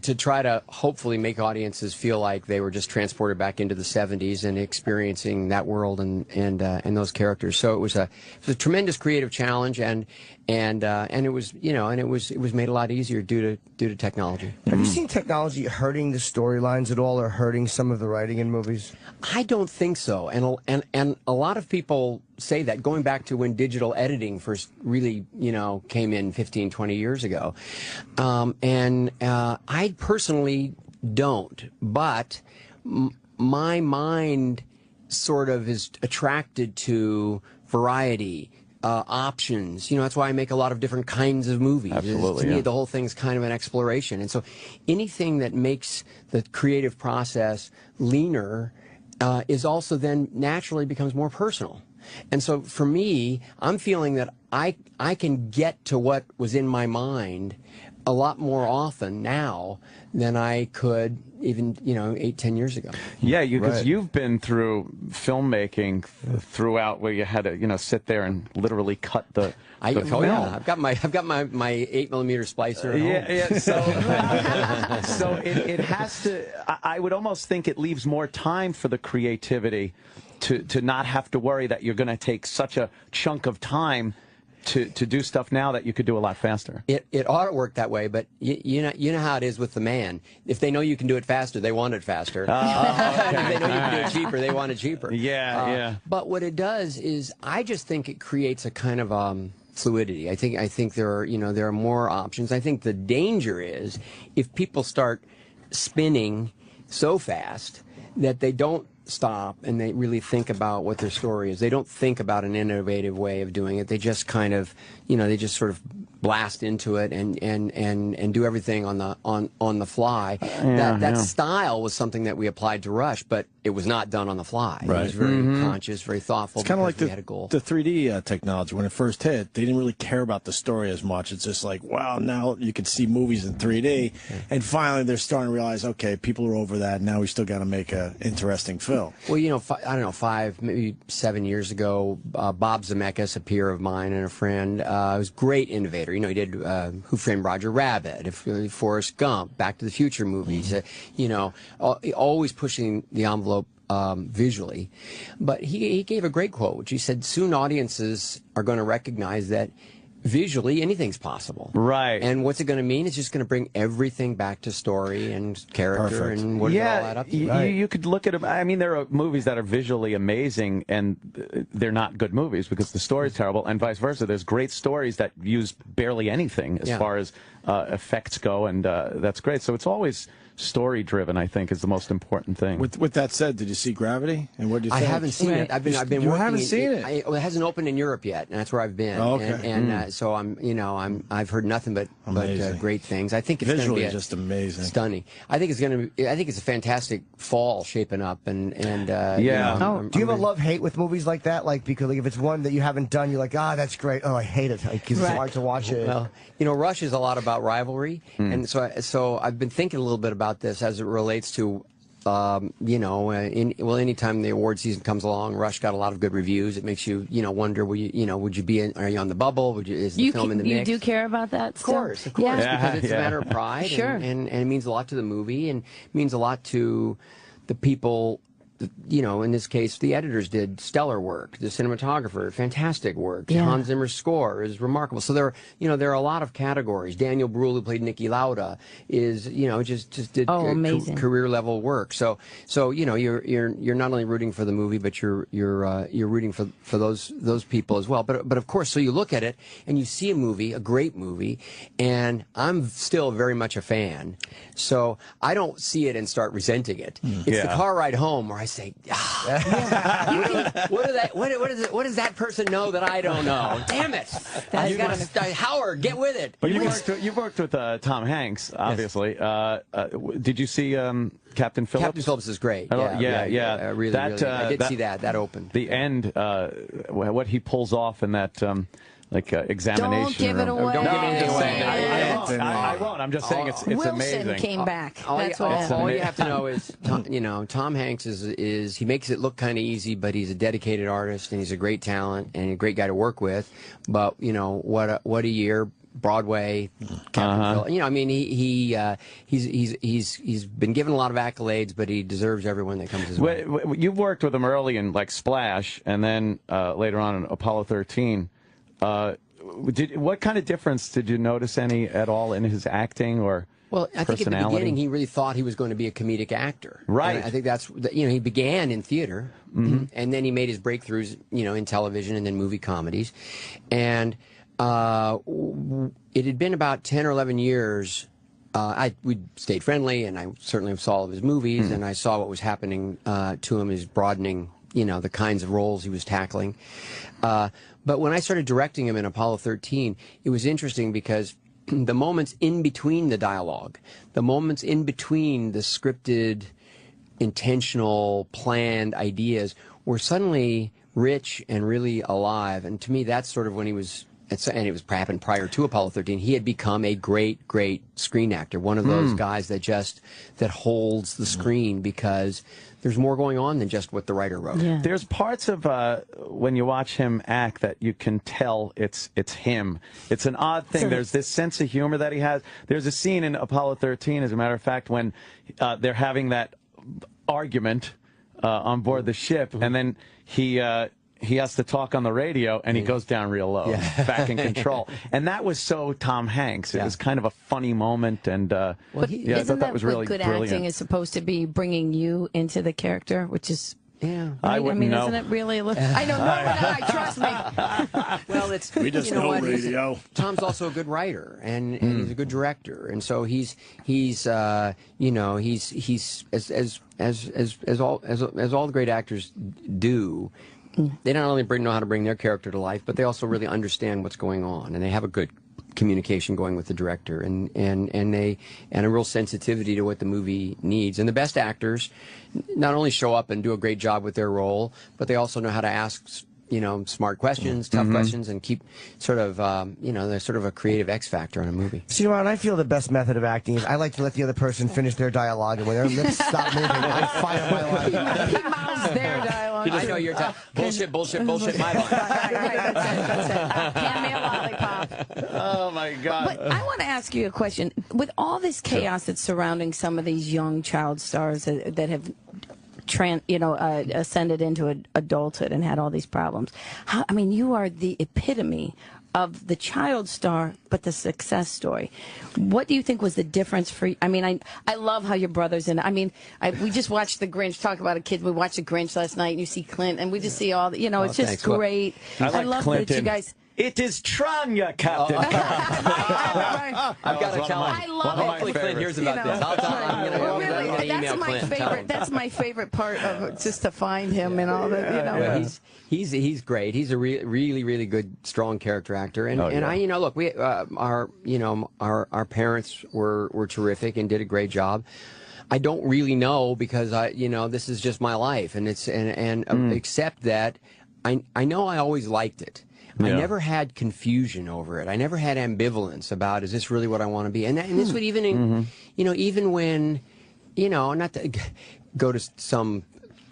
[SPEAKER 7] to try to hopefully make audiences feel like they were just transported back into the 70s and experiencing that world and those characters. So it was a tremendous creative challenge, and it was, you know, and it was made a lot easier due to technology.
[SPEAKER 17] Have you seen technology hurting the storylines at all, or hurting some of the writing in movies?
[SPEAKER 7] I don't think so, and a lot of people say that, going back to when digital editing first really, you know, came in 15, 20 years ago. I personally don't, but my mind sort of is attracted to variety, options. You know, that's why I make a lot of different kinds of movies.
[SPEAKER 5] Absolutely,
[SPEAKER 7] to me, the whole thing's kind of an exploration. And so anything that makes the creative process leaner is also then naturally becomes more personal. And so for me, I'm feeling that I can get to what was in my mind a lot more often now than I could even, you know, 8-10 years ago.
[SPEAKER 5] Yeah, because you've been through filmmaking throughout where you had to, you know, sit there and literally cut the film.
[SPEAKER 7] Oh yeah, I've got my 8mm splicer at
[SPEAKER 5] home.
[SPEAKER 7] Yeah.
[SPEAKER 5] So it has to. I would almost think it leaves more time for the creativity to not have to worry that you're going to take such a chunk of time to do stuff now that you could do a lot faster.
[SPEAKER 7] It ought to work that way, but you know how it is with the man. If they know you can do it faster, they want it faster. If they know you can do it cheaper, they want it cheaper.
[SPEAKER 5] Yeah.
[SPEAKER 7] But what it does is, I just think it creates a kind of fluidity. I think there are more options. I think the danger is if people start spinning so fast that they don't stop and they really think about what their story is. They don't think about an innovative way of doing it. They just kind of, you know, they just sort of blast into it and do everything on the fly. That style was something that we applied to Rush, but it was not done on the fly.
[SPEAKER 4] Right.
[SPEAKER 7] He was very conscious, very thoughtful.
[SPEAKER 4] It's kind of like
[SPEAKER 7] we had a goal.
[SPEAKER 4] the 3D technology. When it first hit, they didn't really care about the story as much. It's just like, wow, now you can see movies in 3D. And finally, they're starting to realize, okay, people are over that. Now we still got to make an interesting film.
[SPEAKER 7] Well, you know, I don't know, 5, maybe 7 years ago, Bob Zemeckis, a peer of mine and a friend, was a great innovator. You know, he did Who Framed Roger Rabbit, Forrest Gump, Back to the Future movies, you know, always pushing the envelope visually. But he gave a great quote, which he said, soon audiences are going to recognize that visually anything's possible.
[SPEAKER 5] Right.
[SPEAKER 7] And what's it going to mean? It's just going to bring everything back to story and character and what does it all add up to?
[SPEAKER 5] You could look at them. I mean, there are movies that are visually amazing and they're not good movies because the story's terrible, and vice versa. There's great stories that use barely anything as far as effects go, and that's great. So it's always story driven, I think, is the most important thing.
[SPEAKER 4] With that said, did you see Gravity? And what do you think?
[SPEAKER 7] I haven't seen it. I've been
[SPEAKER 4] You
[SPEAKER 7] working.
[SPEAKER 4] haven't seen it?
[SPEAKER 7] It hasn't opened in Europe yet, and that's where I've been.
[SPEAKER 4] Oh, okay.
[SPEAKER 7] And so I've heard nothing but great things. I think it's going to be
[SPEAKER 4] just amazing,
[SPEAKER 7] stunning. I think it's a fantastic fall shaping up, and
[SPEAKER 17] do you have a love-hate with movies like that? Like, because if it's one that you haven't done, you're like, that's great. Oh, I hate it. Because it's hard to watch it.
[SPEAKER 7] Well, you know, Rush is a lot about rivalry, and so I've been thinking a little bit about this as it relates to, you know, anytime the award season comes along, Rush got a lot of good reviews. It makes you, you know, wonder, would you be are you on the bubble? Is the film in the mix?
[SPEAKER 8] You do care about that?
[SPEAKER 7] Of course,
[SPEAKER 8] yeah.
[SPEAKER 7] Because it's a matter of pride,
[SPEAKER 8] sure,
[SPEAKER 7] and it means a lot to the movie, and it means a lot to the people. You know, in this case, the editors did stellar work. The cinematographer, fantastic work.
[SPEAKER 8] Yeah.
[SPEAKER 7] Hans Zimmer's score is remarkable. So there are a lot of categories. Daniel Bruhl, who played Niki Lauda, is just did
[SPEAKER 8] amazing
[SPEAKER 7] career level work. So you know, you're not only rooting for the movie, but you're rooting for those people as well. But of course, so you look at it and you see a great movie, and I'm still very much a fan. So I don't see it and start resenting it. It's the car ride home where I say, what does that person know that I don't know? Damn it! Howard, get with it.
[SPEAKER 5] But you've worked with Tom Hanks, obviously. Yes. Did you see Captain Phillips?
[SPEAKER 7] Captain Phillips is great.
[SPEAKER 5] Really.
[SPEAKER 7] I did see that. That opened.
[SPEAKER 5] The end, what he pulls off in that. Examination.
[SPEAKER 8] Don't give it away.
[SPEAKER 7] Don't give anything away.
[SPEAKER 5] I won't. I'm just saying it's
[SPEAKER 8] Wilson
[SPEAKER 5] amazing.
[SPEAKER 8] Came back.
[SPEAKER 7] All you have to know is, Tom Hanks is he makes it look kind of easy, but he's a dedicated artist and he's a great talent and a great guy to work with. But you know what a year. Broadway, Captain Phillips. You know, I mean, he's been given a lot of accolades, but he deserves everyone that comes his way.
[SPEAKER 5] You've worked with him early in like Splash, and then later on in Apollo 13. What kind of difference did you notice at all in his acting or
[SPEAKER 7] Well, I think at the beginning he really thought he was going to be a comedic actor.
[SPEAKER 5] Right.
[SPEAKER 7] And I think that's, he began in theater, and then he made his breakthroughs, in television and then movie comedies. And it had been about 10 or 11 years. We stayed friendly, and I certainly saw all of his movies, and I saw what was happening to him, his broadening, the kinds of roles he was tackling. But when I started directing him in Apollo 13, it was interesting because the moments in between the dialogue, the moments in between the scripted, intentional, planned ideas were suddenly rich and really alive. And to me, that's sort of when he was, and it was happened prior to Apollo 13, he had become a great, great screen actor. One of those guys that holds the screen because there's more going on than just what the writer wrote.
[SPEAKER 5] Yeah. There's parts of when you watch him act that you can tell it's him. It's an odd thing. There's this sense of humor that he has. There's a scene in Apollo 13, as a matter of fact, when they're having that argument on board the ship, and then he has to talk on the radio, and he goes down real low, back in control. And that was so Tom Hanks. It was kind of a funny moment, and I thought that was really
[SPEAKER 8] good
[SPEAKER 5] brilliant.
[SPEAKER 8] acting is supposed to be bringing you into the character, which is...
[SPEAKER 7] Yeah,
[SPEAKER 5] I wouldn't know.
[SPEAKER 8] Isn't it really? I know, no, trust me.
[SPEAKER 7] Well, it's
[SPEAKER 4] we just know radio.
[SPEAKER 7] Tom's also a good writer, and he's a good director, and so he's as all the great actors do. They not only know how to bring their character to life, but they also really understand what's going on, and they have a good communication going with the director, and a real sensitivity to what the movie needs. And the best actors not only show up and do a great job with their role, but they also know how to ask, you know, smart questions, tough questions, and keep sort of, you know, there's sort of a creative X factor on a movie.
[SPEAKER 17] See, Ron, I feel the best method of acting is I like to let the other person finish their dialogue, and when their lips stop moving, I fire my line.
[SPEAKER 8] He mouths their dialogue.
[SPEAKER 7] I know you're bullshit, bullshit, bullshit, my line.
[SPEAKER 8] That's it. Hand me a lollipop.
[SPEAKER 5] Oh, my God.
[SPEAKER 8] But I want to ask you a question. With all this chaos that's surrounding some of these young child stars that have ascended into adulthood and had all these problems. I mean, you are the epitome of the child star, but the success story. What do you think was the difference for you? I mean, I love how your brother's in it. I mean, we just watched The Grinch, talk about a kid. We watched The Grinch last night, and you see Clint, and we just see all the, you know, it's just great.
[SPEAKER 5] I
[SPEAKER 8] love
[SPEAKER 5] Clinton.
[SPEAKER 8] that you guys...
[SPEAKER 5] It is Tranya, Captain.
[SPEAKER 7] I've got to tell him.
[SPEAKER 8] I love it.
[SPEAKER 7] Hopefully Clint hears about this. I'm going to email Clint.
[SPEAKER 8] That's my favorite part of just to find him and all that. You know,
[SPEAKER 7] he's great. He's a really good, strong character actor. And I, you know, look, we our parents were terrific and did a great job. I don't really know because this is just my life, and it's except that I know I always liked it. I never had confusion over it. I never had ambivalence about, is this really what I want to be? And this would even, even when, not to go to some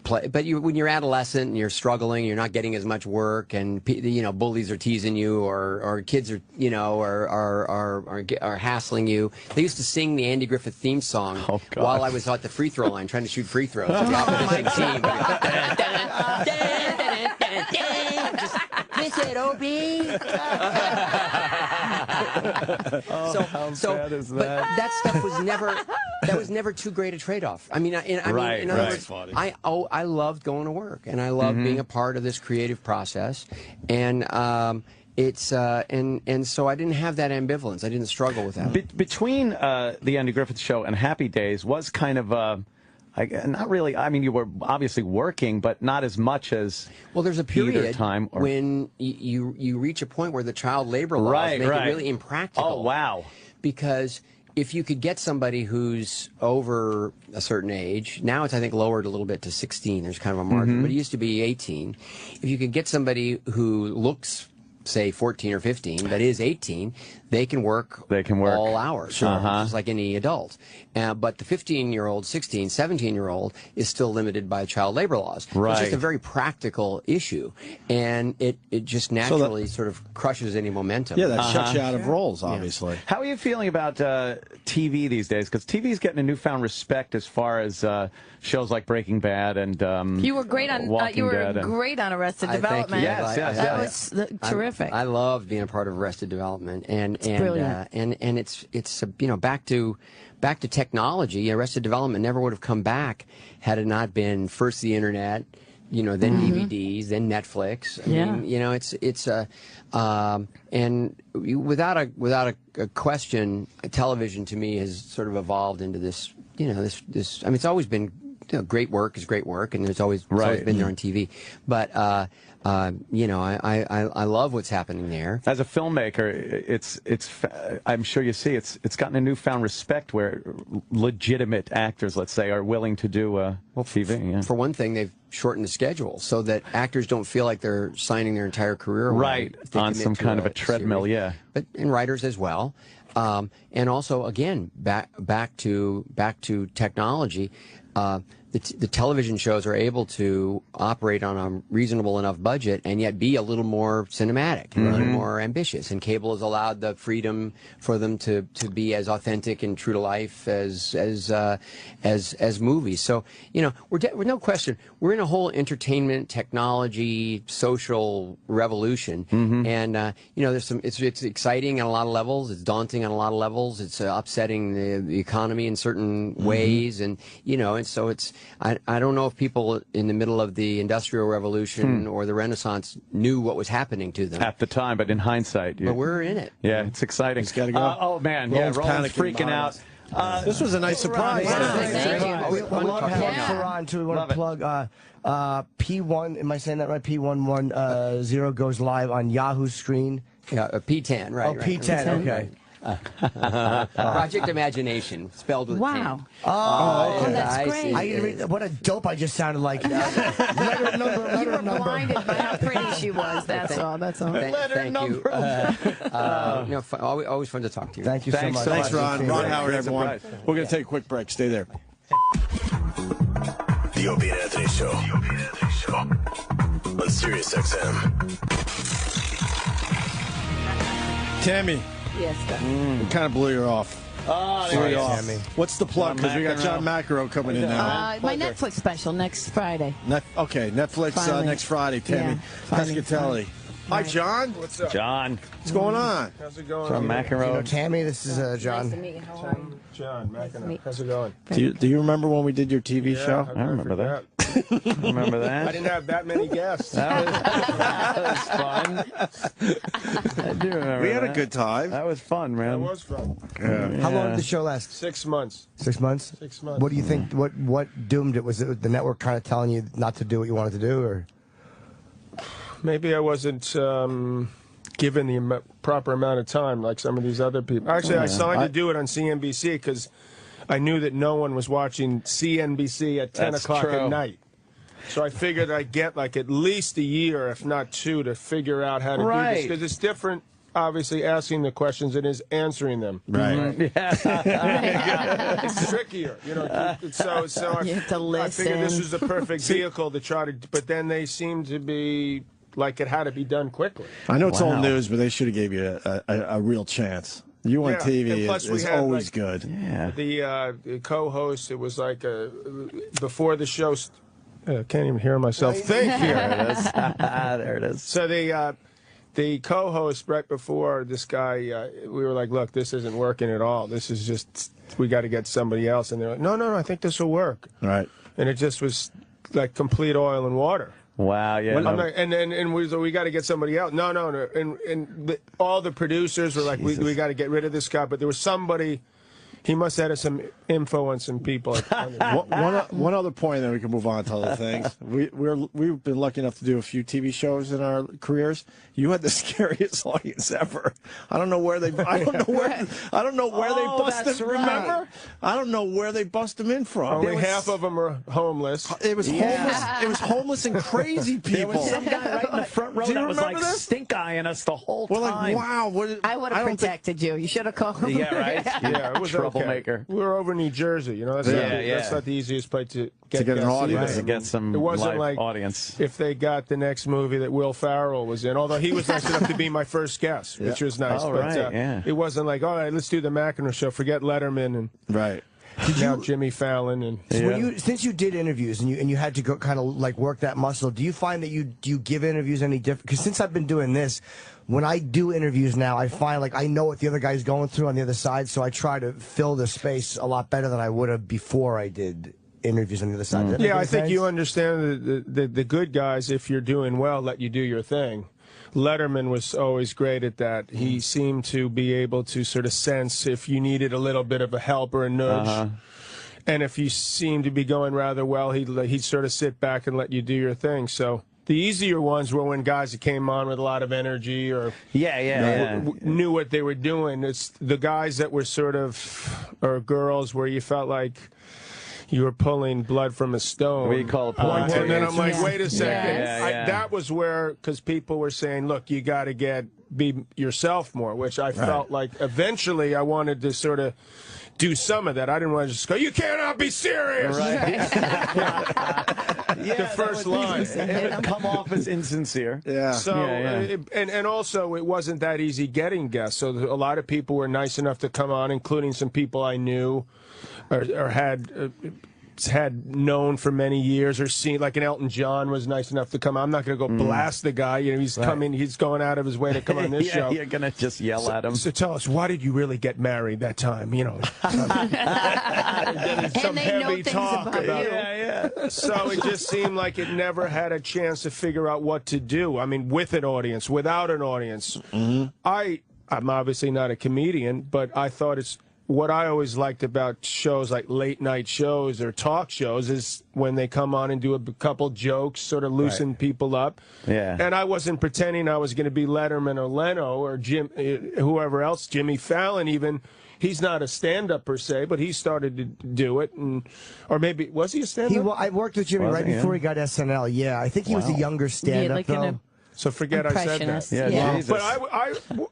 [SPEAKER 7] play, but when you're adolescent and you're struggling, you're not getting as much work, and bullies are teasing you, or kids are are hassling you. They used to sing the Andy Griffith theme song while I was at the free throw line trying to shoot free throws for the opposition team. Just visit OB. But that stuff was never too great a trade-off. I mean, in other words, I loved going to work, and I loved being a part of this creative process, and and so I didn't have that ambivalence. I didn't struggle with that.
[SPEAKER 5] Between the Andy Griffith Show and Happy Days was kind of not really. I mean, you were obviously working, but not as much as
[SPEAKER 7] there's a period
[SPEAKER 5] time
[SPEAKER 7] when you reach a point where the child labor laws make it really impractical.
[SPEAKER 5] Oh, wow.
[SPEAKER 7] Because if you could get somebody who's over a certain age, now it's, I think, lowered a little bit to 16. There's kind of a margin, but it used to be 18. If you could get somebody who looks, say, 14 or 15, that is 18, they can work all hours, just like any adult. But the 15-year-old, 16, 17-year-old is still limited by child labor laws.
[SPEAKER 5] Right.
[SPEAKER 7] It's just a very practical issue, and it just naturally sort of crushes any momentum.
[SPEAKER 4] Yeah, that shuts you out of roles, obviously.
[SPEAKER 5] How are you feeling about TV these days? Because TV is getting a newfound respect as far as shows like Breaking Bad and
[SPEAKER 8] you were great on great on Arrested Development.
[SPEAKER 7] Yes,
[SPEAKER 8] that was terrific.
[SPEAKER 7] I love being a part of Arrested Development, and it's back to technology. Arrested Development never would have come back had it not been first the internet, then DVDs, then Netflix. I mean, without a question, television to me has sort of evolved into this. This. I mean, it's always been great work is great work, and it's always been there on TV. But I love what's happening there.
[SPEAKER 5] As a filmmaker, it's I'm sure you see it's gotten a newfound respect where legitimate actors, let's say, are willing to do TV. Yeah.
[SPEAKER 7] For one thing, they've shortened the schedule so that actors don't feel like they're signing their entire career away
[SPEAKER 5] on some kind of a treadmill.
[SPEAKER 7] Series. And writers as well. And also, again, back to technology. The television shows are able to operate on a reasonable enough budget and yet be a little more cinematic, a little more ambitious. And cable has allowed the freedom for them to be as authentic and true to life as movies. So we're no question we're in a whole entertainment, technology, social revolution, and there's some. It's exciting on a lot of levels. It's daunting on a lot of levels. It's upsetting the economy in certain ways, and so it's. I don't know if people in the middle of the Industrial Revolution or the Renaissance knew what was happening to them
[SPEAKER 5] at the time, but in hindsight,
[SPEAKER 7] but we're in it.
[SPEAKER 5] Yeah, it's exciting.
[SPEAKER 4] It's got to go.
[SPEAKER 5] Oh man, Roland's freaking out.
[SPEAKER 4] This was a nice surprise.
[SPEAKER 17] We want to have Ron too. We want to plug P1. Am I saying that right? P110 goes live on Yahoo screen
[SPEAKER 7] Yeah, P10, right.
[SPEAKER 17] Oh, P10, okay.
[SPEAKER 7] Project Imagination, spelled with
[SPEAKER 8] Wow.
[SPEAKER 7] N.
[SPEAKER 17] Oh,
[SPEAKER 8] that's great.
[SPEAKER 17] What a dope I just sounded like. Letter number.
[SPEAKER 8] You were blinded by how pretty she was. That's all. That's all.
[SPEAKER 7] Thank you. Always fun to talk to you.
[SPEAKER 17] Thank you so much.
[SPEAKER 4] Thanks, Ron. Ron Howard, everyone. We're going to take a quick break. Stay there.
[SPEAKER 1] The Opie and Anthony Show. The Opie and Anthony Show. On Sirius XM.
[SPEAKER 4] Tammy.
[SPEAKER 8] Yes,
[SPEAKER 4] we kind of blew you off.
[SPEAKER 8] Oh,
[SPEAKER 4] blew you off.
[SPEAKER 17] Tammy.
[SPEAKER 4] What's the plug? Because we got John McEnroe coming in now.
[SPEAKER 8] my Netflix special next Friday.
[SPEAKER 4] Okay, Netflix next Friday, Tammy. Pescatelli. Hi, John.
[SPEAKER 5] What's up? John.
[SPEAKER 4] What's going on?
[SPEAKER 5] How's it going?
[SPEAKER 17] From McEnroe. Tammy, this is John.
[SPEAKER 8] Nice to meet you.
[SPEAKER 5] John McEnroe. How's it going?
[SPEAKER 4] Do you remember when we did your TV show?
[SPEAKER 5] I remember that.
[SPEAKER 4] Remember that?
[SPEAKER 5] I didn't have that many guests.
[SPEAKER 4] That
[SPEAKER 5] was fun.
[SPEAKER 4] I do remember. We had a good time.
[SPEAKER 5] That was fun, man. That was fun.
[SPEAKER 17] Yeah. How long did the show last?
[SPEAKER 5] 6 months.
[SPEAKER 17] 6 months?
[SPEAKER 5] 6 months.
[SPEAKER 17] What do you think? What doomed it? Was it the network kind of telling you not to do what you wanted to do, or?
[SPEAKER 5] Maybe I wasn't given the proper amount of time like some of these other people. Actually, I signed to do it on CNBC because I knew that no one was watching CNBC at 10 o'clock at night. So I figured I'd get like at least a year, if not 2, to figure out how to do this. Because it's different, obviously, asking the questions than is answering them.
[SPEAKER 4] Right.
[SPEAKER 5] It's trickier, you know. So
[SPEAKER 8] you have to
[SPEAKER 5] I figured this
[SPEAKER 8] listen.
[SPEAKER 5] was the perfect vehicle to try to. But then they seem to be like it had to be done quickly.
[SPEAKER 4] I know it's old news, but they should have gave you a real chance. You on TV is always good.
[SPEAKER 5] Yeah. The co-host, it was like before the show. I can't even hear myself think here.
[SPEAKER 4] There it is. There it is.
[SPEAKER 5] So the co-host right before this guy, we were like, look, this isn't working at all. This is just, we got to get somebody else. And they're like, no, I think this will work.
[SPEAKER 4] Right.
[SPEAKER 5] And it just was like complete oil and water.
[SPEAKER 4] Wow, yeah.
[SPEAKER 5] I'm like, and we got to get somebody else. No. And all the producers were like, we got to get rid of this guy. But there was somebody, he must have had some info on some people.
[SPEAKER 4] One other point, then we can move on to other things. We've been lucky enough to do a few TV shows in our careers. You had the scariest audience ever. I don't know where they bust them. Remember? I don't know where they bust them in from.
[SPEAKER 5] Only half of them are homeless.
[SPEAKER 4] It was homeless. It was homeless and crazy people.
[SPEAKER 5] There was some guy right in the front row that was like stink-eyeing us the whole time.
[SPEAKER 4] We're like, wow.
[SPEAKER 8] I would have protected you. You should have called him.
[SPEAKER 5] Yeah, right? Yeah, it was troublemaker. Okay. We were over in New Jersey. You know, that's not the easiest place to get
[SPEAKER 4] an audience.
[SPEAKER 5] To get some live
[SPEAKER 4] audience.
[SPEAKER 5] If they got the next movie that Will Ferrell was in, although he was nice enough to be my first guest, which was nice.
[SPEAKER 4] Oh,
[SPEAKER 5] It wasn't like, all right, let's do the McEnroe show. Forget Letterman and now Jimmy Fallon and.
[SPEAKER 17] So since you did interviews and you had to go kind of like work that muscle, do you find that you give interviews any different? Because since I've been doing this, when I do interviews now, I find like I know what the other guy's going through on the other side, so I try to fill the space a lot better than I would have before I did interviews on the other side.
[SPEAKER 5] Yeah, I think you understand the good guys, if you're doing well, let you do your thing. Letterman was always great at that. He seemed to be able to sort of sense if you needed a little bit of a help or a nudge. And if you seemed to be going rather well, he'd sort of sit back and let you do your thing. So the easier ones were when guys that came on with a lot of energy or knew what they were doing. It's the guys that were sort of, or girls where you felt like you were pulling blood from a stone.
[SPEAKER 4] We call it pulling
[SPEAKER 5] and then I'm like, wait a second. That was where, because people were saying, look, you got to be yourself more, which I felt like eventually I wanted to sort of do some of that. I didn't want to just go, you cannot be serious. The first line.
[SPEAKER 4] It would come off as insincere.
[SPEAKER 5] So, and also it wasn't that easy getting guests. So a lot of people were nice enough to come on, including some people I knew or had known for many years or seen, like an Elton John was nice enough to come on. I'm not going to go blast the guy. You know, he's coming, he's going out of his way to come on this show.
[SPEAKER 4] You're going to just yell at him.
[SPEAKER 5] So tell us, why did you really get married that time? You know, some heavy talk about So it just seemed like it never had a chance to figure out what to do. I mean, with an audience, without an audience. I'm obviously not a comedian, but I thought
[SPEAKER 11] what I always liked about shows like late night shows or talk shows is when they come on and do a couple jokes, sort of loosen people up.
[SPEAKER 5] Yeah.
[SPEAKER 11] And I wasn't pretending I was going to be Letterman or Leno or Jim, whoever else, Jimmy Fallon even. He's not a stand-up per se, but he started to do it, or maybe was he a stand-up?
[SPEAKER 17] I worked with Jimmy right before he got SNL. Yeah, I think he was a younger stand-up though.
[SPEAKER 11] So forget I said that.
[SPEAKER 17] Yeah.
[SPEAKER 11] But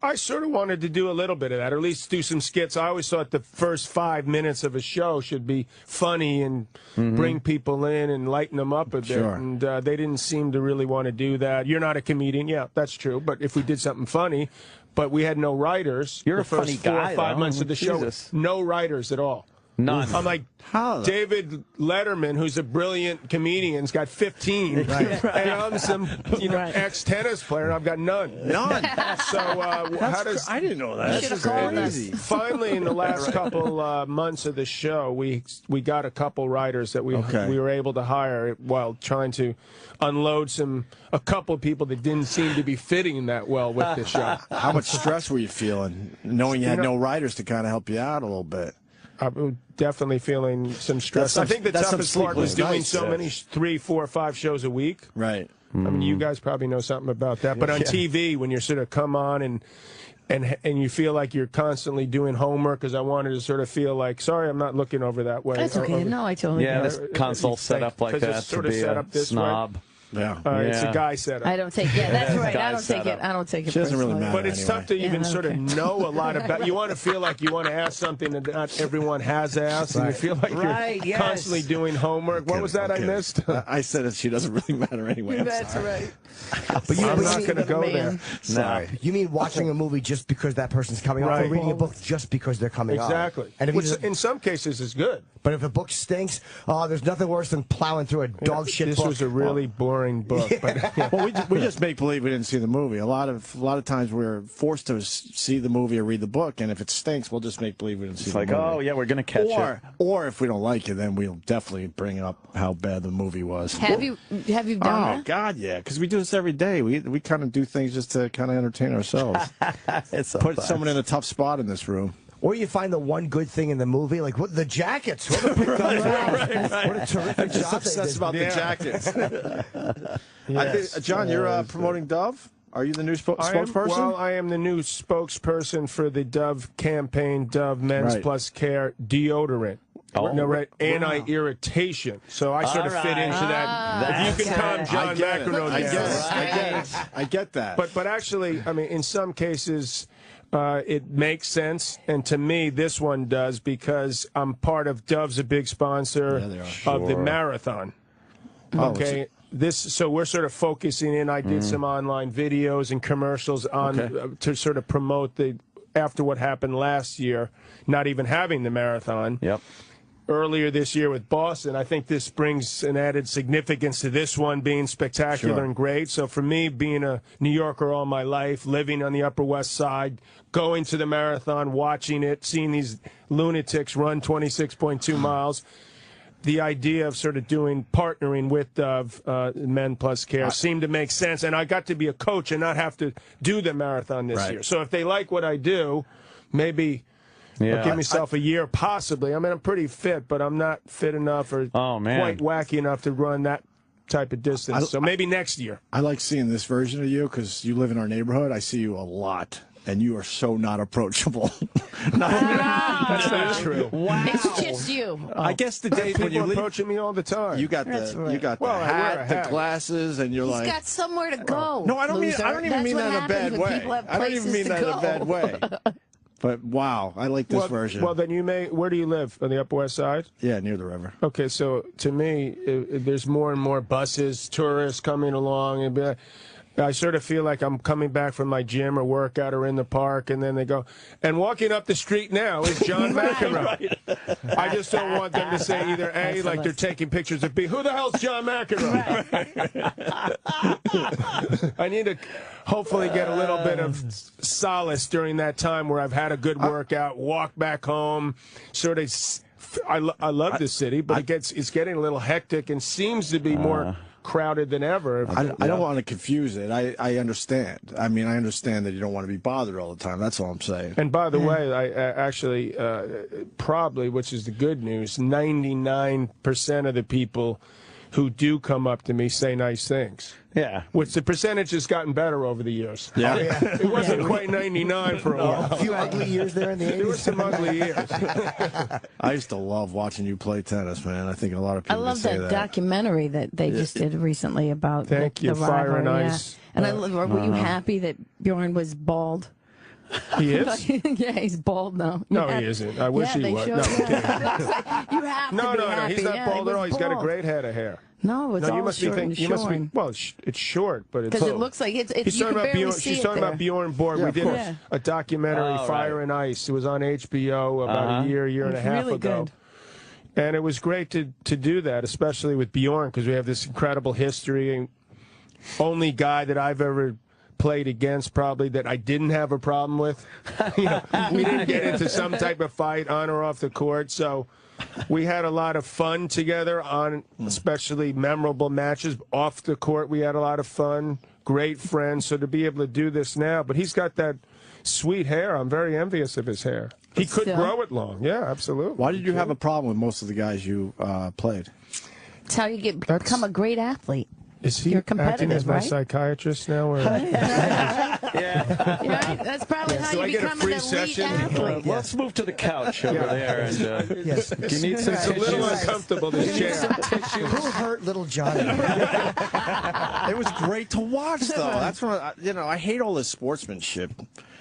[SPEAKER 11] I sort of wanted to do a little bit of that, or at least do some skits. I always thought the first 5 minutes of a show should be funny and bring people in and lighten them up a bit.
[SPEAKER 4] Sure.
[SPEAKER 11] And they didn't seem to really want to do that. You're not a comedian. Yeah, that's true. But if we did something funny, but we had no writers.
[SPEAKER 5] You're
[SPEAKER 11] the
[SPEAKER 5] a funny
[SPEAKER 11] first 4
[SPEAKER 5] guy,
[SPEAKER 11] or 5
[SPEAKER 5] though.
[SPEAKER 11] months of the show.
[SPEAKER 5] Jesus.
[SPEAKER 11] No writers at all.
[SPEAKER 5] None.
[SPEAKER 11] I'm like, David Letterman, who's a brilliant comedian, has got 15. And I'm some ex-tennis player, and I've got none.
[SPEAKER 4] None.
[SPEAKER 11] So how does...
[SPEAKER 4] I didn't know that.
[SPEAKER 11] That's crazy. Finally, in the last couple months of the show, we got a couple writers that we were able to hire while trying to unload a couple people that didn't seem to be fitting that well with the show.
[SPEAKER 4] How much stress were you feeling, knowing you had no writers to kind of help you out a little bit?
[SPEAKER 11] I'm definitely feeling some stress. I think the toughest part was doing so many 3, 4, 5 shows a week.
[SPEAKER 4] Right.
[SPEAKER 11] I mean, you guys probably know something about that. But on TV, when you're sort of come on and you feel like you're constantly doing homework, because I wanted to sort of feel like, sorry, I'm not looking over that way.
[SPEAKER 8] That's okay. No, I totally
[SPEAKER 5] get it. This console set up like that to be a snob.
[SPEAKER 11] Yeah. It's a guy setup.
[SPEAKER 8] I don't take that's right. I don't take it. I don't take it.
[SPEAKER 4] She doesn't really matter.
[SPEAKER 11] But it's tough to even sort of know a lot about. You want to feel like you want to ask something that not everyone has asked, and you feel like you're constantly doing homework. What was that I missed?
[SPEAKER 4] I said that she doesn't really matter anyway.
[SPEAKER 8] That's right.
[SPEAKER 11] But I'm not going to go there.
[SPEAKER 17] Sorry. You mean watching a movie just because that person's coming up, or reading a book just because they're coming up?
[SPEAKER 11] Exactly.
[SPEAKER 17] And if
[SPEAKER 11] in some cases, it's good.
[SPEAKER 17] But if a book stinks, there's nothing worse than plowing through a dog shit book.
[SPEAKER 11] This was a really boring book. But
[SPEAKER 4] well, we just make believe we didn't see the movie. A lot of times we're forced to see the movie or read the book, and if it stinks, we'll just make believe we didn't see the movie.
[SPEAKER 5] Oh yeah, we're gonna catch it.
[SPEAKER 4] Or if we don't like it, then we'll definitely bring up how bad the movie was.
[SPEAKER 8] Have you done that?
[SPEAKER 4] Oh God, yeah, because we do this every day. We kind of do things just to kind of entertain ourselves. Put someone in a tough spot in this room.
[SPEAKER 17] Or you find the one good thing in the movie, like what the jackets. What a terrific job.
[SPEAKER 4] Obsessed about the jackets. John, you're promoting Dove? Are you the new spokesperson?
[SPEAKER 11] Well, I am the new spokesperson for the Dove campaign, Dove Men's Plus Care deodorant. Anti-irritation. So I sort of fit into that. If you can calm John McEnroe down.
[SPEAKER 4] I get that.
[SPEAKER 11] But actually, I mean, in some cases, it makes sense, and to me, this one does, because I'm part of Dove's a big sponsor of the marathon. Okay, so we're sort of focusing in. I did some online videos and commercials on to sort of promote after what happened last year, not even having the marathon.
[SPEAKER 5] Yep.
[SPEAKER 11] Earlier this year with Boston, I think this brings an added significance to this one being spectacular and great. So for me, being a New Yorker all my life, living on the Upper West Side, going to the marathon, watching it, seeing these lunatics run 26.2 miles, the idea of sort of partnering with Dove, Men Plus Care, seemed to make sense. And I got to be a coach and not have to do the marathon this year. So if they like what I do, maybe... I'll give myself a year, possibly. I mean, I'm pretty fit, but I'm not fit enough or quite wacky enough to run that type of distance. So maybe next year.
[SPEAKER 4] I like seeing this version of you because you live in our neighborhood. I see you a lot, and you are so not approachable.
[SPEAKER 11] That's not true.
[SPEAKER 8] Wow. It's just you.
[SPEAKER 4] I guess the days when you're
[SPEAKER 11] approaching me all the time.
[SPEAKER 4] You got the hat, the glasses, and you're like...
[SPEAKER 8] He's got somewhere to go.
[SPEAKER 4] No, I don't even mean that in a bad way. I don't even mean that in a bad way. But wow, I like this version.
[SPEAKER 11] Well, then where do you live? On the Upper West Side?
[SPEAKER 4] Yeah, near the river.
[SPEAKER 11] Okay, so to me, there's more and more buses, tourists coming along, and I sort of feel like I'm coming back from my gym or workout or in the park, and then they go, and walking up the street now is John McEnroe. I just don't want them to say either A, like they're taking pictures of B, who the hell's John McEnroe? I need to hopefully get a little bit of solace during that time where I've had a good workout, walk back home, sort of... I love this city, but it's getting a little hectic and seems to be more crowded than ever.
[SPEAKER 4] I don't want to confuse it. I understand. I mean, I understand that you don't want to be bothered all the time. That's all I'm saying.
[SPEAKER 11] And by the way, I actually probably, which is the good news, 99% of the people who do come up to me say nice things.
[SPEAKER 5] Yeah.
[SPEAKER 11] Which the percentage has gotten better over the years.
[SPEAKER 4] Yeah.
[SPEAKER 11] It wasn't quite 99 for a while.
[SPEAKER 17] A few ugly years there in the 80s.
[SPEAKER 11] There were some ugly years.
[SPEAKER 4] I used to love watching you play tennis, man. I think a lot of people
[SPEAKER 8] I love
[SPEAKER 4] say
[SPEAKER 8] that documentary that they just did recently about the
[SPEAKER 11] Fire and
[SPEAKER 8] rivalry,
[SPEAKER 11] Ice.
[SPEAKER 8] And were you happy that Bjorn was bald?
[SPEAKER 11] He is?
[SPEAKER 8] Yeah, he's bald now.
[SPEAKER 11] No, he isn't. I wish he was. No, I'm kidding.
[SPEAKER 8] You have to be happy.
[SPEAKER 11] He's not bald at all. He's got a great head of hair.
[SPEAKER 8] No, it's all
[SPEAKER 11] you must
[SPEAKER 8] short
[SPEAKER 11] be thinking. You must be. Well, it's short, but it's.
[SPEAKER 8] Because it looks like it's.
[SPEAKER 11] He's
[SPEAKER 8] you
[SPEAKER 11] talking
[SPEAKER 8] can
[SPEAKER 11] about
[SPEAKER 8] barely
[SPEAKER 11] Bjorn.
[SPEAKER 8] see
[SPEAKER 11] She's
[SPEAKER 8] it
[SPEAKER 11] talking
[SPEAKER 8] there.
[SPEAKER 11] about Bjorn Borg.
[SPEAKER 4] Yeah,
[SPEAKER 11] we
[SPEAKER 4] of
[SPEAKER 11] did
[SPEAKER 4] course.
[SPEAKER 11] a documentary, Fire and Ice. It was on HBO about a year and a half
[SPEAKER 8] really
[SPEAKER 11] ago.
[SPEAKER 8] Good.
[SPEAKER 11] And it was great to do that, especially with Bjorn, because we have this incredible history. And only guy that I've ever played against, probably, that I didn't have a problem with. We didn't get into some type of fight on or off the court, so we had a lot of fun together on especially memorable matches. Off the court, we had a lot of fun. Great friends. So to be able to do this now, but he's got that sweet hair. I'm very envious of his hair. He could grow it long. Yeah, absolutely.
[SPEAKER 4] Why did you have a problem with most of the guys you played?
[SPEAKER 8] It's how you become a great athlete.
[SPEAKER 11] Is he
[SPEAKER 8] You're
[SPEAKER 11] acting as my
[SPEAKER 8] right?
[SPEAKER 11] psychiatrist now? Or?
[SPEAKER 8] Yeah, that's probably how you become an elite athlete.
[SPEAKER 5] Let's move to the couch over there. And,
[SPEAKER 17] Yes.
[SPEAKER 5] you need some
[SPEAKER 11] It's a little
[SPEAKER 5] tissues.
[SPEAKER 11] uncomfortable, this chair.
[SPEAKER 17] Who hurt little Johnny?
[SPEAKER 4] It was great to watch, though. That's what I hate all this sportsmanship.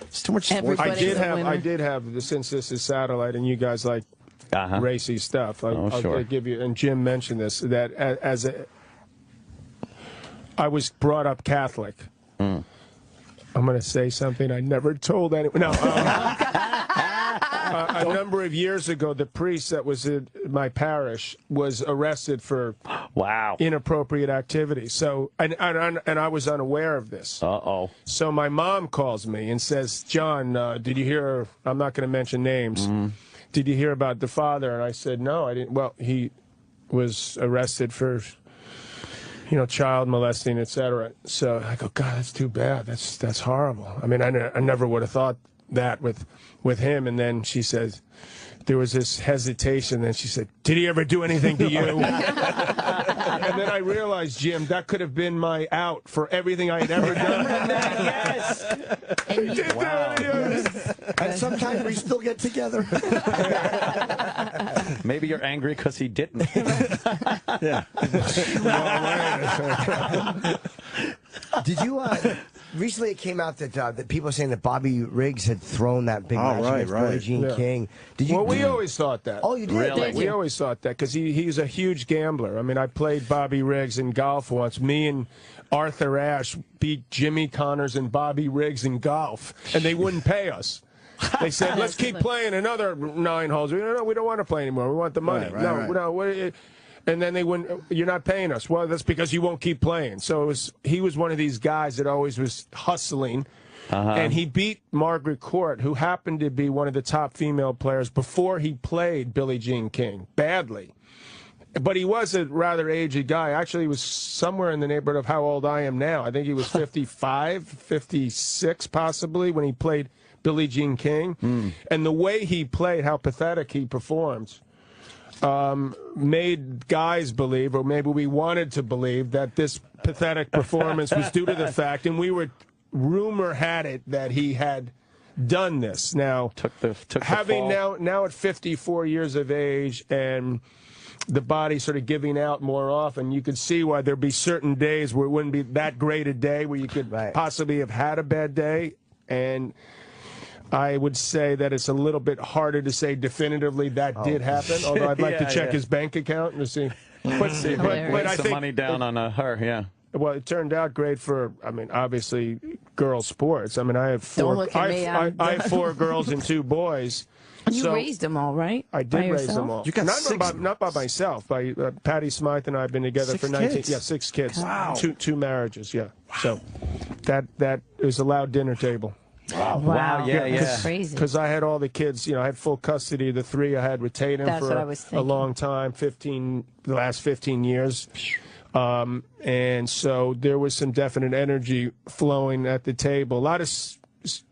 [SPEAKER 4] It's too much sports.
[SPEAKER 11] I did have, since this is satellite and you guys like racy stuff, I'll give you, and Jim mentioned this, that I was brought up Catholic. I'm going to say something I never told anyone. No, a number of years ago, the priest that was in my parish was arrested for inappropriate activity. So, and I was unaware of this. So my mom calls me and says, "John, did you hear?" I'm not going to mention names. Did you hear about the father? And I said, "No, I didn't." Well, he was arrested for, child molesting, etc. So I go, God, that's too bad. That's horrible. I mean, I never would have thought that with him. And then she says, there was this hesitation. And she said, did he ever do anything to you? And then I realized, Jim, that could have been my out for everything I had ever done.
[SPEAKER 17] Yes. And sometimes we still get together.
[SPEAKER 5] Maybe you're angry because he didn't.
[SPEAKER 4] Yeah.
[SPEAKER 17] Did you? Recently, it came out that people are saying that Bobby Riggs had thrown that big match against Billie Jean King. Did you?
[SPEAKER 11] Well, we always thought that.
[SPEAKER 17] Oh, you did?
[SPEAKER 11] Really? We always thought that because he's a huge gambler. I mean, I played Bobby Riggs in golf once. Me and Arthur Ashe beat Jimmy Connors and Bobby Riggs in golf, and they wouldn't pay us. They said, let's keep playing another 9 holes. No, we don't want to play anymore. We want the money. No. And then they wouldn't, you're not paying us. Well, that's because you won't keep playing. So he was one of these guys that always was hustling. And he beat Margaret Court, who happened to be one of the top female players before he played Billie Jean King, badly. But he was a rather aged guy. Actually, he was somewhere in the neighborhood of how old I am now. I think he was 55, 56 possibly when he played Billie Jean King. And the way he played, how pathetic he performed, made guys believe, or maybe we wanted to believe, that this pathetic performance was due to the fact, and rumor had it that he had done this. Now, having now at 54 years of age and the body sort of giving out more often, you could see why there'd be certain days where it wouldn't be that great a day, where you could possibly have had a bad day. And I would say that it's a little bit harder to say definitively that did happen, although I'd like to check his bank account and see. But I think
[SPEAKER 5] money down on her, yeah.
[SPEAKER 11] Well, it turned out great for, I mean, obviously, girl sports. I mean, I have four girls and 2 boys.
[SPEAKER 8] You raised them all, right?
[SPEAKER 11] I did raise them all. You got not by myself. By Patty Smythe and I have been together for 19. Yeah, 6 kids. Wow. Two marriages. Yeah. Wow. So that is a loud dinner table.
[SPEAKER 8] Wow.
[SPEAKER 11] Yeah.
[SPEAKER 8] Crazy.
[SPEAKER 11] Because I had all the kids, I had full custody of the 3. I had with Tatum for a long time, the last 15 years. And so there was some definite energy flowing at the table. A lot of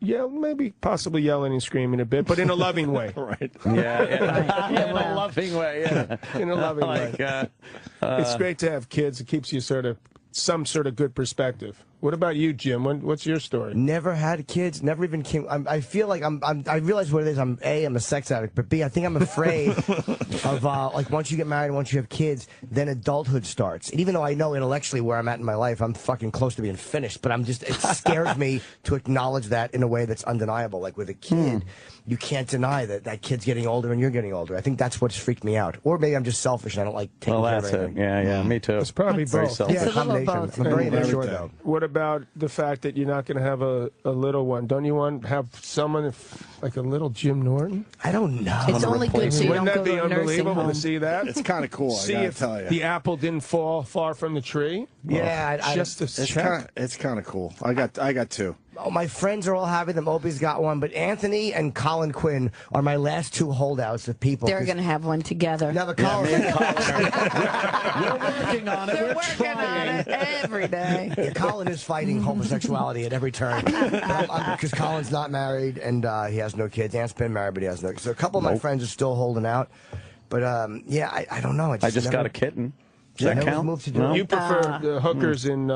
[SPEAKER 11] maybe possibly yelling and screaming a bit, but in a loving way.
[SPEAKER 5] Right. Yeah. In a loving way, yeah.
[SPEAKER 11] In a loving way. It's great to have kids. It keeps you some sort of good perspective. What about you, Jim? What's your story?
[SPEAKER 17] Never had kids. Never even came. I feel like I realize what it is. I'm a sex addict, but B, I think I'm afraid of like once you get married, once you have kids, then adulthood starts. And even though I know intellectually where I'm at in my life, I'm fucking close to being finished. But it scares me to acknowledge that in a way that's undeniable. Like with a kid, you can't deny that kid's getting older and you're getting older. I think that's what's freaked me out. Or maybe I'm just selfish and I don't like taking care of anything.
[SPEAKER 5] Yeah, me too.
[SPEAKER 11] It's probably both.
[SPEAKER 5] Selfish.
[SPEAKER 17] Yeah, it's a little both. I'm very immature though.
[SPEAKER 11] What about the fact that you're not going to have a little one? Don't you want to have someone like a little Jim Norton?
[SPEAKER 17] I don't know.
[SPEAKER 8] It's only good so you
[SPEAKER 11] Wouldn't
[SPEAKER 8] don't
[SPEAKER 11] that
[SPEAKER 8] go
[SPEAKER 11] be
[SPEAKER 8] to a nursing
[SPEAKER 11] unbelievable
[SPEAKER 8] home.
[SPEAKER 11] to see that?
[SPEAKER 4] It's kind of cool.
[SPEAKER 11] See
[SPEAKER 4] I gotta
[SPEAKER 11] if
[SPEAKER 4] tell you.
[SPEAKER 11] the apple didn't fall far from the tree.
[SPEAKER 17] Yeah,
[SPEAKER 4] it's kind of cool. I got two.
[SPEAKER 17] Oh, my friends are all having them. Opie's got one, but Anthony and Colin Quinn are my last two holdouts of people.
[SPEAKER 8] They're going to have one together.
[SPEAKER 17] Now the Colin,
[SPEAKER 5] we're working on it.
[SPEAKER 8] They're working on it every day.
[SPEAKER 17] Yeah, Colin is fighting homosexuality at every turn. Because Colin's not married and he has no kids. Ant's been married, but he has no kids. So a couple of my friends are still holding out. But yeah, I don't know.
[SPEAKER 5] I just got a kitten.
[SPEAKER 17] Does that count?
[SPEAKER 11] You prefer the hookers and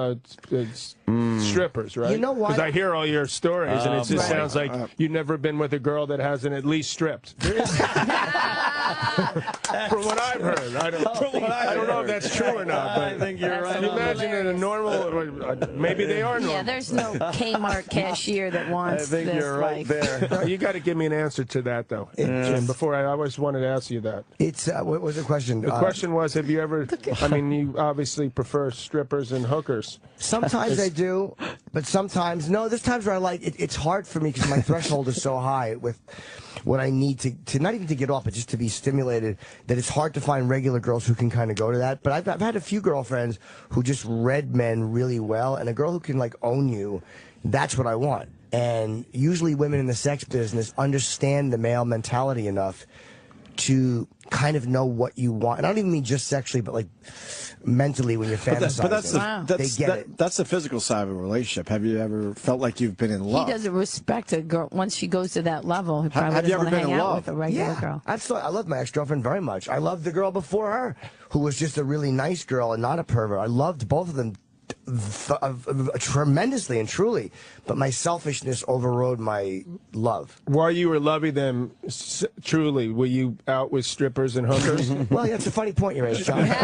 [SPEAKER 11] strippers, right?
[SPEAKER 17] You know what?
[SPEAKER 11] Because I hear all your stories, and it just sounds like you've never been with a girl that hasn't at least stripped. From what I've heard. I don't know if that's true or not. But
[SPEAKER 5] I think you're right.
[SPEAKER 11] Can you imagine in a normal, maybe they are normal.
[SPEAKER 8] Yeah, there's no Kmart cashier that wants
[SPEAKER 5] I think
[SPEAKER 8] this
[SPEAKER 5] you're right
[SPEAKER 8] life.
[SPEAKER 5] there.
[SPEAKER 11] You got to give me an answer to that, though, Jim, before I always wanted to ask you that.
[SPEAKER 17] It's what was the question?
[SPEAKER 11] The question was, have you ever, I mean, you obviously prefer strippers and hookers.
[SPEAKER 17] Sometimes I do, but sometimes, no, there's times where I like, it's hard for me because my threshold is so high with what I need to not even to get off, but just to be stimulated, that it's hard to find regular girls who can kind of go to that. But I've had a few girlfriends who just read men really well, and a girl who can like own you, that's what I want. And usually women in the sex business understand the male mentality enough to kind of know what you want. And I don't even mean just sexually, but like mentally when you're fantasizing.
[SPEAKER 4] But that's the physical side of a relationship. Have you ever felt like you've been in love?
[SPEAKER 8] He doesn't respect a girl once she goes to that level. He probably
[SPEAKER 4] Have you
[SPEAKER 8] doesn't
[SPEAKER 4] ever
[SPEAKER 8] want to
[SPEAKER 4] been
[SPEAKER 8] hang
[SPEAKER 4] in
[SPEAKER 8] out
[SPEAKER 4] love?
[SPEAKER 8] with a regular girl.
[SPEAKER 17] Absolutely. I love my ex-girlfriend very much. I loved the girl before her, who was just a really nice girl and not a pervert. I loved both of them tremendously and truly, but my selfishness overrode my love.
[SPEAKER 11] While you were loving them truly, were you out with strippers and hookers?
[SPEAKER 17] Well, yeah, it's a funny point you raised, John.
[SPEAKER 11] Not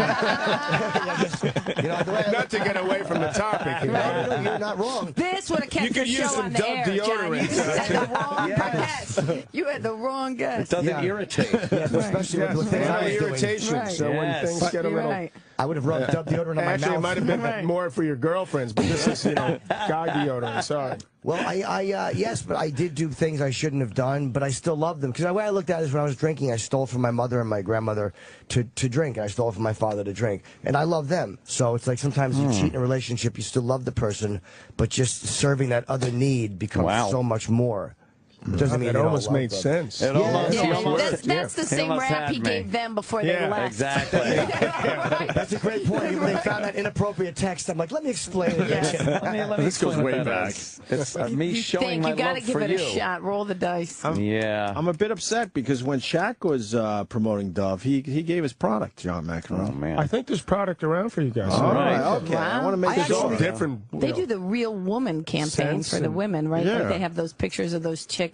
[SPEAKER 11] to get away from the topic.
[SPEAKER 17] No, you're not wrong.
[SPEAKER 8] This would have kept
[SPEAKER 11] You could
[SPEAKER 8] the
[SPEAKER 11] use
[SPEAKER 8] show
[SPEAKER 11] some
[SPEAKER 8] on the
[SPEAKER 11] Dove
[SPEAKER 8] air, John. You
[SPEAKER 11] deodorant.
[SPEAKER 8] had the wrong guest. You had the wrong
[SPEAKER 5] It
[SPEAKER 8] guest.
[SPEAKER 5] doesn't irritate.
[SPEAKER 17] Yeah, especially with things I was doing.
[SPEAKER 11] irritation.
[SPEAKER 8] Right.
[SPEAKER 11] So when things get a little...
[SPEAKER 17] I would have rubbed Dove deodorant on my
[SPEAKER 11] Actually,
[SPEAKER 17] mouth.
[SPEAKER 11] it might have been more for your girlfriends, but this is, guy deodorant. Sorry.
[SPEAKER 17] Well, yes, but I did do things I shouldn't have done, but I still love them. Because the way I looked at it is when I was drinking, I stole from my mother and my grandmother to drink, and I stole from my father to drink. And I love them. So it's like sometimes you cheat in a relationship, you still love the person, but just serving that other need becomes so much more. Doesn't mean
[SPEAKER 11] it
[SPEAKER 17] you don't
[SPEAKER 11] almost
[SPEAKER 17] love
[SPEAKER 11] made
[SPEAKER 17] them.
[SPEAKER 11] sense.
[SPEAKER 5] It almost
[SPEAKER 8] That's the same rap he gave them before they left.
[SPEAKER 5] Exactly.
[SPEAKER 17] That's a great point. They found that inappropriate text. I'm like, let me explain it.
[SPEAKER 5] Let me
[SPEAKER 4] This goes way back.
[SPEAKER 5] It's me showing my
[SPEAKER 8] You got
[SPEAKER 5] love
[SPEAKER 8] to
[SPEAKER 5] for
[SPEAKER 8] give
[SPEAKER 5] you.
[SPEAKER 8] it a shot. Roll the dice.
[SPEAKER 4] I'm a bit upset because when Shaq was promoting Dove, he gave his product, John McEnroe.
[SPEAKER 5] Oh, man.
[SPEAKER 11] I think there's product around for you guys.
[SPEAKER 4] All right, okay.
[SPEAKER 8] Wow.
[SPEAKER 4] I want to make
[SPEAKER 11] It's all
[SPEAKER 4] sure.
[SPEAKER 11] different.
[SPEAKER 8] They do the Real Woman campaign for the women, right?
[SPEAKER 4] Yeah.
[SPEAKER 8] Like they have those pictures of those chicks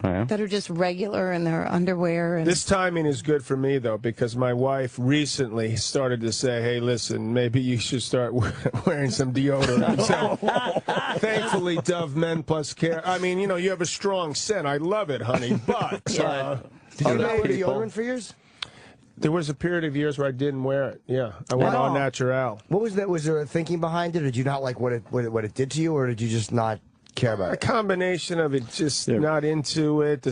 [SPEAKER 8] that are just regular in their underwear. And
[SPEAKER 11] This timing is good for me, though, because my wife recently started to say, hey, listen, maybe you should start wearing some deodorant. So, thankfully, Dove Men Plus Care. I mean, you have a strong scent. I love it, honey. But
[SPEAKER 17] Did you not wear deodorant for years?
[SPEAKER 11] there was a period of years where I didn't wear it. Yeah, I went all natural.
[SPEAKER 17] What was that? Was there a thinking behind it, or did you not like what it did to you, or did you just not care about
[SPEAKER 11] A combination of it, just not into it.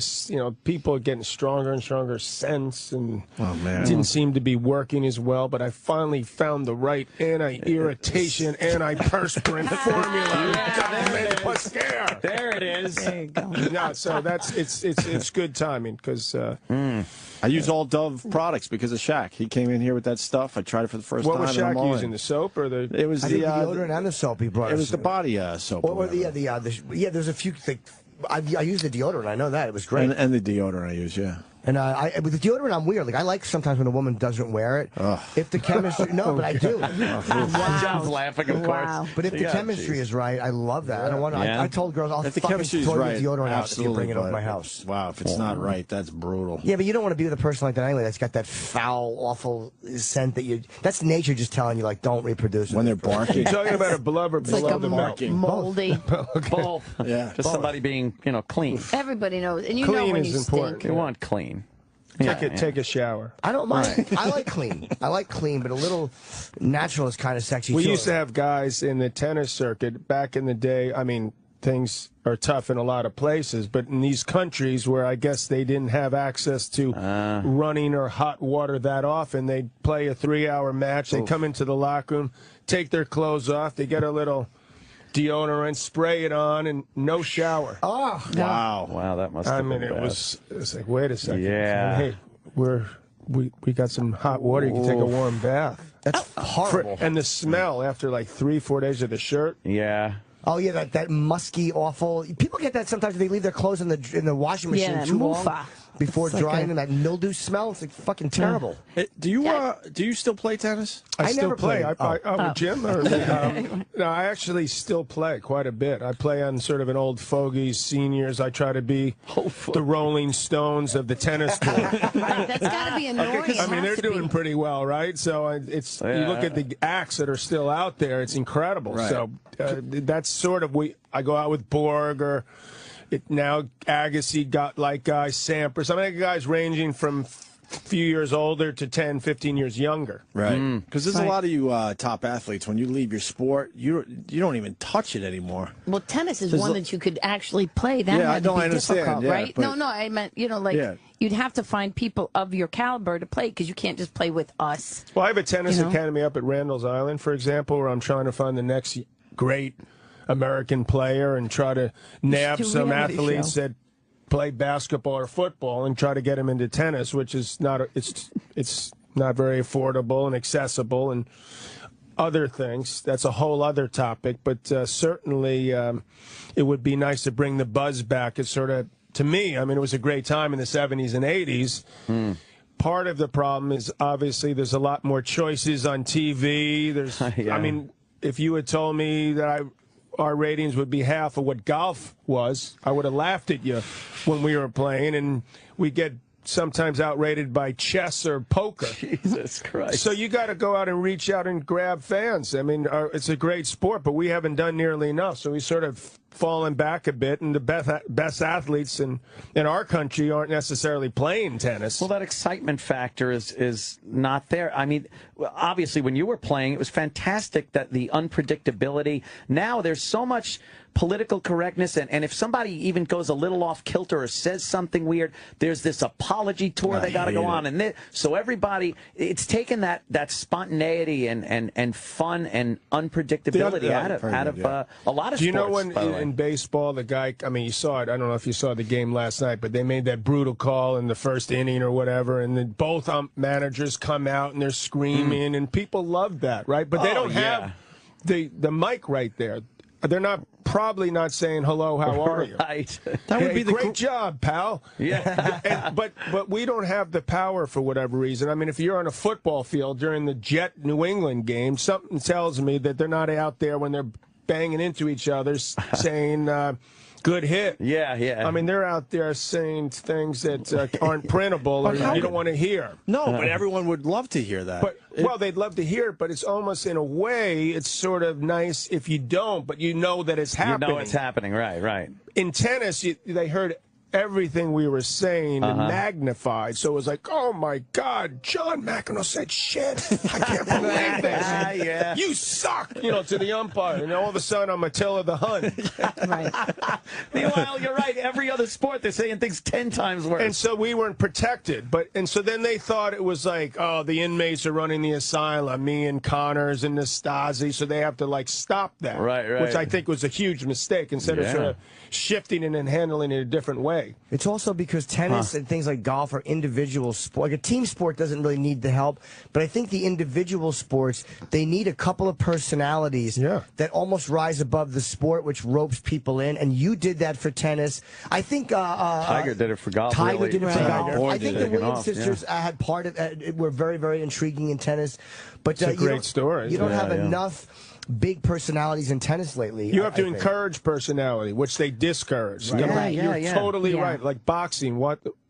[SPEAKER 11] People are getting stronger and stronger sense, and it didn't seem to be working as well. But I finally found the right anti-irritation, antiperspirant formula.
[SPEAKER 5] There it is.
[SPEAKER 8] There you go.
[SPEAKER 11] No, so it's good timing because.
[SPEAKER 4] I use all Dove products because of Shaq. He came in here with that stuff. I tried it for the first time.
[SPEAKER 11] What was Shaq using? The soap or the?
[SPEAKER 4] It was
[SPEAKER 17] the deodorant and the soap he brought.
[SPEAKER 4] It was the body soap.
[SPEAKER 17] There's a few. I use the deodorant. I know that it was great.
[SPEAKER 4] And the deodorant I use, yeah.
[SPEAKER 17] And with the deodorant, I'm weird. Like I like sometimes when a woman doesn't wear it. If the chemistry, but I do.
[SPEAKER 5] John's laughing, of course.
[SPEAKER 17] But if the chemistry is right, I love that. I don't want to. I told girls, I'll fucking throw the deodorant out if you bring it over my house.
[SPEAKER 4] Wow, if it's not right, that's brutal.
[SPEAKER 17] Yeah, but you don't want to be with a person like that anyway. That's got that foul, awful scent that you. That's nature just telling you like, don't reproduce.
[SPEAKER 4] When they're barking.
[SPEAKER 11] You're talking about a blubber below the barking.
[SPEAKER 8] Moldy.
[SPEAKER 5] Both. Yeah. Just somebody being, clean.
[SPEAKER 8] Everybody knows, and you
[SPEAKER 11] clean
[SPEAKER 8] know when you
[SPEAKER 11] important.
[SPEAKER 8] stink.
[SPEAKER 5] You want clean.
[SPEAKER 11] Take a shower.
[SPEAKER 17] I don't mind. I like clean. But a little natural is kind of sexy.
[SPEAKER 11] We used to have guys in the tennis circuit back in the day. I mean, things are tough in a lot of places, but in these countries where I guess they didn't have access to running or hot water that often, they'd play a 3-hour match. They come into the locker room, take their clothes off, they get a little deodorant, spray it on, and no shower.
[SPEAKER 17] Oh,
[SPEAKER 5] wow, that must have been
[SPEAKER 11] it
[SPEAKER 5] bad.
[SPEAKER 11] was like, wait a second.
[SPEAKER 5] Yeah.
[SPEAKER 11] Hey, we got some hot water. You can take a warm bath.
[SPEAKER 17] That's horrible.
[SPEAKER 11] And the smell after like 3-4 days of the shirt.
[SPEAKER 5] Yeah.
[SPEAKER 17] Oh yeah, that musky, awful. People get that sometimes. They leave their clothes in the washing machine too long before drying, and that mildew smell. It's like fucking terrible.
[SPEAKER 4] Do you still play tennis?
[SPEAKER 11] I still
[SPEAKER 17] never
[SPEAKER 11] play.
[SPEAKER 17] played.
[SPEAKER 11] Jim? Or, no, I actually still play quite a bit. I play on sort of an old fogies, seniors. I try to be the Rolling Stones of the tennis tour.
[SPEAKER 8] That's got to be annoying.
[SPEAKER 11] I mean, they're doing pretty well, right? So you look at the acts that are still out there. It's incredible.
[SPEAKER 4] Right.
[SPEAKER 11] So that's sort of I go out with Borg or. Now Agassi got like guys, Sampras. I mean, guys ranging from a few years older to 10, 15 years younger.
[SPEAKER 4] Right. Because there's a lot of you top athletes, when you leave your sport, you don't even touch it anymore.
[SPEAKER 8] Well, tennis is one that you could actually play. That had to be difficult, right? No, I meant, you'd have to find people of your caliber to play because you can't just play with us.
[SPEAKER 11] Well, I have a tennis academy up at Randall's Island, for example, where I'm trying to find the next great American player and try to nab some athletes that play basketball or football and try to get them into tennis, which is not it's not very affordable and accessible and other things. That's a whole other topic, but certainly it would be nice to bring the buzz back. It's sort of, to me, I mean, it was a great time in the 70s and 80s. Part of the problem is obviously there's a lot more choices on TV. There's, I mean, if you had told me that our ratings would be half of what golf was, I would have laughed at you when we were playing, and we get sometimes outrated by chess or poker.
[SPEAKER 5] Jesus Christ.
[SPEAKER 11] So you got to go out and reach out and grab fans. I mean, it's a great sport, but we haven't done nearly enough, so we sort of fallen back a bit, and the best athletes in our country aren't necessarily playing tennis.
[SPEAKER 5] Well, that excitement factor is not there. I mean, obviously, when you were playing, it was fantastic that the unpredictability. Now there's so much political correctness, and if somebody even goes a little off kilter or says something weird, there's this apology tour they got to go on, and so everybody, it's taken that spontaneity and fun and unpredictability out of a lot of sports.
[SPEAKER 11] Do you know when in baseball, the guy, I mean, you saw it, I don't know if you saw the game last night, but they made that brutal call in the first inning or whatever, and then both managers come out and they're screaming, and people love that, right? But they don't have the mic right there. They're probably not saying hello, how are you?
[SPEAKER 5] Right.
[SPEAKER 11] That would be the great job, pal. Yeah. But we don't have the power for whatever reason. I mean, if you're on a football field during the Jet New England game, something tells me that they're not out there when they're banging into each other saying good hit.
[SPEAKER 5] Yeah.
[SPEAKER 11] I mean, they're out there saying things that aren't printable or you don't want to hear.
[SPEAKER 4] No, but everyone would love to hear that.
[SPEAKER 11] Well, they'd love to hear it, but it's almost, in a way, it's sort of nice if you don't, but you know that it's happening.
[SPEAKER 5] You know it's happening, right.
[SPEAKER 11] In tennis, they heard everything we were saying and magnified. So it was like, oh my God, John McEnroe said shit. I can't believe this. You suck, to the umpire. And all of a sudden, I'm Attila the Hun.
[SPEAKER 5] Meanwhile, you're right. Every other sport, they're saying things 10 times worse.
[SPEAKER 11] And so we weren't protected. And so then they thought it was like, oh, the inmates are running the asylum, me and Connors and Nastasi, so they have to, like, stop that.
[SPEAKER 5] Right.
[SPEAKER 11] Which I think was a huge mistake instead of sort of shifting it and handling it a different way.
[SPEAKER 17] It's also because tennis and things like golf are individual sports. Like a team sport doesn't really need the help, but I think the individual sports, they need a couple of personalities that almost rise above the sport, which ropes people in, and you did that for tennis. I think
[SPEAKER 5] Tiger did it for golf.
[SPEAKER 17] Tiger did it for golf. I think the Williams
[SPEAKER 5] off,
[SPEAKER 17] sisters had part of it. Were very, very intriguing in tennis. But
[SPEAKER 11] it's a great story.
[SPEAKER 17] You don't have enough big personalities in tennis lately.
[SPEAKER 11] You have to encourage personality, which they discourage.
[SPEAKER 17] Right.
[SPEAKER 11] You're totally right. Like boxing,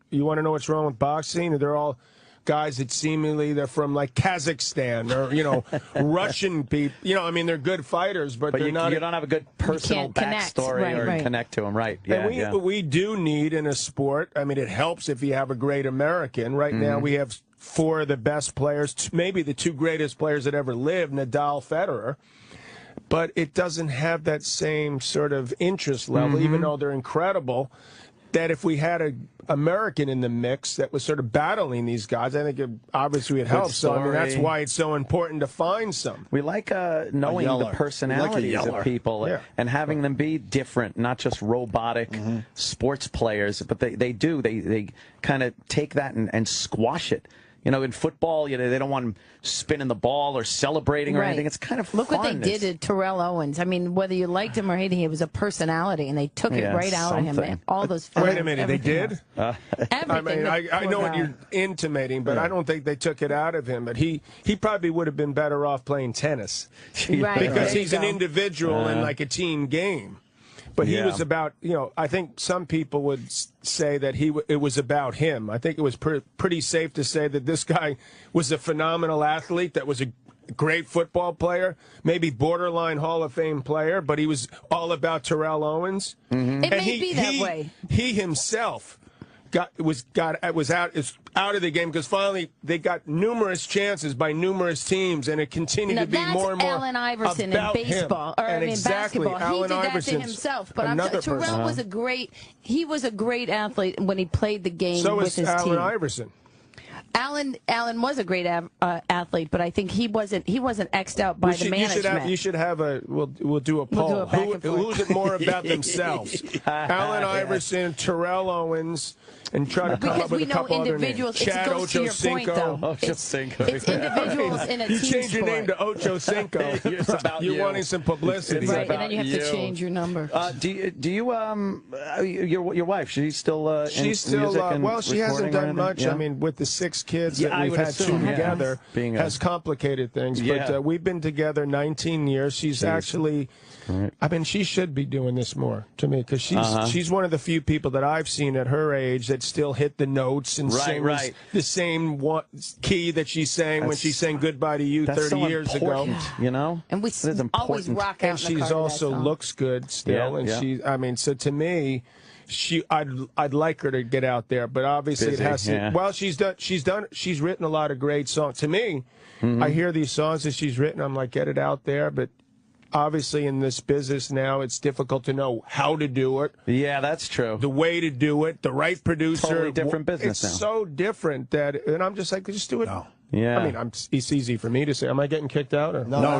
[SPEAKER 11] you want to know what's wrong with boxing? They're all guys that seemingly they're from like Kazakhstan or Russian people. I mean, they're good fighters, but they're not.
[SPEAKER 5] You don't have a good personal backstory or connect to them, right? Yeah,
[SPEAKER 11] and we do need in a sport. I mean, it helps if you have a great American. Right now, we have 4 of the best players, maybe the 2 greatest players that ever lived, Nadal, Federer. But it doesn't have that same sort of interest level, even though they're incredible, that if we had an American in the mix that was sort of battling these guys, I think obviously it helps. So, I mean, that's why it's so important to find some.
[SPEAKER 5] We like knowing the personalities of people and having them be different, not just robotic sports players, but they kind of take that and squash it. In football, they don't want him spinning the ball or celebrating or anything. It's kind of
[SPEAKER 8] Look
[SPEAKER 5] fun.
[SPEAKER 8] what they did to Terrell Owens. I mean, whether you liked him or hated him, he was a personality, and they took it right out of him. Man. All those fans.
[SPEAKER 11] Wait a minute, they did?
[SPEAKER 8] Everything.
[SPEAKER 11] I know what you're intimating, but I don't think they took it out of him. But he probably would have been better off playing tennis. Because he's an individual in like a team game. But he was about, I think some people would say that it was about him. I think it was pretty safe to say that this guy was a phenomenal athlete, that was a great football player, maybe borderline Hall of Fame player, but he was all about Terrell Owens.
[SPEAKER 8] It may be that way.
[SPEAKER 11] He himself was out of the game because finally they got numerous chances by numerous teams, and it continued to be more and more
[SPEAKER 8] Allen Iverson in baseball, basketball. He did that to himself. But Terrell was a great athlete when he played the game with his team.
[SPEAKER 11] So was Allen Iverson.
[SPEAKER 8] Allen was a great athlete, but I think he wasn't X'd out by the management.
[SPEAKER 11] You should have we'll do a poll. Who's it more about themselves? Allen Iverson, Terrell Owens, and try to come up with a couple other names. Chad Ochocinco.
[SPEAKER 8] It's individuals in a team sport.
[SPEAKER 11] You change your name to Ochocinco. You're wanting some publicity.
[SPEAKER 8] Right, and then you have to change your number.
[SPEAKER 5] Do you your wife? She's still
[SPEAKER 11] she's still well. She hasn't done much. I mean, with the 6 kids that we've had 2 together, has complicated things. But we've been together 19 years. She's actually. I mean, she should be doing this more to me because she's one of the few people that I've seen at her age that still hit the notes and sings the same key that she sang when she sang "Goodbye to You" 30 years ago.
[SPEAKER 8] And we always rock out.
[SPEAKER 11] And she's also looks good still, and I mean, so to me. I'd like her to get out there, but obviously it has to. Well, she's written a lot of great songs. To me, I hear these songs that she's written. I'm like, get it out there, but. Obviously, in this business now, it's difficult to know how to do it.
[SPEAKER 5] Yeah, that's true.
[SPEAKER 11] The way to do it, the right producer.
[SPEAKER 5] Totally different business now.
[SPEAKER 11] It's so different and I'm just like, just do it.
[SPEAKER 5] No. Yeah.
[SPEAKER 11] I mean, it's easy for me to say. Am I getting kicked out? Or?
[SPEAKER 4] No,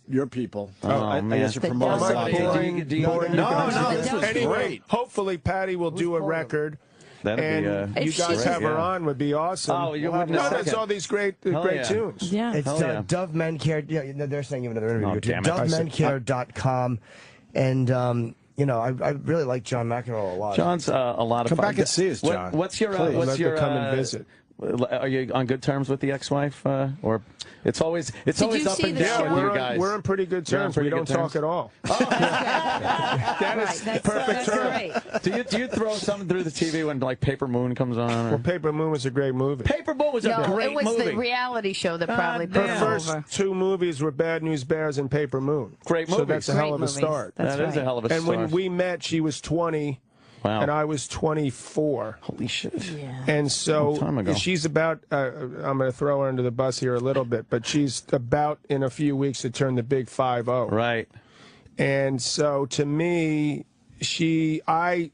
[SPEAKER 4] your people.
[SPEAKER 5] I guess you're promoting.
[SPEAKER 11] Anyway, hopefully Patty will do a record. And you guys have her on would be awesome.
[SPEAKER 5] Oh, you have
[SPEAKER 11] there's all these great tunes.
[SPEAKER 8] Yeah.
[SPEAKER 17] It's Dove Men Care. Yeah, they're saying you have another interview. DoveMenCare.com. And, I really like John McEnroe a lot.
[SPEAKER 5] John's a lot of fun.
[SPEAKER 4] Come back and see us, John.
[SPEAKER 5] What's your
[SPEAKER 11] come and visit.
[SPEAKER 5] Are you on good terms with the ex-wife, or it's always up and down with you guys?
[SPEAKER 11] We're on pretty good terms. We don't talk at all. That is perfect term.
[SPEAKER 5] Do you throw something through the TV when like Paper Moon comes on?
[SPEAKER 11] Well, Paper Moon was a great movie.
[SPEAKER 5] Paper Moon was a great movie.
[SPEAKER 8] It was the reality show that probably put
[SPEAKER 11] her first over. 2 movies were Bad News Bears and Paper Moon.
[SPEAKER 5] Great movies.
[SPEAKER 11] So that's a hell of a start.
[SPEAKER 5] That is a hell of a start.
[SPEAKER 11] And when we met, she was 20. and I was 24.
[SPEAKER 5] Holy shit.
[SPEAKER 8] Yeah.
[SPEAKER 11] And so
[SPEAKER 5] time ago.
[SPEAKER 11] she's about, I'm going to throw her under the bus here a little bit, but she's about in a few weeks to turn the big 5-0.
[SPEAKER 5] Right.
[SPEAKER 11] And so to me, I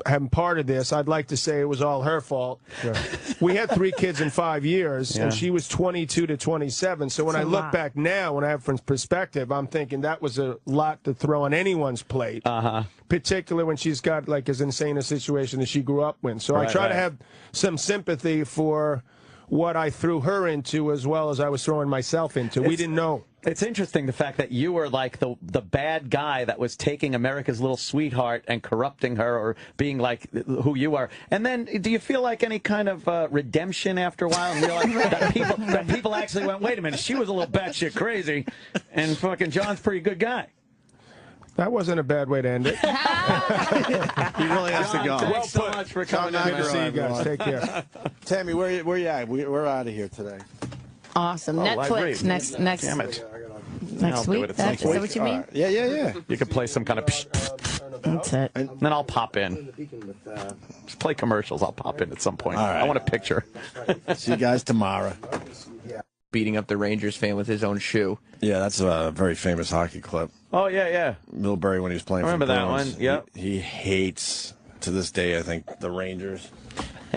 [SPEAKER 11] am part of this. I'd like to say it was all her fault. Yeah. We had 3 kids in 5 years, and she was 22 to 27. So when I look back now, when I have from perspective, I'm thinking that was a lot to throw on anyone's plate. Particularly when she's got like as insane a situation that she grew up with. So I try to have some sympathy for what I threw her into as well as I was throwing myself into. We didn't know.
[SPEAKER 5] It's interesting the fact that you were like the bad guy that was taking America's little sweetheart and corrupting her or being like who you are. And then do you feel like any kind of redemption after a while and realize that people actually went, wait a minute, she was a little batshit crazy and fucking John's a pretty good guy.
[SPEAKER 11] That wasn't a bad way to end it.
[SPEAKER 4] He really has to go.
[SPEAKER 5] Thanks so much for coming in.
[SPEAKER 11] Good to see you guys. Take care.
[SPEAKER 4] Tammy, where you at? We're out of here today.
[SPEAKER 8] Awesome. Netflix next
[SPEAKER 5] Damn it.
[SPEAKER 8] next week. Is that what you mean?
[SPEAKER 4] Yeah.
[SPEAKER 5] You could play some kind of
[SPEAKER 8] That's it.
[SPEAKER 5] and then I'll pop in. Just play commercials. I'll pop in at some point.
[SPEAKER 4] All right.
[SPEAKER 5] I want a picture.
[SPEAKER 4] See you guys tomorrow.
[SPEAKER 2] Beating up the Rangers fan with his own shoe.
[SPEAKER 4] Yeah, that's a very famous hockey clip.
[SPEAKER 5] Oh, yeah.
[SPEAKER 4] Milbury when he was playing
[SPEAKER 5] I remember
[SPEAKER 4] for the
[SPEAKER 5] that
[SPEAKER 4] Bruins.
[SPEAKER 5] one, yep.
[SPEAKER 4] He hates, to this day, I think, the Rangers.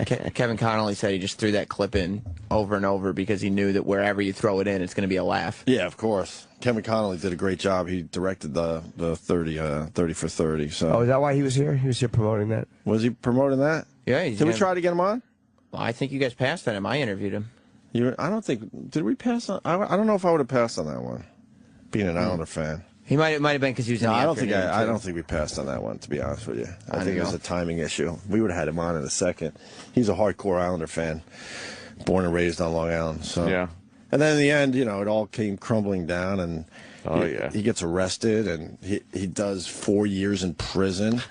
[SPEAKER 2] Kevin Connolly said he just threw that clip in over and over because he knew that wherever you throw it in, it's going to be a laugh.
[SPEAKER 4] Yeah, of course. Kevin Connolly did a great job. He directed the 30 for 30. So.
[SPEAKER 17] Oh, is that why he was here? He was here promoting that?
[SPEAKER 4] Was he promoting that?
[SPEAKER 2] Yeah.
[SPEAKER 4] Did we try to get him on?
[SPEAKER 2] Well, I think you guys passed on him. I interviewed him.
[SPEAKER 4] I don't think. Did we pass on? I don't know if I would have passed on that one. Being an Islander fan.
[SPEAKER 2] He might have been because he was in the
[SPEAKER 4] I don't think
[SPEAKER 2] afternoon,
[SPEAKER 4] I
[SPEAKER 2] too.
[SPEAKER 4] don't think we passed on that one. To be honest with you, I think it was a timing issue. We would have had him on in a second. He's a hardcore Islander fan, born and raised on Long Island. So
[SPEAKER 5] Yeah.
[SPEAKER 4] And then in the end, it all came crumbling down, and he gets arrested, and he does 4 years in prison,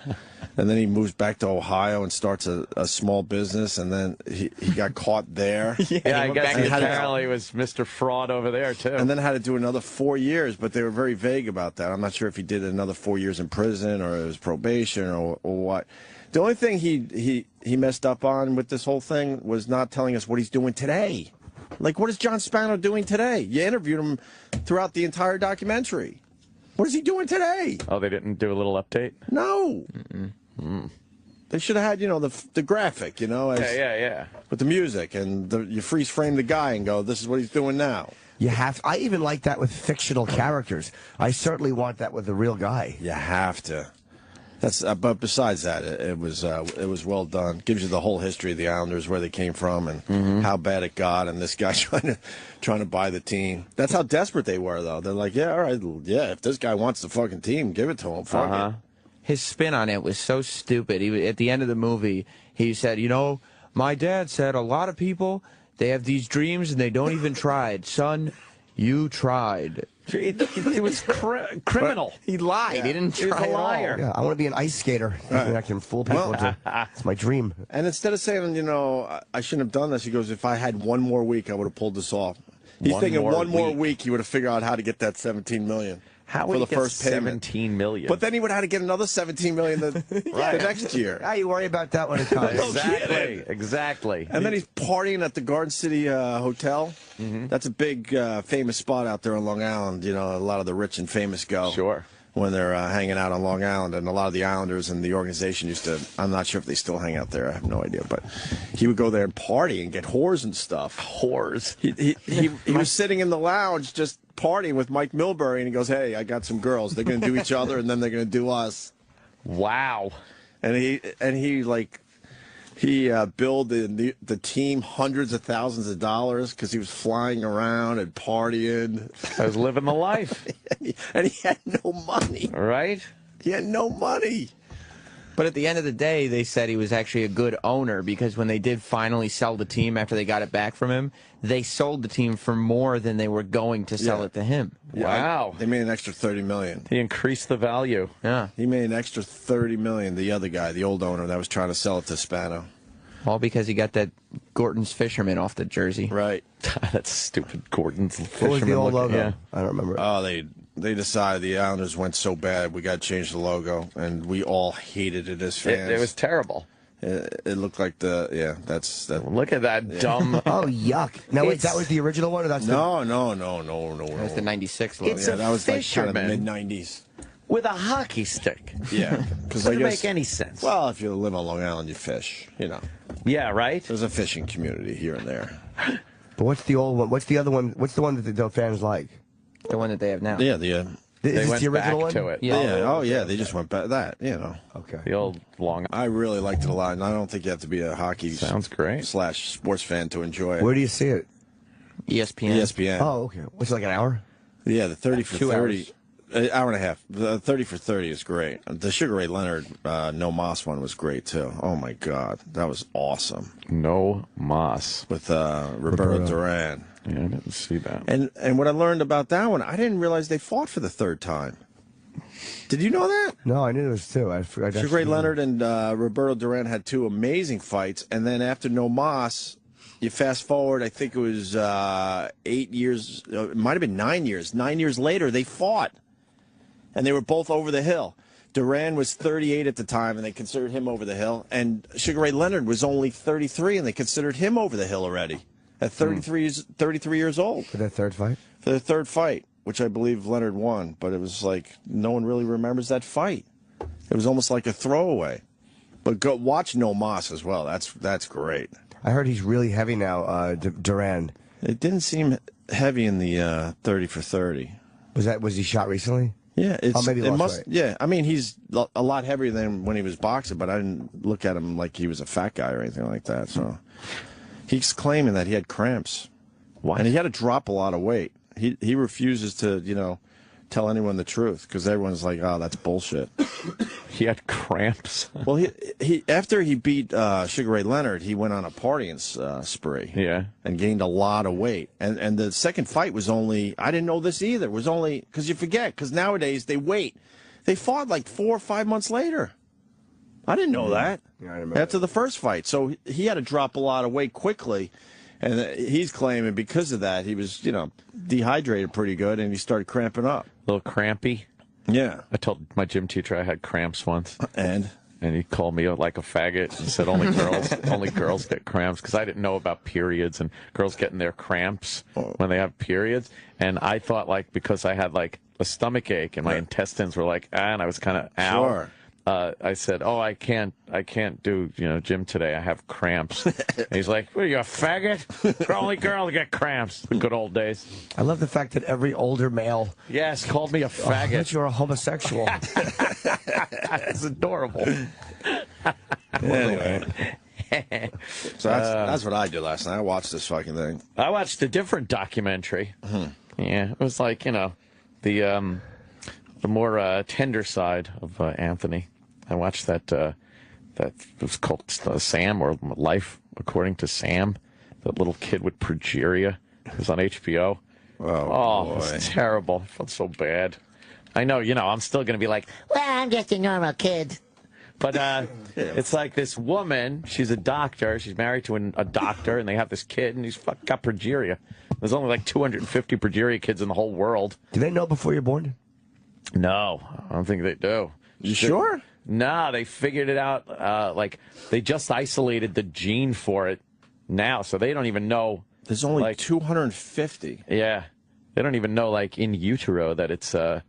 [SPEAKER 4] and then he moves back to Ohio and starts a small business, and then he got caught there.
[SPEAKER 5] Yeah, I guess apparently he was Mr. Fraud over there, too.
[SPEAKER 4] And then had to do another 4 years, but they were very vague about that. I'm not sure if he did another 4 years in prison or it was probation or what. The only thing he messed up on with this whole thing was not telling us what he's doing today. Like, what is John Spano doing today? You interviewed him throughout the entire documentary. What is he doing today?
[SPEAKER 5] Oh, they didn't do a little update?
[SPEAKER 4] No. They should have had, the graphic,
[SPEAKER 5] Yeah.
[SPEAKER 4] with the music, and you freeze frame the guy and go, this is what he's doing now.
[SPEAKER 17] You have. I even like that with fictional characters. I certainly want that with the real guy.
[SPEAKER 4] You have to. That's. But besides that, it was well done. Gives you the whole history of the Islanders, where they came from, and how bad it got, and this guy trying to buy the team. That's how desperate they were, though. They're like, yeah, all right, yeah. If this guy wants the fucking team, give it to him. Fuck it.
[SPEAKER 2] His spin on it was so stupid. At the end of the movie, he said, my dad said a lot of people, they have these dreams and they don't even try. Son, you tried.
[SPEAKER 5] It was criminal.
[SPEAKER 2] But he lied. He didn't try.
[SPEAKER 5] He was a liar.
[SPEAKER 17] Yeah, I want to be an ice skater. I can fool people. It's my dream.
[SPEAKER 4] And instead of saying, I shouldn't have done this, he goes, if I had one more week, I would have pulled this off. He's thinking one more week, he would have figured out how to get that $17 million.
[SPEAKER 5] How would he get $17 million?
[SPEAKER 4] But then he would have to get another $17 million the next year.
[SPEAKER 17] How you worry about that when it comes?
[SPEAKER 5] Exactly.
[SPEAKER 4] And then he's partying at the Garden City Hotel. That's a big famous spot out there on Long Island. A lot of the rich and famous go.
[SPEAKER 5] Sure.
[SPEAKER 4] When they're hanging out on Long Island, and a lot of the Islanders and the organization used to. I'm not sure if they still hang out there. I have no idea, but he would go there and party and get whores and stuff.
[SPEAKER 5] Whores.
[SPEAKER 4] He was sitting in the lounge just partying with Mike Milbury, and he goes, "Hey, I got some girls. They're going to do each other, and then they're going to do us."
[SPEAKER 5] Wow.
[SPEAKER 4] And he billed the team hundreds of thousands of dollars because he was flying around and partying.
[SPEAKER 5] I was living the life.
[SPEAKER 4] And he had no money.
[SPEAKER 5] Right?
[SPEAKER 4] He had no money.
[SPEAKER 2] But at the end of the day, they said he was actually a good owner because when they did finally sell the team after they got it back from him, they sold the team for more than they were going to sell it to him.
[SPEAKER 5] Wow.
[SPEAKER 4] They made an extra $30 million.
[SPEAKER 5] He increased the value.
[SPEAKER 2] Yeah.
[SPEAKER 4] He made an extra $30 million, the other guy, the old owner that was trying to sell it to Spano.
[SPEAKER 2] All because he got that Gordon's Fisherman off the jersey.
[SPEAKER 4] Right.
[SPEAKER 5] That's stupid. Gordon's Fisherman.
[SPEAKER 17] What was the old logo?
[SPEAKER 5] Yeah.
[SPEAKER 17] I don't remember.
[SPEAKER 4] Oh, they they decided the Islanders went so bad, we got to change the logo, and we all hated it as fans.
[SPEAKER 5] It was terrible.
[SPEAKER 4] It looked like that's that.
[SPEAKER 5] Look at that dumb.
[SPEAKER 17] Oh, yuck. Now, wait, that was the original one? Or that's
[SPEAKER 4] No.
[SPEAKER 2] That was the 96 logo.
[SPEAKER 5] It's
[SPEAKER 4] that was like kind of
[SPEAKER 5] fisherman
[SPEAKER 4] mid-90s.
[SPEAKER 5] with a hockey stick.
[SPEAKER 4] Yeah.
[SPEAKER 5] Doesn't make any sense.
[SPEAKER 4] Well, if you live on Long Island, you fish, you know.
[SPEAKER 5] Yeah, right?
[SPEAKER 4] There's a fishing community here and there.
[SPEAKER 17] But what's the old one? What's the other one? What's the one that the fans like?
[SPEAKER 2] The one that they have now.
[SPEAKER 4] Yeah,
[SPEAKER 17] Is this
[SPEAKER 5] went
[SPEAKER 17] the original
[SPEAKER 5] back
[SPEAKER 17] one?
[SPEAKER 5] to it.
[SPEAKER 4] Yeah. Oh, yeah. They just went back that. You know.
[SPEAKER 17] Okay.
[SPEAKER 5] The old long.
[SPEAKER 4] I really liked it a lot, and I don't think you have to be a hockey
[SPEAKER 5] Sounds great.
[SPEAKER 4] / sports fan to enjoy it.
[SPEAKER 17] Where do you see it?
[SPEAKER 2] ESPN.
[SPEAKER 4] ESPN.
[SPEAKER 17] Oh, okay. What's it, like an hour?
[SPEAKER 4] Yeah, the 30 for
[SPEAKER 2] 2
[SPEAKER 4] 30.
[SPEAKER 2] hours.
[SPEAKER 4] Hour and a half. The 30 for 30 is great. The Sugar Ray Leonard No Moss one was great too. Oh my God, that was awesome.
[SPEAKER 5] No Moss
[SPEAKER 4] with Roberto Duran.
[SPEAKER 5] Yeah, I didn't see that.
[SPEAKER 4] And what I learned about that one, I didn't realize they fought for the third time. Did you know that?
[SPEAKER 17] No, I knew it was two. I forgot.
[SPEAKER 4] Sugar Ray Leonard and Roberto Duran had 2 amazing fights, and then after No Moss, you fast forward, I think it was 8 years, it might have been 9 years. 9 years later, they fought. And they were both over the hill. Duran was 38 at the time, and they considered him over the hill. And Sugar Ray Leonard was only 33, and they considered him over the hill already at 33 years old.
[SPEAKER 17] For their third fight?
[SPEAKER 4] For their third fight, which I believe Leonard won. But it was like no one really remembers that fight. It was almost like a throwaway. But go watch No Moss as well. That's great.
[SPEAKER 17] I heard he's really heavy now, Duran.
[SPEAKER 4] It didn't seem heavy in the 30 for 30.
[SPEAKER 17] Was he shot recently?
[SPEAKER 4] Yeah,
[SPEAKER 17] maybe
[SPEAKER 4] it
[SPEAKER 17] lost
[SPEAKER 4] must.
[SPEAKER 17] weight.
[SPEAKER 4] Yeah, I mean he's a lot heavier than when he was boxing, but I didn't look at him like he was a fat guy or anything like that. So he's claiming that he had cramps, and he had to drop a lot of weight. He refuses to tell anyone the truth because everyone's like, oh, that's bullshit.
[SPEAKER 5] He had cramps.
[SPEAKER 4] Well, he after he beat Sugar Ray Leonard, he went on a partying spree.
[SPEAKER 5] Yeah.
[SPEAKER 4] And gained a lot of weight. And the second fight was only, I didn't know this either, was only, because you forget, because nowadays they wait. They fought like 4 or 5 months later. I didn't know that.
[SPEAKER 17] Yeah, I remember.
[SPEAKER 4] After the first fight. So he had to drop a lot of weight quickly. And he's claiming because of that, he was, dehydrated pretty good, and he started cramping up.
[SPEAKER 5] A little crampy.
[SPEAKER 4] Yeah.
[SPEAKER 5] I told my gym teacher I had cramps once.
[SPEAKER 4] And
[SPEAKER 5] he called me like a faggot and said only girls get cramps, because I didn't know about periods and girls getting their cramps when they have periods. And I thought because I had a stomach ache and my intestines were and I was kind of out.
[SPEAKER 4] Sure.
[SPEAKER 5] I said, "Oh, I can't do gym today. I have cramps." And he's like, "What are you, a faggot? Only girl to get cramps." The good old days.
[SPEAKER 17] I love the fact that every older male
[SPEAKER 5] called me a faggot.
[SPEAKER 17] That you're a homosexual.
[SPEAKER 5] It's adorable.
[SPEAKER 4] Anyway. So that's what I did last night. I watched this fucking thing.
[SPEAKER 5] I watched a different documentary. Yeah, it was the more tender side of Anthony. I watched that was called Sam, or Life According to Sam. That little kid with progeria. It was on HBO.
[SPEAKER 4] Oh,
[SPEAKER 5] it was terrible. I felt so bad. I know, I'm still going to be like, well, I'm just a normal kid. But it's like this woman, she's a doctor. She's married to a doctor, and they have this kid, and he's got progeria. There's only 250 progeria kids in the whole world.
[SPEAKER 17] Do they know before you're born?
[SPEAKER 5] No, I don't think they do.
[SPEAKER 4] You sure?
[SPEAKER 5] No, they figured it out. They just isolated the gene for it now, so they don't even know.
[SPEAKER 4] There's only 250.
[SPEAKER 5] Yeah, they don't even know in utero that it's gonna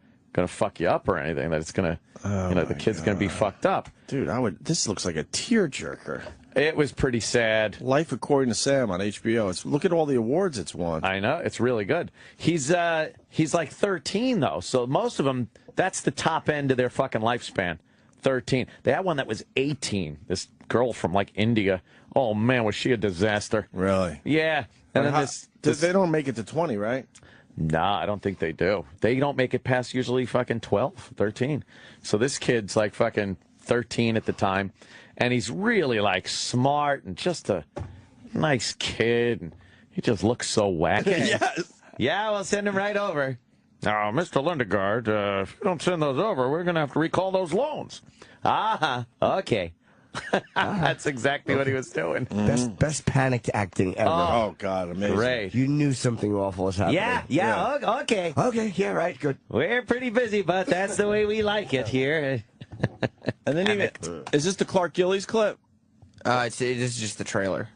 [SPEAKER 5] fuck you up or anything. That it's gonna, the kid's gonna be fucked up.
[SPEAKER 4] Dude, this looks like a tearjerker.
[SPEAKER 5] It was pretty sad.
[SPEAKER 4] Life According to Sam on HBO. Look at all the awards it's won.
[SPEAKER 5] I know, it's really good. He's 13 though, so most of them, that's the top end of their fucking lifespan. 13. They had one that was 18. This girl from India. Oh man, was she a disaster?
[SPEAKER 4] Really?
[SPEAKER 5] Yeah. And then
[SPEAKER 4] they don't make it to 20, right?
[SPEAKER 5] Nah, I don't think they do. They don't make it past usually fucking 12, 13. So this kid's fucking 13 at the time. And he's really smart and just a nice kid. And he just looks so wacky.
[SPEAKER 4] Yes.
[SPEAKER 5] Yeah, we'll send him right over. Now, Mr. Lindegaard, if you don't send those over, we're going to have to recall those loans. Okay. That's exactly what he was doing.
[SPEAKER 17] Best panic acting ever.
[SPEAKER 4] Oh, God, amazing.
[SPEAKER 5] Great.
[SPEAKER 17] You knew something awful was happening.
[SPEAKER 5] Okay.
[SPEAKER 17] Okay, yeah, right, good.
[SPEAKER 5] We're pretty busy, but that's the way we like it here.
[SPEAKER 4] And then is this the Clark Gillies clip?
[SPEAKER 2] It is just the trailer.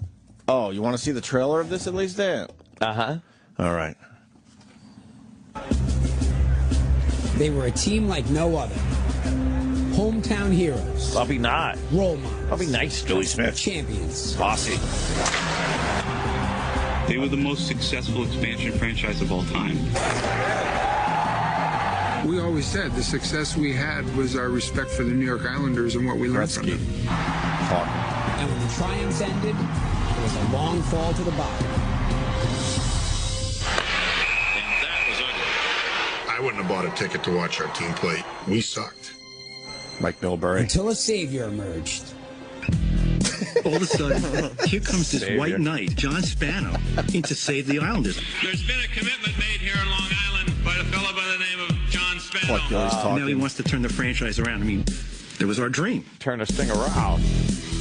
[SPEAKER 4] Oh, you want to see the trailer of this at least, Dan?
[SPEAKER 5] Uh-huh.
[SPEAKER 4] All right.
[SPEAKER 6] They were a team like no other. Hometown heroes.
[SPEAKER 5] Probably not.
[SPEAKER 6] Role models.
[SPEAKER 5] Probably nice,
[SPEAKER 4] Billy Smith.
[SPEAKER 6] Champions.
[SPEAKER 4] Bossy.
[SPEAKER 10] They were the most successful expansion franchise of all time.
[SPEAKER 12] We always said the success we had was our respect for the New York Islanders and what we learned from them.
[SPEAKER 6] And when the triumphs ended, it was a long fall to the bottom.
[SPEAKER 9] I wouldn't have bought a ticket to watch our team play. We sucked.
[SPEAKER 4] Mike Milbury.
[SPEAKER 6] Until a savior emerged.
[SPEAKER 10] All of a sudden, here comes this white knight, John Spano, in to save the Islanders.
[SPEAKER 21] There's been a commitment made here in Long Island by a fellow by the name of John Spano.
[SPEAKER 10] Now he wants to turn the franchise around. I mean, it was our dream.
[SPEAKER 5] Turn this thing around.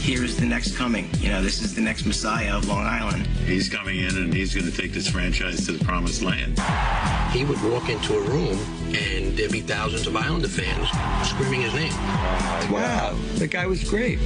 [SPEAKER 24] Here's the next coming. This is the next Messiah of Long Island.
[SPEAKER 13] He's coming in and he's going to take this franchise to the promised land.
[SPEAKER 14] He would walk into a room and there'd be thousands of Islander fans screaming his name.
[SPEAKER 10] Wow, the guy was great.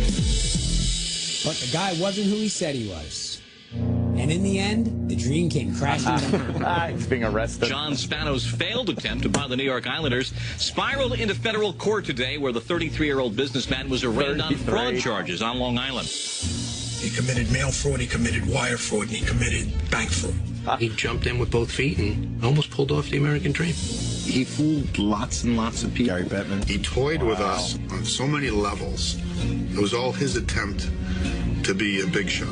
[SPEAKER 6] But the guy wasn't who he said he was. And in the end, the dream came crashing down.
[SPEAKER 5] He's being arrested.
[SPEAKER 15] John Spano's failed attempt to buy the New York Islanders spiraled into federal court today, where the 33-year-old businessman was arraigned on fraud charges on Long Island.
[SPEAKER 14] He committed mail fraud, he committed wire fraud, and he committed bank fraud. He jumped in with both feet and almost pulled off the American dream.
[SPEAKER 10] He fooled lots and lots of people.
[SPEAKER 4] Gary Bettman.
[SPEAKER 9] He toyed with us on so many levels. It was all his attempt to be a big shot.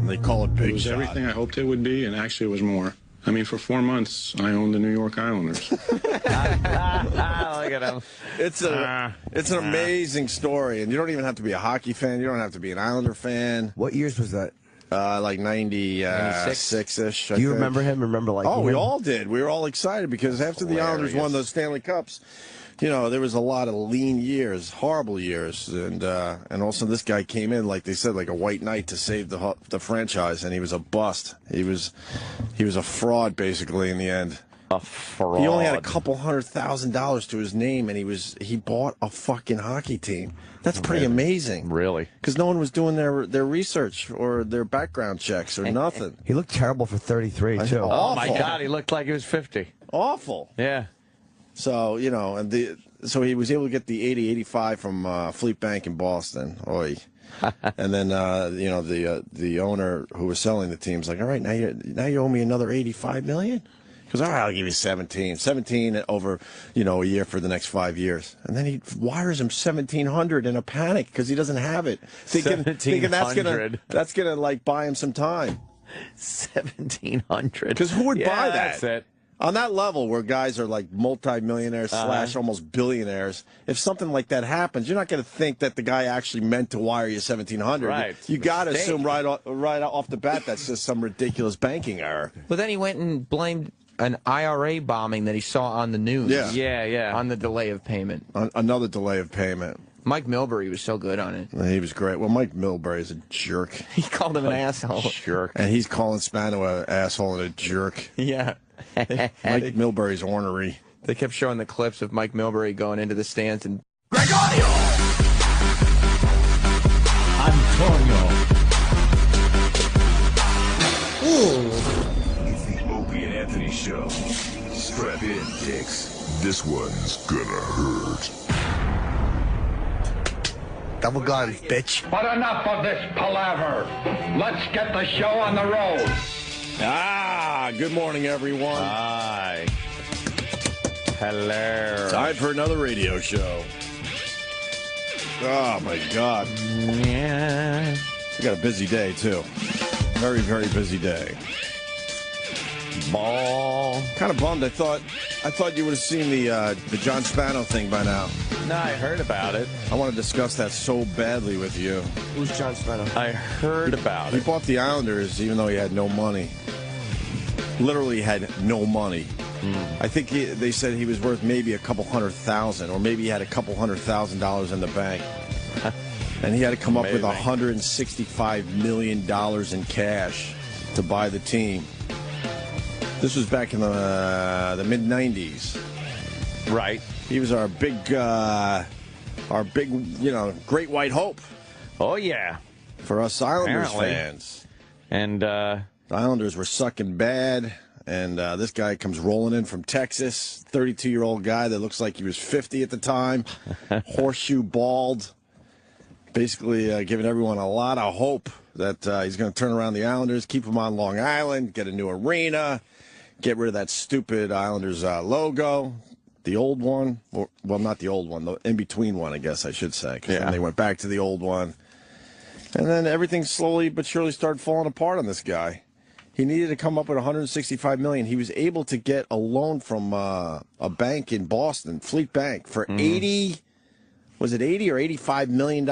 [SPEAKER 4] They call it big
[SPEAKER 16] It was
[SPEAKER 4] shot.
[SPEAKER 16] everything I hoped it would be, and actually it was more. I mean, for 4 months, I owned the New York Islanders.
[SPEAKER 5] Look at him.
[SPEAKER 4] It's an amazing story, and you don't even have to be a hockey fan. You don't have to be an Islander fan.
[SPEAKER 17] What years was that?
[SPEAKER 4] Like 96-ish.
[SPEAKER 17] Do you remember him? Remember like?
[SPEAKER 4] Oh, we all did. We were all excited because after the Islanders won those Stanley Cups, there was a lot of lean years, horrible years, and all of a sudden this guy came in, like they said, like a white knight to save the franchise, and he was a bust. He was a fraud basically in the end.
[SPEAKER 5] A fraud.
[SPEAKER 4] He only had a couple $100,000 to his name, and he bought a fucking hockey team. That's pretty amazing.
[SPEAKER 5] Really?
[SPEAKER 4] Because no one was doing their research or their background checks or nothing.
[SPEAKER 17] He looked terrible for 33 too.
[SPEAKER 5] Oh my God, he looked like he was 50.
[SPEAKER 4] Awful.
[SPEAKER 5] Yeah.
[SPEAKER 4] So, so he was able to get the 80-85 from Fleet Bank in Boston. Oy. And then, the owner who was selling the team's like, all right, now you owe me another $85 million? He goes, all right, I'll give you 17. 17 over, a year for the next 5 years. And then he wires him $1,700 in a panic because he doesn't have it. Thinking that's gonna like buy him some time.
[SPEAKER 5] $1,700.
[SPEAKER 4] Because who would buy that?
[SPEAKER 5] That's it.
[SPEAKER 4] On that level where guys are like multi-millionaires / almost billionaires, if something like that happens, you're not going to think that the guy actually meant to wire you $1,700.
[SPEAKER 5] Right.
[SPEAKER 4] You got to assume right off the bat that's just some ridiculous banking error.
[SPEAKER 2] But then he went and blamed an IRA bombing that he saw on the news.
[SPEAKER 4] Yeah.
[SPEAKER 2] On the delay of payment.
[SPEAKER 4] Another delay of payment.
[SPEAKER 2] Mike Milbury was so good on it.
[SPEAKER 4] He was great. Well, Mike Milbury is a jerk.
[SPEAKER 2] He called him an asshole.
[SPEAKER 5] Jerk.
[SPEAKER 4] And he's calling Spano an asshole and a jerk.
[SPEAKER 2] Yeah.
[SPEAKER 4] Mike Milbury's ornery.
[SPEAKER 2] They kept showing the clips of Mike Milbury going into the stands and
[SPEAKER 1] Gregorio!
[SPEAKER 20] Antonio.
[SPEAKER 1] It's the Opie and Anthony Show. Strap in, dicks. This one's gonna hurt.
[SPEAKER 17] Double guns, bitch.
[SPEAKER 25] But enough of this palaver. Let's get the show on the road.
[SPEAKER 4] Good morning, everyone.
[SPEAKER 5] Hi. Hello.
[SPEAKER 4] Time for another radio show. Oh, my God.
[SPEAKER 5] Yeah.
[SPEAKER 4] We got a busy day, too. Very, very busy day.
[SPEAKER 5] Ball.
[SPEAKER 4] Kind of bummed. I thought you would have seen the John Spano thing by now.
[SPEAKER 5] No, I heard about it.
[SPEAKER 4] I want to discuss that so badly with you.
[SPEAKER 17] Who's John Spano?
[SPEAKER 5] I heard about
[SPEAKER 4] He
[SPEAKER 5] it.
[SPEAKER 4] bought the Islanders even though he had no money. Literally had no money. I think they said he was worth maybe a couple $100,000, or maybe he had a couple $100,000 in the bank. And he had to come up with $165 million in cash to buy the team. This was back in the mid-'90s.
[SPEAKER 5] Right.
[SPEAKER 4] He was our big, great white hope.
[SPEAKER 5] Oh, yeah.
[SPEAKER 4] For us Islanders
[SPEAKER 5] Apparently.
[SPEAKER 4] fans.
[SPEAKER 5] And
[SPEAKER 4] the Islanders were sucking bad. And this guy comes rolling in from Texas, 32-year-old guy that looks like he was 50 at the time, horseshoe bald, basically giving everyone a lot of hope that he's going to turn around the Islanders, keep them on Long Island, get a new arena, get rid of that stupid Islanders logo, the old one. Well, not the old one, the in-between one, I guess I should say, because then they went back to the old one. And then everything slowly but surely started falling apart on this guy. He needed to come up with $165 million. He was able to get a loan from a bank in Boston, Fleet Bank, for $80 or $85 million?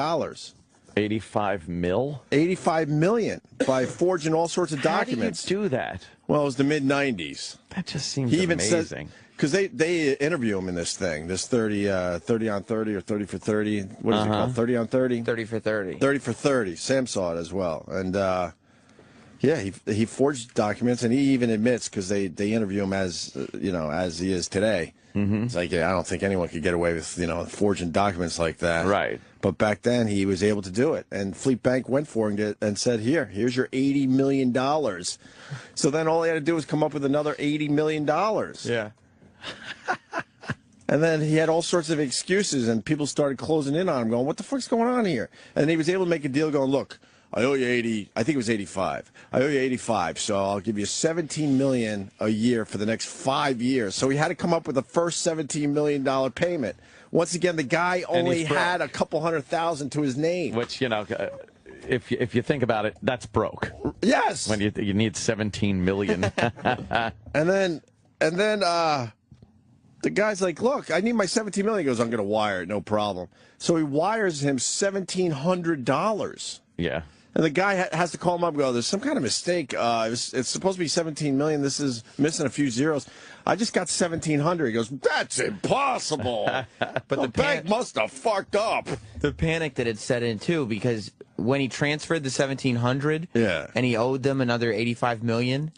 [SPEAKER 5] 85 mil?
[SPEAKER 4] 85 million by forging all sorts of documents.
[SPEAKER 5] How do you do that?
[SPEAKER 4] Well, it was the mid-'90s.
[SPEAKER 5] That just seems amazing.
[SPEAKER 4] Because they interview him in this thing, this 30 on 30 or 30 for 30. What is it called? 30 on 30?
[SPEAKER 2] 30 for 30.
[SPEAKER 4] 30 for 30. Sam saw it as well. And, he forged documents, and he even admits, because they interview him as he is today. Mm-hmm. It's like, I don't think anyone could get away with, forging documents like that.
[SPEAKER 5] Right.
[SPEAKER 4] But back then, he was able to do it. And Fleet Bank went for him and said, here's your $80 million. So then all he had to do was come up with another $80 million.
[SPEAKER 5] Yeah.
[SPEAKER 4] And then he had all sorts of excuses, and people started closing in on him, going, what the fuck's going on here? And he was able to make a deal going, look, I owe you 80. I think it was 85. I owe you 85, so I'll give you $17 million a year for the next 5 years. So he had to come up with the first $17 million payment. Once again, the guy only had a couple $100,000 to his name.
[SPEAKER 5] Which, if you think about it, that's broke.
[SPEAKER 4] Yes.
[SPEAKER 5] When you need $17 million.
[SPEAKER 4] and then the guy's like, look, I need my $17 million. He goes, I'm going to wire it, no problem. So he wires him $1,700.
[SPEAKER 5] Yeah.
[SPEAKER 4] And the guy has to call him up and go, there's some kind of mistake. It's supposed to be $17 million. This is missing a few zeros. I just got $1,700. He goes, that's impossible. But the bank must have fucked up.
[SPEAKER 2] The panic that had set in, too, because when he transferred the $1,700 and he owed them another $85 million,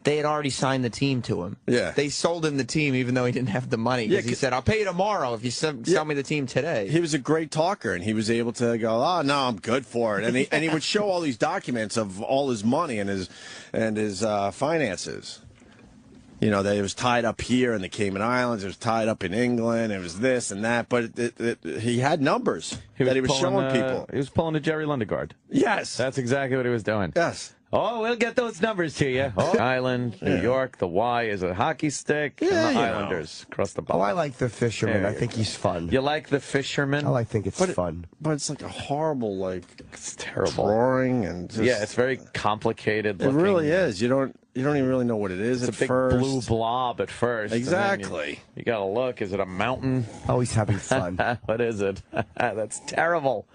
[SPEAKER 2] they had already signed the team to him.
[SPEAKER 4] Yeah.
[SPEAKER 2] They sold him the team even though he didn't have the money. Because he said, I'll pay you tomorrow if you sell me the team today.
[SPEAKER 4] He was a great talker, and he was able to go, oh, no, I'm good for it. And he would show all these documents of all his money and his finances. That it was tied up here in the Cayman Islands. It was tied up in England. It was this and that. But he had numbers that he was showing people.
[SPEAKER 5] He was pulling a Jerry Lundegaard.
[SPEAKER 4] Yes.
[SPEAKER 5] That's exactly what he was doing.
[SPEAKER 4] Yes.
[SPEAKER 5] Oh, we'll get those numbers to you. Oh. Island, New York, the Y is a hockey stick, and the Islanders across the ball.
[SPEAKER 17] Oh, I like the fisherman. I think he's fun.
[SPEAKER 5] You like the fisherman?
[SPEAKER 17] I think it's fun.
[SPEAKER 4] But it's like a horrible,
[SPEAKER 5] it's terrible
[SPEAKER 4] drawing, and just,
[SPEAKER 5] it's very complicated
[SPEAKER 4] It
[SPEAKER 5] looking.
[SPEAKER 4] really is. You don't even really know what it is.
[SPEAKER 5] It's a big blue blob at first.
[SPEAKER 4] Exactly.
[SPEAKER 5] You got to look. Is it a mountain?
[SPEAKER 17] Oh, he's having fun.
[SPEAKER 5] What is it? That's terrible.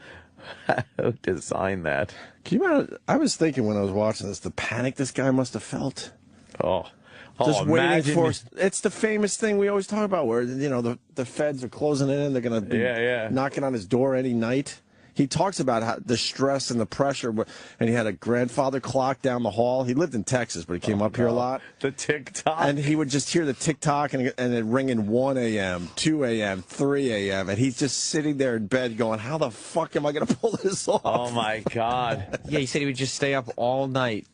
[SPEAKER 5] Who designed that?
[SPEAKER 4] Can you imagine? I was thinking when I was watching this, the panic this guy must have felt. Just waiting for. It's the famous thing we always talk about, where the feds are closing in. They're going to be knocking on his door any night. He talks about how the stress and the pressure, and he had a grandfather clock down the hall. He lived in Texas, but he came up here a lot.
[SPEAKER 5] The tick-tock.
[SPEAKER 4] And he would just hear the tick-tock, and it ringing 1 a.m., 2 a.m., 3 a.m., and he's just sitting there in bed going, how the fuck am I going to pull this off?
[SPEAKER 5] Oh, my God.
[SPEAKER 2] Yeah, he said he would just stay up all night,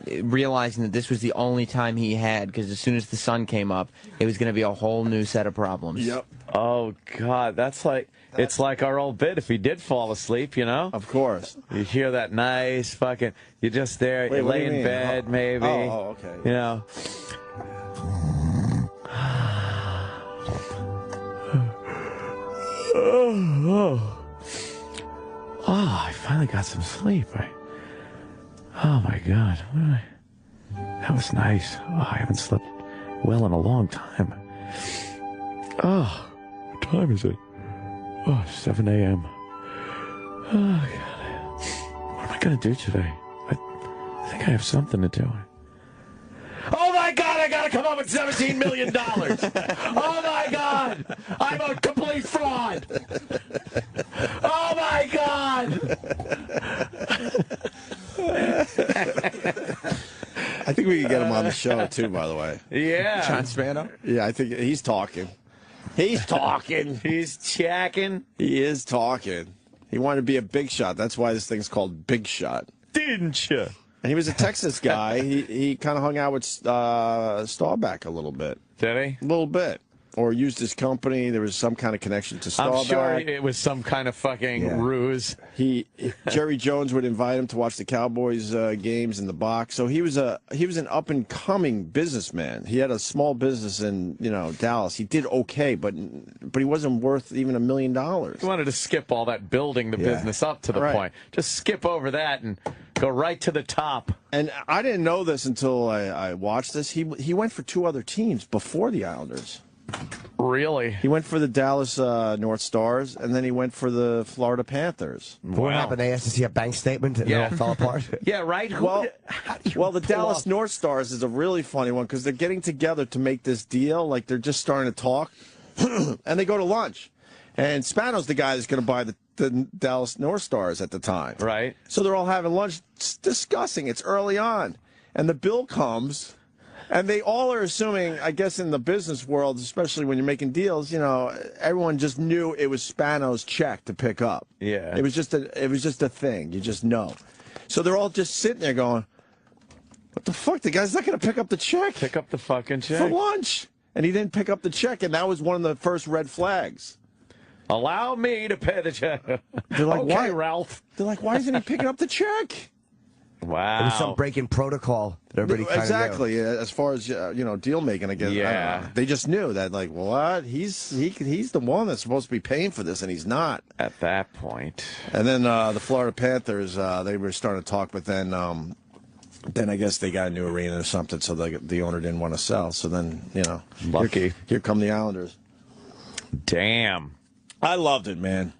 [SPEAKER 2] realizing that this was the only time he had, because as soon as the sun came up, it was going to be a whole new set of problems.
[SPEAKER 4] Yep.
[SPEAKER 5] Oh, God, that's like... It's like our old bit. If he did fall asleep,
[SPEAKER 4] Of course.
[SPEAKER 5] You hear that nice fucking... You're just there. You lay in bed, maybe.
[SPEAKER 4] Oh, okay.
[SPEAKER 5] Oh, I finally got some sleep. Oh, my God. That was nice. Oh, I haven't slept well in a long time. Oh, what time is it? Oh, 7 a.m. Oh, God. What am I going to do today? I think I have something to do. Oh, my God, I got I come up with $17 million? Oh, my God. I'm a complete fraud. Oh, my God.
[SPEAKER 4] I think we can get him on the show, too, by the way.
[SPEAKER 5] Yeah.
[SPEAKER 2] John Spano?
[SPEAKER 4] Yeah, I think he's talking. He's talking.
[SPEAKER 5] He's chacking.
[SPEAKER 4] He is talking. He wanted to be a big shot. That's why this thing's called Big Shot.
[SPEAKER 5] Didn't you?
[SPEAKER 4] And he was a Texas guy. He kind of hung out with Staubach a little bit.
[SPEAKER 5] Did he?
[SPEAKER 4] A little bit. Or used his company. There was some kind of connection to Staubach.
[SPEAKER 5] I'm sure it was some kind of fucking ruse.
[SPEAKER 4] Jerry Jones would invite him to watch the Cowboys games in the box. So he was an up and coming businessman. He had a small business in Dallas. He did okay, but he wasn't worth even $1 million.
[SPEAKER 5] He wanted to skip all that building the business up to the point. Just skip over that and go right to the top.
[SPEAKER 4] And I didn't know this until I watched this. He went for 2 other teams before the Islanders.
[SPEAKER 5] Really?
[SPEAKER 4] He went for the Dallas North Stars, and then he went for the Florida Panthers.
[SPEAKER 17] What happened? They asked to see a bank statement, and it all fell apart.
[SPEAKER 5] Yeah, right?
[SPEAKER 4] Well, the Dallas North Stars is a really funny one because they're getting together to make this deal. Like, they're just starting to talk, and they go to lunch. And Spano's the guy that's going to buy the Dallas North Stars at the time.
[SPEAKER 5] Right.
[SPEAKER 4] So they're all having lunch discussing. It's early on. And the bill comes... And they all are assuming, I guess, in the business world, especially when you're making deals, everyone just knew it was Spano's check to pick up.
[SPEAKER 5] Yeah.
[SPEAKER 4] It was just a thing. You just know. So they're all just sitting there going, "What the fuck? The guy's not going to pick up the check.
[SPEAKER 5] Pick up the fucking check
[SPEAKER 4] for lunch." And he didn't pick up the check, and that was one of the first red flags.
[SPEAKER 5] Allow me to pay the check.
[SPEAKER 4] They're like,
[SPEAKER 5] okay,
[SPEAKER 4] "Why,
[SPEAKER 5] Ralph?"
[SPEAKER 4] They're like, "Why isn't he picking up the check?"
[SPEAKER 5] Wow.
[SPEAKER 17] It was some break-in protocol that everybody kind of
[SPEAKER 4] exactly. Knew. As far as deal making, I guess.
[SPEAKER 5] Yeah.
[SPEAKER 4] They just knew that, like, what? He's the one that's supposed to be paying for this, and he's not.
[SPEAKER 5] At that point.
[SPEAKER 4] And then the Florida Panthers, they were starting to talk, but then I guess they got a new arena or something, so the owner didn't want to sell. So then,
[SPEAKER 5] lucky.
[SPEAKER 4] Here come the Islanders.
[SPEAKER 5] Damn.
[SPEAKER 4] I loved it, man.